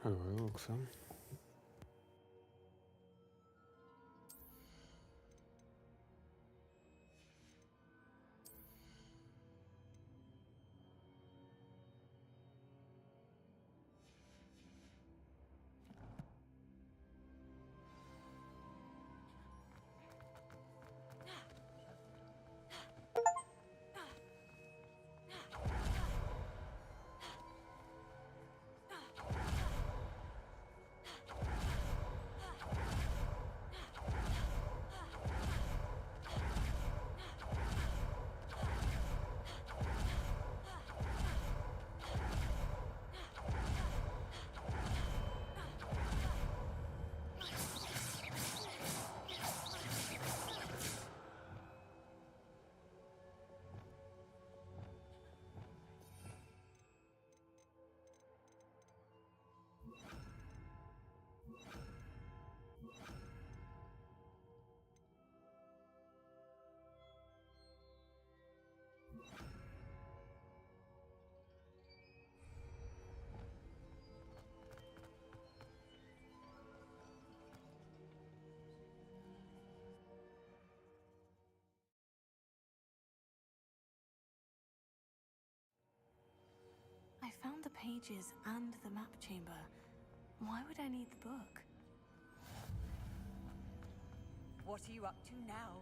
[SPEAKER 6] Hallå också.
[SPEAKER 2] I found the pages and the map chamber. Why would I need the book?
[SPEAKER 14] What are you up to now?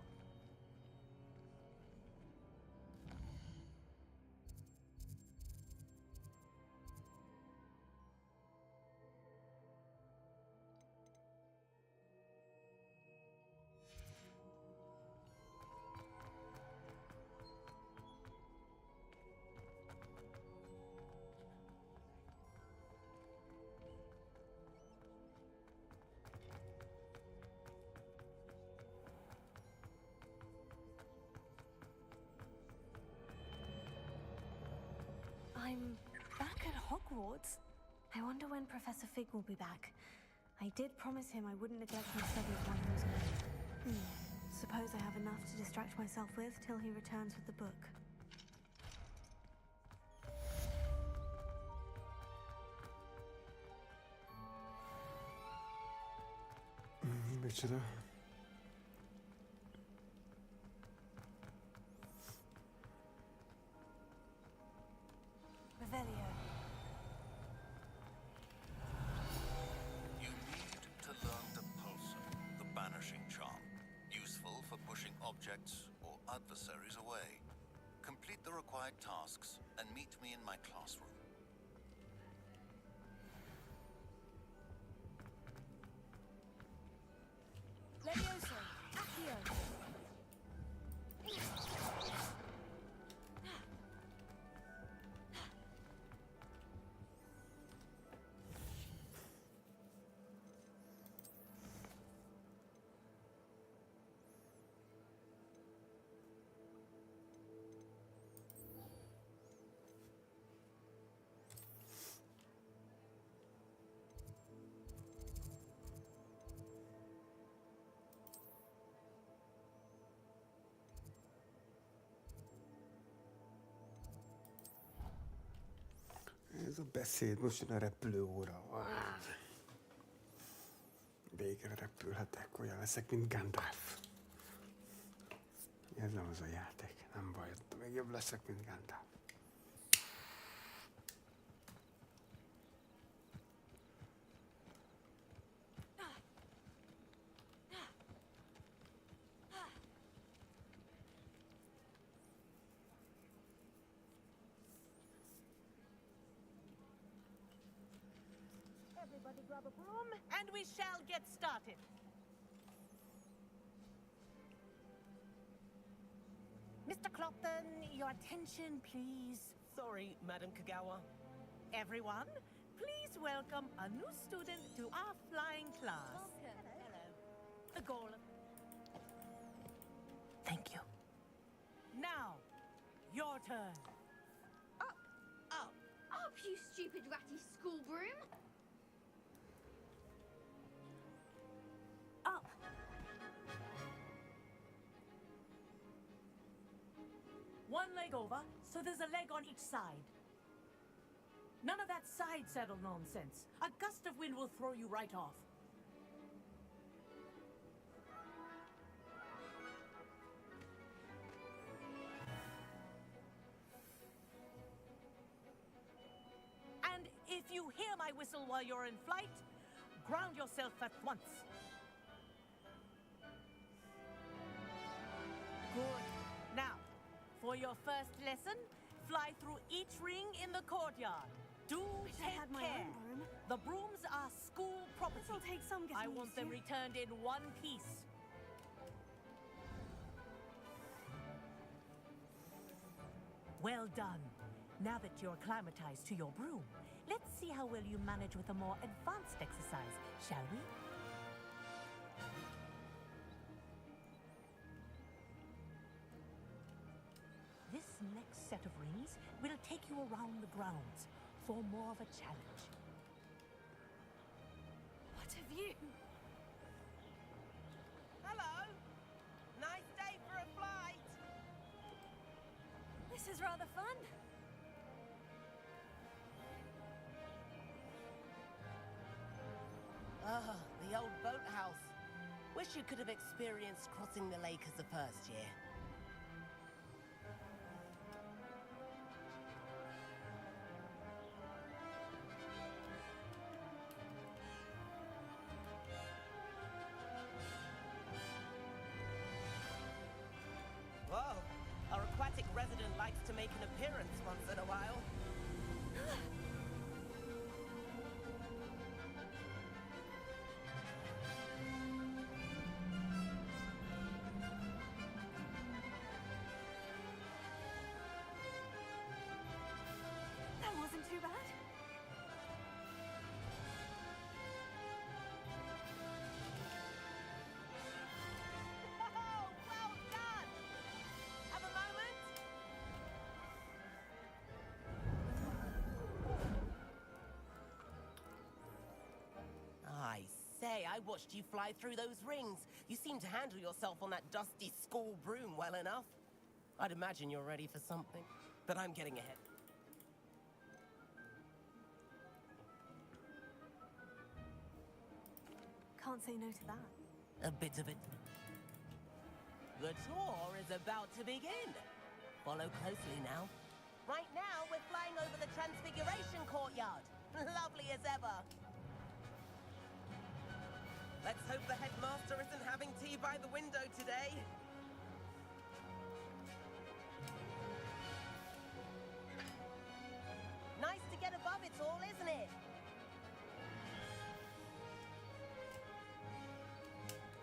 [SPEAKER 2] I'm back at Hogwarts. I wonder when Professor Fig will be back. I did promise him I wouldn't neglect my studies while he was away. Suppose I have enough to distract myself with till he returns with the book.
[SPEAKER 6] Micsoda?
[SPEAKER 14] Revelio.
[SPEAKER 12] You need to learn the pulsar, the banishing charm, useful for pushing objects or adversaries away. Complete the required tasks and meet me in my classroom.
[SPEAKER 14] Levioso. Accio.
[SPEAKER 6] Ez a beszéd, most jön a repülőóra. Végre repülhetek, olyan leszek, mint Gandalf. Ez nem az a játék, nem baj, még jobb leszek, mint Gandalf.
[SPEAKER 14] Everybody grab a broom, and we shall get started. Mr. Clopton, your attention, please.
[SPEAKER 19] Sorry, Madam Kagawa.
[SPEAKER 14] Everyone, please welcome a new student to our flying class. Hello. The goal. Thank you. Now, your turn.
[SPEAKER 5] Up, you stupid ratty school broom!
[SPEAKER 2] Up!
[SPEAKER 14] One leg over, so there's a leg on each side. None of that side saddle nonsense. A gust of wind will throw you right off. And if you hear my whistle while you're in flight, ground yourself at once. Good. Now, for your first lesson, fly through each ring in the courtyard. Do take care. The brooms are school property.
[SPEAKER 2] This'll take some getting
[SPEAKER 14] I want
[SPEAKER 2] used
[SPEAKER 14] them
[SPEAKER 2] to.
[SPEAKER 14] returned in one piece. Well done. Now that you're acclimatized to your broom, let's see how well you manage with a more advanced exercise, shall we? This next set of rings will take you around the grounds for more of a challenge.
[SPEAKER 2] What have you?
[SPEAKER 14] Hello. Nice day for a flight.
[SPEAKER 2] This is rather fun.
[SPEAKER 18] Ah, the old boathouse. Wish you could have experienced crossing the lake as the first year. likes to make an appearance once in a while.
[SPEAKER 2] That wasn't too bad.
[SPEAKER 18] Oh, well done! Have a moment? I say, I watched you fly through those rings. You seem to handle yourself on that dusty school broom well enough. I'd imagine you're ready for something, but I'm getting ahead.
[SPEAKER 2] Can't say no to that.
[SPEAKER 18] A bit of it. The tour is about to begin. Follow closely now. Right now, we're flying over the Transfiguration Courtyard. Lovely as ever. Let's hope the headmaster isn't having tea by the window today. Nice to get above it all, isn't it?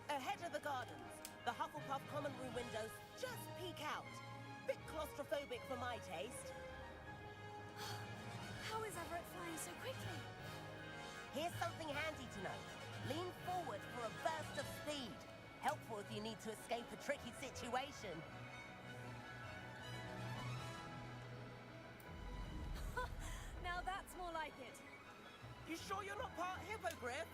[SPEAKER 18] Ahead of the gardens, the Hufflepuff common room windows just peek out. Bit claustrophobic for my taste.
[SPEAKER 2] How is Everett flying so quickly?
[SPEAKER 18] Here's something handy to know. Lean forward for a burst of speed. Helpful if you need to escape a tricky situation.
[SPEAKER 15] Now that's more like it.
[SPEAKER 18] You sure you're not part hippogriff?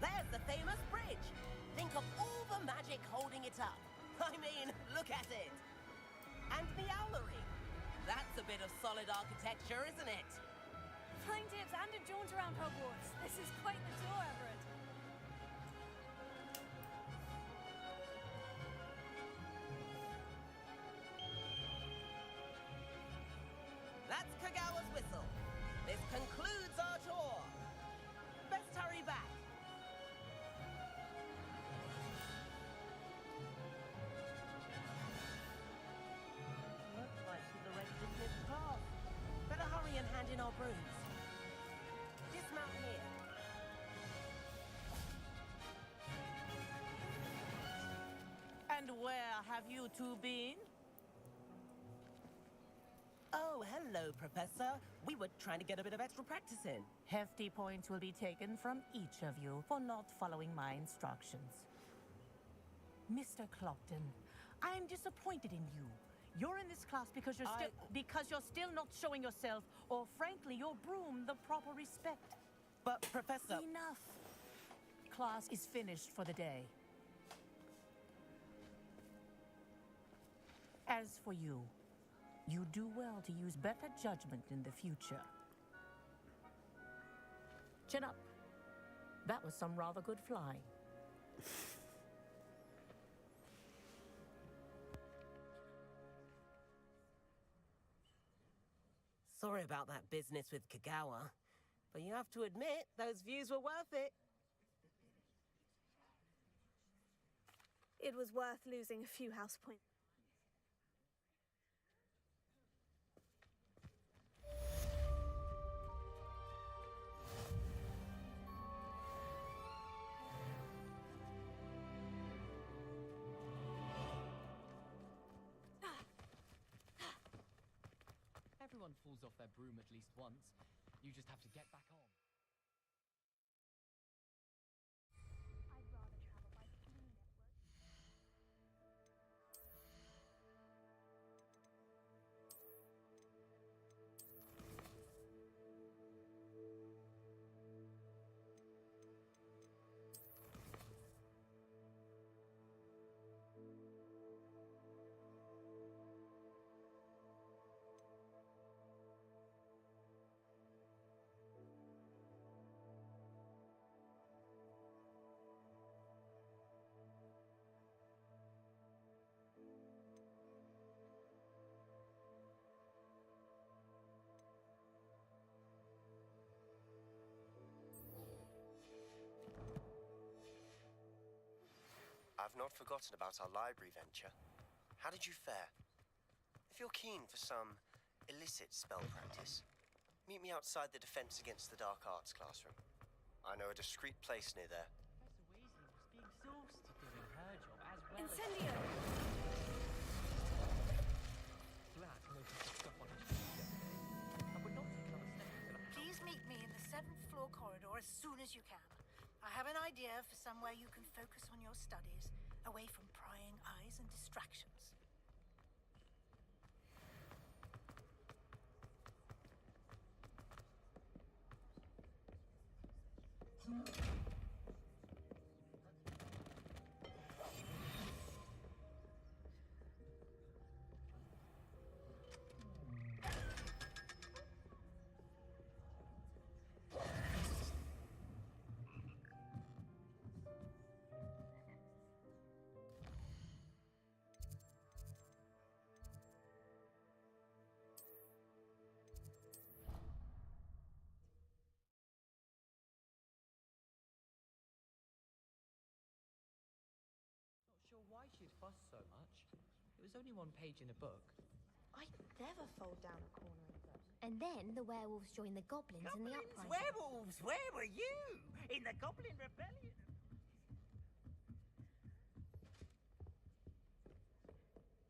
[SPEAKER 18] There's the famous bridge. Think of all the magic holding it up. I mean, look at it. And the owlery. That's a bit of solid architecture, isn't it?
[SPEAKER 15] Flying tips and a jaunt around Hogwarts. This is quite the tour, Everett.
[SPEAKER 18] That's Kagawa's whistle. This concludes our tour. Best hurry back. Looks like she's already dismissed class. Better hurry and hand in our brooms. Dismount here.
[SPEAKER 14] And where have you two been?
[SPEAKER 18] Oh, hello, Professor. We were trying to get a bit of extra practice in.
[SPEAKER 14] Hefty points will be taken from each of you for not following my instructions. Mr. Clopton, I am disappointed in you. You're in this class because you're still not showing yourself, or frankly, your broom the proper respect.
[SPEAKER 18] But, Professor...
[SPEAKER 14] Enough. Class is finished for the day. As for you, you do well to use better judgment in the future. Chin up. That was some rather good flying.
[SPEAKER 18] Sorry about that business with Kagawa, but you have to admit, those views were worth it.
[SPEAKER 2] It was worth losing a few house points.
[SPEAKER 9] Everyone falls off their broom at least once. You just have to get back on.
[SPEAKER 5] I'd rather travel by Flea Network.
[SPEAKER 1] I've not forgotten about our library venture. how did you fare? If you're keen for some illicit spell practice, meet me outside the Defense Against the Dark Arts classroom. I know a discreet place near there.
[SPEAKER 9] Professor Weasley must be exhausted doing her job as well
[SPEAKER 2] Incendio!
[SPEAKER 9] Glad to notice the stuff on his shoes yesterday. I would not take another step until I...
[SPEAKER 21] Please meet me in the 7th floor corridor as soon as you can. I have an idea for somewhere you can focus on your studies, away from prying eyes and distractions.
[SPEAKER 9] Not sure why she'd fuss so much. It was only one page in a book.
[SPEAKER 20] I'd never fold down a corner in a book. And then the werewolves joined the goblins in the uprising.
[SPEAKER 8] Werewolves! Where were you? In the Goblin Rebellion?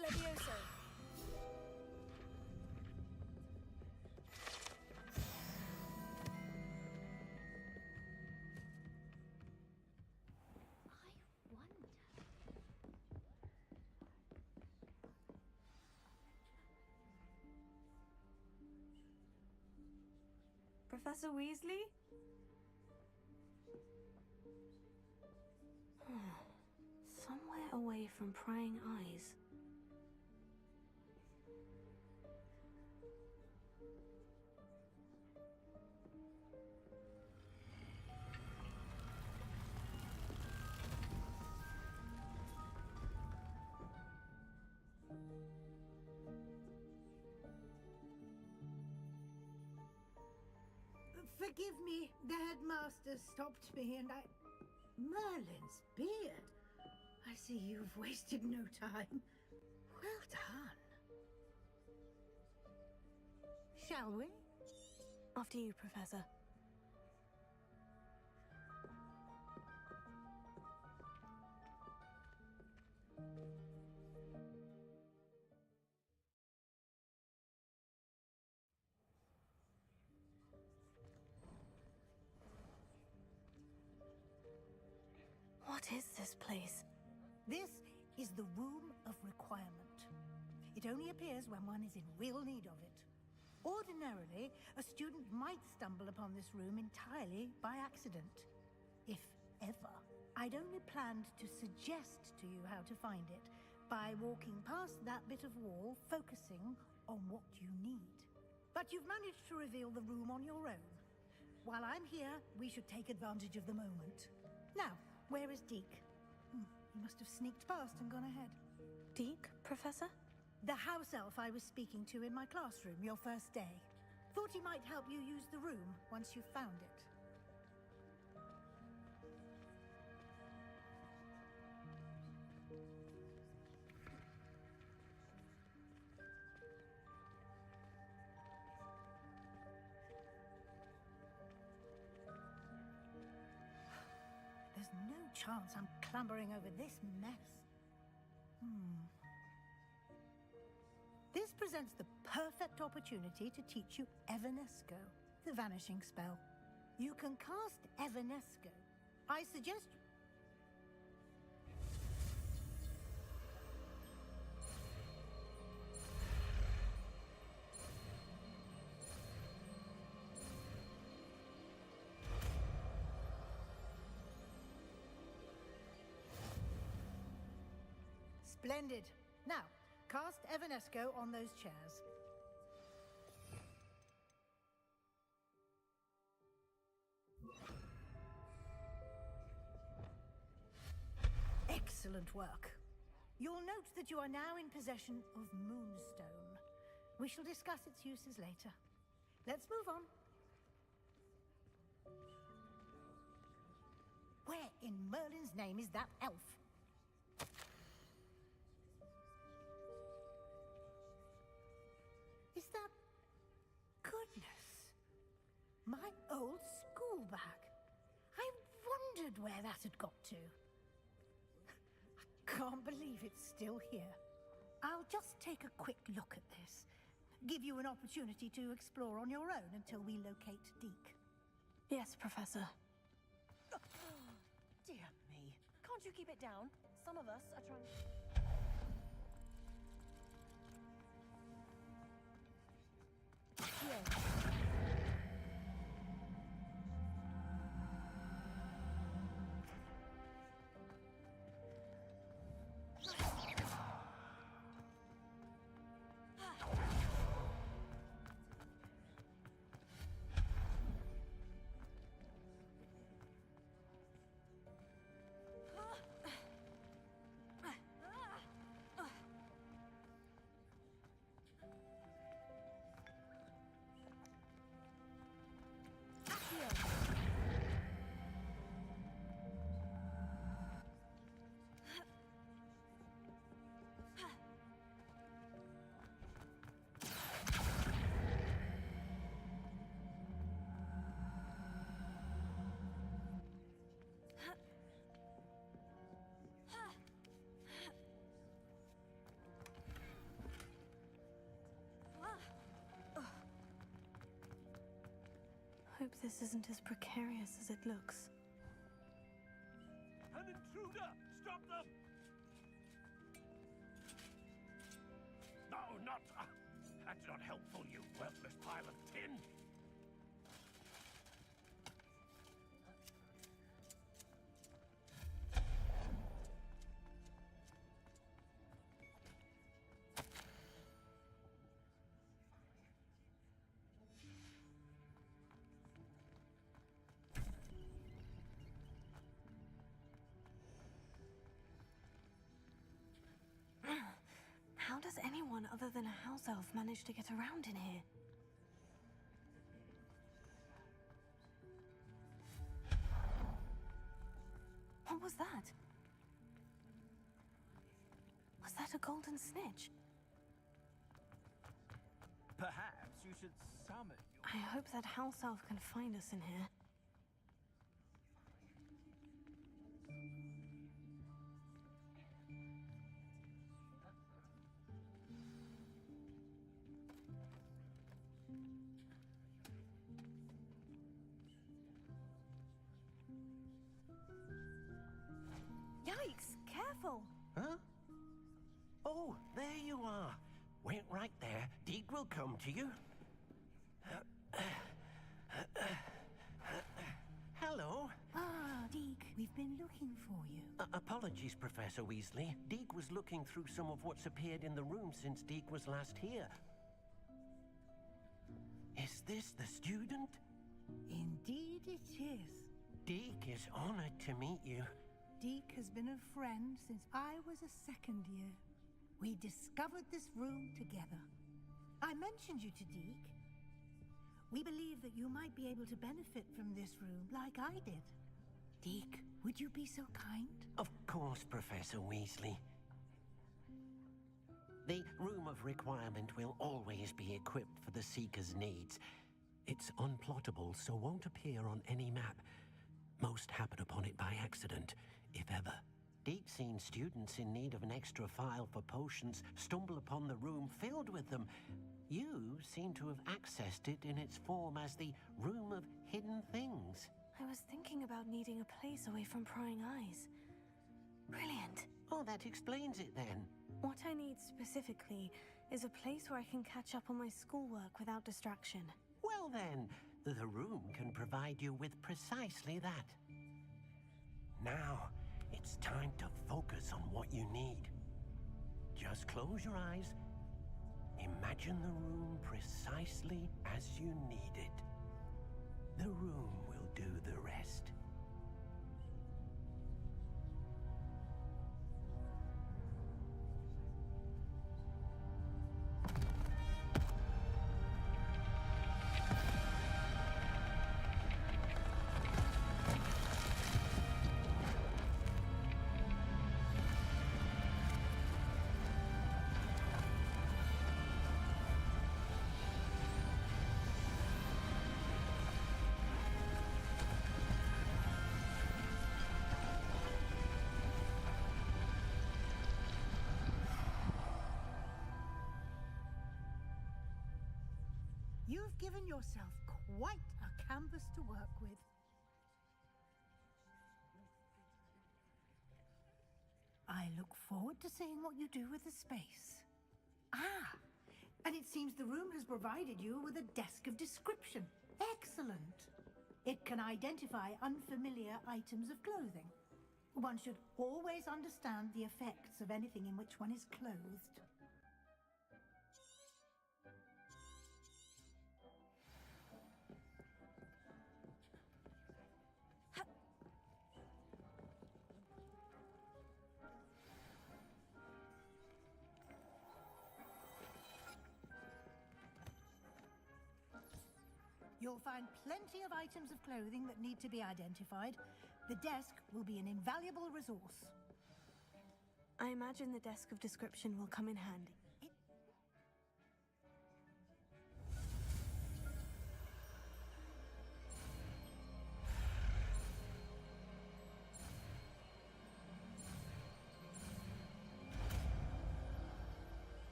[SPEAKER 2] Levioso! Professor Weasley? Somewhere away from prying eyes.
[SPEAKER 21] Forgive me, the headmaster stopped me and I... Merlin's beard. I see you've wasted no time. Well done. Shall we?
[SPEAKER 2] After you, Professor. What is this place?
[SPEAKER 21] This is the Room of Requirement. It only appears when one is in real need of it. Ordinarily, a student might stumble upon this room entirely by accident. If ever. I'd only planned to suggest to you how to find it by walking past that bit of wall, focusing on what you need. But you've managed to reveal the room on your own. While I'm here, we should take advantage of the moment. Now, where is Deke? He must have sneaked past and gone ahead.
[SPEAKER 2] Deke, Professor?
[SPEAKER 21] The house elf I was speaking to in my classroom your first day. Thought he might help you use the room once you found it. There's no chance I'm clambering over this mess. This presents the perfect opportunity to teach you Evanesco, the vanishing spell. You can cast Evanesco. I suggest... Splendid. Now, cast Evanesco on those chairs. Excellent work. You'll note that you are now in possession of Moonstone. We shall discuss its uses later. Let's move on. Where in Merlin's name is that elf? My old school bag. I wondered where that had got to. I can't believe it's still here. I'll just take a quick look at this. Give you an opportunity to explore on your own until we locate Deke.
[SPEAKER 2] Yes, Professor.
[SPEAKER 14] Dear me. Can't you keep it down? Some of us are trying... Yes.
[SPEAKER 2] Hope this isn't as precarious as it looks.
[SPEAKER 13] An intruder! Stop them! No, not... that's not helpful, you worthless pile of tin!
[SPEAKER 2] How does anyone other than a house elf manage to get around in here? What was that? Was that a golden snitch?
[SPEAKER 13] Perhaps you should summon your...
[SPEAKER 2] I hope that house elf can find us in here.
[SPEAKER 21] Yikes! Careful!
[SPEAKER 22] Huh? Oh, there you are. Wait right there. Deke will come to you. Hello.
[SPEAKER 21] Ah, Deke, we've been looking for you.
[SPEAKER 22] Apologies, Professor Weasley. Deke was looking through some of what's appeared in the room since Deke was last here. Is this the student?
[SPEAKER 21] Indeed it is.
[SPEAKER 22] Deke is honored to meet you.
[SPEAKER 21] Deke has been a friend since I was a second year. We discovered this room together. I mentioned you to Deke. We believe that you might be able to benefit from this room like I did. Deke, would you be so kind?
[SPEAKER 22] Of course, Professor Weasley. The Room of Requirement will always be equipped for the Seeker's needs. It's unplottable, so won't appear on any map. Most happen upon it by accident, if ever. Deke's seen students in need of an extra file for potions stumble upon the room filled with them. You seem to have accessed it in its form as the Room of Hidden Things.
[SPEAKER 2] I was thinking about needing a place away from prying eyes. Brilliant.
[SPEAKER 22] Oh, that explains it then.
[SPEAKER 2] What I need specifically is a place where I can catch up on my schoolwork without distraction.
[SPEAKER 22] Well then, the room can provide you with precisely that. Now, it's time to focus on what you need. Just close your eyes. Imagine the room precisely as you need it. The room will do the rest.
[SPEAKER 21] You've given yourself quite a canvas to work with. I look forward to seeing what you do with the space. Ah, and it seems the room has provided you with a desk of description. Excellent. It can identify unfamiliar items of clothing. One should always understand the effects of anything in which one is clothed. You'll find plenty of items of clothing that need to be identified. The desk will be an invaluable resource.
[SPEAKER 2] I imagine the desk of description will come in handy.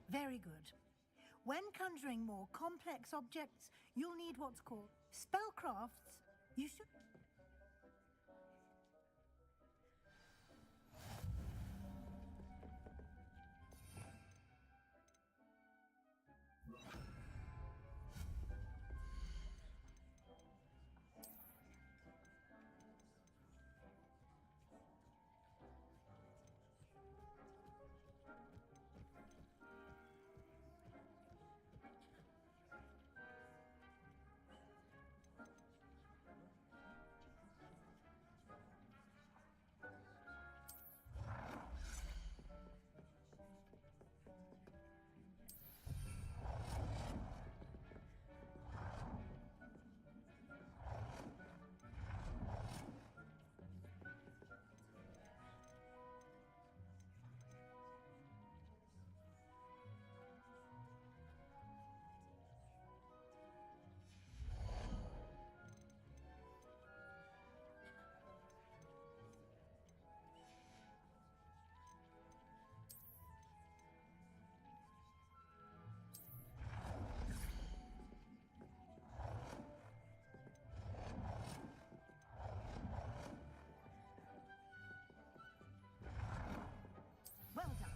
[SPEAKER 21] Very good. When conjuring more complex objects, you'll need what's called spellcrafts. You should... Well done.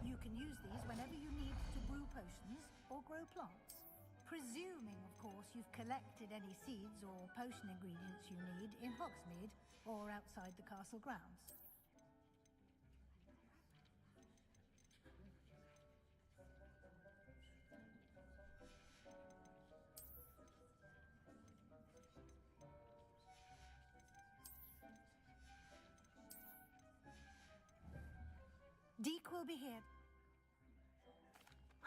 [SPEAKER 21] You can use these whenever you need to brew potions or grow plants. Presuming, of course, you've collected any seeds or potion ingredients you need in Hogsmeade or outside the castle grounds. Deke will be here.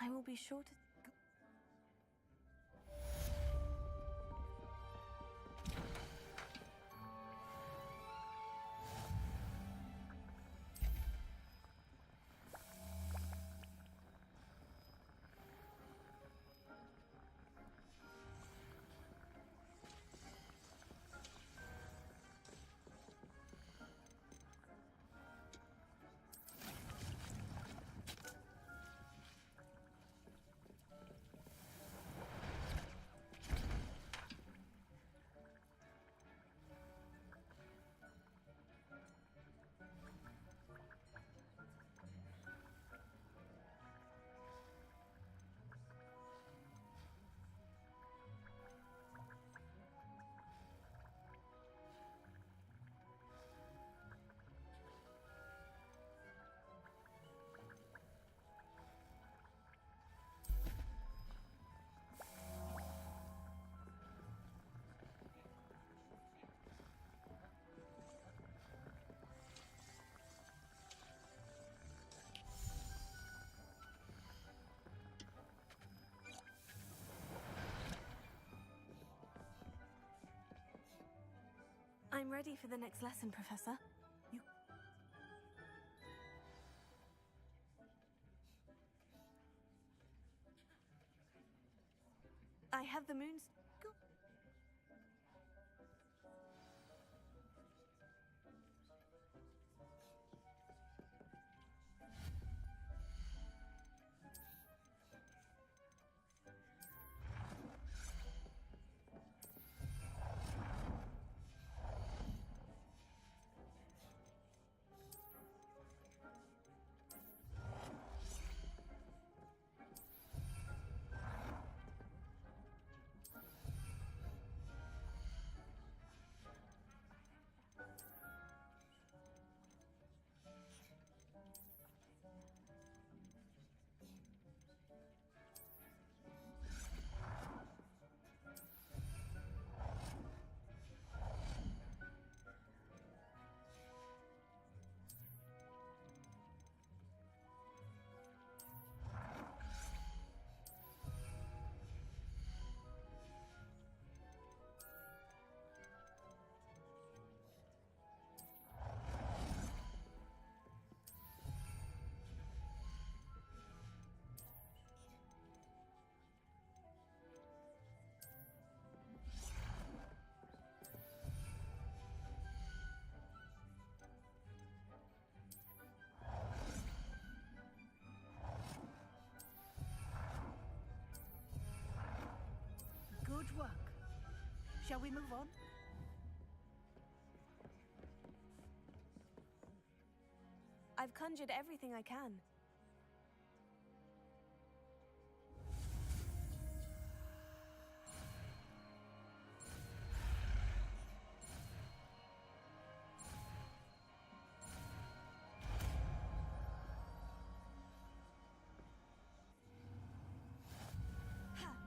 [SPEAKER 2] I will be sure to... I'm ready for the next lesson, Professor. I have the moon's...
[SPEAKER 21] Good work. Shall we move on?
[SPEAKER 2] I've conjured everything I can.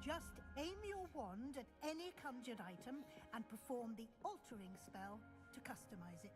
[SPEAKER 21] Just aim your wand at any conjured item and perform the altering spell to customize it.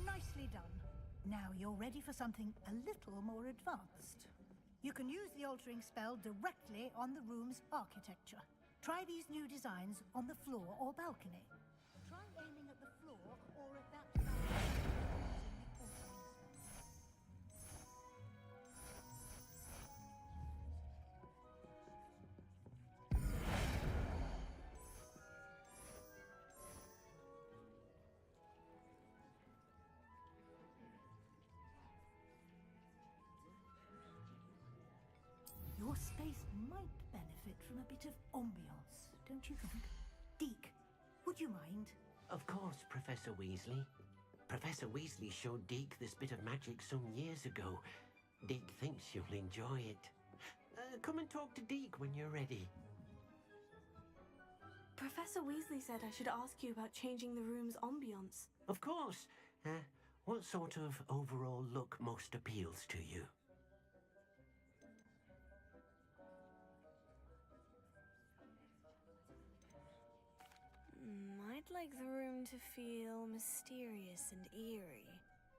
[SPEAKER 21] Nicely done. Now you're ready for something a little more advanced. You can use the altering spell directly on the room's architecture. Try these new designs on the floor or balcony. Try aiming at the floor or at that balcony using the altering spell. Your space might benefit from a bit of ambiance, don't you think? Deke, would you mind?
[SPEAKER 22] Of course, Professor Weasley. Professor Weasley showed Deke this bit of magic some years ago. Deke thinks you'll enjoy it. Come and talk to Deke when you're ready.
[SPEAKER 2] Professor Weasley said I should ask you about changing the room's ambiance.
[SPEAKER 22] Of course. What sort of overall look most appeals to you?
[SPEAKER 2] I'd like the room to feel mysterious and eerie,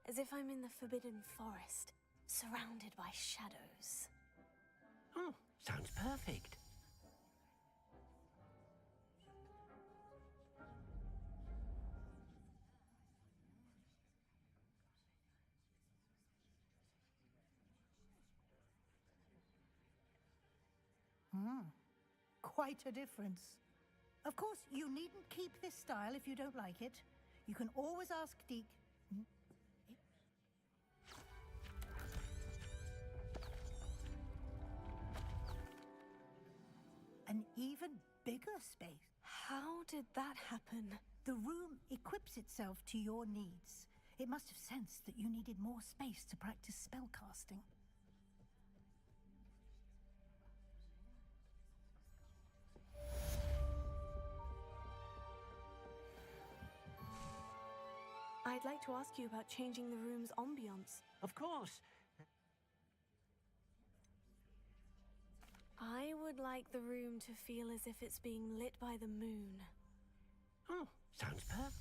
[SPEAKER 2] as if I'm in the Forbidden Forest, surrounded by shadows.
[SPEAKER 22] Oh, sounds perfect.
[SPEAKER 21] Quite a difference. Of course, you needn't keep this style if you don't like it. You can always ask Deke. An even bigger space.
[SPEAKER 2] How did that happen?
[SPEAKER 21] The room equips itself to your needs. It must have sensed that you needed more space to practice spellcasting.
[SPEAKER 2] I'd like to ask you about changing the room's ambiance.
[SPEAKER 22] Of course.
[SPEAKER 2] I would like the room to feel as if it's being lit by the moon.
[SPEAKER 22] Oh, sounds perfect.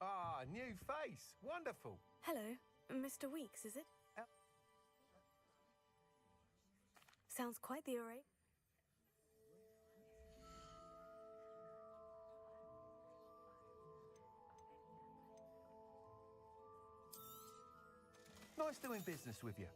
[SPEAKER 4] Ah, new face. Wonderful.
[SPEAKER 2] Hello, Mr. Weeks, is it? Sounds quite the array.
[SPEAKER 4] Nice doing business with you.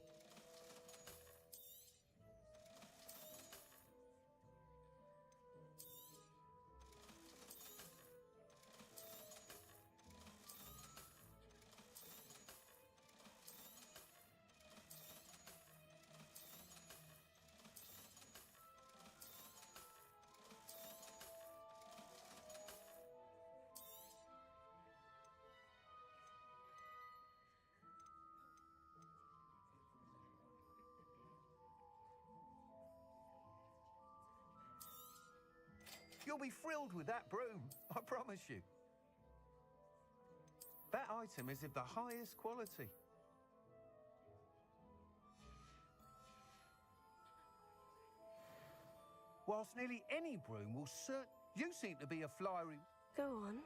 [SPEAKER 4] You'll be thrilled with that broom, I promise you. That item is of the highest quality. Whilst nearly any broom will you seem to be a flyery...
[SPEAKER 2] Go on.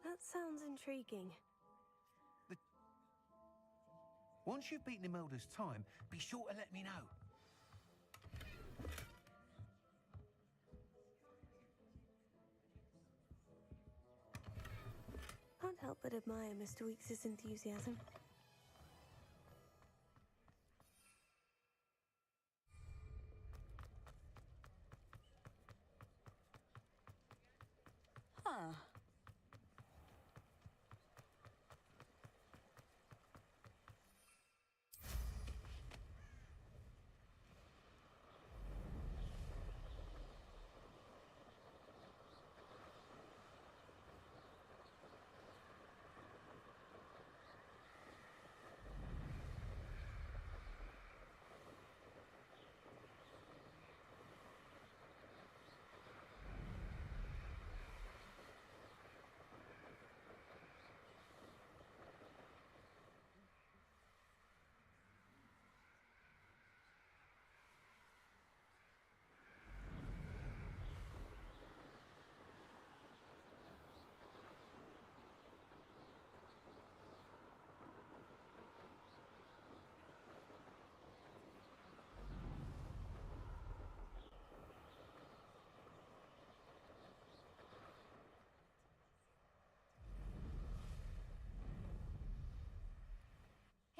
[SPEAKER 2] That sounds intriguing.
[SPEAKER 4] Once you've beaten Imelda's time, be sure to let me know.
[SPEAKER 2] Can't help but admire Mr. Weeks' enthusiasm.
[SPEAKER 14] Huh.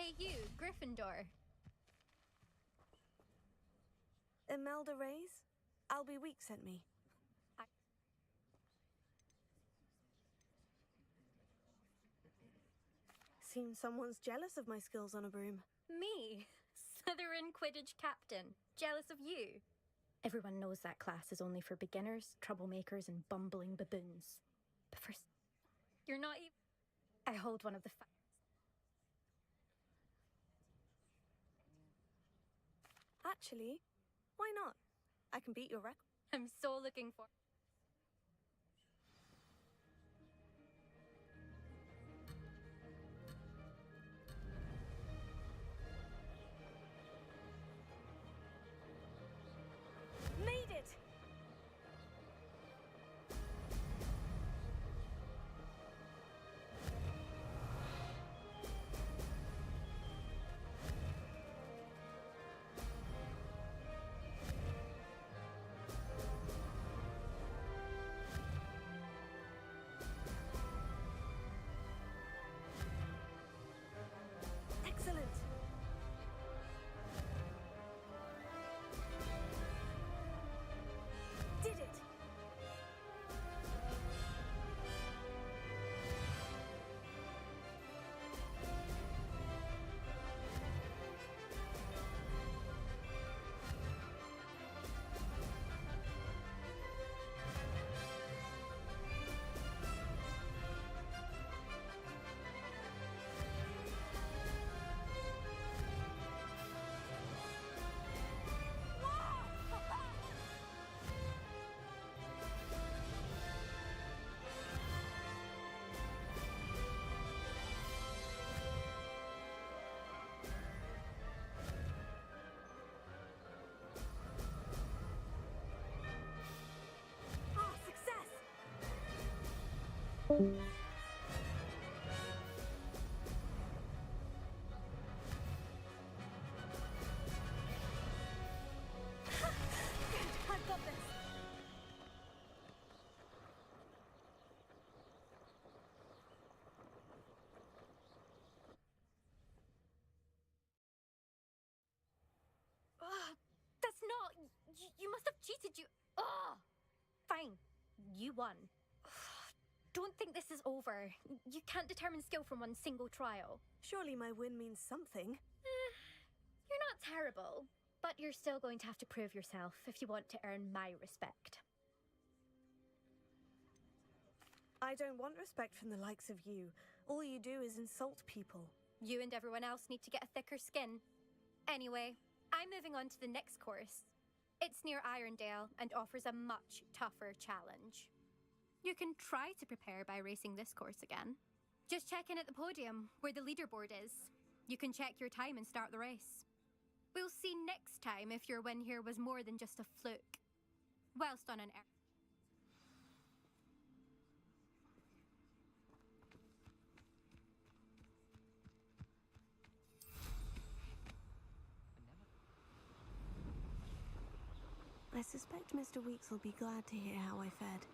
[SPEAKER 5] Hey, you, Gryffindor.
[SPEAKER 2] Imelda Reyes? Albie Weeks sent me. Seems someone's jealous of my skills on a broom.
[SPEAKER 17] Me, Slytherin Quidditch captain, jealous of you. Everyone knows that class is only for beginners, troublemakers, and bumbling baboons. But first, you're not even... I hold one of the
[SPEAKER 2] Actually, why not? I can beat your record.
[SPEAKER 17] I'm so looking for...
[SPEAKER 2] Made it!
[SPEAKER 15] I've got this.
[SPEAKER 17] That's not... You must have cheated, you... Ugh! Fine. You won. Don't think this is over. You can't determine skill from one single trial.
[SPEAKER 2] Surely my win means something.
[SPEAKER 17] You're not terrible, but you're still going to have to prove yourself if you want to earn my respect.
[SPEAKER 2] I don't want respect from the likes of you. All you do is insult people.
[SPEAKER 17] You and everyone else need to get a thicker skin. Anyway, I'm moving on to the next course. It's near Irondale and offers a much tougher challenge. You can try to prepare by racing this course again. Just check in at the podium, where the leaderboard is. You can check your time and start the race. We'll see next time if your win here was more than just a fluke. Whilst on an air.
[SPEAKER 2] I suspect Mr. Weeks will be glad to hear how I fared.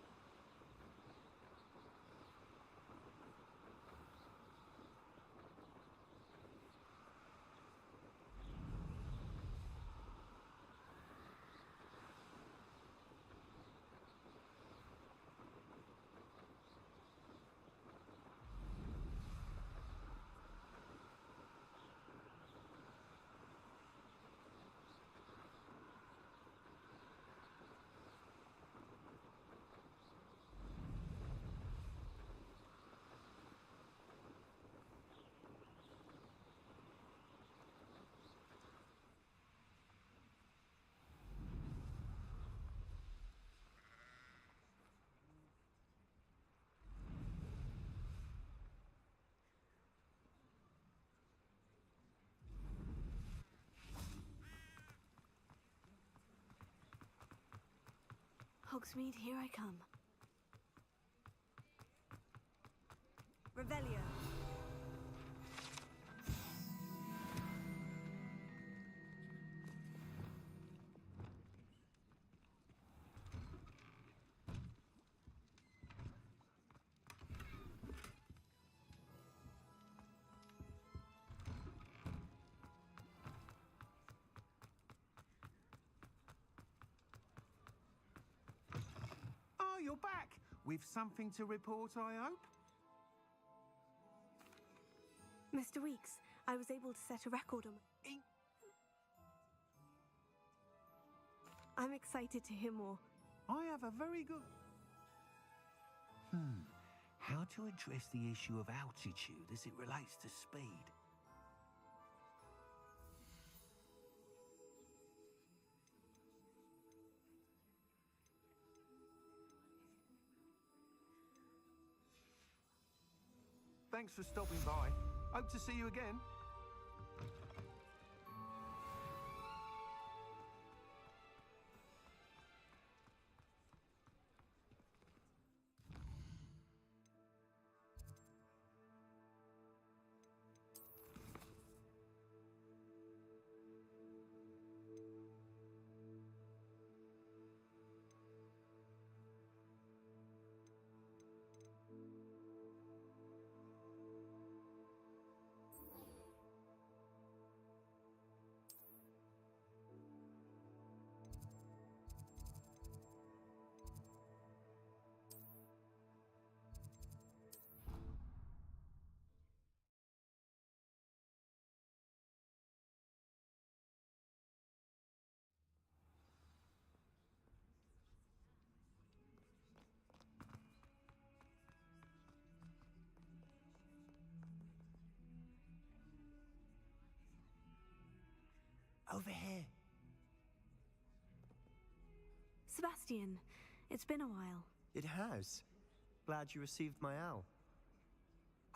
[SPEAKER 2] Hogsmeade, here I come. Revelio.
[SPEAKER 4] Oh, you're back! With something to report, I hope?
[SPEAKER 2] Mr. Weeks, I was able to set a record on... I'm excited to hear more.
[SPEAKER 4] I have a very good...
[SPEAKER 11] How to address the issue of altitude as it relates to speed?
[SPEAKER 4] Thanks for stopping by. Hope to see you again.
[SPEAKER 19] Over here.
[SPEAKER 2] Sebastian, it's been a while.
[SPEAKER 1] It has. Glad you received my owl.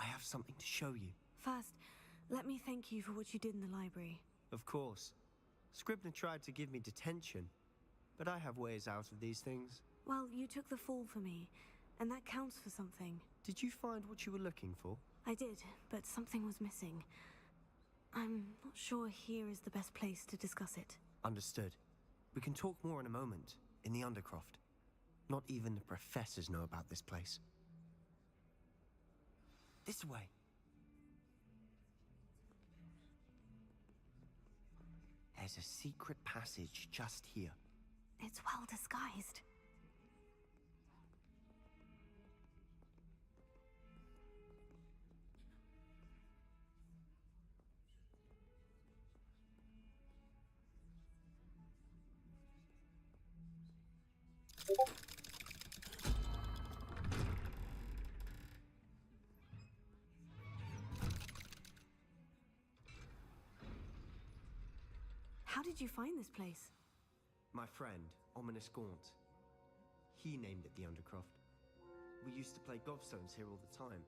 [SPEAKER 1] I have something to show you.
[SPEAKER 2] First, let me thank you for what you did in the library.
[SPEAKER 1] Of course. Scribner tried to give me detention, but I have ways out of these things.
[SPEAKER 2] Well, you took the fall for me, and that counts for something.
[SPEAKER 1] Did you find what you were looking for?
[SPEAKER 2] I did, but something was missing. I'm not sure here is the best place to discuss it.
[SPEAKER 1] Understood. We can talk more in a moment, in the Undercroft. Not even the professors know about this place. This way. There's a secret passage just here.
[SPEAKER 2] It's well disguised. How did you find this place?
[SPEAKER 1] My friend, Ominous Gaunt. He named it the Undercroft. We used to play gobstones here all the time.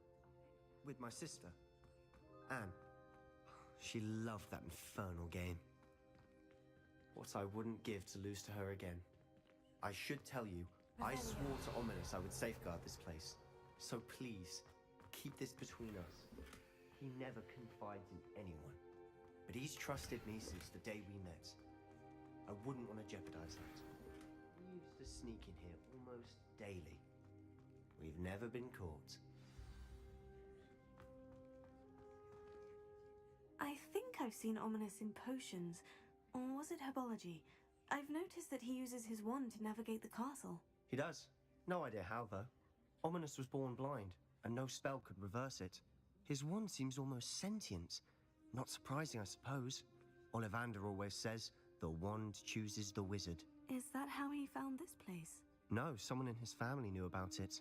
[SPEAKER 1] With my sister, Anne. She loved that infernal game. What I wouldn't give to lose to her again. I should tell you, I swore to Ominous I would safeguard this place. So please, keep this between us. He never confides in anyone. But he's trusted me since the day we met. I wouldn't want to jeopardize that. We used to sneak in here almost daily. We've never been caught.
[SPEAKER 2] I think I've seen Ominous in potions. Or was it herbology? I've noticed that he uses his wand to navigate the castle.
[SPEAKER 1] He does. No idea how, though. Ominous was born blind, and no spell could reverse it. His wand seems almost sentient. Not surprising, I suppose. Ollivander always says, the wand chooses the wizard.
[SPEAKER 2] Is that how he found this place?
[SPEAKER 1] No, someone in his family knew about it.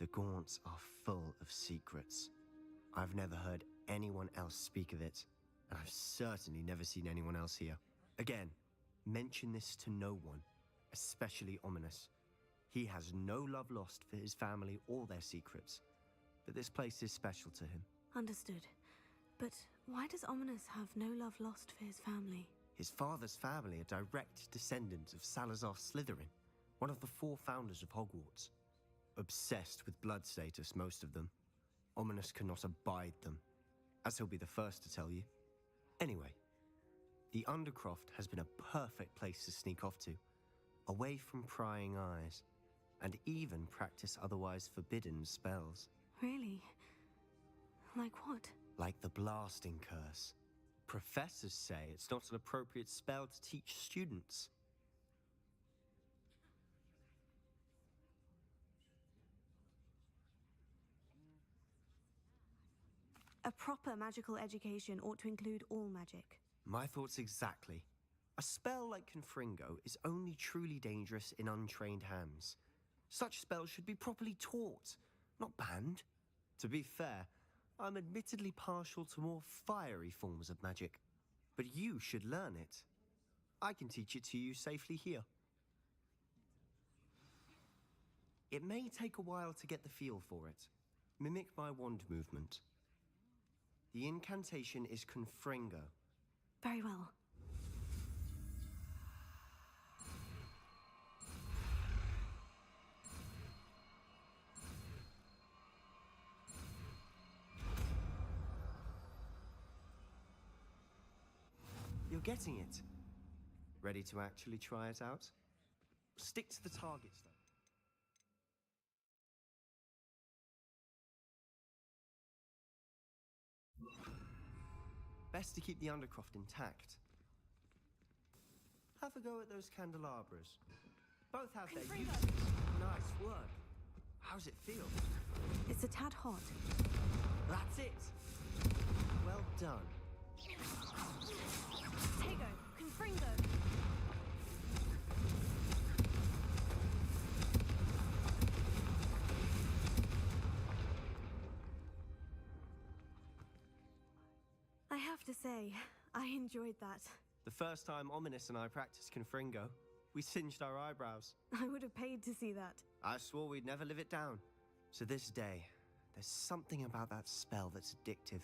[SPEAKER 1] The Gaunts are full of secrets. I've never heard anyone else speak of it, and I've certainly never seen anyone else here. Again, mention this to no one, especially Ominous. He has no love lost for his family or their secrets, but this place is special to him.
[SPEAKER 2] Understood. But why does Ominous have no love lost for his family?
[SPEAKER 1] His father's family are direct descendants of Salazar Slytherin, one of the 4 founders of Hogwarts. Obsessed with blood status, most of them. Ominous cannot abide them, as he'll be the first to tell you. Anyway, the Undercroft has been a perfect place to sneak off to, away from prying eyes, and even practice otherwise forbidden spells.
[SPEAKER 2] Really? Like what?
[SPEAKER 1] Like the blasting curse. Professors say it's not an appropriate spell to teach students.
[SPEAKER 2] A proper magical education ought to include all magic.
[SPEAKER 1] My thoughts exactly. A spell like Confringo is only truly dangerous in untrained hands. Such spells should be properly taught, not banned. To be fair, I'm admittedly partial to more fiery forms of magic. But you should learn it. I can teach it to you safely here. It may take a while to get the feel for it. Mimic my wand movement. The incantation is Confringo.
[SPEAKER 2] Very well.
[SPEAKER 1] You're getting it. Ready to actually try it out? Stick to the targets, though. Best to keep the Undercroft intact. Have a go at those candelabras. Both have their uses. Nice work. How's it feel?
[SPEAKER 2] It's a tad hot.
[SPEAKER 1] That's it. Well done.
[SPEAKER 2] Tego, Confringo. I have to say, I enjoyed that.
[SPEAKER 1] The first time Ominous and I practiced Confringo, we singed our eyebrows.
[SPEAKER 2] I would have paid to see that.
[SPEAKER 1] I swore we'd never live it down. To this day, there's something about that spell that's addictive.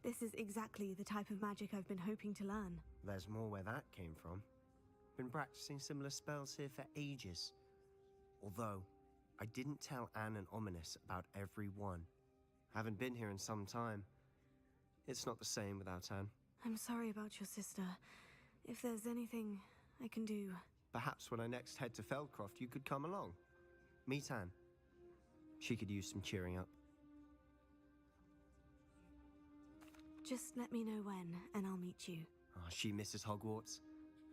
[SPEAKER 2] This is exactly the type of magic I've been hoping to learn.
[SPEAKER 1] There's more where that came from. Been practicing similar spells here for ages. Although, I didn't tell Anne and Ominous about every one. Haven't been here in some time. It's not the same without Anne.
[SPEAKER 2] I'm sorry about your sister. If there's anything I can do...
[SPEAKER 1] Perhaps when I next head to Feldcroft, you could come along. Meet Anne. She could use some cheering up.
[SPEAKER 2] Just let me know when, and I'll meet you.
[SPEAKER 1] Oh, she misses Hogwarts.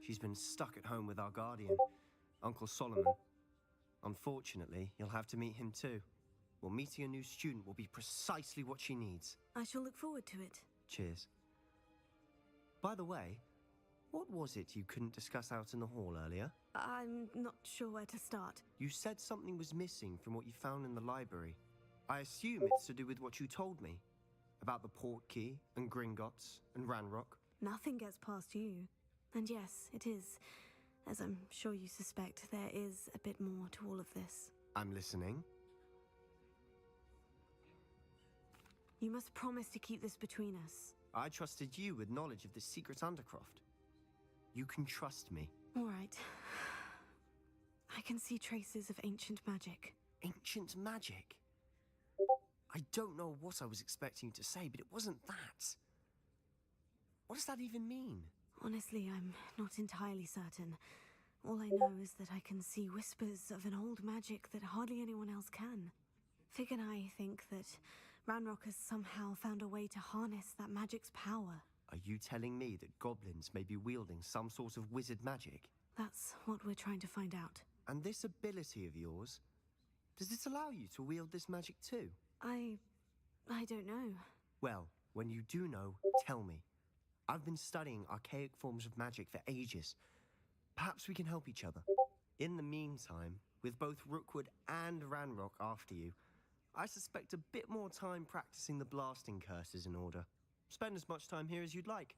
[SPEAKER 1] She's been stuck at home with our guardian, Uncle Solomon. Unfortunately, you'll have to meet him too. Well, meeting a new student will be precisely what she needs.
[SPEAKER 2] I shall look forward to it.
[SPEAKER 1] Cheers. By the way, what was it you couldn't discuss out in the hall earlier?
[SPEAKER 2] I'm not sure where to start.
[SPEAKER 1] You said something was missing from what you found in the library. I assume it's to do with what you told me. About the Portkey, and Gringotts, and Ranrock.
[SPEAKER 2] Nothing gets past you. And yes, it is. As I'm sure you suspect, there is a bit more to all of this.
[SPEAKER 1] I'm listening.
[SPEAKER 2] You must promise to keep this between us.
[SPEAKER 1] I trusted you with knowledge of the secret Undercroft. You can trust me.
[SPEAKER 2] All right. I can see traces of ancient magic.
[SPEAKER 1] Ancient magic? I don't know what I was expecting you to say, but it wasn't that. What does that even mean?
[SPEAKER 2] Honestly, I'm not entirely certain. All I know is that I can see whispers of an old magic that hardly anyone else can. Fig and I think that Ranrock has somehow found a way to harness that magic's power.
[SPEAKER 1] Are you telling me that goblins may be wielding some sort of wizard magic?
[SPEAKER 2] That's what we're trying to find out.
[SPEAKER 1] And this ability of yours, does it allow you to wield this magic too?
[SPEAKER 2] I don't know.
[SPEAKER 1] Well, when you do know, tell me. I've been studying archaic forms of magic for ages. Perhaps we can help each other. In the meantime, with both Rookwood and Ranrock after you, I suspect a bit more time practicing the blasting curses in order. Spend as much time here as you'd like.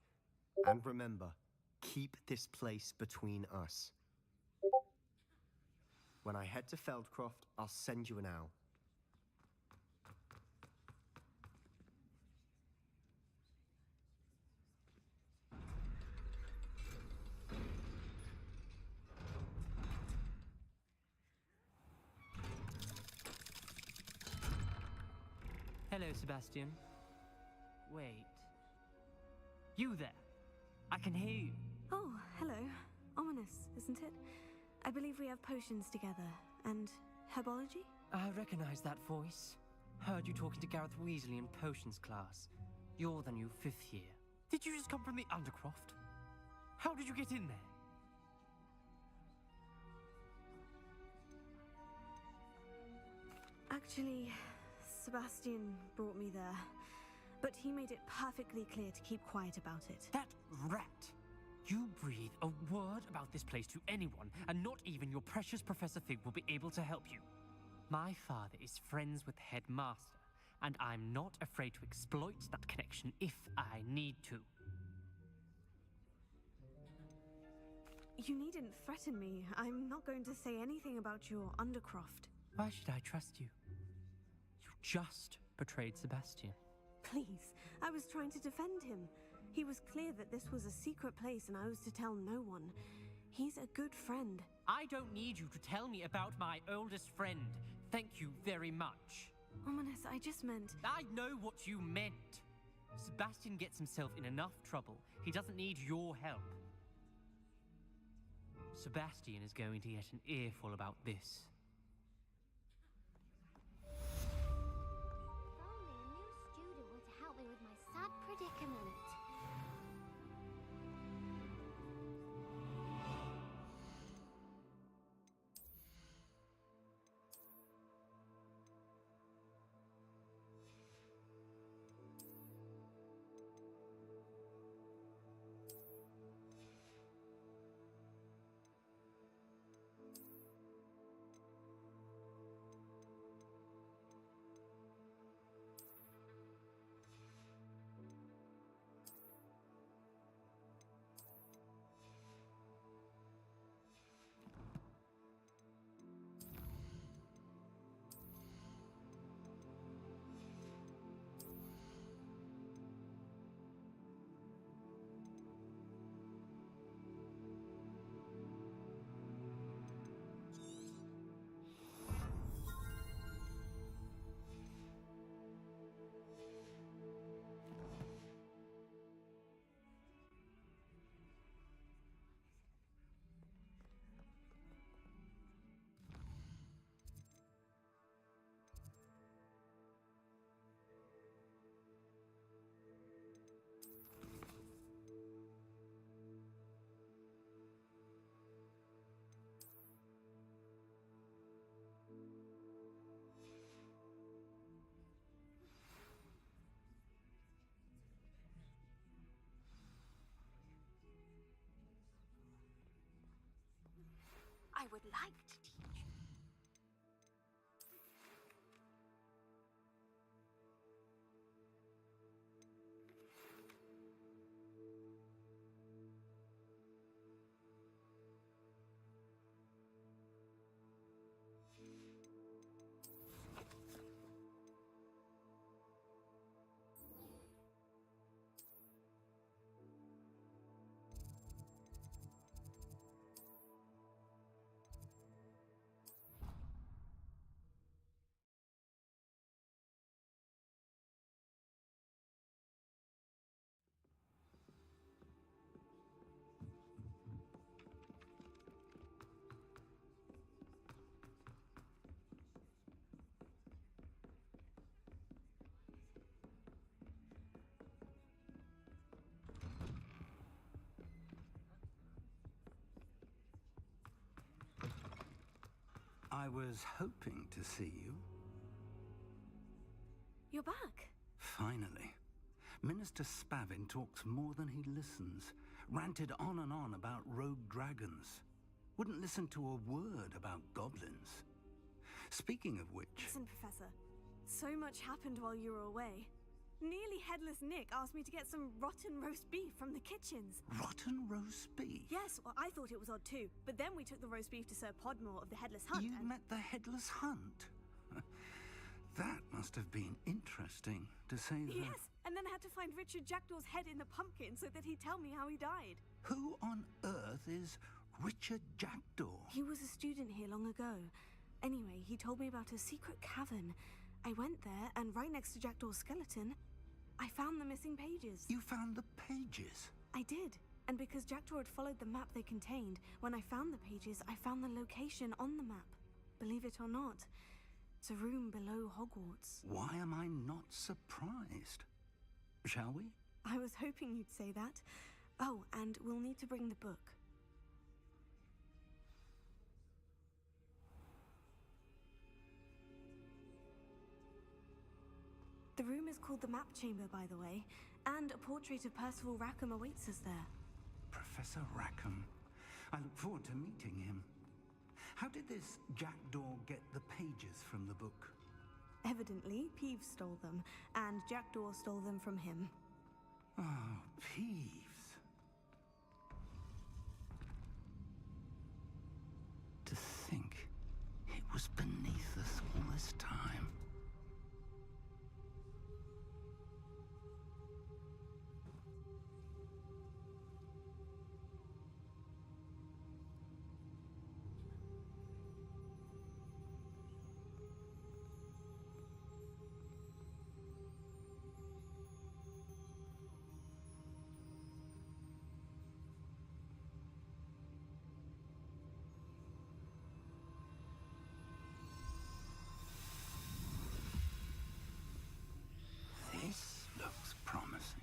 [SPEAKER 1] And remember, keep this place between us. When I head to Feldcroft, I'll send you an owl.
[SPEAKER 10] Hello, Sebastian. Wait. You there? I can hear you.
[SPEAKER 2] Oh, hello. Ominous, isn't it? I believe we have potions together. And herbology?
[SPEAKER 10] I recognize that voice. Heard you talking to Gareth Weasley in potions class. You're the new 5th year. Did you just come from the Undercroft? How did you get in there?
[SPEAKER 2] Actually, Sebastian brought me there. But he made it perfectly clear to keep quiet about it.
[SPEAKER 10] That rat! You breathe a word about this place to anyone, and not even your precious Professor Fig will be able to help you. My father is friends with the headmaster, and I'm not afraid to exploit that connection if I need to.
[SPEAKER 2] You needn't threaten me. I'm not going to say anything about your Undercroft.
[SPEAKER 10] Why should I trust you? You just betrayed Sebastian.
[SPEAKER 2] Please, I was trying to defend him. He was clear that this was a secret place and I was to tell no one. He's a good friend.
[SPEAKER 10] I don't need you to tell me about my oldest friend. Thank you very much.
[SPEAKER 2] Ominous, I just meant...
[SPEAKER 10] I know what you meant. Sebastian gets himself in enough trouble. He doesn't need your help. Sebastian is going to get an earful about this.
[SPEAKER 20] Sad predicament.
[SPEAKER 21] like to teach.
[SPEAKER 7] I was hoping to see you.
[SPEAKER 2] You're back.
[SPEAKER 7] Finally. Minister Spavin talks more than he listens. Ranted on and on about rogue dragons. Wouldn't listen to a word about goblins. Speaking of which...
[SPEAKER 2] Listen, Professor. So much happened while you were away. Nearly Headless Nick asked me to get some rotten roast beef from the kitchens.
[SPEAKER 7] Rotten roast beef?
[SPEAKER 2] Yes, well, I thought it was odd too. But then we took the roast beef to Sir Podmore of the Headless Hunt.
[SPEAKER 7] You met the Headless Hunt? That must have been interesting, to say the...
[SPEAKER 2] Yes, and then I had to find Richard Jackdaw's head in the pumpkin so that he'd tell me how he died.
[SPEAKER 7] Who on earth is Richard Jackdaw?
[SPEAKER 2] He was a student here long ago. Anyway, he told me about a secret cavern. I went there, and right next to Jackdaw's skeleton, I found the missing pages.
[SPEAKER 7] You found the pages?
[SPEAKER 2] I did. And because Jackdaw had followed the map they contained, when I found the pages, I found the location on the map. Believe it or not, it's a room below Hogwarts.
[SPEAKER 7] Why am I not surprised? Shall we?
[SPEAKER 2] I was hoping you'd say that. Oh, and we'll need to bring the book. The room is called the Map Chamber, by the way, and a portrait of Percival Rackham awaits us there.
[SPEAKER 7] Professor Rackham. I look forward to meeting him. How did this Jackdaw get the pages from the book?
[SPEAKER 2] Evidently, Peeves stole them, and Jackdaw stole them from him.
[SPEAKER 7] Oh, Peeves. To think it was beneath us all this time. This looks promising.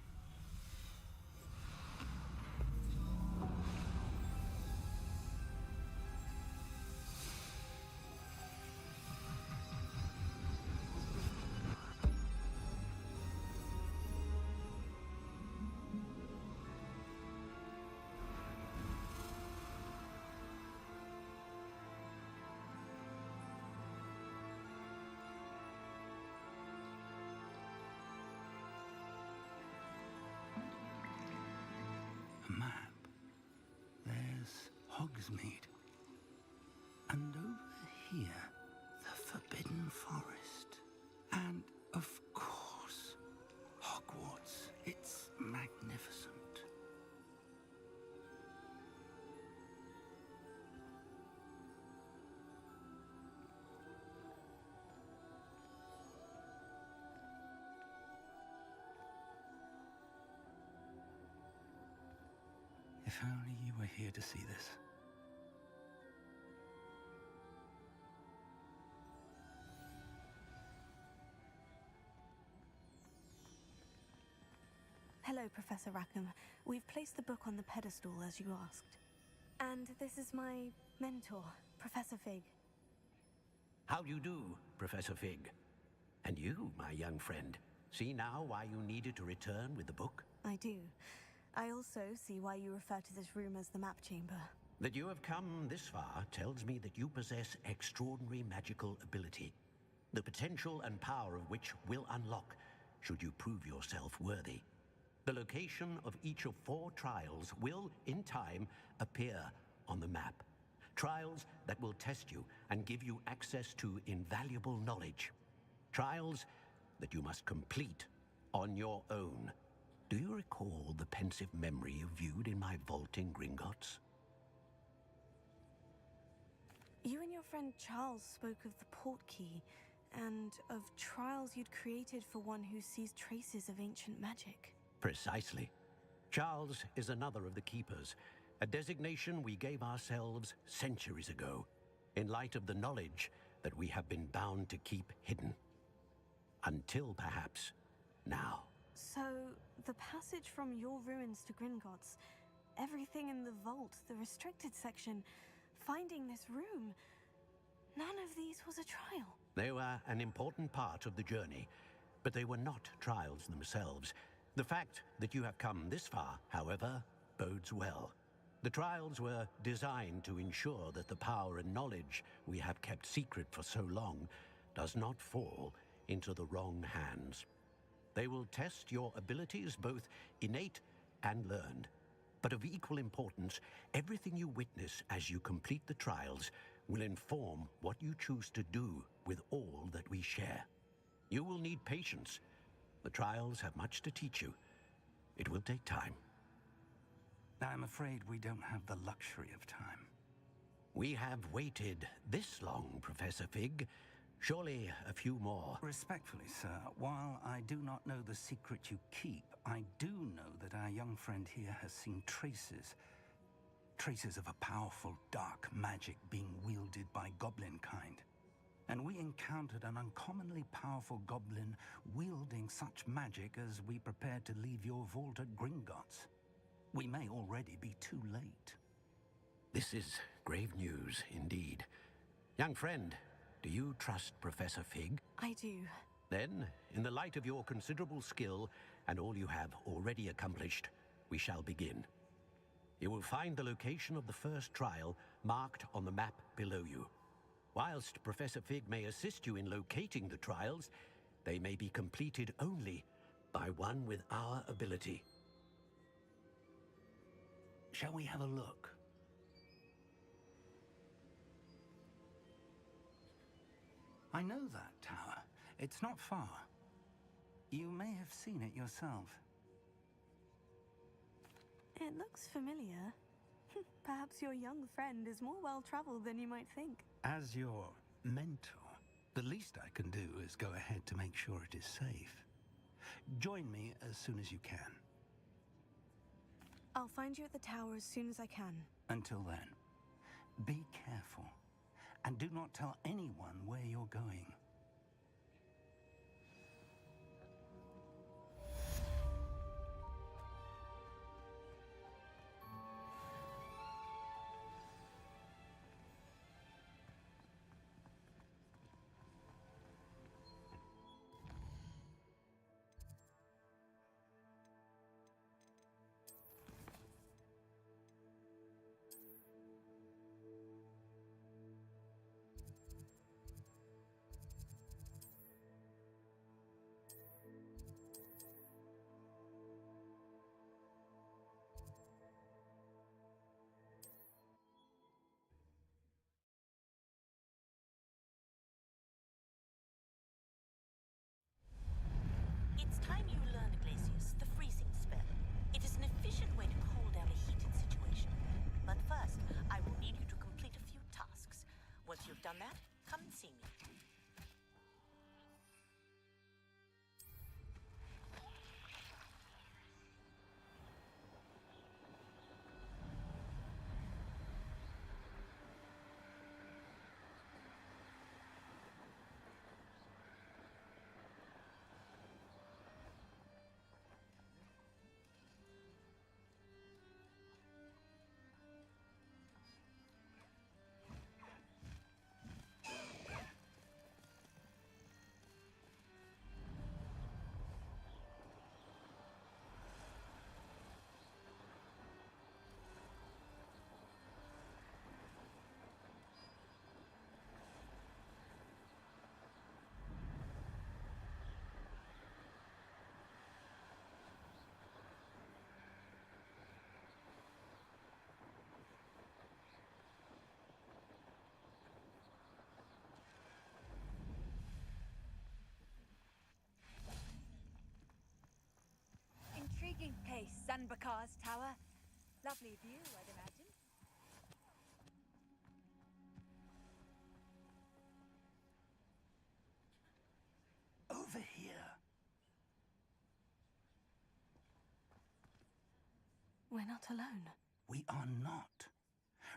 [SPEAKER 7] A map. There's Hogsmeade. And over here, the Forbidden Forest. And, of course, Hogwarts. It's magnificent. If only you were here to see this.
[SPEAKER 2] Hello, Professor Rackham. We've placed the book on the pedestal as you asked. And this is my mentor, Professor Fig.
[SPEAKER 11] How do you do, Professor Fig? And you, my young friend, see now why you needed to return with the book?
[SPEAKER 2] I do. I also see why you refer to this room as the Map Chamber.
[SPEAKER 11] That you have come this far tells me that you possess extraordinary magical ability, the potential and power of which will unlock should you prove yourself worthy. The location of each of 4 trials will, in time, appear on the map. Trials that will test you and give you access to invaluable knowledge. Trials that you must complete on your own. Do you recall the pensive memory you viewed in my vault in Gringotts?
[SPEAKER 2] You and your friend Charles spoke of the portkey, and of trials you'd created for one who sees traces of ancient magic.
[SPEAKER 11] Precisely. Charles is another of the Keepers, a designation we gave ourselves centuries ago, in light of the knowledge that we have been bound to keep hidden. Until perhaps now.
[SPEAKER 2] So, the passage from your ruins to Gringotts, everything in the vault, the restricted section, finding this room, none of these was a trial.
[SPEAKER 11] They were an important part of the journey, but they were not trials themselves. The fact that you have come this far, however, bodes well. The trials were designed to ensure that the power and knowledge we have kept secret for so long does not fall into the wrong hands. They will test your abilities, both innate and learned. But of equal importance, everything you witness as you complete the trials will inform what you choose to do with all that we share. You will need patience. The trials have much to teach you. It will take time.
[SPEAKER 7] I'm afraid we don't have the luxury of time.
[SPEAKER 11] We have waited this long, Professor Fig. Surely a few more.
[SPEAKER 7] Respectfully, sir, while I do not know the secret you keep, I do know that our young friend here has seen traces of a powerful dark magic being wielded by goblin kind. And we encountered an uncommonly powerful goblin wielding such magic as we prepared to leave your vault at Gringotts. We may already be too late.
[SPEAKER 11] This is grave news indeed. Young friend, do you trust Professor Fig?
[SPEAKER 2] I do.
[SPEAKER 11] Then, in the light of your considerable skill and all you have already accomplished, we shall begin. You will find the location of the first trial marked on the map below you. Whilst Professor Fig may assist you in locating the trials, they may be completed only by one with our ability.
[SPEAKER 7] Shall we have a look? I know that tower. It's not far. You may have seen it yourself.
[SPEAKER 2] It looks familiar. Perhaps your young friend is more well-traveled than you might think.
[SPEAKER 7] As your mentor, the least I can do is go ahead to make sure it is safe. Join me as soon as you can.
[SPEAKER 2] I'll find you at the tower as soon as I can.
[SPEAKER 7] Until then, be careful, and do not tell anyone where you're going.
[SPEAKER 14] It's time you learned, Glacius, the freezing spell. It is an efficient way to cool down a heated situation. But first, I will need you to complete a few tasks. Once you've done that, come and see me.
[SPEAKER 3] Cars Tower. Lovely view, I'd imagine.
[SPEAKER 7] Over here.
[SPEAKER 2] We're not alone.
[SPEAKER 7] We are not.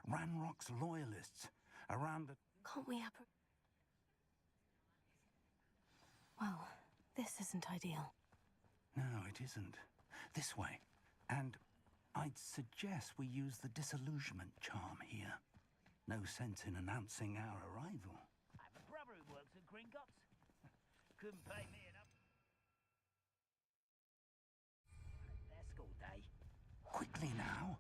[SPEAKER 7] Ranrock's loyalists around the...
[SPEAKER 2] Can't we have... Well, this isn't ideal.
[SPEAKER 7] No, it isn't. This way. And I'd suggest we use the disillusionment charm here. No sense in announcing our arrival.
[SPEAKER 8] I have a brother who works at Gringotts. Couldn't pay me enough. Desk all day.
[SPEAKER 7] Quickly now.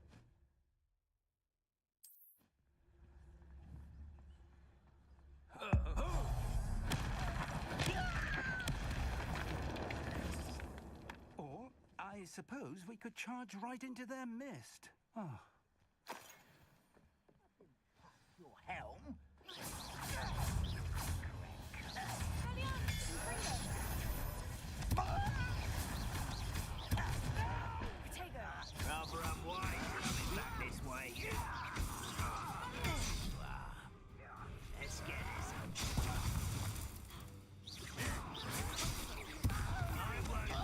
[SPEAKER 7] Or, I suppose we could charge right into their mist. Oh.
[SPEAKER 8] Your helm? Rather unwise coming back this way. Let's get this. I won't.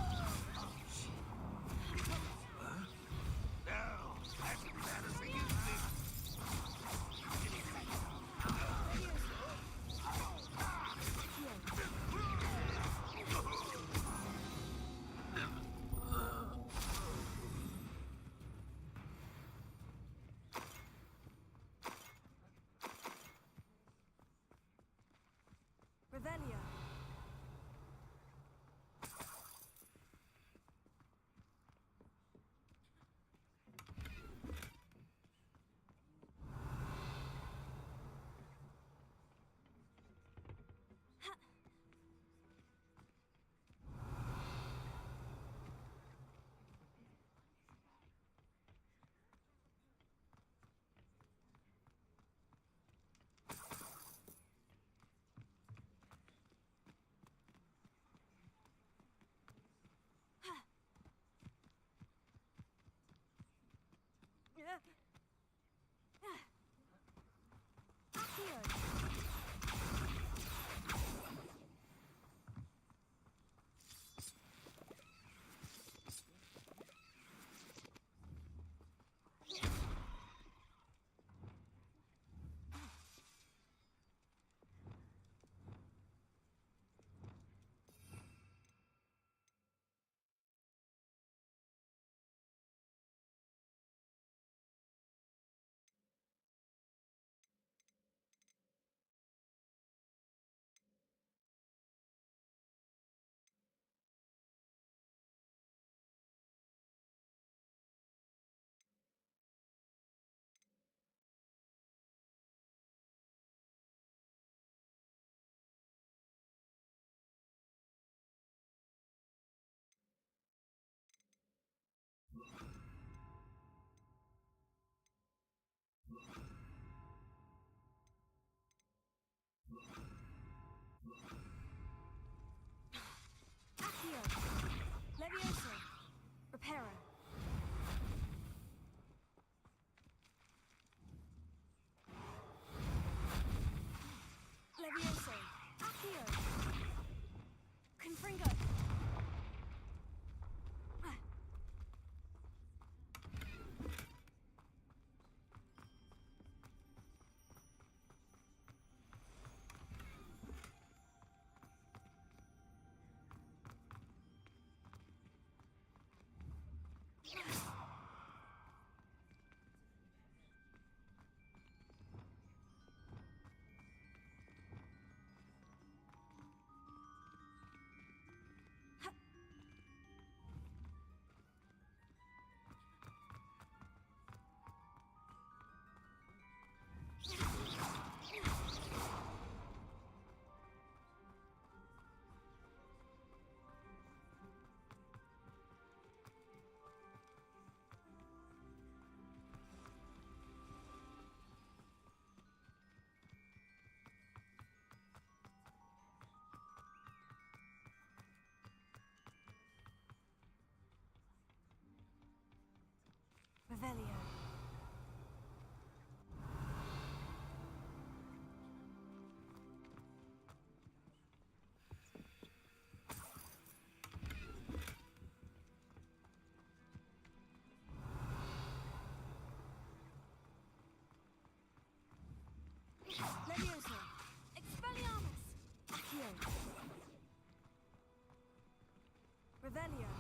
[SPEAKER 2] Revelio.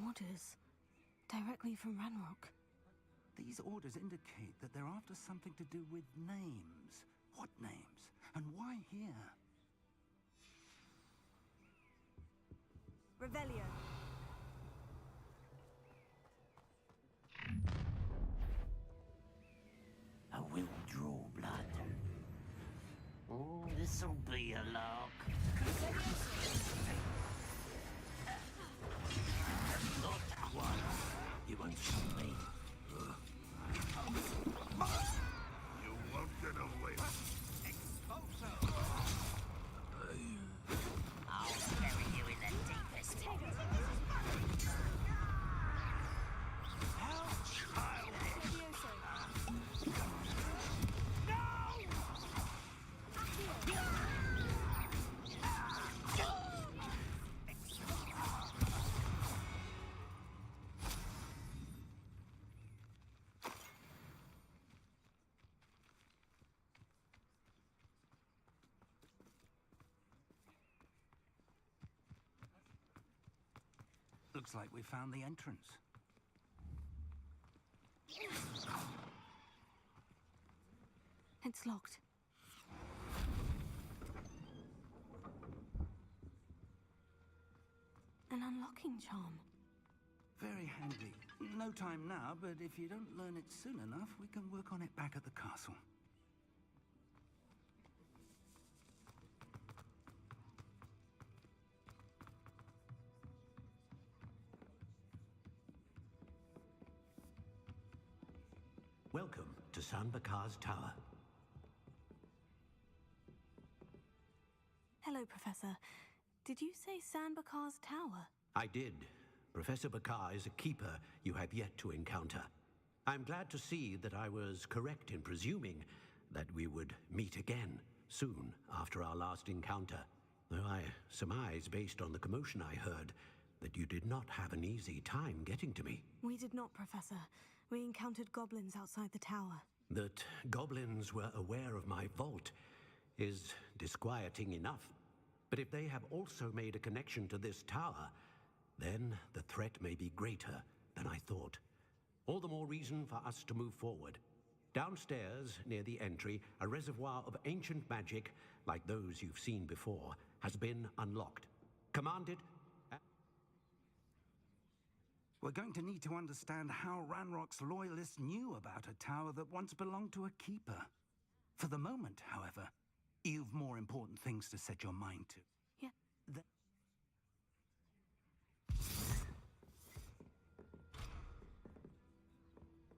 [SPEAKER 2] Orders. Directly from Ranrock.
[SPEAKER 7] These orders indicate that they're after something to do with names. What names? And why here?
[SPEAKER 2] Revelio.
[SPEAKER 8] I will draw blood. Oh, this'll be a lark. Not one. You won't stop me.
[SPEAKER 13] You won't get away.
[SPEAKER 8] I'll bury you in the deepest.
[SPEAKER 13] How childish!
[SPEAKER 7] Looks like we found the entrance.
[SPEAKER 2] It's locked. An unlocking charm.
[SPEAKER 7] Very handy. No time now, but if you don't learn it soon enough, we can work on it back at the castle.
[SPEAKER 11] Welcome to San Bakar's Tower.
[SPEAKER 2] Hello, Professor. Did you say San Bakar's Tower?
[SPEAKER 11] I did. Professor Bakar is a keeper you have yet to encounter. I'm glad to see that I was correct in presuming that we would meet again soon after our last encounter. Though I surmise, based on the commotion I heard, that you did not have an easy time getting to me.
[SPEAKER 2] We did not, Professor. We encountered goblins outside the tower.
[SPEAKER 11] That goblins were aware of my vault is disquieting enough. But if they have also made a connection to this tower, then the threat may be greater than I thought. All the more reason for us to move forward. Downstairs, near the entry, a reservoir of ancient magic, like those you've seen before, has been unlocked. Commanded...
[SPEAKER 7] We're going to need to understand how Ranrock's loyalists knew about a tower that once belonged to a keeper. For the moment, however, you've more important things to set your mind to.
[SPEAKER 2] Yeah.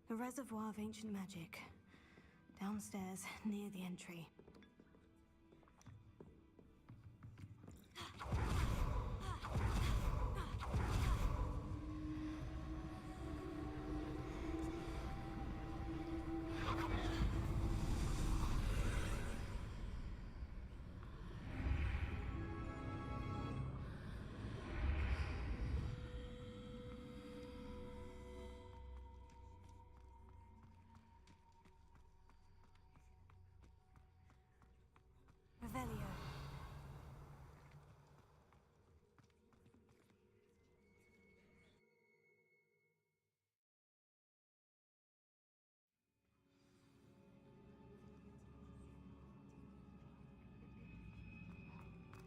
[SPEAKER 2] The reservoir of ancient magic. Downstairs, near the entry. Revelio.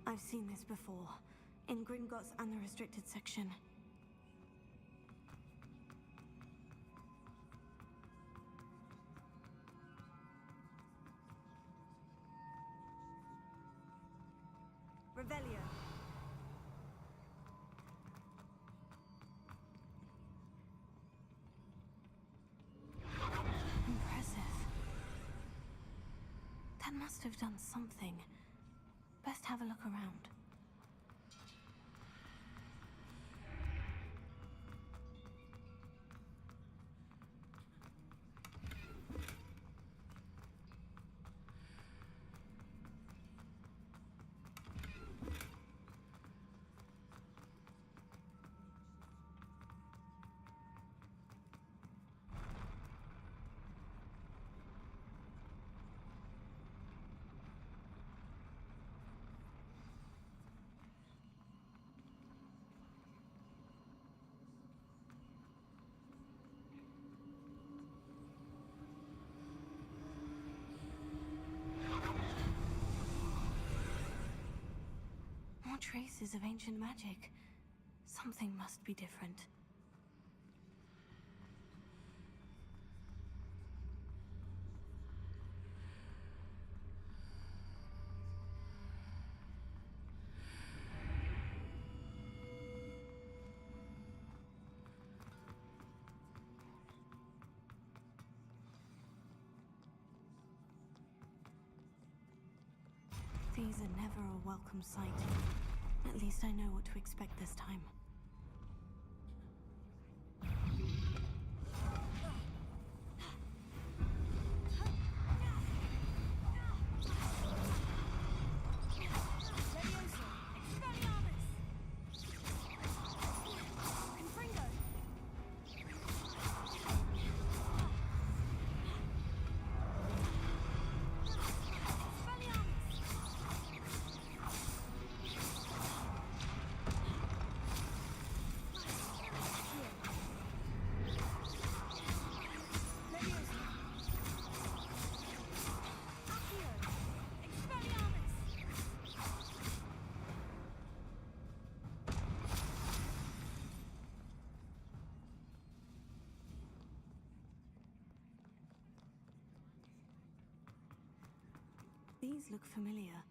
[SPEAKER 2] I've seen this before, in Gringotts and the restricted section. Revelio. Impressive. That must have done something. Best have a look around. traces of ancient magic. Something must be different. These are never a welcome sight. At least I know what to expect this time. These look familiar.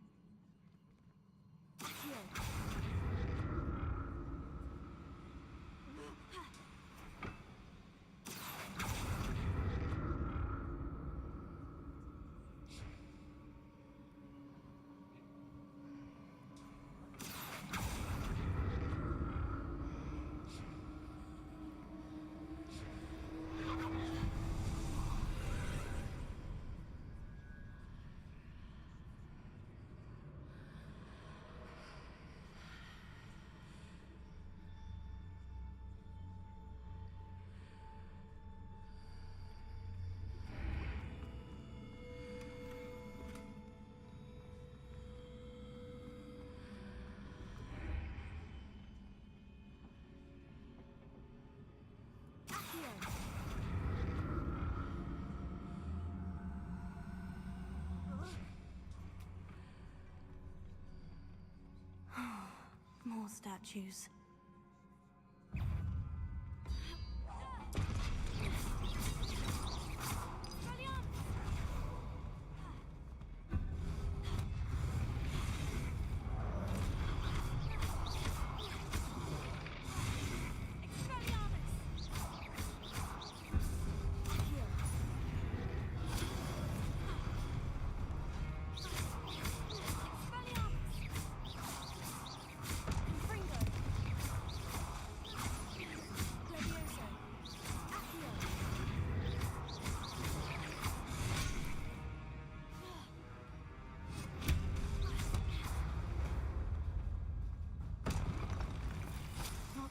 [SPEAKER 2] More statues.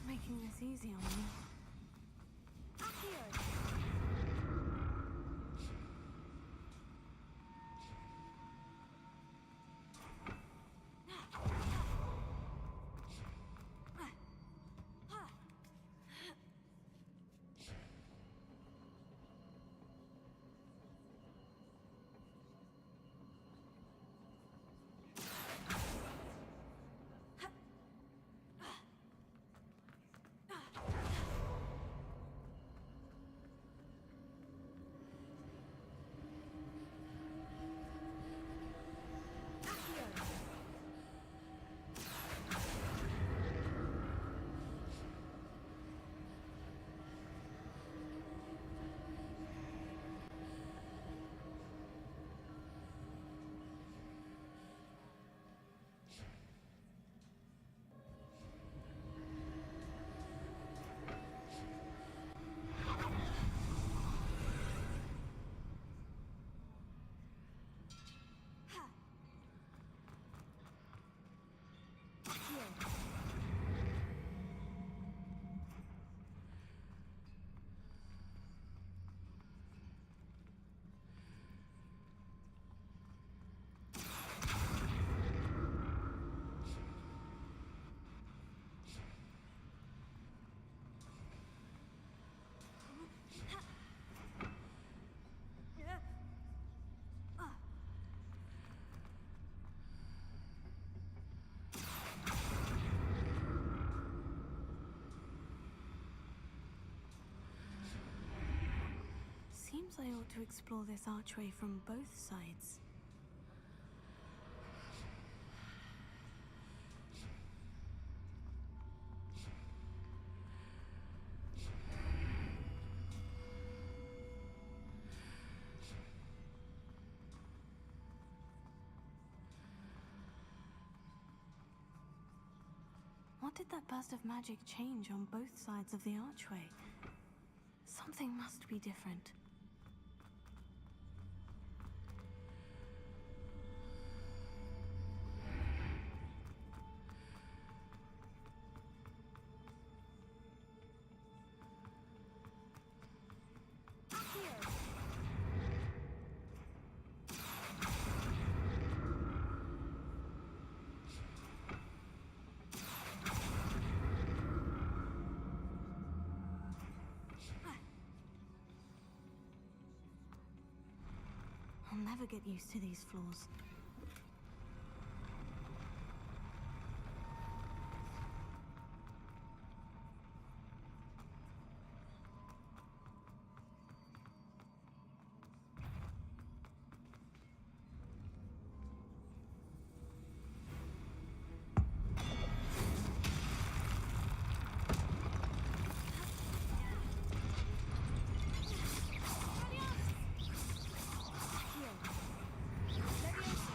[SPEAKER 2] Making this easy on me. Perhaps I ought to explore this archway from both sides. What did that burst of magic change on both sides of the archway? Something must be different. I'll never get used to these floors.
[SPEAKER 15] Leviosa!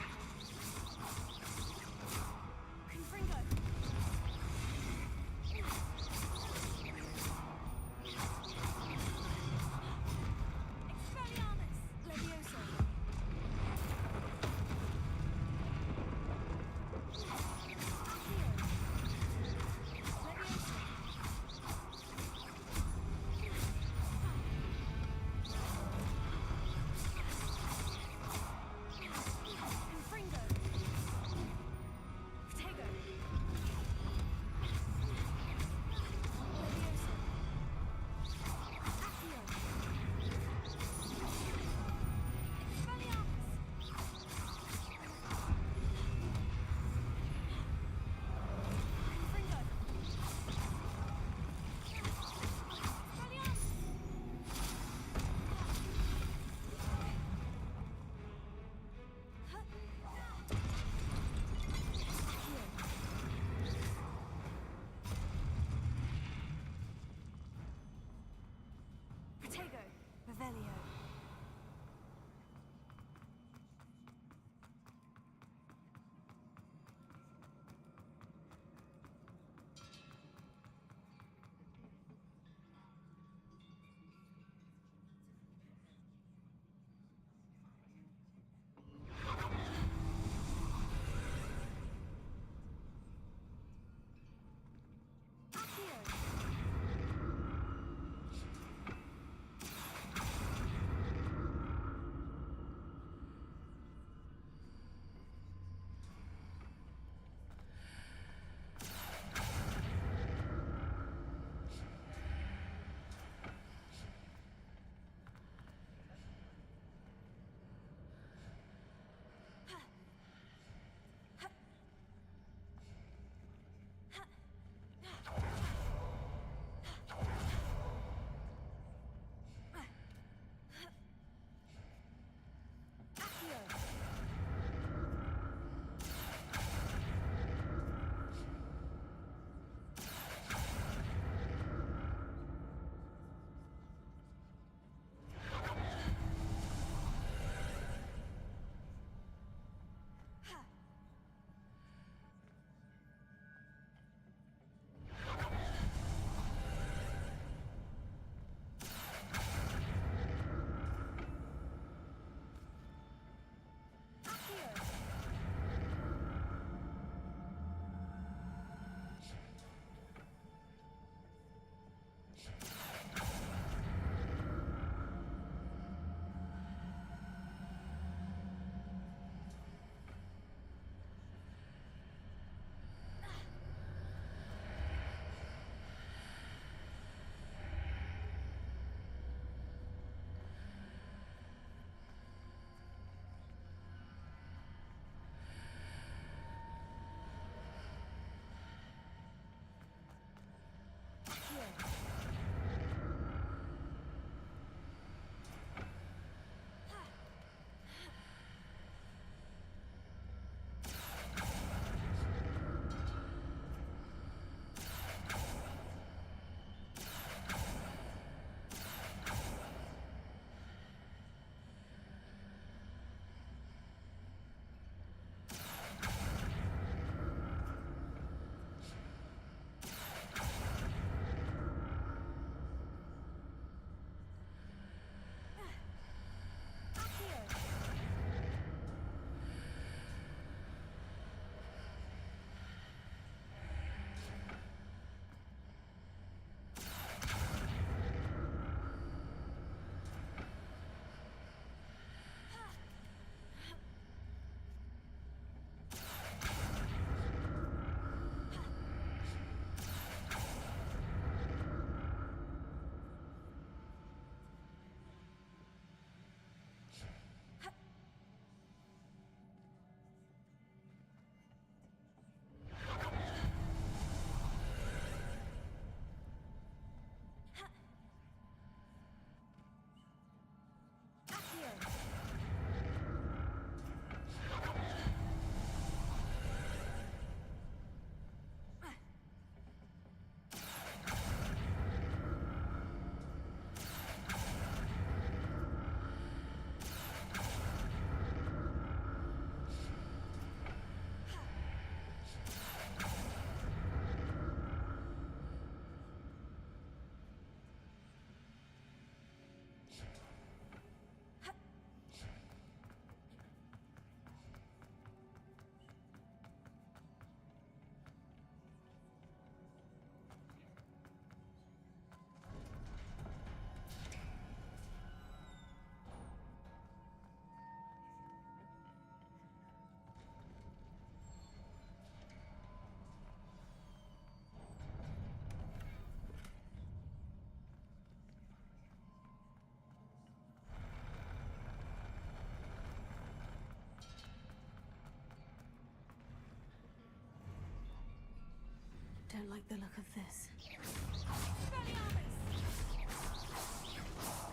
[SPEAKER 2] don't like the look of this.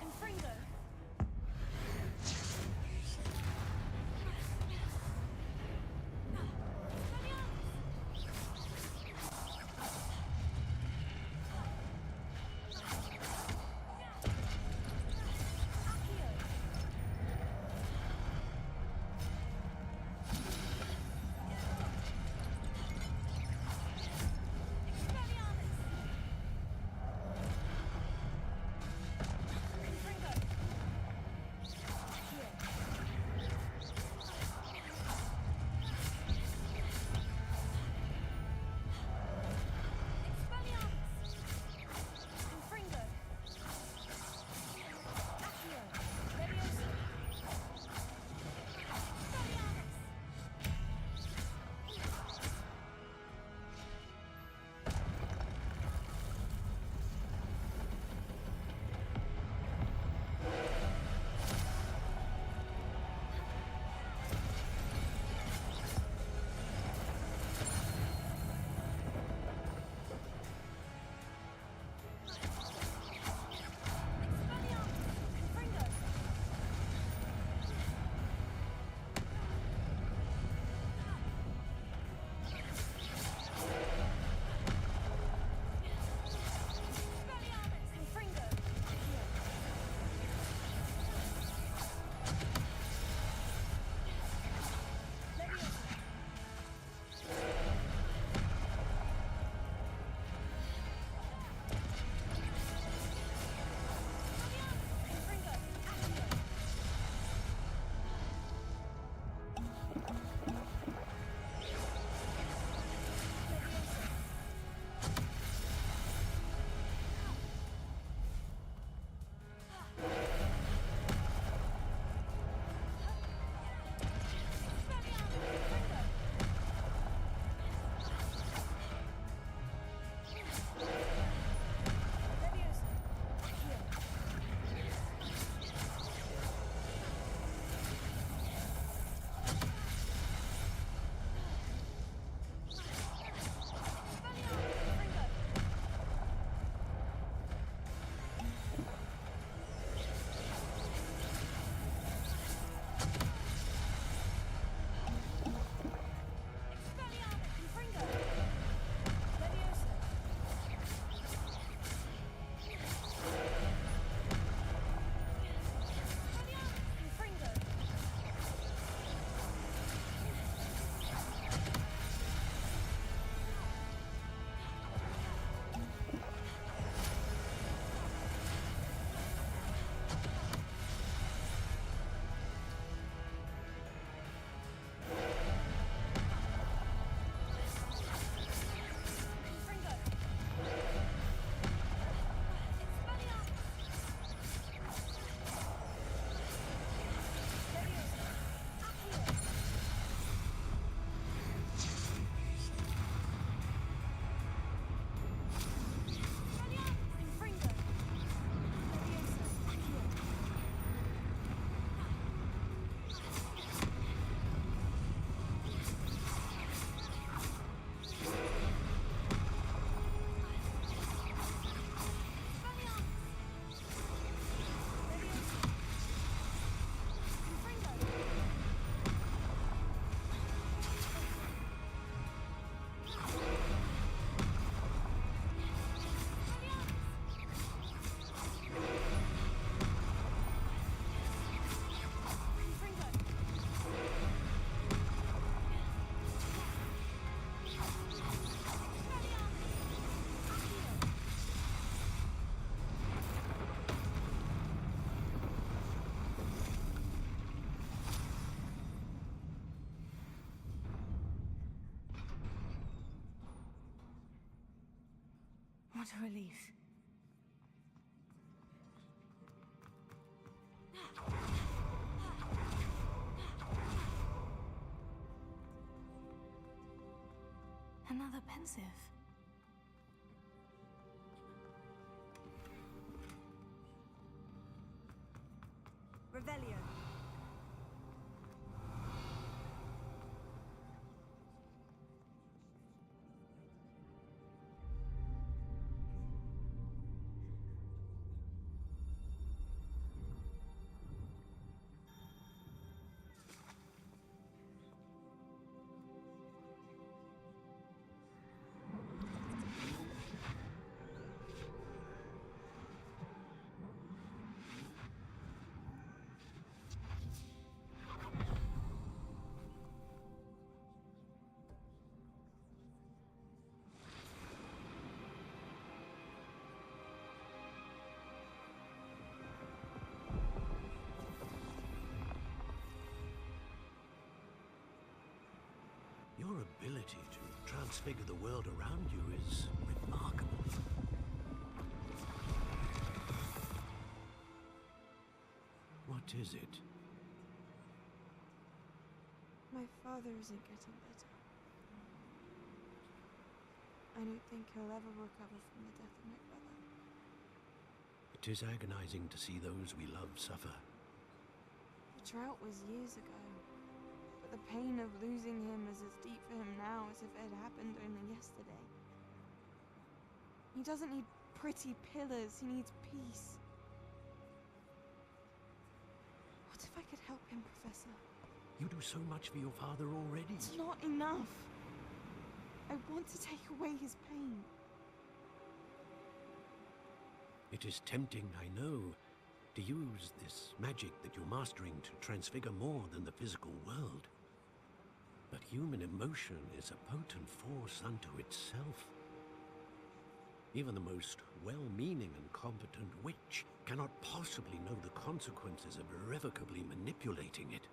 [SPEAKER 15] Confringo.
[SPEAKER 2] What a relief. Another pensive.
[SPEAKER 15] Revelio.
[SPEAKER 11] ability to transfigure the world around you is remarkable. What is it?
[SPEAKER 12] My father isn't getting better. I don't think he'll ever recover from the death of my brother.
[SPEAKER 11] It is agonizing to see those we love suffer.
[SPEAKER 12] The drought was years ago, but the pain of losing him is as deep for him now as if it had happened only yesterday. He doesn't need pretty pillars, he needs peace. What if I could help him, Professor?
[SPEAKER 11] You do so much for your father already.
[SPEAKER 12] It's not enough. I want to take away his pain.
[SPEAKER 11] It is tempting, I know, to use this magic that you're mastering to transfigure more than the physical world. But human emotion is a potent force unto itself. Even the most well-meaning and competent witch cannot possibly know the consequences of irrevocably manipulating it.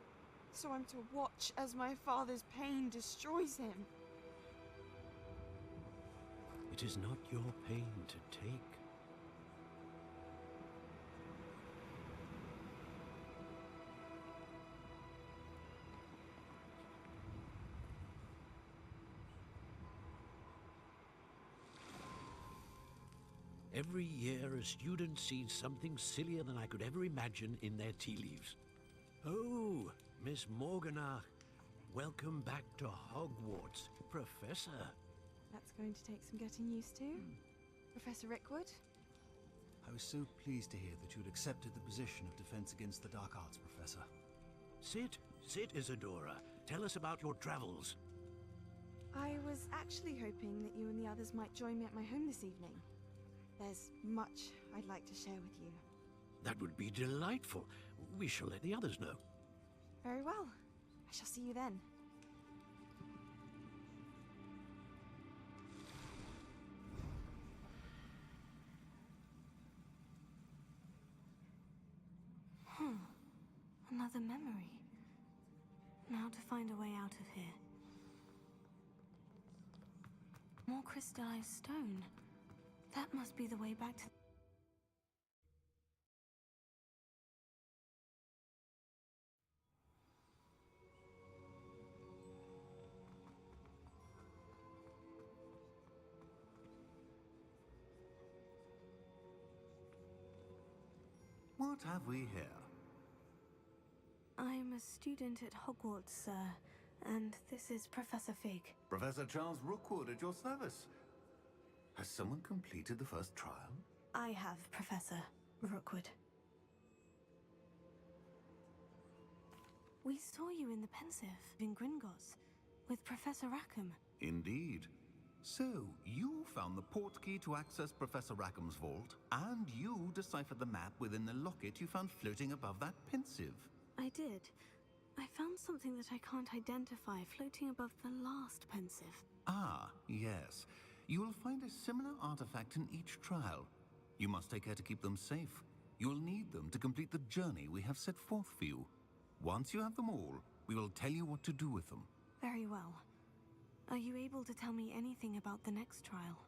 [SPEAKER 12] So I'm to watch as my father's pain destroys him.
[SPEAKER 11] It is not your pain to take. Every year, a student sees something sillier than I could ever imagine in their tea leaves. Oh, Miss Morganach, welcome back to Hogwarts, Professor.
[SPEAKER 12] That's going to take some getting used to. Professor Rickwood?
[SPEAKER 16] I was so pleased to hear that you'd accepted the position of Defense Against the Dark Arts, Professor.
[SPEAKER 11] Sit, Isadora. Tell us about your travels.
[SPEAKER 12] I was actually hoping that you and the others might join me at my home this evening. There's much I'd like to share with you.
[SPEAKER 11] That would be delightful. We shall let the others know.
[SPEAKER 12] Very well. I shall see you then.
[SPEAKER 2] Another memory. Now to find a way out of here. More crystallized stone. That must be the way back to...
[SPEAKER 4] What have we here?
[SPEAKER 2] I'm a student at Hogwarts, sir, and this is Professor Fig.
[SPEAKER 4] Professor Charles Rookwood at your service. Has someone completed the first trial?
[SPEAKER 2] I have, Professor Rookwood. We saw you in the Pensive in Gringotts with Professor Rackham.
[SPEAKER 4] Indeed. So, you found the portkey to access Professor Rackham's vault, and you deciphered the map within the locket you found floating above that Pensive.
[SPEAKER 2] I did. I found something that I can't identify floating above the last Pensive.
[SPEAKER 4] Ah, yes. You will find a similar artifact in each trial. You must take care to keep them safe. You'll need them to complete the journey we have set forth for you. Once you have them all, we will tell you what to do with them.
[SPEAKER 2] Very well. Are you able to tell me anything about the next trial?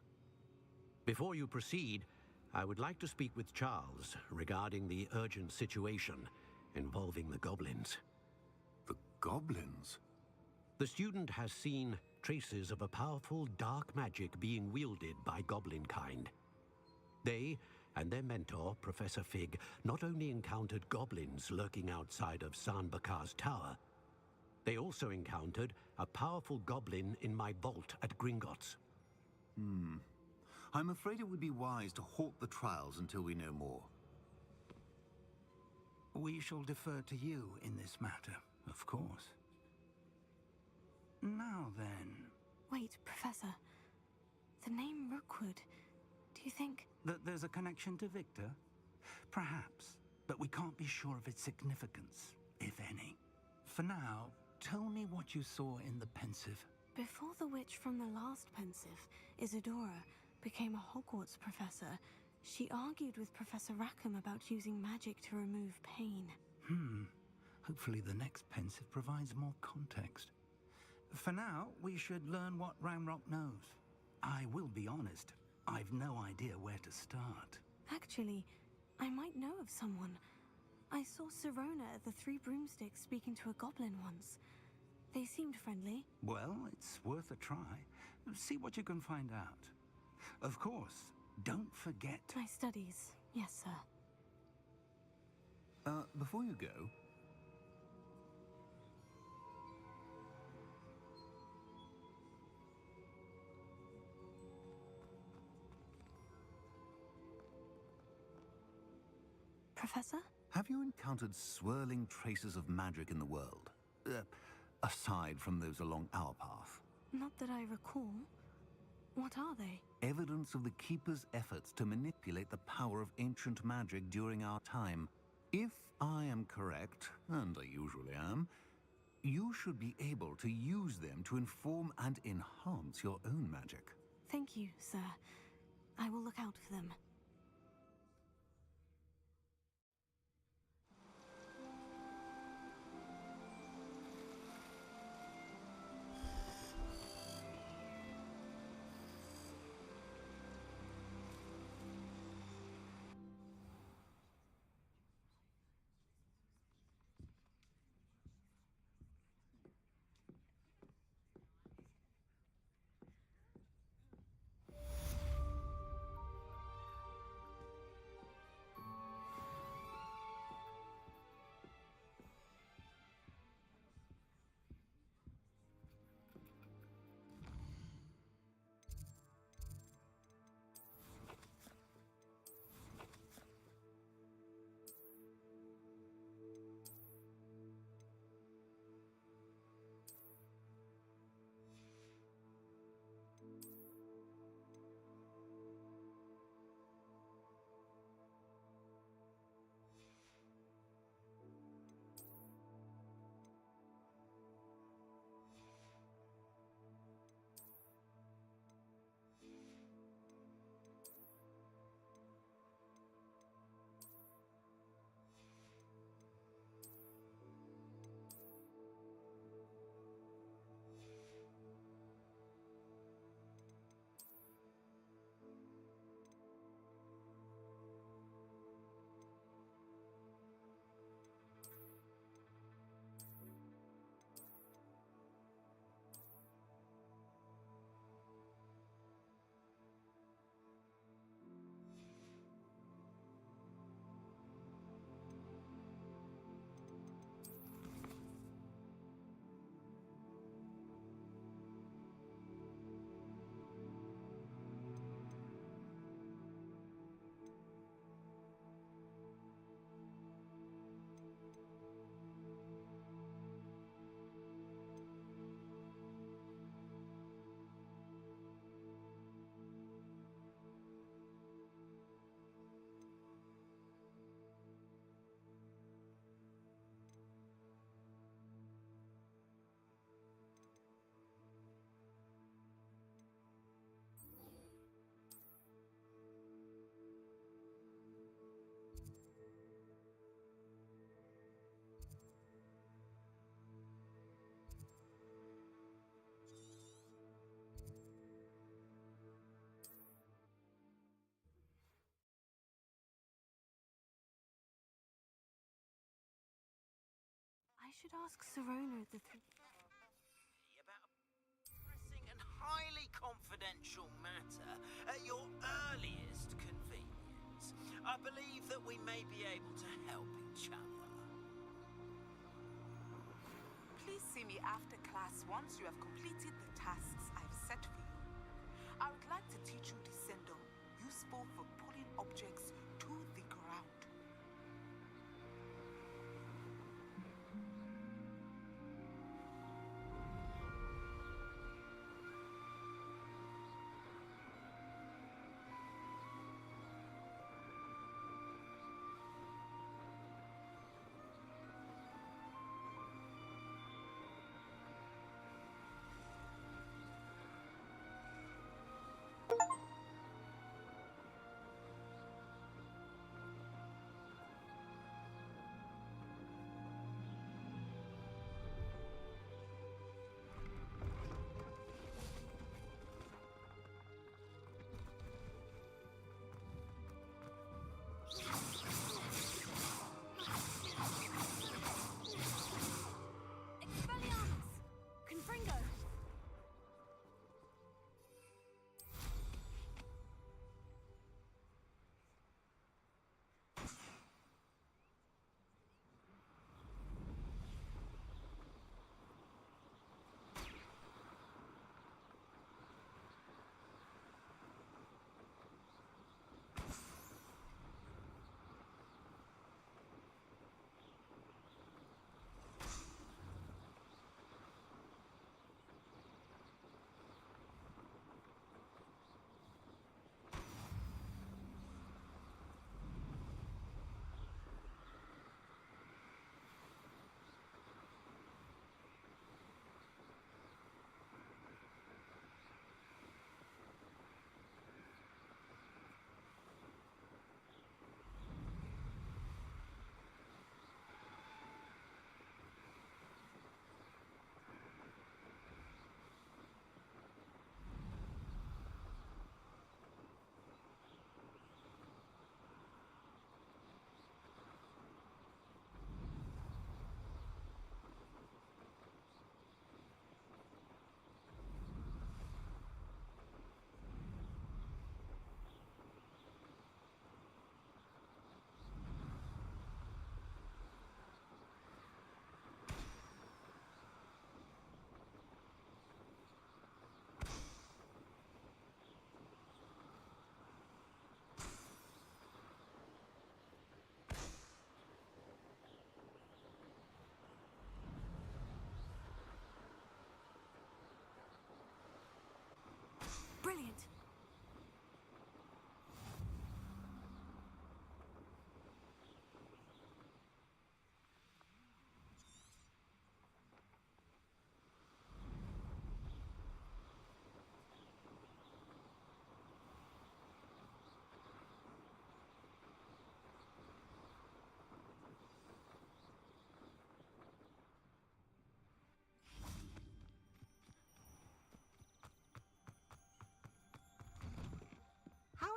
[SPEAKER 11] Before you proceed, I would like to speak with Charles regarding the urgent situation involving the goblins.
[SPEAKER 4] The goblins?
[SPEAKER 11] The student has seen traces of a powerful dark magic being wielded by goblin kind. They and their mentor, Professor Fig, not only encountered goblins lurking outside of Sanbakar's tower, they also encountered a powerful goblin in my vault at Gringotts.
[SPEAKER 4] I'm afraid it would be wise to halt the trials until we know more.
[SPEAKER 7] We shall defer to you in this matter, of course. Now then...
[SPEAKER 2] Wait, Professor. The name Rookwood. Do you think...
[SPEAKER 7] that there's a connection to Victor? Perhaps, but we can't be sure of its significance, if any. For now, tell me what you saw in the Pensive.
[SPEAKER 2] Before the witch from the last Pensive, Isadora, became a Hogwarts professor, she argued with Professor Rackham about using magic to remove pain.
[SPEAKER 7] Hopefully the next Pensive provides more context. For now, we should learn what Ramrock knows. I will be honest, I've no idea where to start.
[SPEAKER 2] Actually, I might know of someone. I saw Sirona at the Three Broomsticks speaking to a goblin once. They seemed friendly.
[SPEAKER 7] Well, it's worth a try. See what you can find out. Of course, don't forget...
[SPEAKER 2] My studies, yes, sir.
[SPEAKER 4] Before you go...
[SPEAKER 2] Professor?
[SPEAKER 4] Have you encountered swirling traces of magic in the world? Aside from those along our path?
[SPEAKER 2] Not that I recall. What are they?
[SPEAKER 4] Evidence of the Keeper's efforts to manipulate the power of ancient magic during our time. If I am correct, and I usually am, you should be able to use them to inform and enhance your own magic.
[SPEAKER 2] Thank you, sir. I will look out for them. I should ask Sirona the
[SPEAKER 8] About a pressing and highly confidential matter at your earliest convenience. I believe that we may be able to help each other.
[SPEAKER 6] Please see me after class once you have completed the tasks I've set for you. I would like to teach you Descendo, useful for pulling objects to the ground.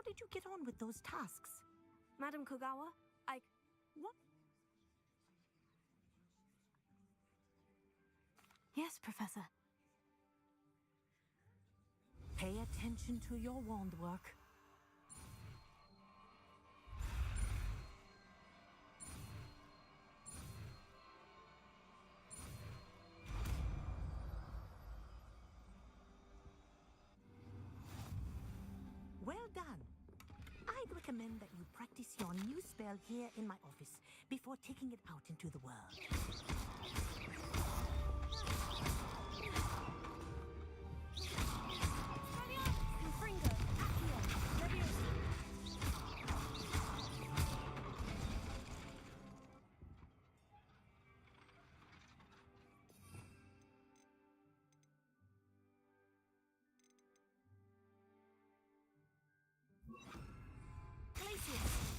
[SPEAKER 14] did you get on with those tasks?
[SPEAKER 2] Madam Kogawa,
[SPEAKER 14] What?
[SPEAKER 2] Yes, Professor.
[SPEAKER 14] Pay attention to your wand work. Well done. I'd recommend that you practice your new spell here in my office before taking it out into the world.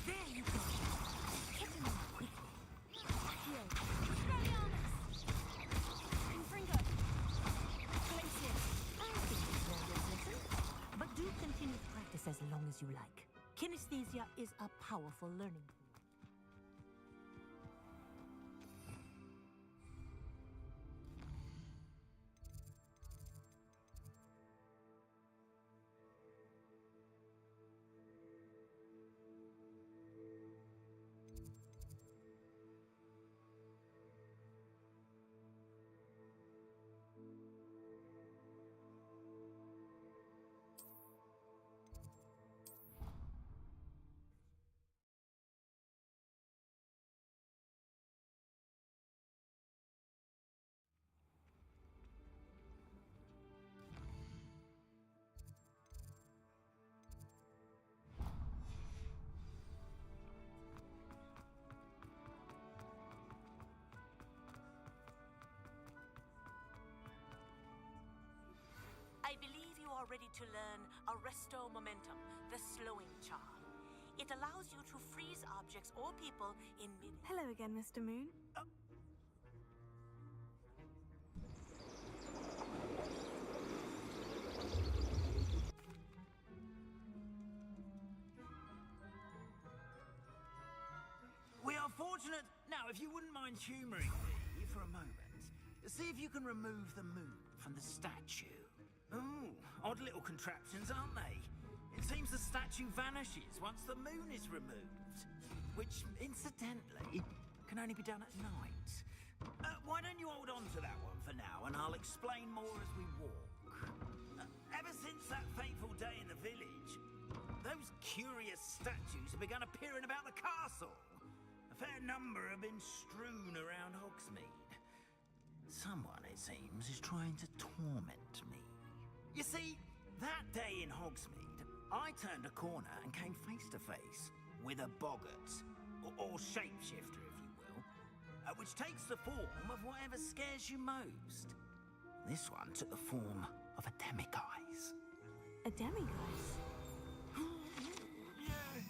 [SPEAKER 14] There you go. Hit him quickly. Accio. Expelliarmus. Confringo. Glacius. I think it's very pleasant. But do continue to practice as long as you like. Kinesthesia is a powerful learning tool. I believe you are ready to learn Arresto Momentum, the slowing charm. It allows you to freeze objects or people in mid...
[SPEAKER 2] Hello again, Mr. Moon.
[SPEAKER 8] We are fortunate. Now, if you wouldn't mind humouring me for a moment, see if you can remove the moon from the statue. Ooh, odd little contraptions, aren't they? It seems the statue vanishes once the moon is removed. Which, incidentally, can only be done at night. Why don't you hold on to that one for now, and I'll explain more as we walk. Ever since that fateful day in the village, those curious statues have begun appearing about the castle. A fair number have been strewn around Hogsmeade. Someone, it seems, is trying to torment me. You see, that day in Hogsmeade, I turned a corner and came face to face with a boggart, or shapeshifter, if you will, which takes the form of whatever scares you most. This one took the form of a demiguise.
[SPEAKER 2] A demiguise?
[SPEAKER 8] Yes!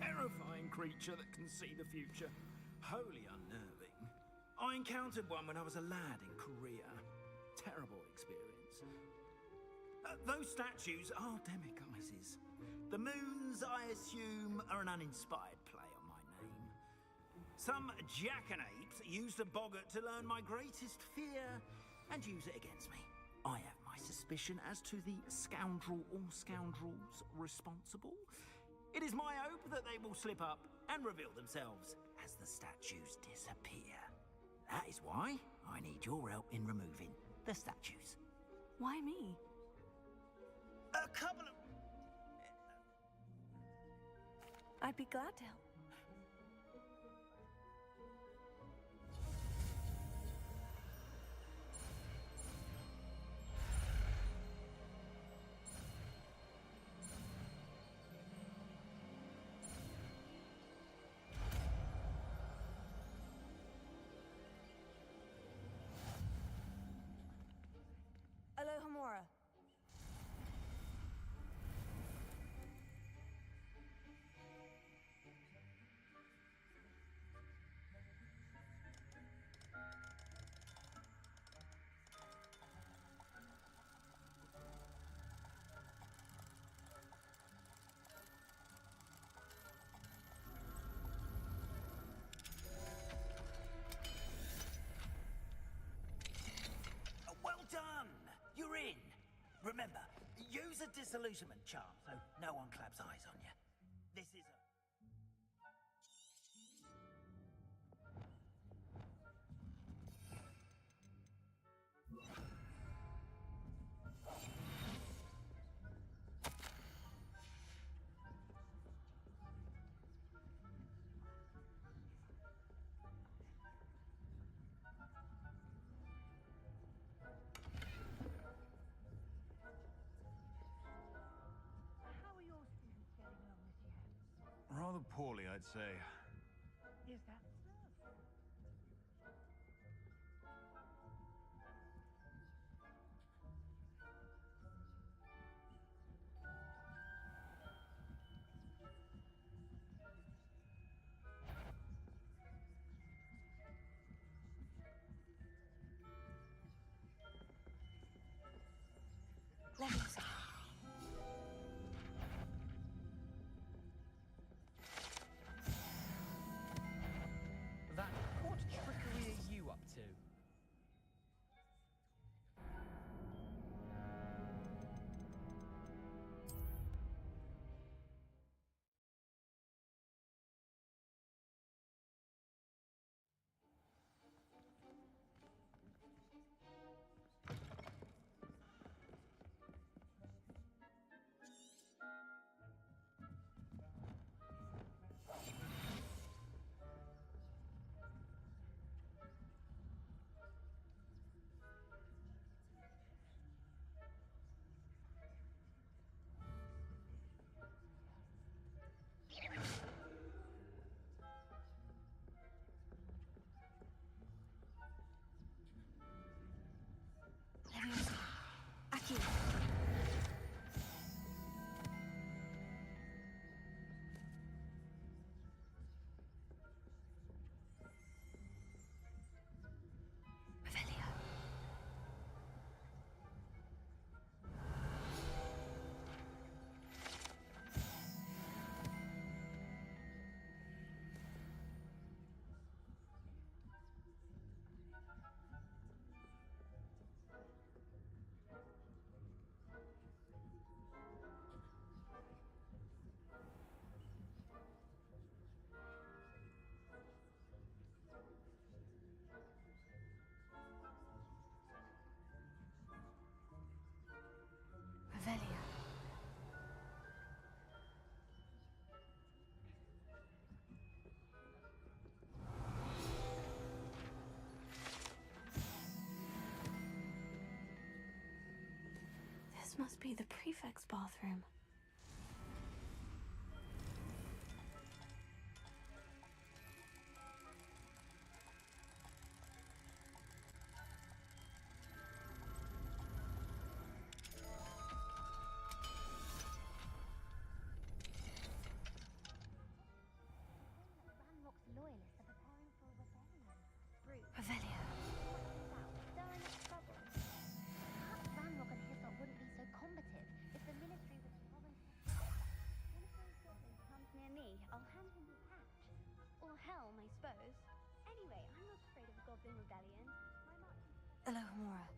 [SPEAKER 8] Terrifying creature that can see the future. Wholly unnerving. I encountered one when I was a lad in Korea. Terrible experience. Those statues are demiguises. The moons, I assume, are an uninspired play on my name. Some jackanapes used a boggart to learn my greatest fear and use it against me. I have my suspicion as to the scoundrel or scoundrels responsible. It is my hope that they will slip up and reveal themselves as the statues disappear. That is why I need your help in removing the statues.
[SPEAKER 2] Why me?
[SPEAKER 8] A couple of...
[SPEAKER 2] I'd be glad to help. Alohomora.
[SPEAKER 8] a disillusionment charm, so no one claps eyes on you. This is a...
[SPEAKER 9] Rather poorly, I'd say.
[SPEAKER 21] Is that so?
[SPEAKER 2] Leviosa.
[SPEAKER 10] What trickery are you up to?
[SPEAKER 2] Leviosa. Aquí. Revelio. Revelio. This must be the prefect's bathroom.
[SPEAKER 20] Ranrock's loyalists are preparing for a rebellion. Brute.
[SPEAKER 2] Revelio.
[SPEAKER 20] Stirring up trouble. Perhaps Ranrock and Hyssop wouldn't be so combative if the ministry was volunteer. One of those goblins comes near me, I'll hand him his hat. Or helm, I suppose. Anyway, I'm not afraid of a goblin rebellion. My marching...
[SPEAKER 2] Alohomora.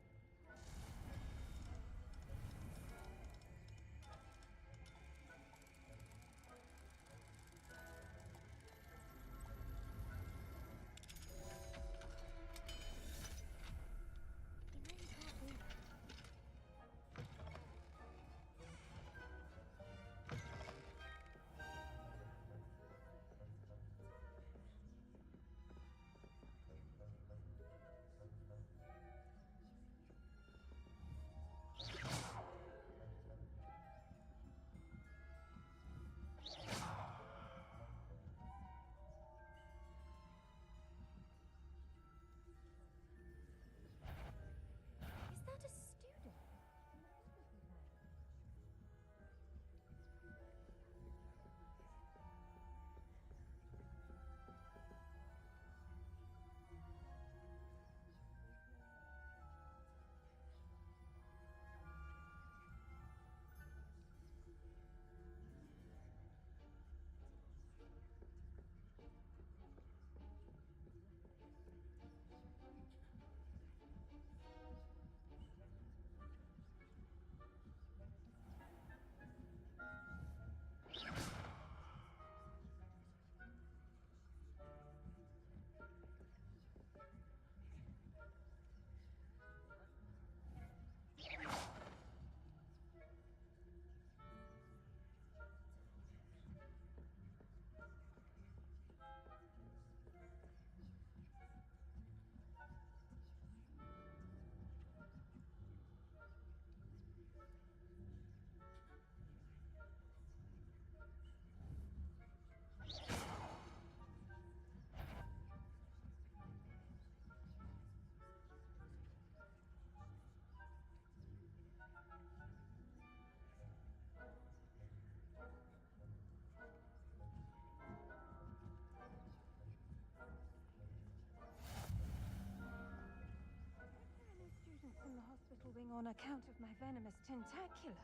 [SPEAKER 15] on account of my venomous tentacula.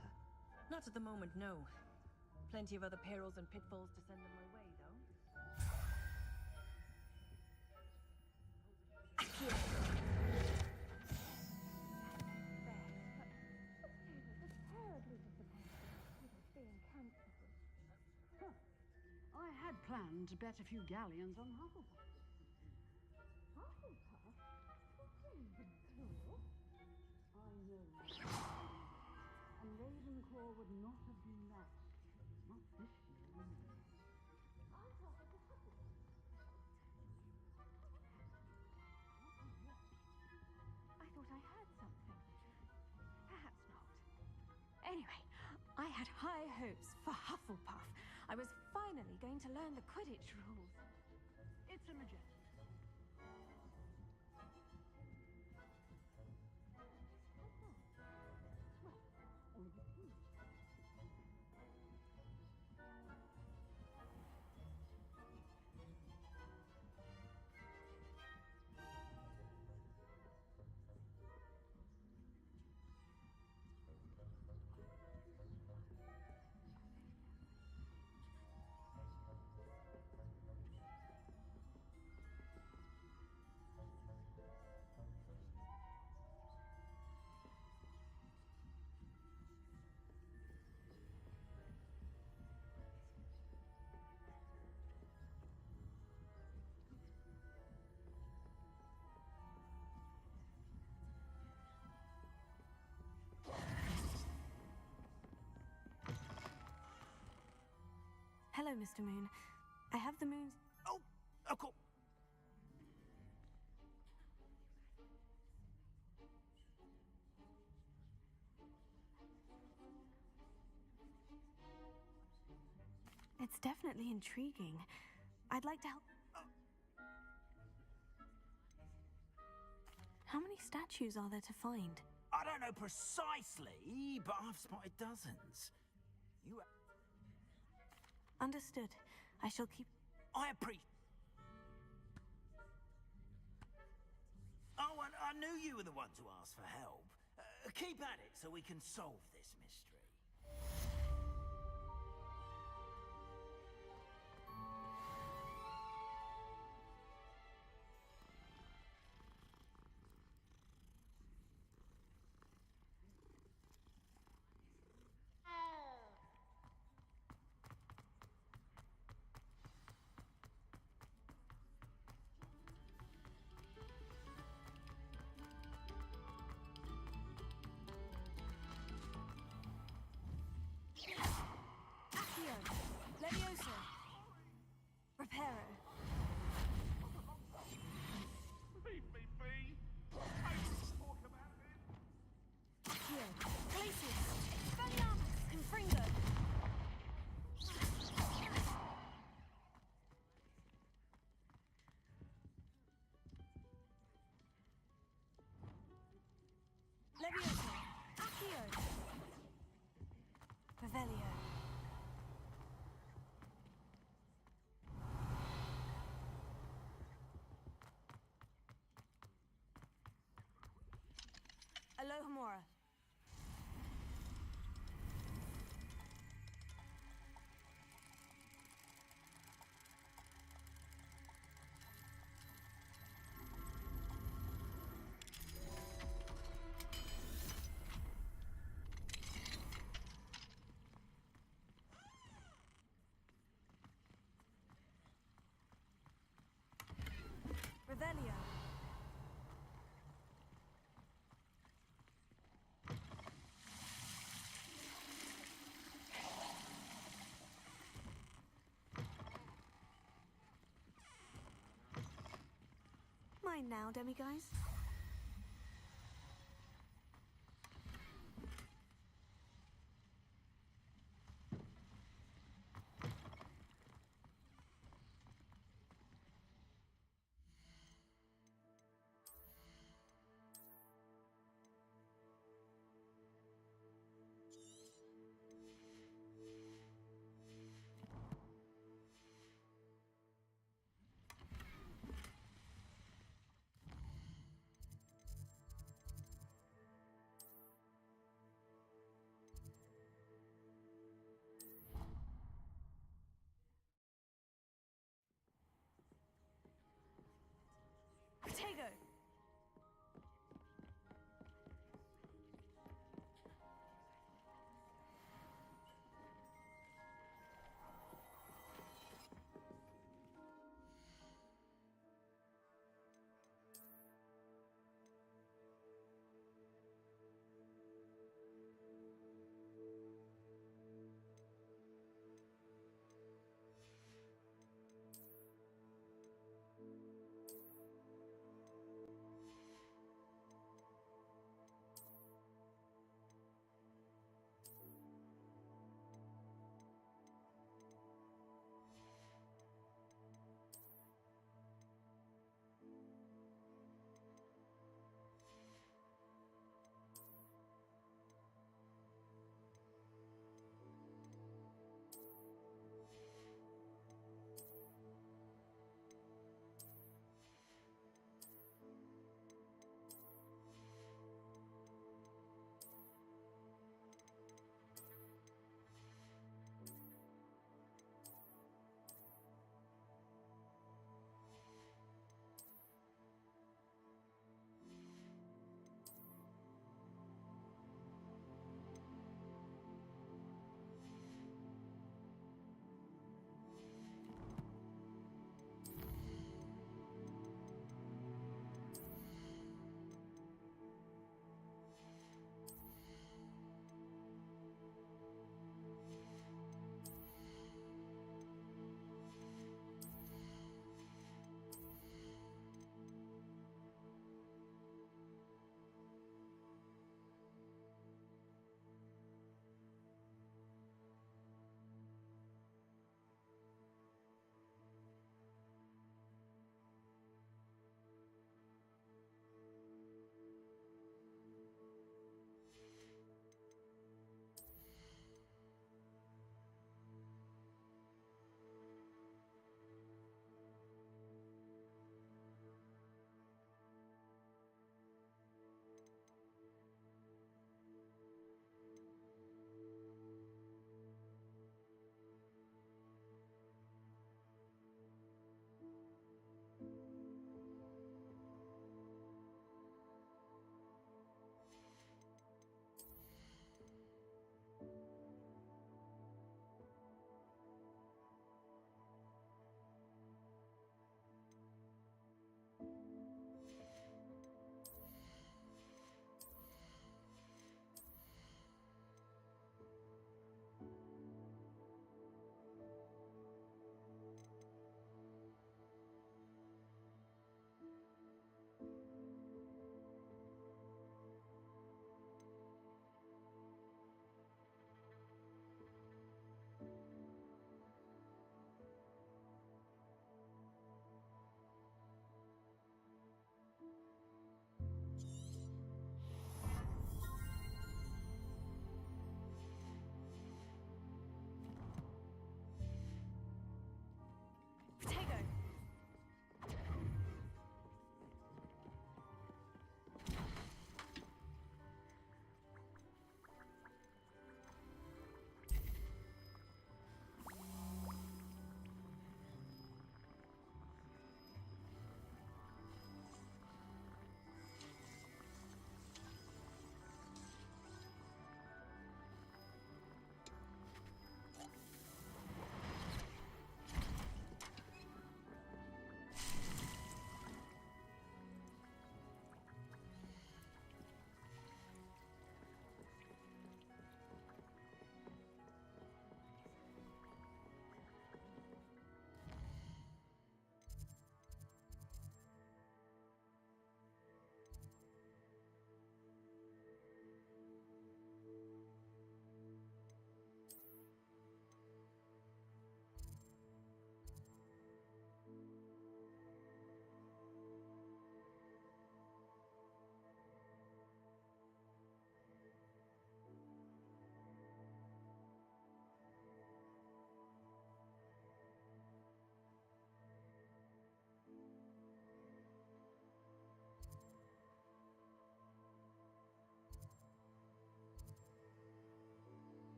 [SPEAKER 9] Not at the moment, no. Plenty of other perils and pitfalls to send them my way, though.
[SPEAKER 18] I had planned to bet a few galleons on Hufflepuff.
[SPEAKER 20] Hufflepuff?
[SPEAKER 18] I know. And Ravenclaw would not have been matched. Not this year, anyway.
[SPEAKER 20] I thought it was Hufflepuff.
[SPEAKER 15] I thought I heard something. Perhaps not. Anyway, I had high hopes for Hufflepuff. I was finally going to learn the Quidditch rules.
[SPEAKER 18] It's a majestic.
[SPEAKER 2] Hello, Mr. Moon. I have the moon's...
[SPEAKER 8] Oh, of course.
[SPEAKER 2] It's definitely intriguing. I'd like to help... How many statues are there to find?
[SPEAKER 8] I don't know precisely, but I've spotted dozens. You...
[SPEAKER 2] Understood. I shall keep...
[SPEAKER 8] I appreciate... Oh, I knew you were the one to ask for help. Keep at it so we can solve this mystery.
[SPEAKER 2] Levioso! Reparo!
[SPEAKER 13] Leave me be! I will talk about it!
[SPEAKER 2] Accio! Glacius! Expelliarmus! Confringo! Levioso! Accio! Revelio! Alohomora. Revelio. Mine now, demiguise.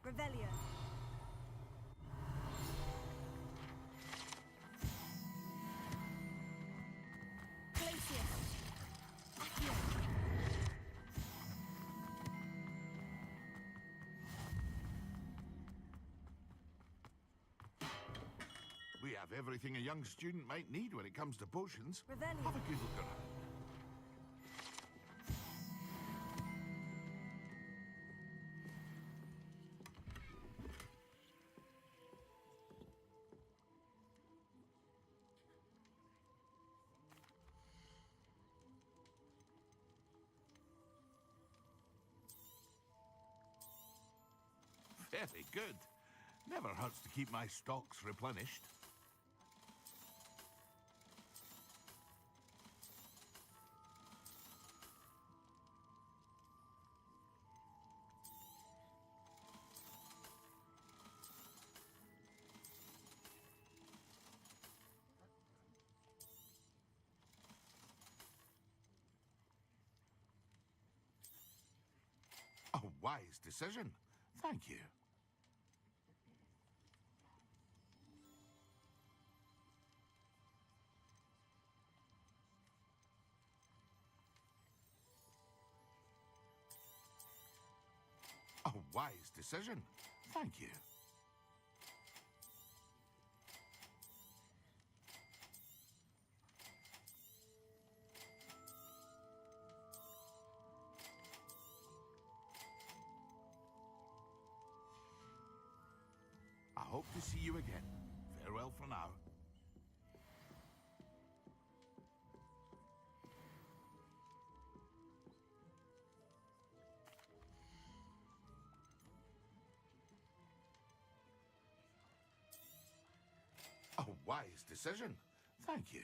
[SPEAKER 3] Revelio.
[SPEAKER 13] We have everything a young student might need when it comes to potions.
[SPEAKER 3] Revelio.
[SPEAKER 13] Have a good look around. Very good. Never hurts to keep my stocks replenished. A wise decision. Thank you. A wise decision. Thank you. I hope to see you again. Farewell for now. A wise decision. Thank you.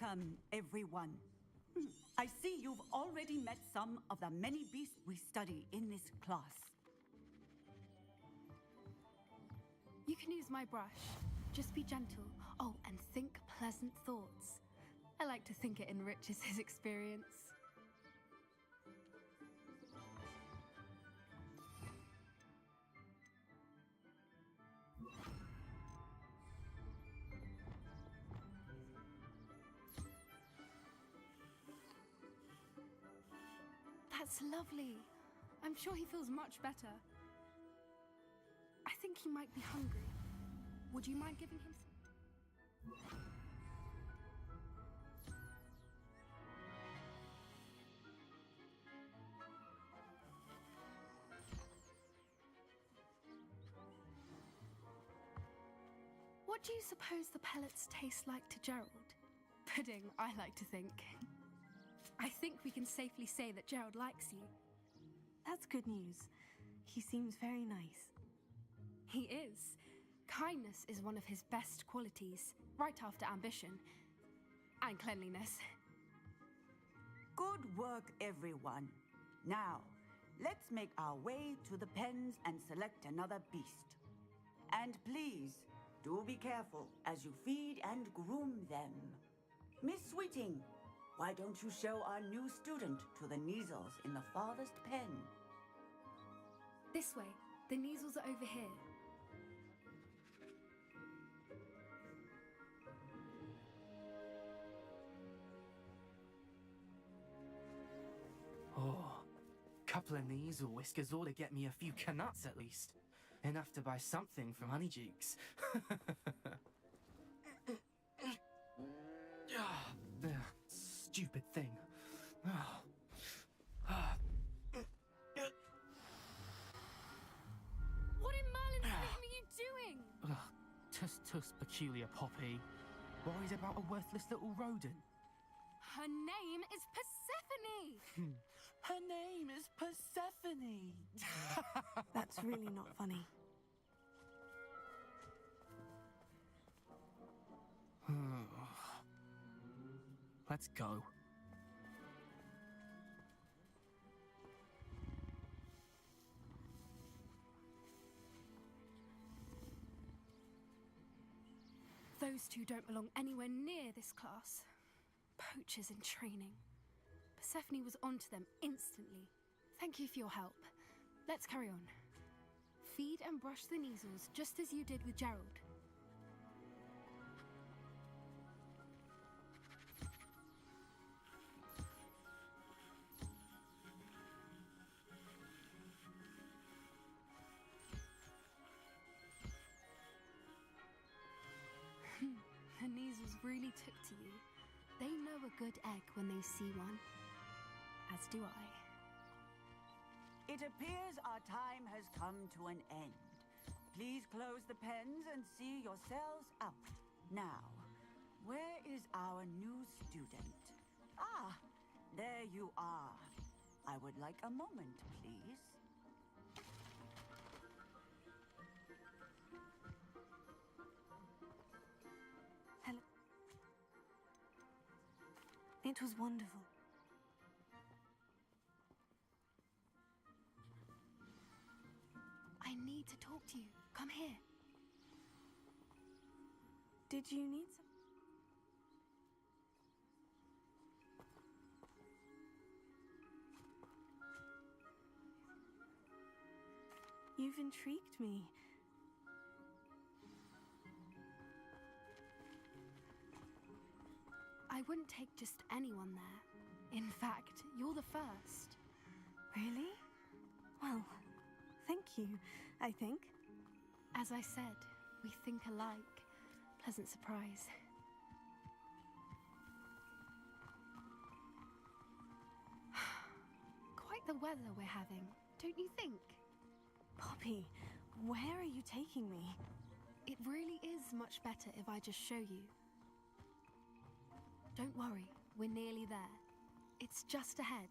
[SPEAKER 5] Welcome, everyone. I see you've already met some of the many beasts we study in this class.
[SPEAKER 22] You can use my brush. Just be gentle. Oh, and think pleasant thoughts. I like to think it enriches his experience. That's lovely. I'm sure he feels much better. I think he might be hungry. Would you mind giving him some? What do you suppose the pellets taste like to Gerald? Pudding, I like to think. I think we can safely say that Gerald likes you.
[SPEAKER 2] That's good news. He seems very nice.
[SPEAKER 22] He is. Kindness is one of his best qualities, right after ambition. And cleanliness.
[SPEAKER 5] Good work, everyone. Now, let's make our way to the pens and select another beast. And please, do be careful as you feed and groom them. Miss Sweeting, why don't you show our new student to the Neasels in the farthest pen?
[SPEAKER 22] This way. The Neasels are over here.
[SPEAKER 23] Oh, couple of Neasel whiskers ought to get me a few canuts at least. Enough to buy something from Honeydukes. Stupid thing.
[SPEAKER 22] What in Merlin's name are you doing?
[SPEAKER 23] Tuss peculiar poppy. Worries about a worthless little rodent.
[SPEAKER 22] Her name is Persephone!
[SPEAKER 23] Her name is Persephone!
[SPEAKER 2] That's really not funny.
[SPEAKER 23] Let's go.
[SPEAKER 22] Those two don't belong anywhere near this class. Poachers in training. Persephone was onto them instantly. Thank you for your help. Let's carry on. Feed and brush the Neasels just as you did with Gerald. The Neasels really took to you. They know a good egg when they see one. As do I.
[SPEAKER 5] It appears our time has come to an end. Please close the pens and see yourselves out. Now, where is our new student? Ah, there you are. I would like a moment, please.
[SPEAKER 2] Hello. It was wonderful.
[SPEAKER 22] I need to talk to you. Come here.
[SPEAKER 2] Did you need some? You've intrigued me.
[SPEAKER 22] I wouldn't take just anyone there. In fact, you're the first.
[SPEAKER 2] Really? Well, thank you, I think.
[SPEAKER 22] As I said, we think alike. Pleasant surprise. Quite the weather we're having, don't you think?
[SPEAKER 2] Poppy, where are you taking me?
[SPEAKER 22] It really is much better if I just show you. Don't worry, we're nearly there. It's just ahead.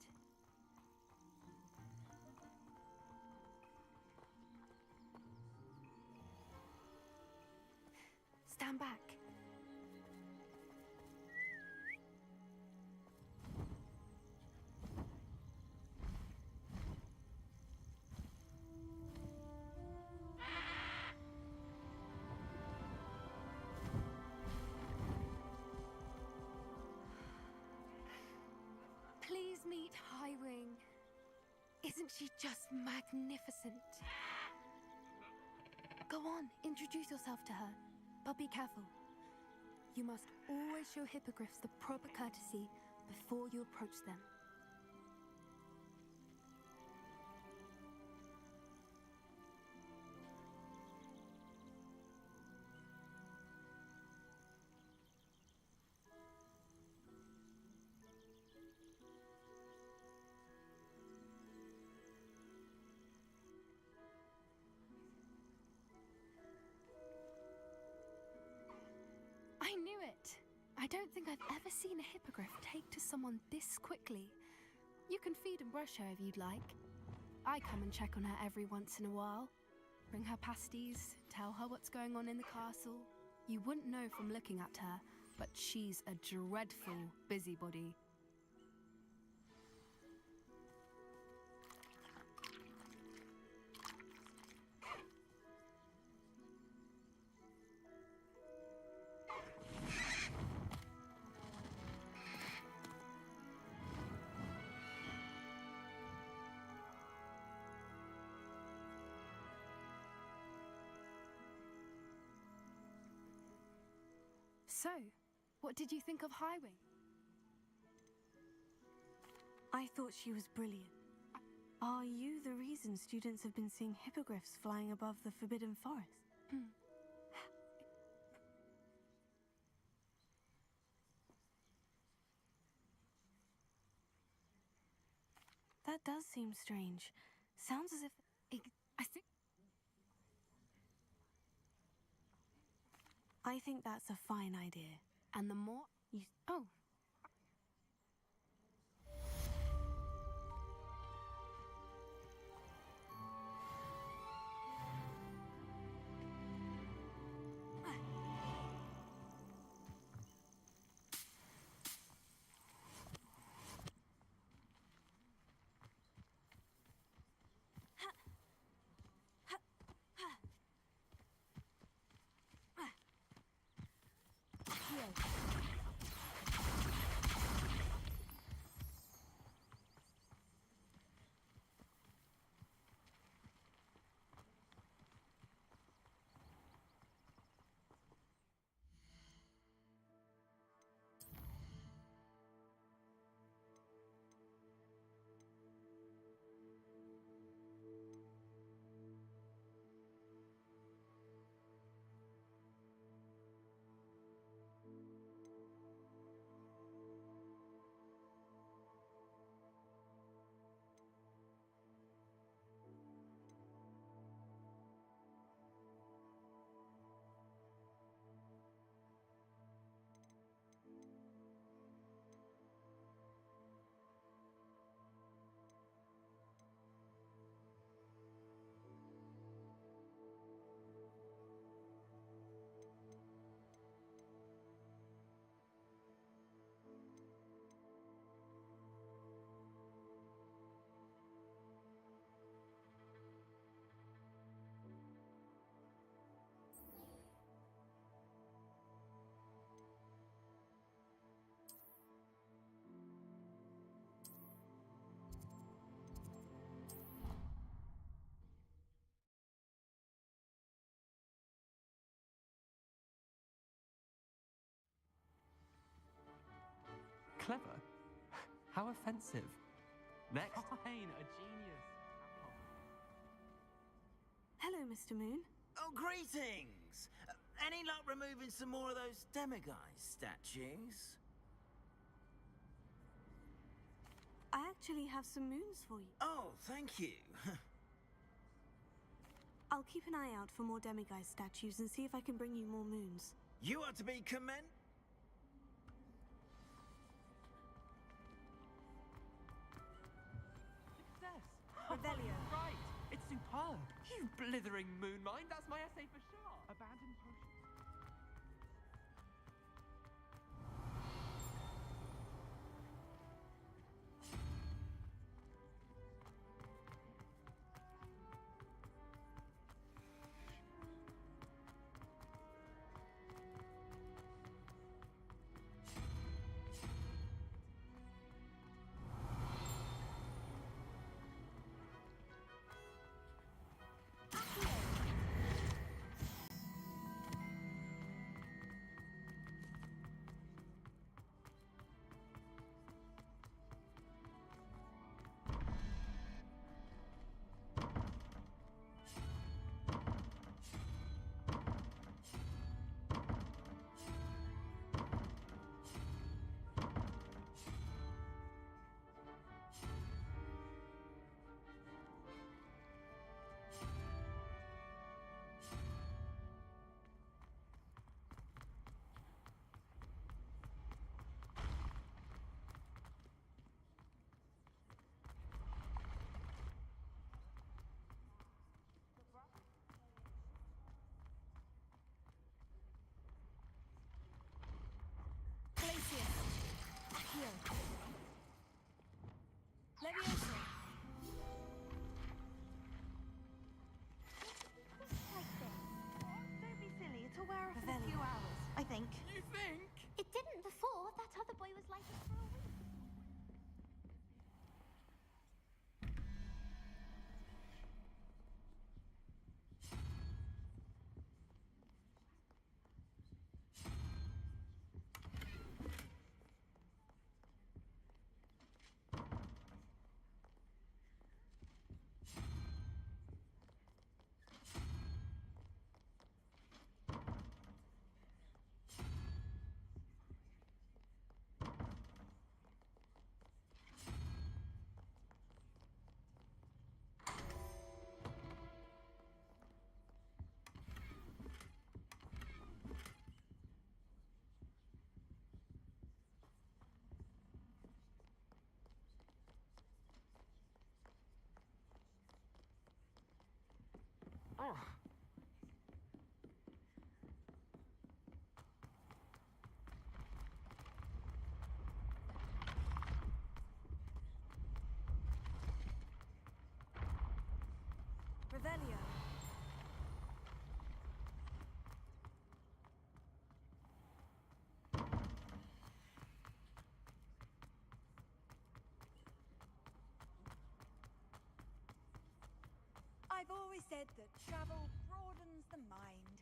[SPEAKER 22] Stand back. she just magnificent? Go on, introduce yourself to her. But be careful. You must always show hippogriffs the proper courtesy before you approach them. I knew it! I don't think I've ever seen a hippogriff take to someone this quickly. You can feed and brush her if you'd like. I come and check on her every once in a while. Bring her pasties, tell her what's going on in the castle. You wouldn't know from looking at her, but she's a dreadful busybody. So, what did you think of Highwing?
[SPEAKER 2] I thought she was brilliant. Are you the reason students have been seeing hippogriffs flying above the Forbidden Forest? That does seem strange. Sounds as if... I think that's a fine idea.
[SPEAKER 22] And the more you... Oh.
[SPEAKER 10] Clever? How offensive. Next.
[SPEAKER 23] Fine, a genius.
[SPEAKER 2] Hello, Mr. Moon.
[SPEAKER 8] Oh, greetings! Any luck removing some more of those demiguise statues?
[SPEAKER 2] I actually have some moons for you.
[SPEAKER 8] Oh, thank you.
[SPEAKER 2] I'll keep an eye out for more demiguise statues and see if I can bring you more moons.
[SPEAKER 8] You are to be commended.
[SPEAKER 10] Revelio. Right, it's superb. You blithering moon mind, that's my essay for sure. Abandoned potions.
[SPEAKER 3] always said that travel broadens the mind.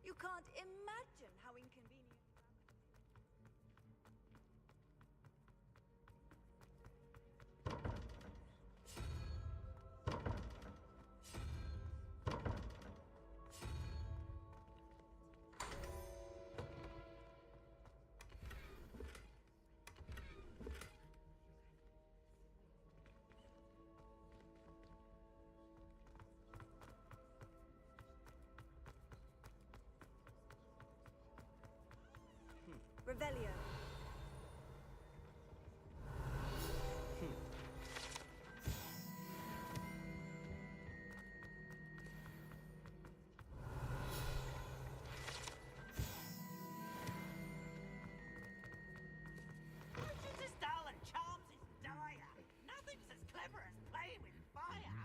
[SPEAKER 3] You can't imagine how inconvenient. Revelio.
[SPEAKER 8] Brutus's dull and charms is dire. Nothing's as clever as playing with fire.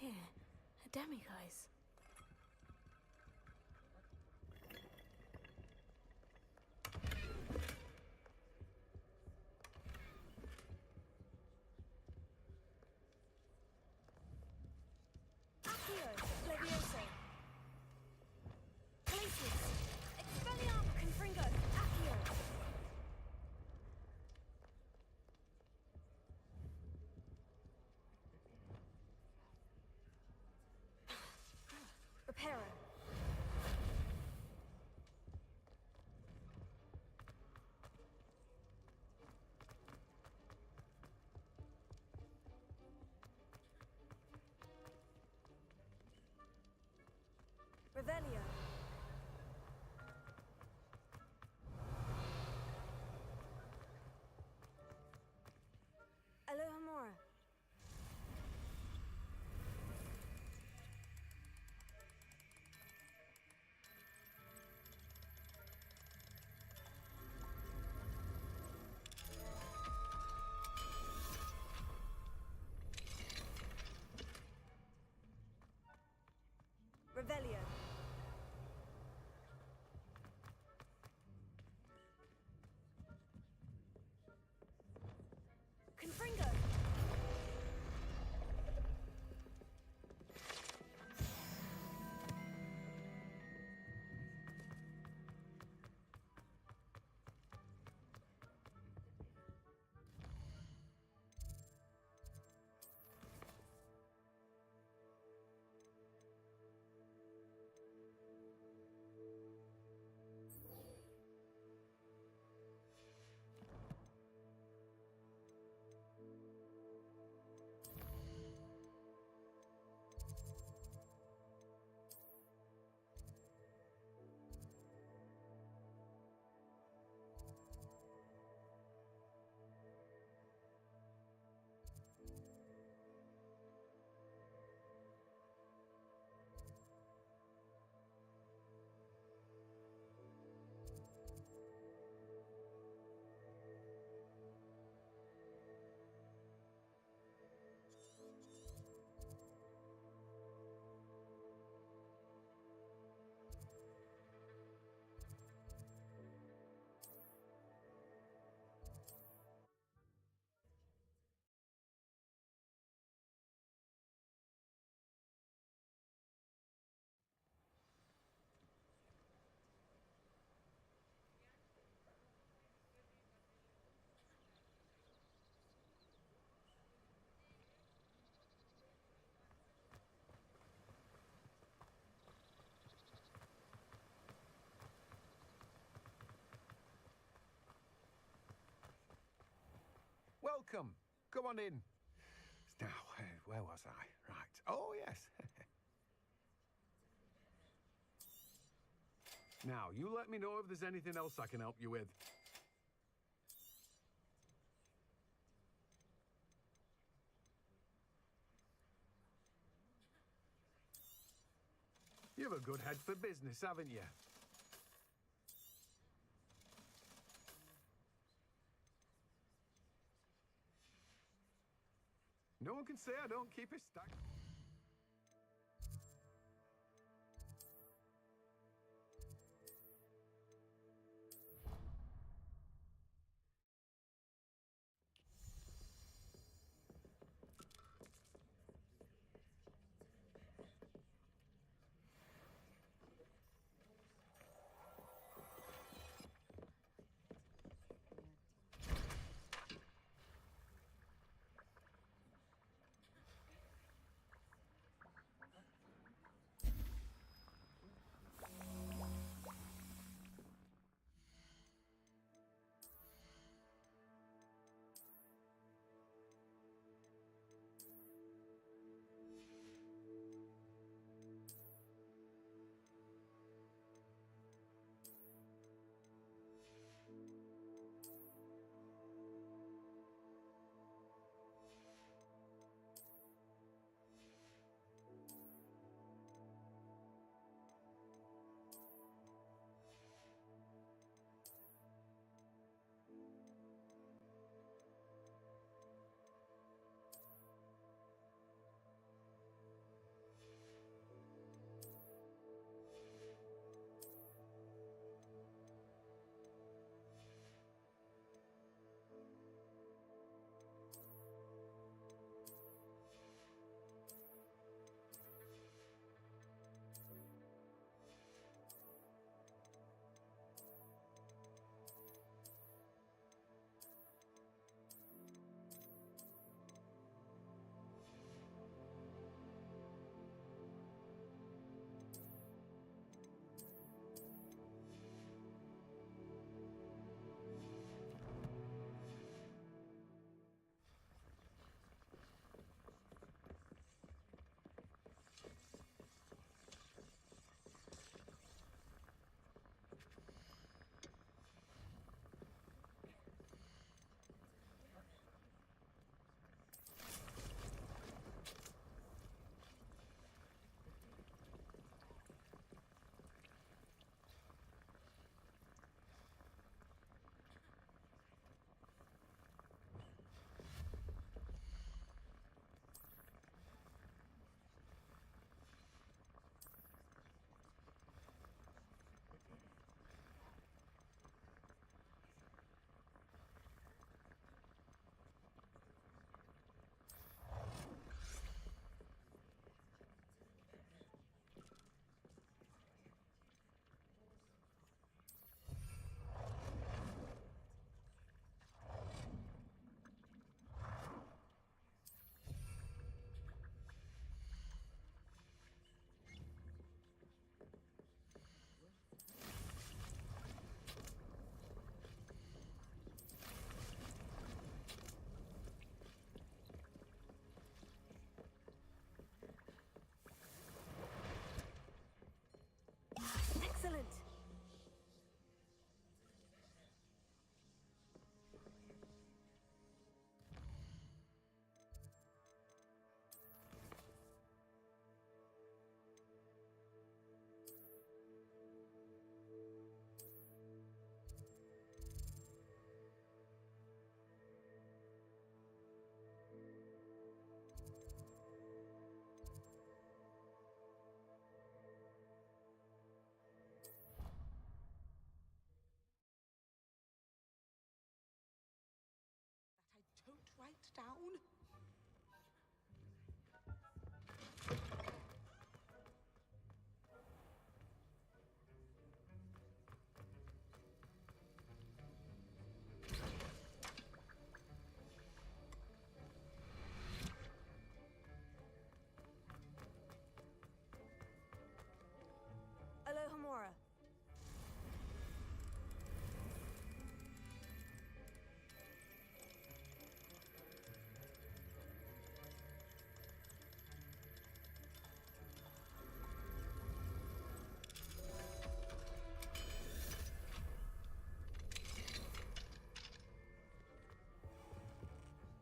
[SPEAKER 2] here? A demiguise.
[SPEAKER 15] Accio, Levioso. Glacius. Expelliarmus Confringo. Accio. Reparo. Revelio. Alohomora. Revelio. Confringo.
[SPEAKER 1] Welcome. Come on in. Now, where was I? Right. Oh, yes. Now, you let me know if there's anything else I can help you with. You have a good head for business, haven't you? No one can say I don't keep it stacked.
[SPEAKER 6] down.
[SPEAKER 2] Alohomora.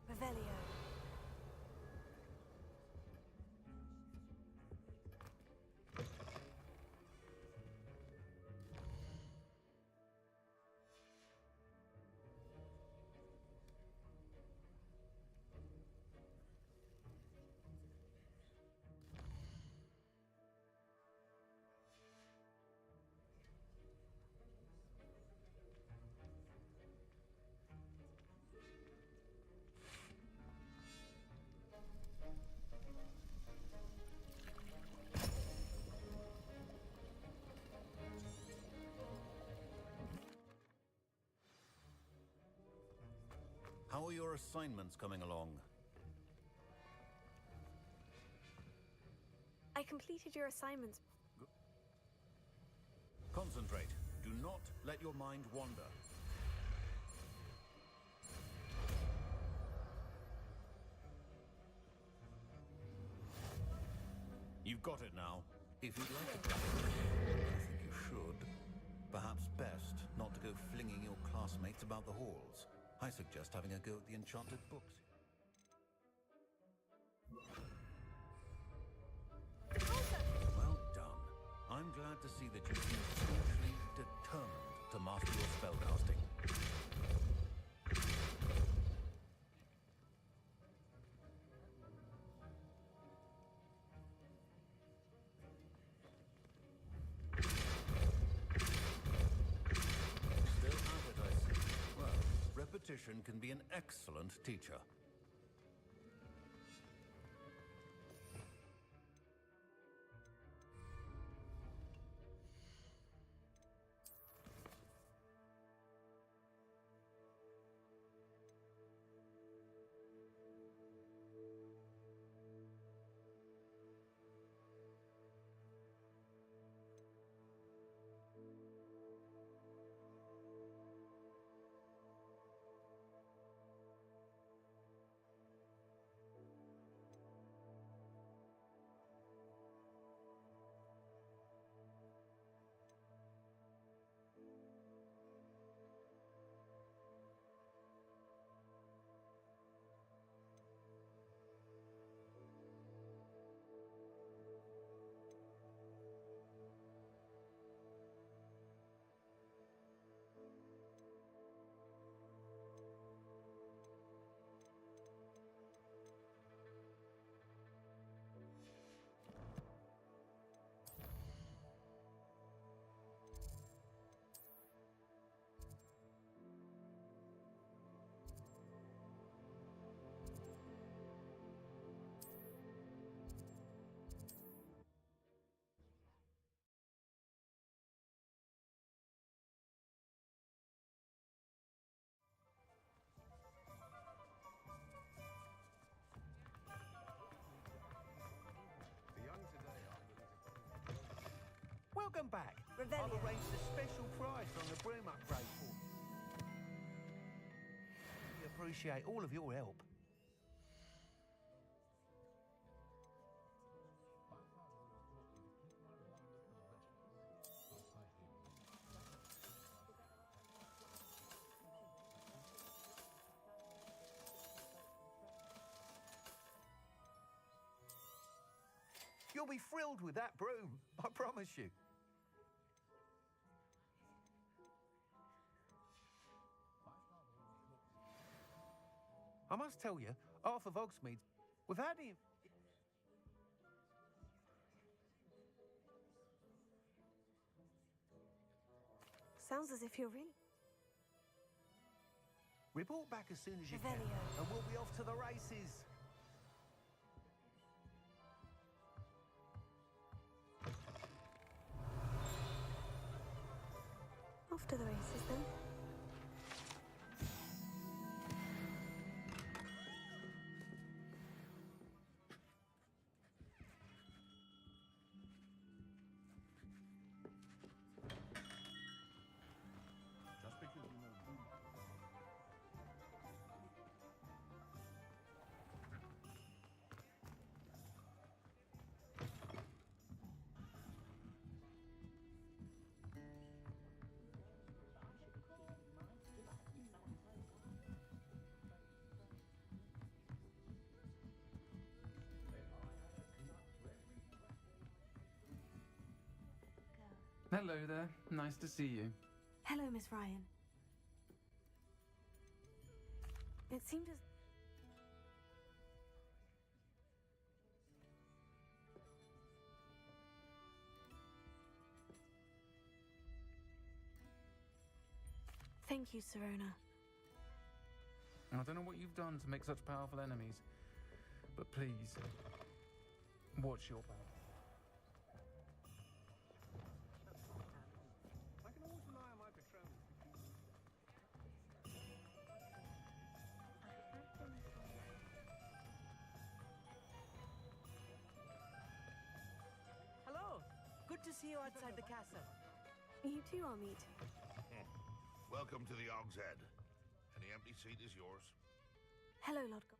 [SPEAKER 2] Revelio.
[SPEAKER 4] How are your assignments coming along?
[SPEAKER 2] I completed your assignments.
[SPEAKER 4] Concentrate. Do not let your mind wander. You've got it now. If you'd like to practice, I think you should. Perhaps best not to go flinging your classmates about the halls. I suggest having a go at the enchanted books. Well done. I'm glad to see that you seem hugely determined to master your spellcasting. Still at it, I see. Well, repetition can be an excellent teacher.
[SPEAKER 1] Welcome back.
[SPEAKER 2] Revelio.
[SPEAKER 1] I've arranged a special price on the broom upgrade for you. We appreciate all of your help. You'll be thrilled with that broom, I promise you. I must tell you, half of Hogsmeade, we've had him.
[SPEAKER 2] Sounds as if you're really...
[SPEAKER 1] Report back as soon as you can,
[SPEAKER 2] Revelio.
[SPEAKER 1] and we'll be off to the races.
[SPEAKER 2] Off to the races then.
[SPEAKER 1] Just because you know who.
[SPEAKER 16] Hello there. Nice to see you.
[SPEAKER 2] Hello, Miss Ryan. It seemed as... Thank you, Serona.
[SPEAKER 16] I don't know what you've done to make such powerful enemies, but please, watch your back.
[SPEAKER 1] I can always rely on my Patronus.
[SPEAKER 17] Hello. Good to see you outside the castle.
[SPEAKER 2] You too, Amit.
[SPEAKER 19] Welcome to the Og's Head. Any empty seat is yours.
[SPEAKER 2] Hello, Lord God.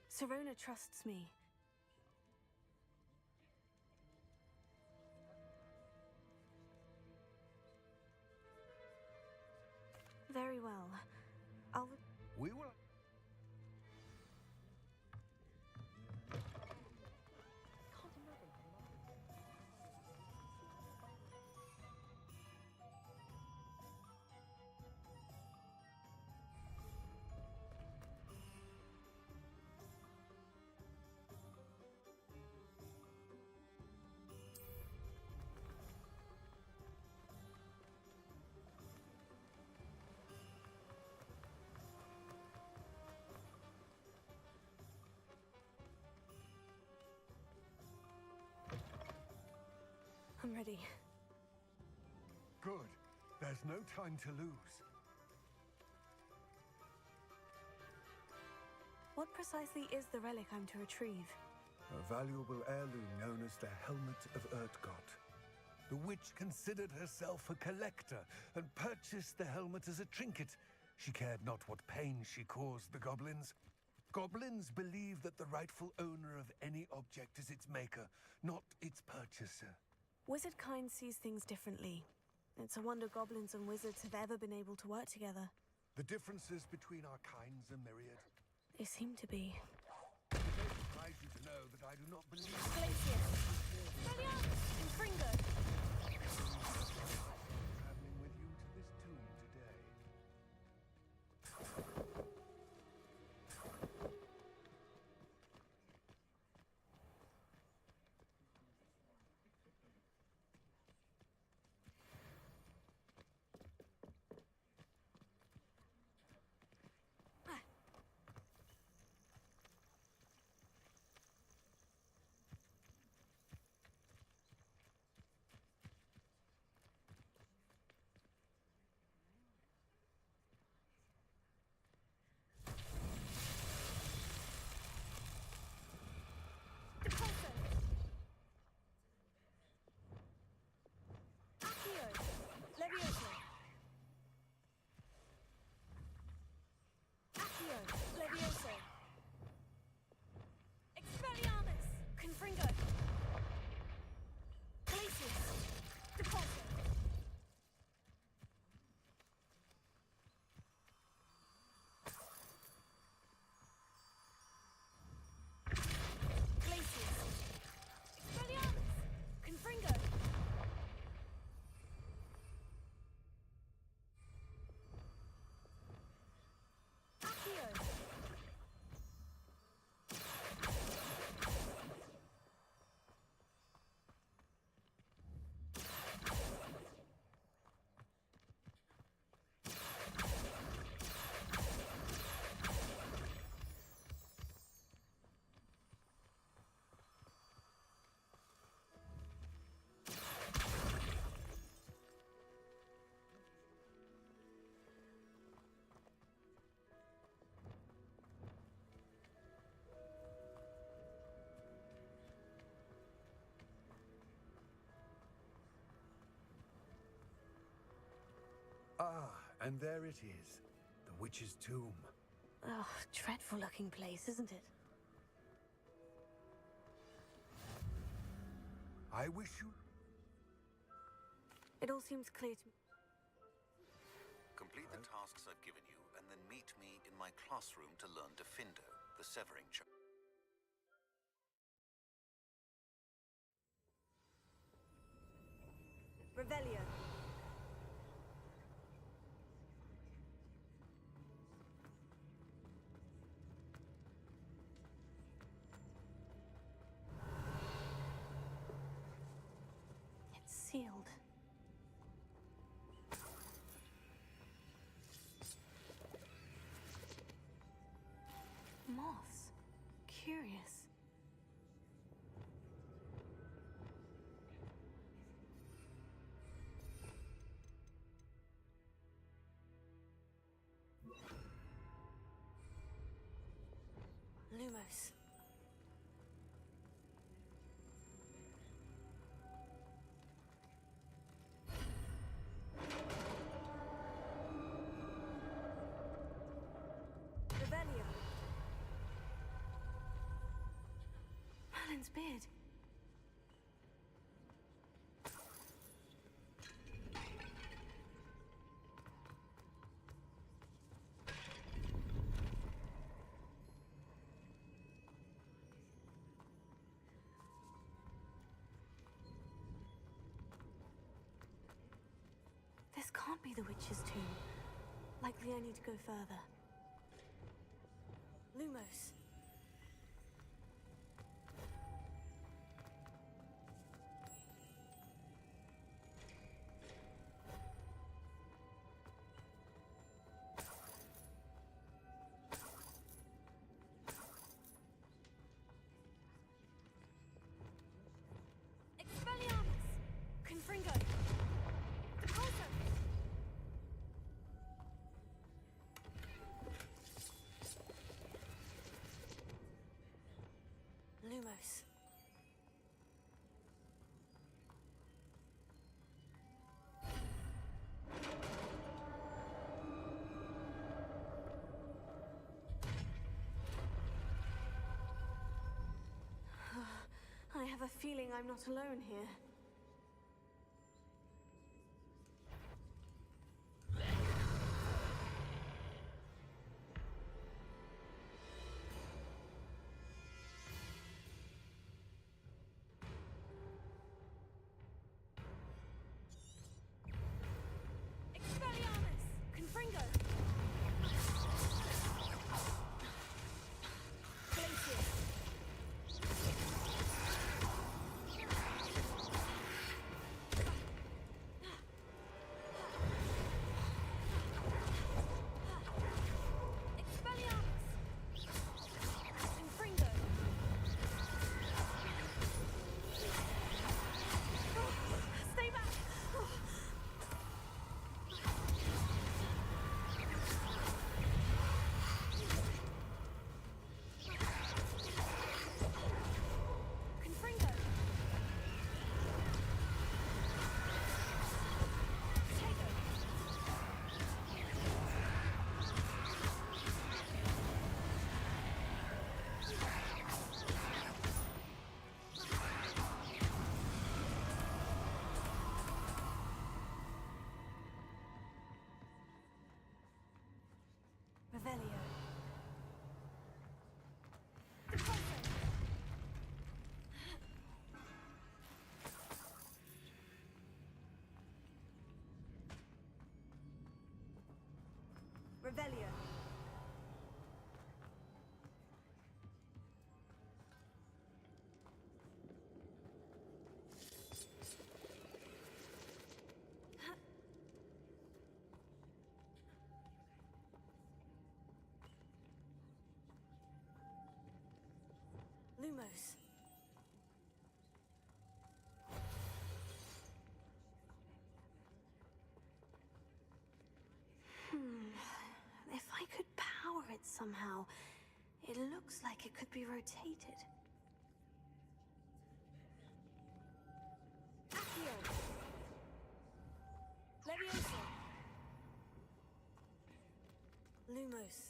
[SPEAKER 2] Serona trusts me. Very well. I'll...
[SPEAKER 1] We will...
[SPEAKER 2] I'm ready.
[SPEAKER 1] Good. There's no time to lose.
[SPEAKER 2] What precisely is the relic I'm to retrieve?
[SPEAKER 1] A valuable heirloom known as the Helmet of Urtgott. The witch considered herself a collector and purchased the helmet as a trinket. She cared not what pain she caused the goblins. Goblins believe that the rightful owner of any object is its maker, not its purchaser.
[SPEAKER 2] Wizard kind sees things differently. It's a wonder goblins and wizards have ever been able to work together.
[SPEAKER 1] The differences between our kinds are myriad.
[SPEAKER 2] They seem to be.
[SPEAKER 1] It may surprise you to know that I do not believe... Traveling with you to this tomb today. Ah, and there it is. The witch's tomb.
[SPEAKER 2] Oh, dreadful looking place, isn't it?
[SPEAKER 1] I wish you...
[SPEAKER 2] It all seems clear to me.
[SPEAKER 4] Complete the tasks I've given you, and then meet me in my classroom to learn Defindo, the severing charm.
[SPEAKER 3] Revelio.
[SPEAKER 2] It's sealed. Moths. Curious. Lumos.
[SPEAKER 3] Revelio.
[SPEAKER 2] Merlin's beard. This can't be the witch's tomb. Likely I need to go further. Lumos.
[SPEAKER 15] Expelliarmus! Confringo! Depulso!
[SPEAKER 2] Lumos. I have a feeling I'm not alone here.
[SPEAKER 15] Expelliarmus! Confringo! Glacius! Expelliarmus! Confringo! Stay back! Confringo! Potato!
[SPEAKER 2] Revelio.
[SPEAKER 3] Revelio.
[SPEAKER 2] Lumos. If I could power it somehow, it looks like it could be rotated.
[SPEAKER 3] Accio. Levioso. Lumos.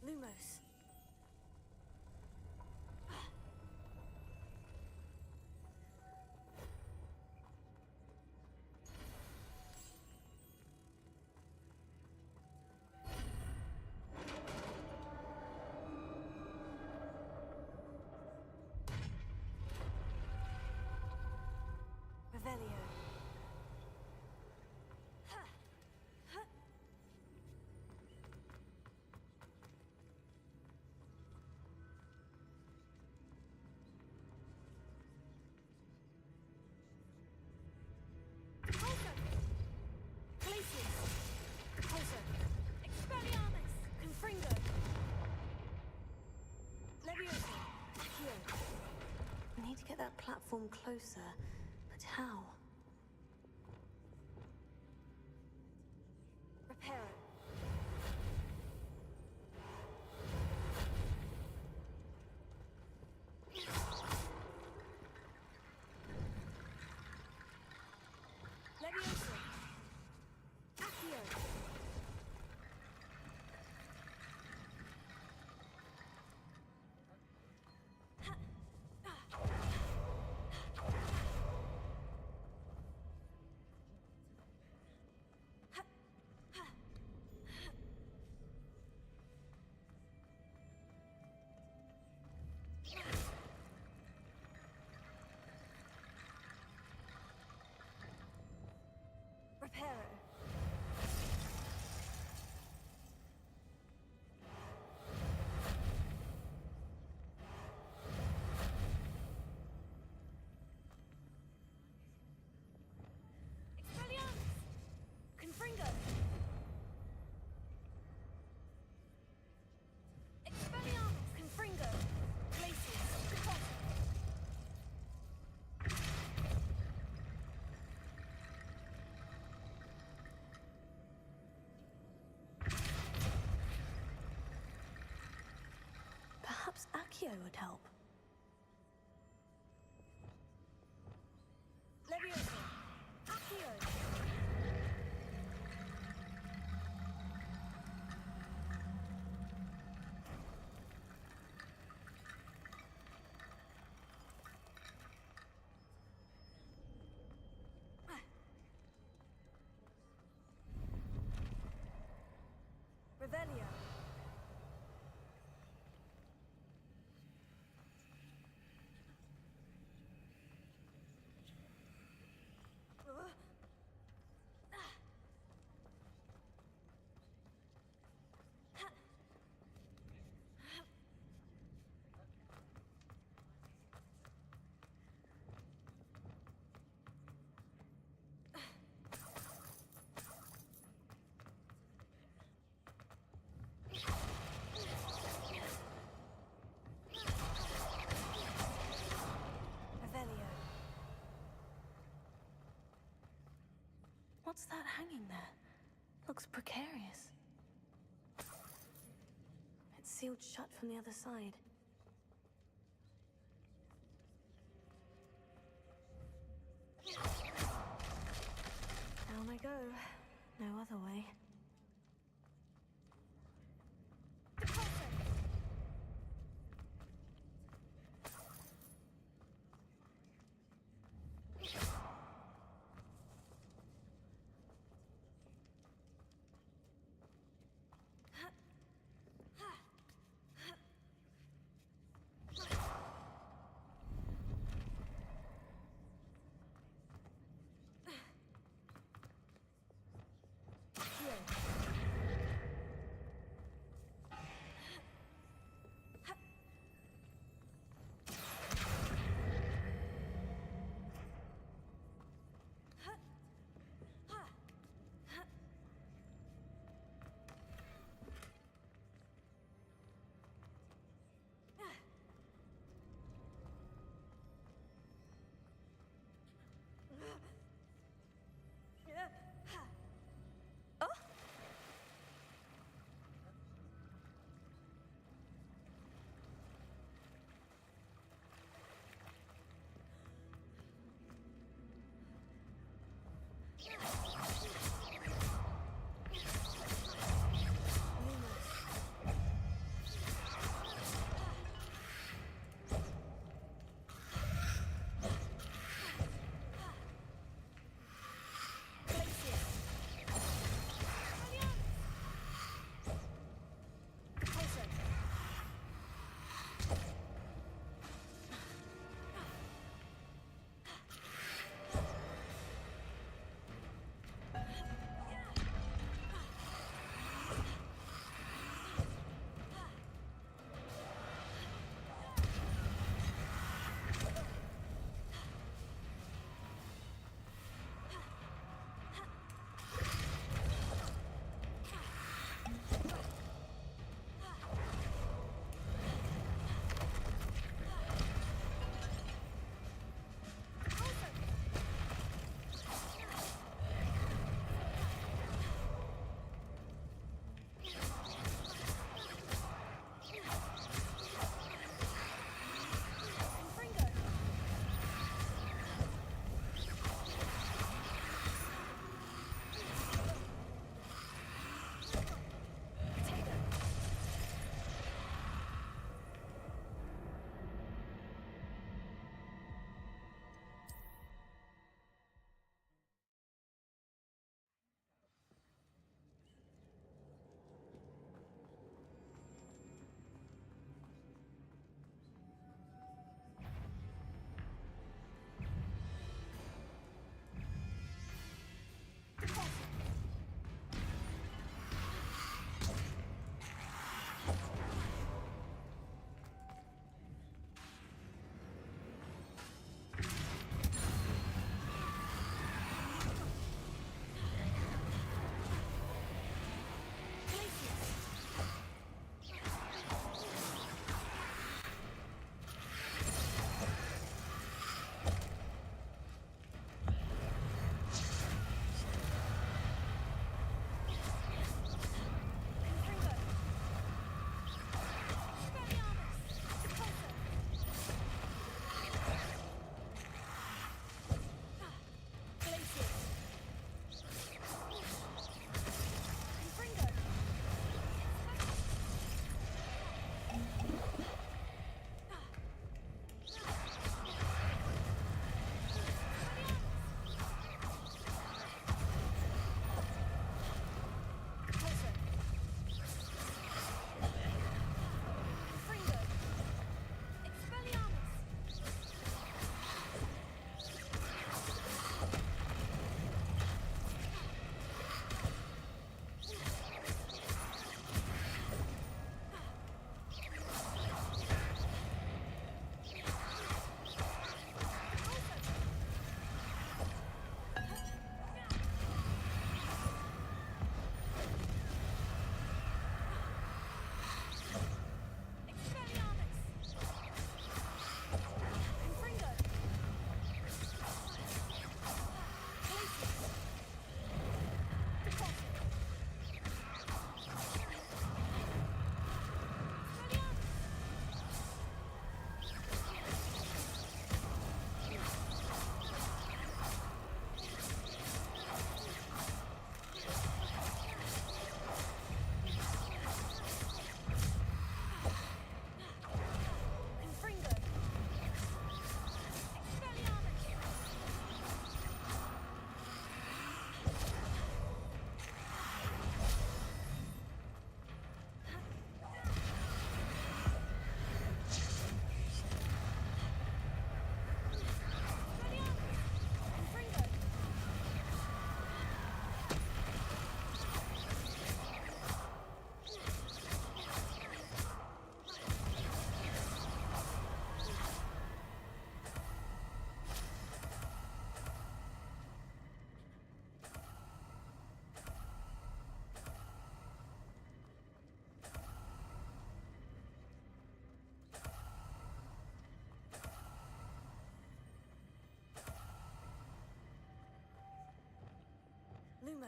[SPEAKER 3] Lumos. Revelio. I need to get that platform closer, but how? Repair it. Leviosa. Accio. Reparo. Expelliarmus! Confringo! Expelliarmus! Confringo! Glacius! Deposit! Perhaps Accio would help. Leviosa! Accio! Revelio. Revelio. What's that hanging there? Looks precarious. It's sealed shut from the other side. Down I go. No other way.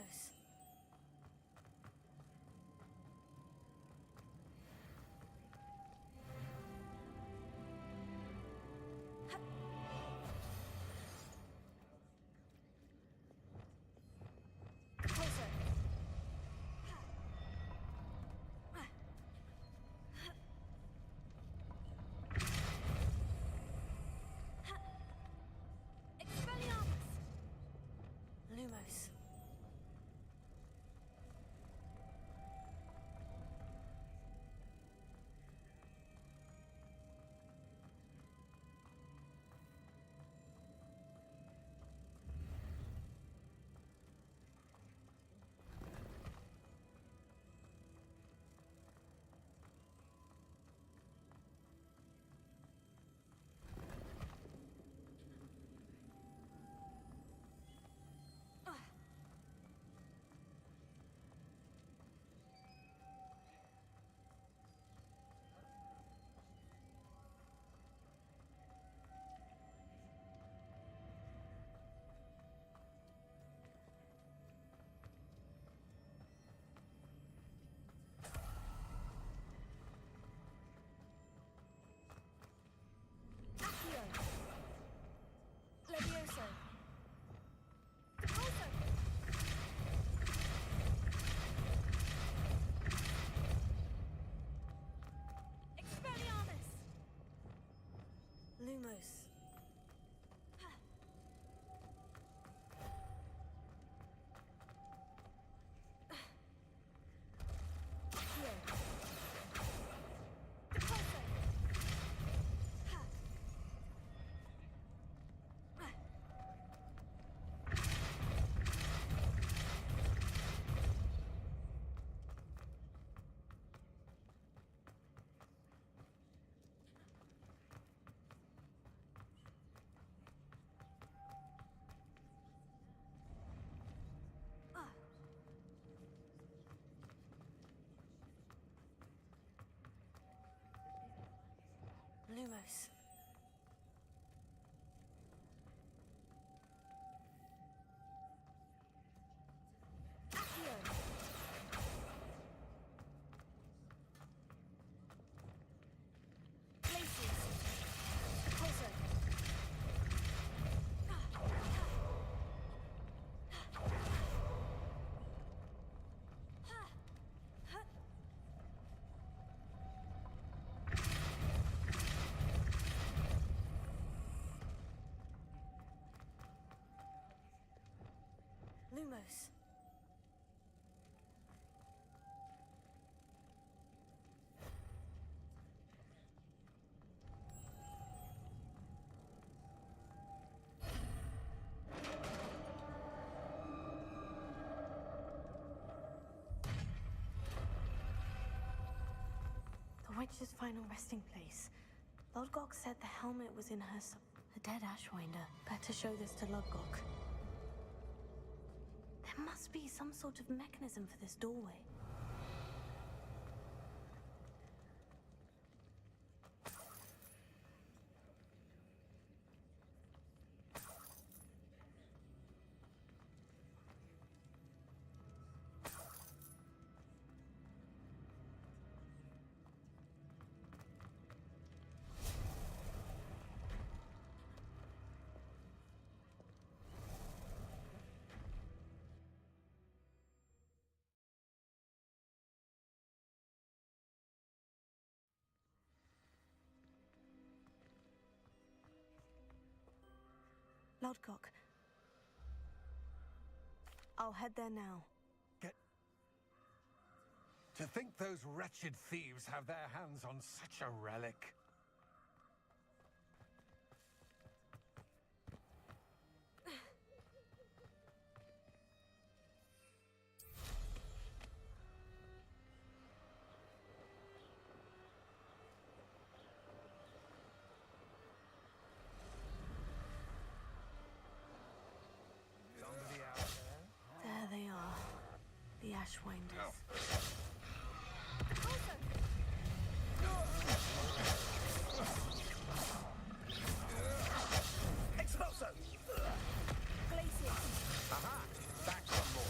[SPEAKER 3] Lumos. Lumos. Levioso. Also. Expelliarmus. Lumos. Lumos. Accio. Glacius. Pulso. Lumos. The witch's final resting place. Lodgok said the helmet was in her a dead Ashwinder. Better show this to Lodgok. There must be some sort of mechanism for this doorway. Lodgok. I'll head there now.
[SPEAKER 1] To think those wretched thieves have their hands on such a relic.
[SPEAKER 2] There they are. The Ashwinders.
[SPEAKER 8] Expulso!
[SPEAKER 3] Glacius.
[SPEAKER 1] Aha! Back some more.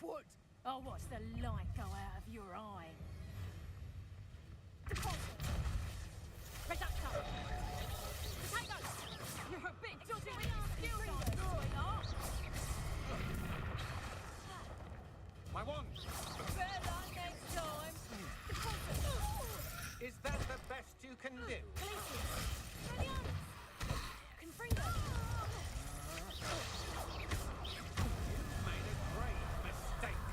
[SPEAKER 1] foot!
[SPEAKER 14] I'll watch the light go out of your eye. Reducto! Potatoes! You're a bit dodgy with your skills, sweetheart!
[SPEAKER 7] My wand!
[SPEAKER 14] Better luck next time!
[SPEAKER 7] Is that the best you can do?
[SPEAKER 14] Confringo!
[SPEAKER 7] You've made a grave mistake.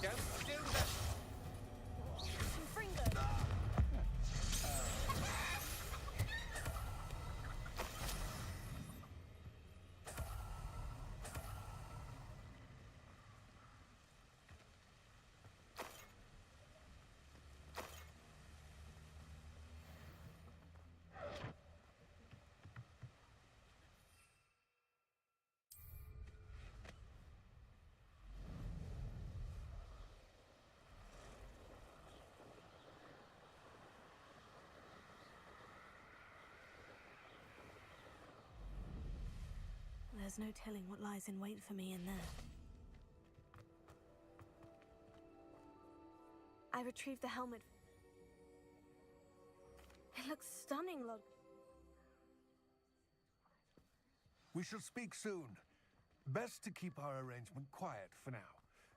[SPEAKER 7] Don't do that!
[SPEAKER 14] Confringo!
[SPEAKER 3] There's no telling what lies in wait for me in there. I retrieved the helmet. It looks stunning, Lord.
[SPEAKER 1] We shall speak soon. Best to keep our arrangement quiet for now.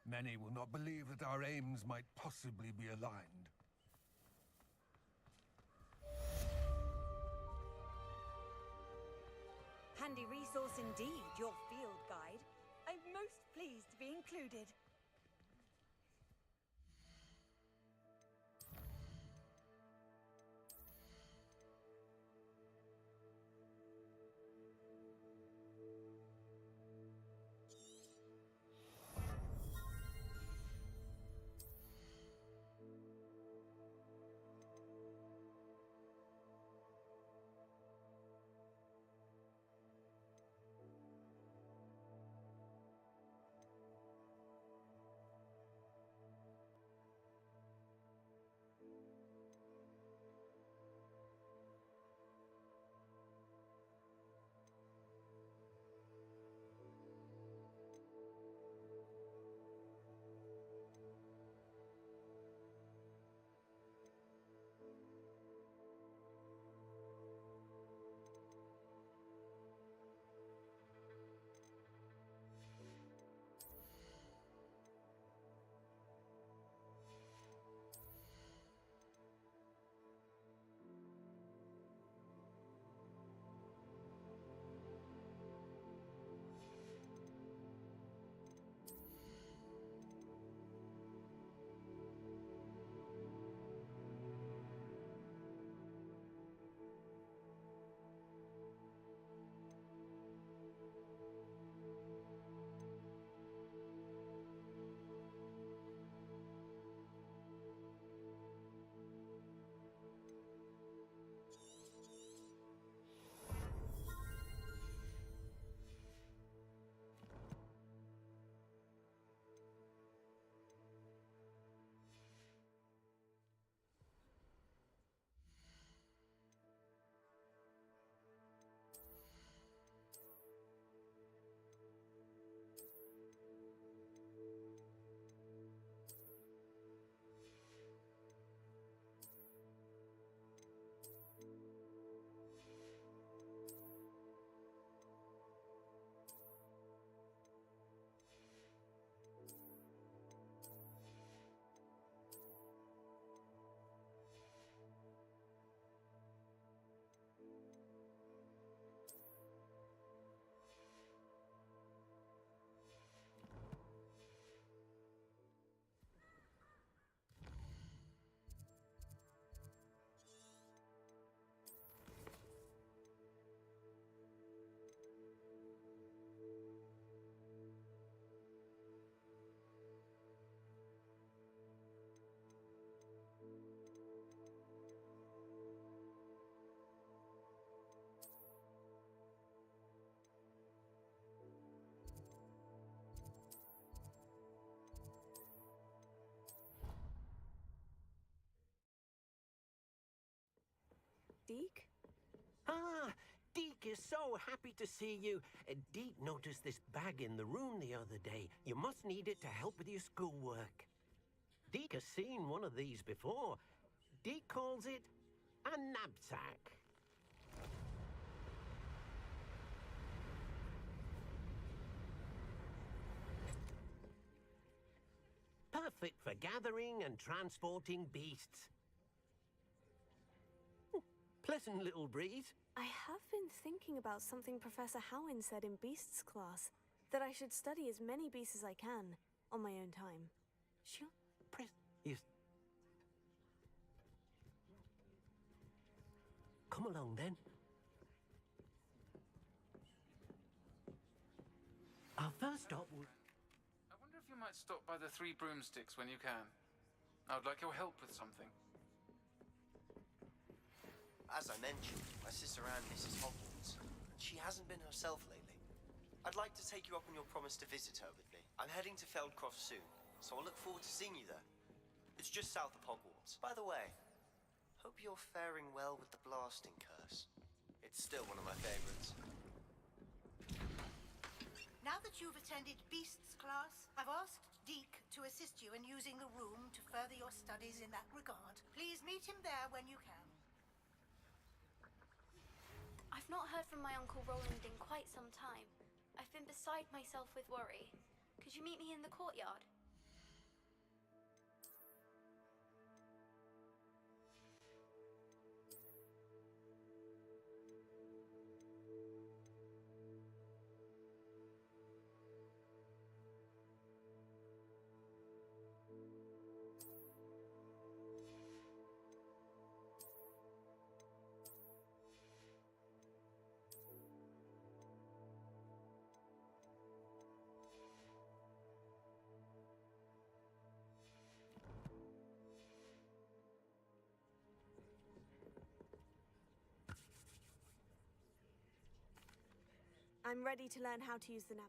[SPEAKER 1] Many will not believe that our aims might possibly be aligned.
[SPEAKER 17] Handy resource indeed, your field guide. I'm most pleased to be included.
[SPEAKER 2] Deke?
[SPEAKER 11] Ah, Deke is so happy to see you. Deke noticed this bag in the room the other day. You must need it to help with your schoolwork. Deke has seen one of these before. Deke calls it a knapsack. Perfect for gathering and transporting beasts. Pleasant little breeze.
[SPEAKER 2] I have been thinking about something Professor Howin said in Beasts class. That I should study as many beasts as I can, on my own time.
[SPEAKER 11] Sure. Yes. Come along, then. Our first stop will...
[SPEAKER 16] I wonder if you might stop by the Three Broomsticks when you can. I would like your help with something.
[SPEAKER 12] As I mentioned, my sister Anne misses Hogwarts. She hasn't been herself lately. I'd like to take you up on your promise to visit her with me. I'm heading to Feldcroft soon, so I'll look forward to seeing you there. It's just south of Hogwarts. By the way, hope you're faring well with the blasting curse. It's still one of my favorites.
[SPEAKER 21] Now that you've attended Beasts class, I've asked Deke to assist you in using the room to further your studies in that regard. Please meet him there when you can.
[SPEAKER 24] I've not heard from my Uncle Roland in quite some time. I've been beside myself with worry. Could you meet me in the courtyard?
[SPEAKER 2] I'm ready to learn how to use the nap.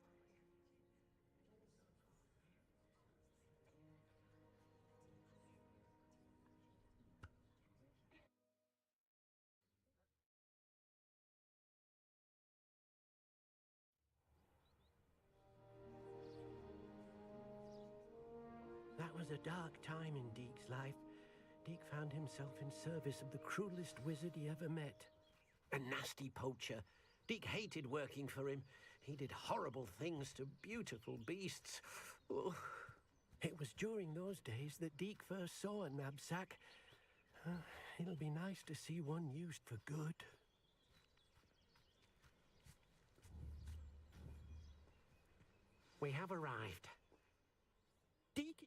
[SPEAKER 11] That was a dark time in Deke's life. Deke found himself in service of the cruelest wizard he ever met. A nasty poacher. Deke hated working for him. He did horrible things to beautiful beasts. Oh. It was during those days that Deke first saw a knapsack. It'll be nice to see one used for good. We have arrived. Deke...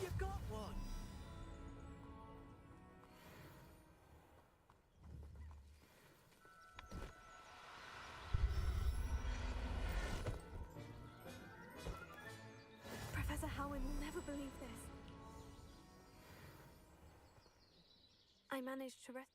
[SPEAKER 11] You've got one!
[SPEAKER 2] Professor Howin will never believe this. I managed to rest.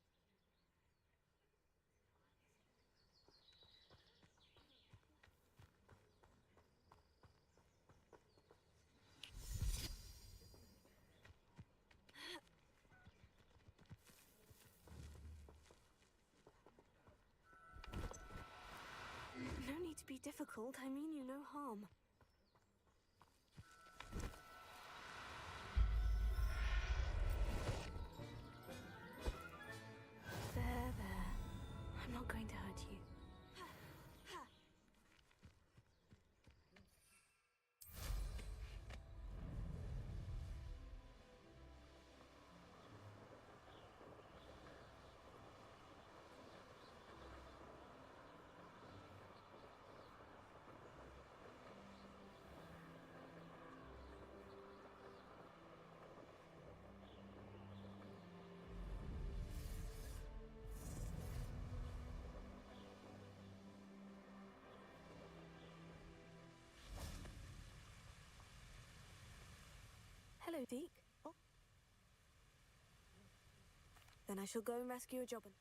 [SPEAKER 2] No need to be difficult. I mean you no harm. There. I'm not going to hurt you. Deke. Oh. Then I shall go and rescue a Jobbin.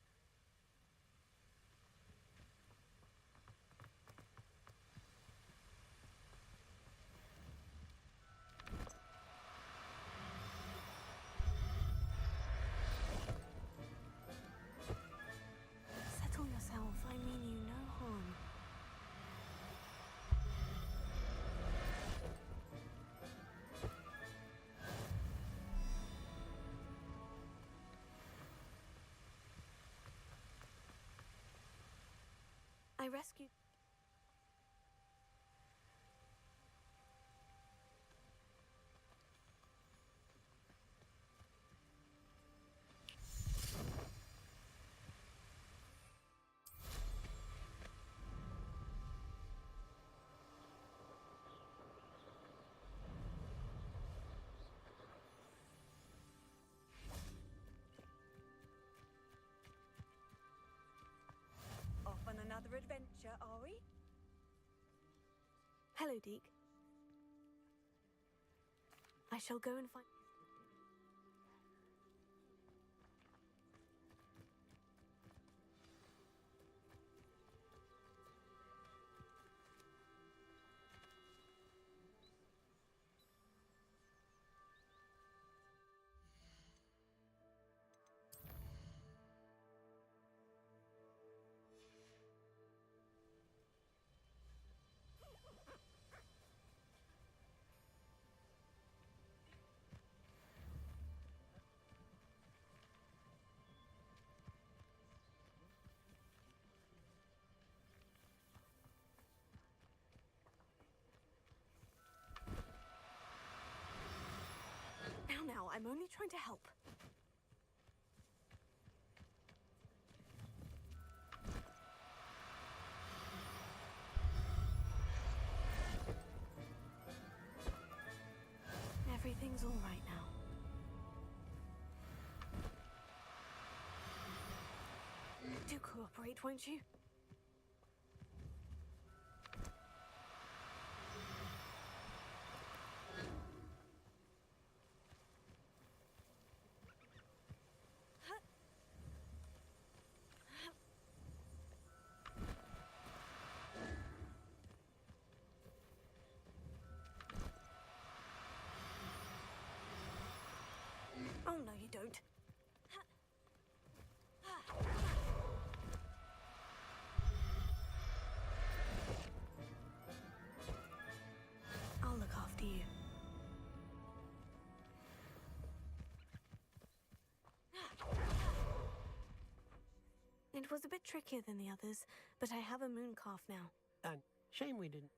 [SPEAKER 2] Settle yourself. I mean you no harm. I rescued...
[SPEAKER 17] Off on another adventure, are we?
[SPEAKER 2] Hello, Deke. I shall go and find... Now, I'm only trying to help. Everything's all right now. Do cooperate, won't you? Oh, no, you don't. I'll look after you. It was a bit trickier than the others, but I have a moon calf now.
[SPEAKER 11] And shame we didn't.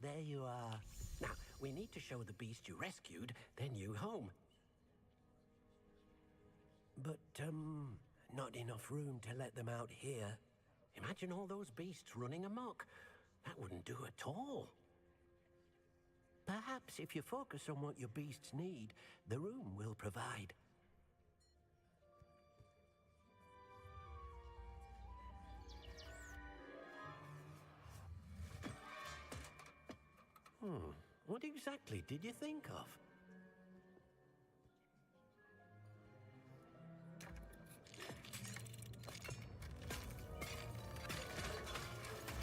[SPEAKER 11] There you are. Now, we need to show the beast you rescued their new home. But, not enough room to let them out here. Imagine all those beasts running amok. That wouldn't do at all. Perhaps if you focus on what your beasts need, the room will provide. What exactly did you think of?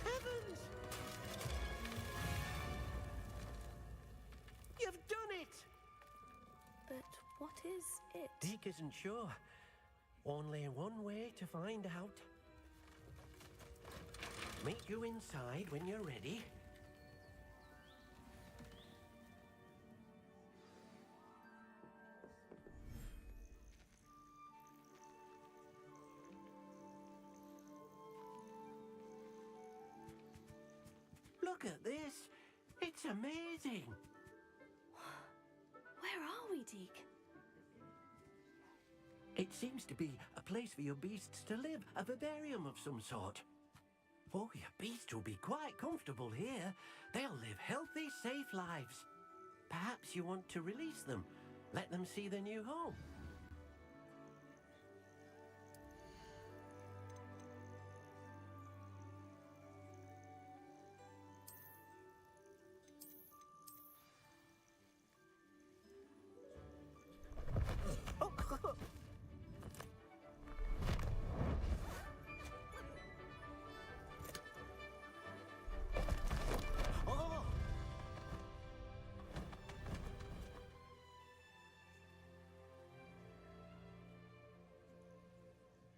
[SPEAKER 11] Heavens! You've done it!
[SPEAKER 2] But what is it?
[SPEAKER 11] Deke isn't sure. Only one way to find out. Meet you inside when you're ready. Look at this. It's amazing.
[SPEAKER 2] Where are we, Deke?
[SPEAKER 11] It seems to be a place for your beasts to live, a vivarium of some sort. Oh, your beasts will be quite comfortable here. They'll live healthy, safe lives. Perhaps you want to release them, let them see their new home.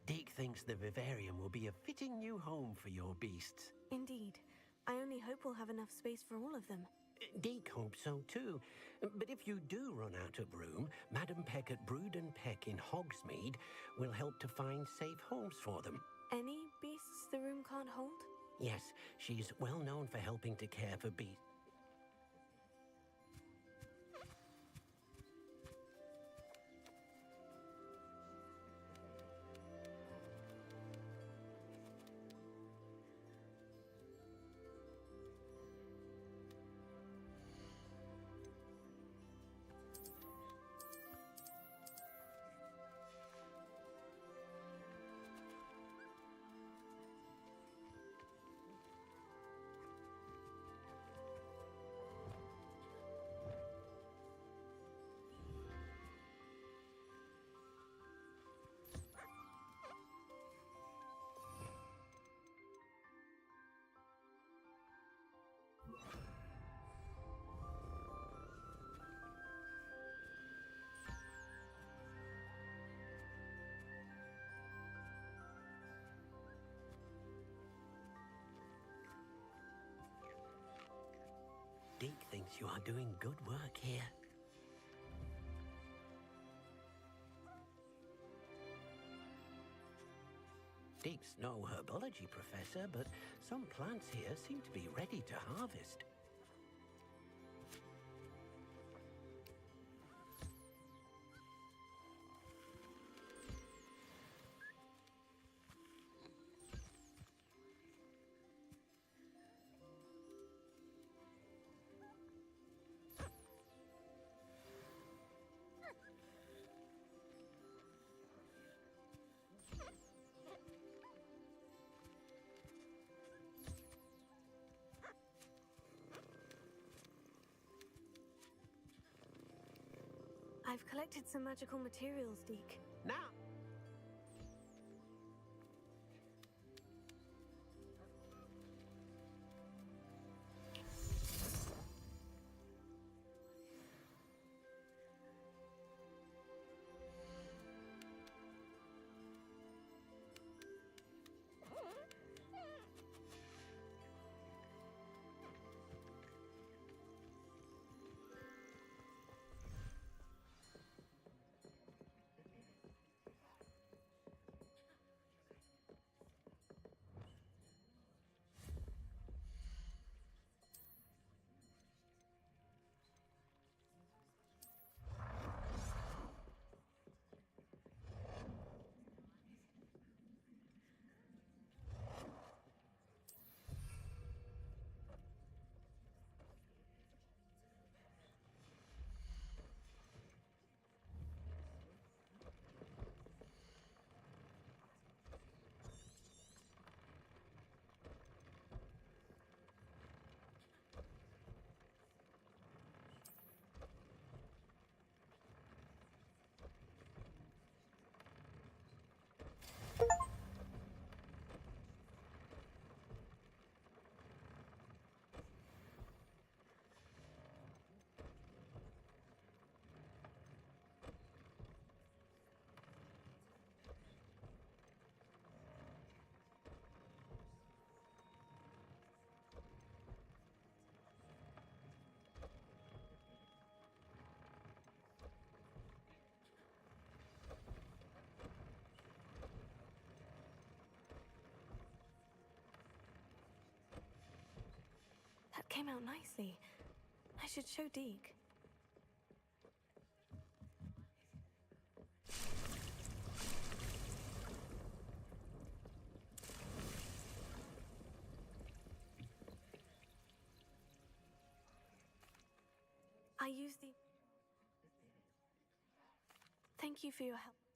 [SPEAKER 11] Deke thinks the vivarium will be a fitting new home for your beasts.
[SPEAKER 2] Indeed. I only hope we'll have enough space for all of them.
[SPEAKER 11] Deke hopes so too. But if you do run out of room, Madam Peck at Brood and Peck in Hogsmeade will help to find safe homes for them.
[SPEAKER 2] Any beasts the room can't hold?
[SPEAKER 11] Yes, she's well known for helping to care for beasts. Deke thinks you are doing good work here. Deke's no herbology professor, but some plants here seem to be ready to harvest.
[SPEAKER 2] I've collected some magical materials, Deke.
[SPEAKER 11] Now,
[SPEAKER 2] That came out nicely. I should show Deke. I use the... Thank you for your help.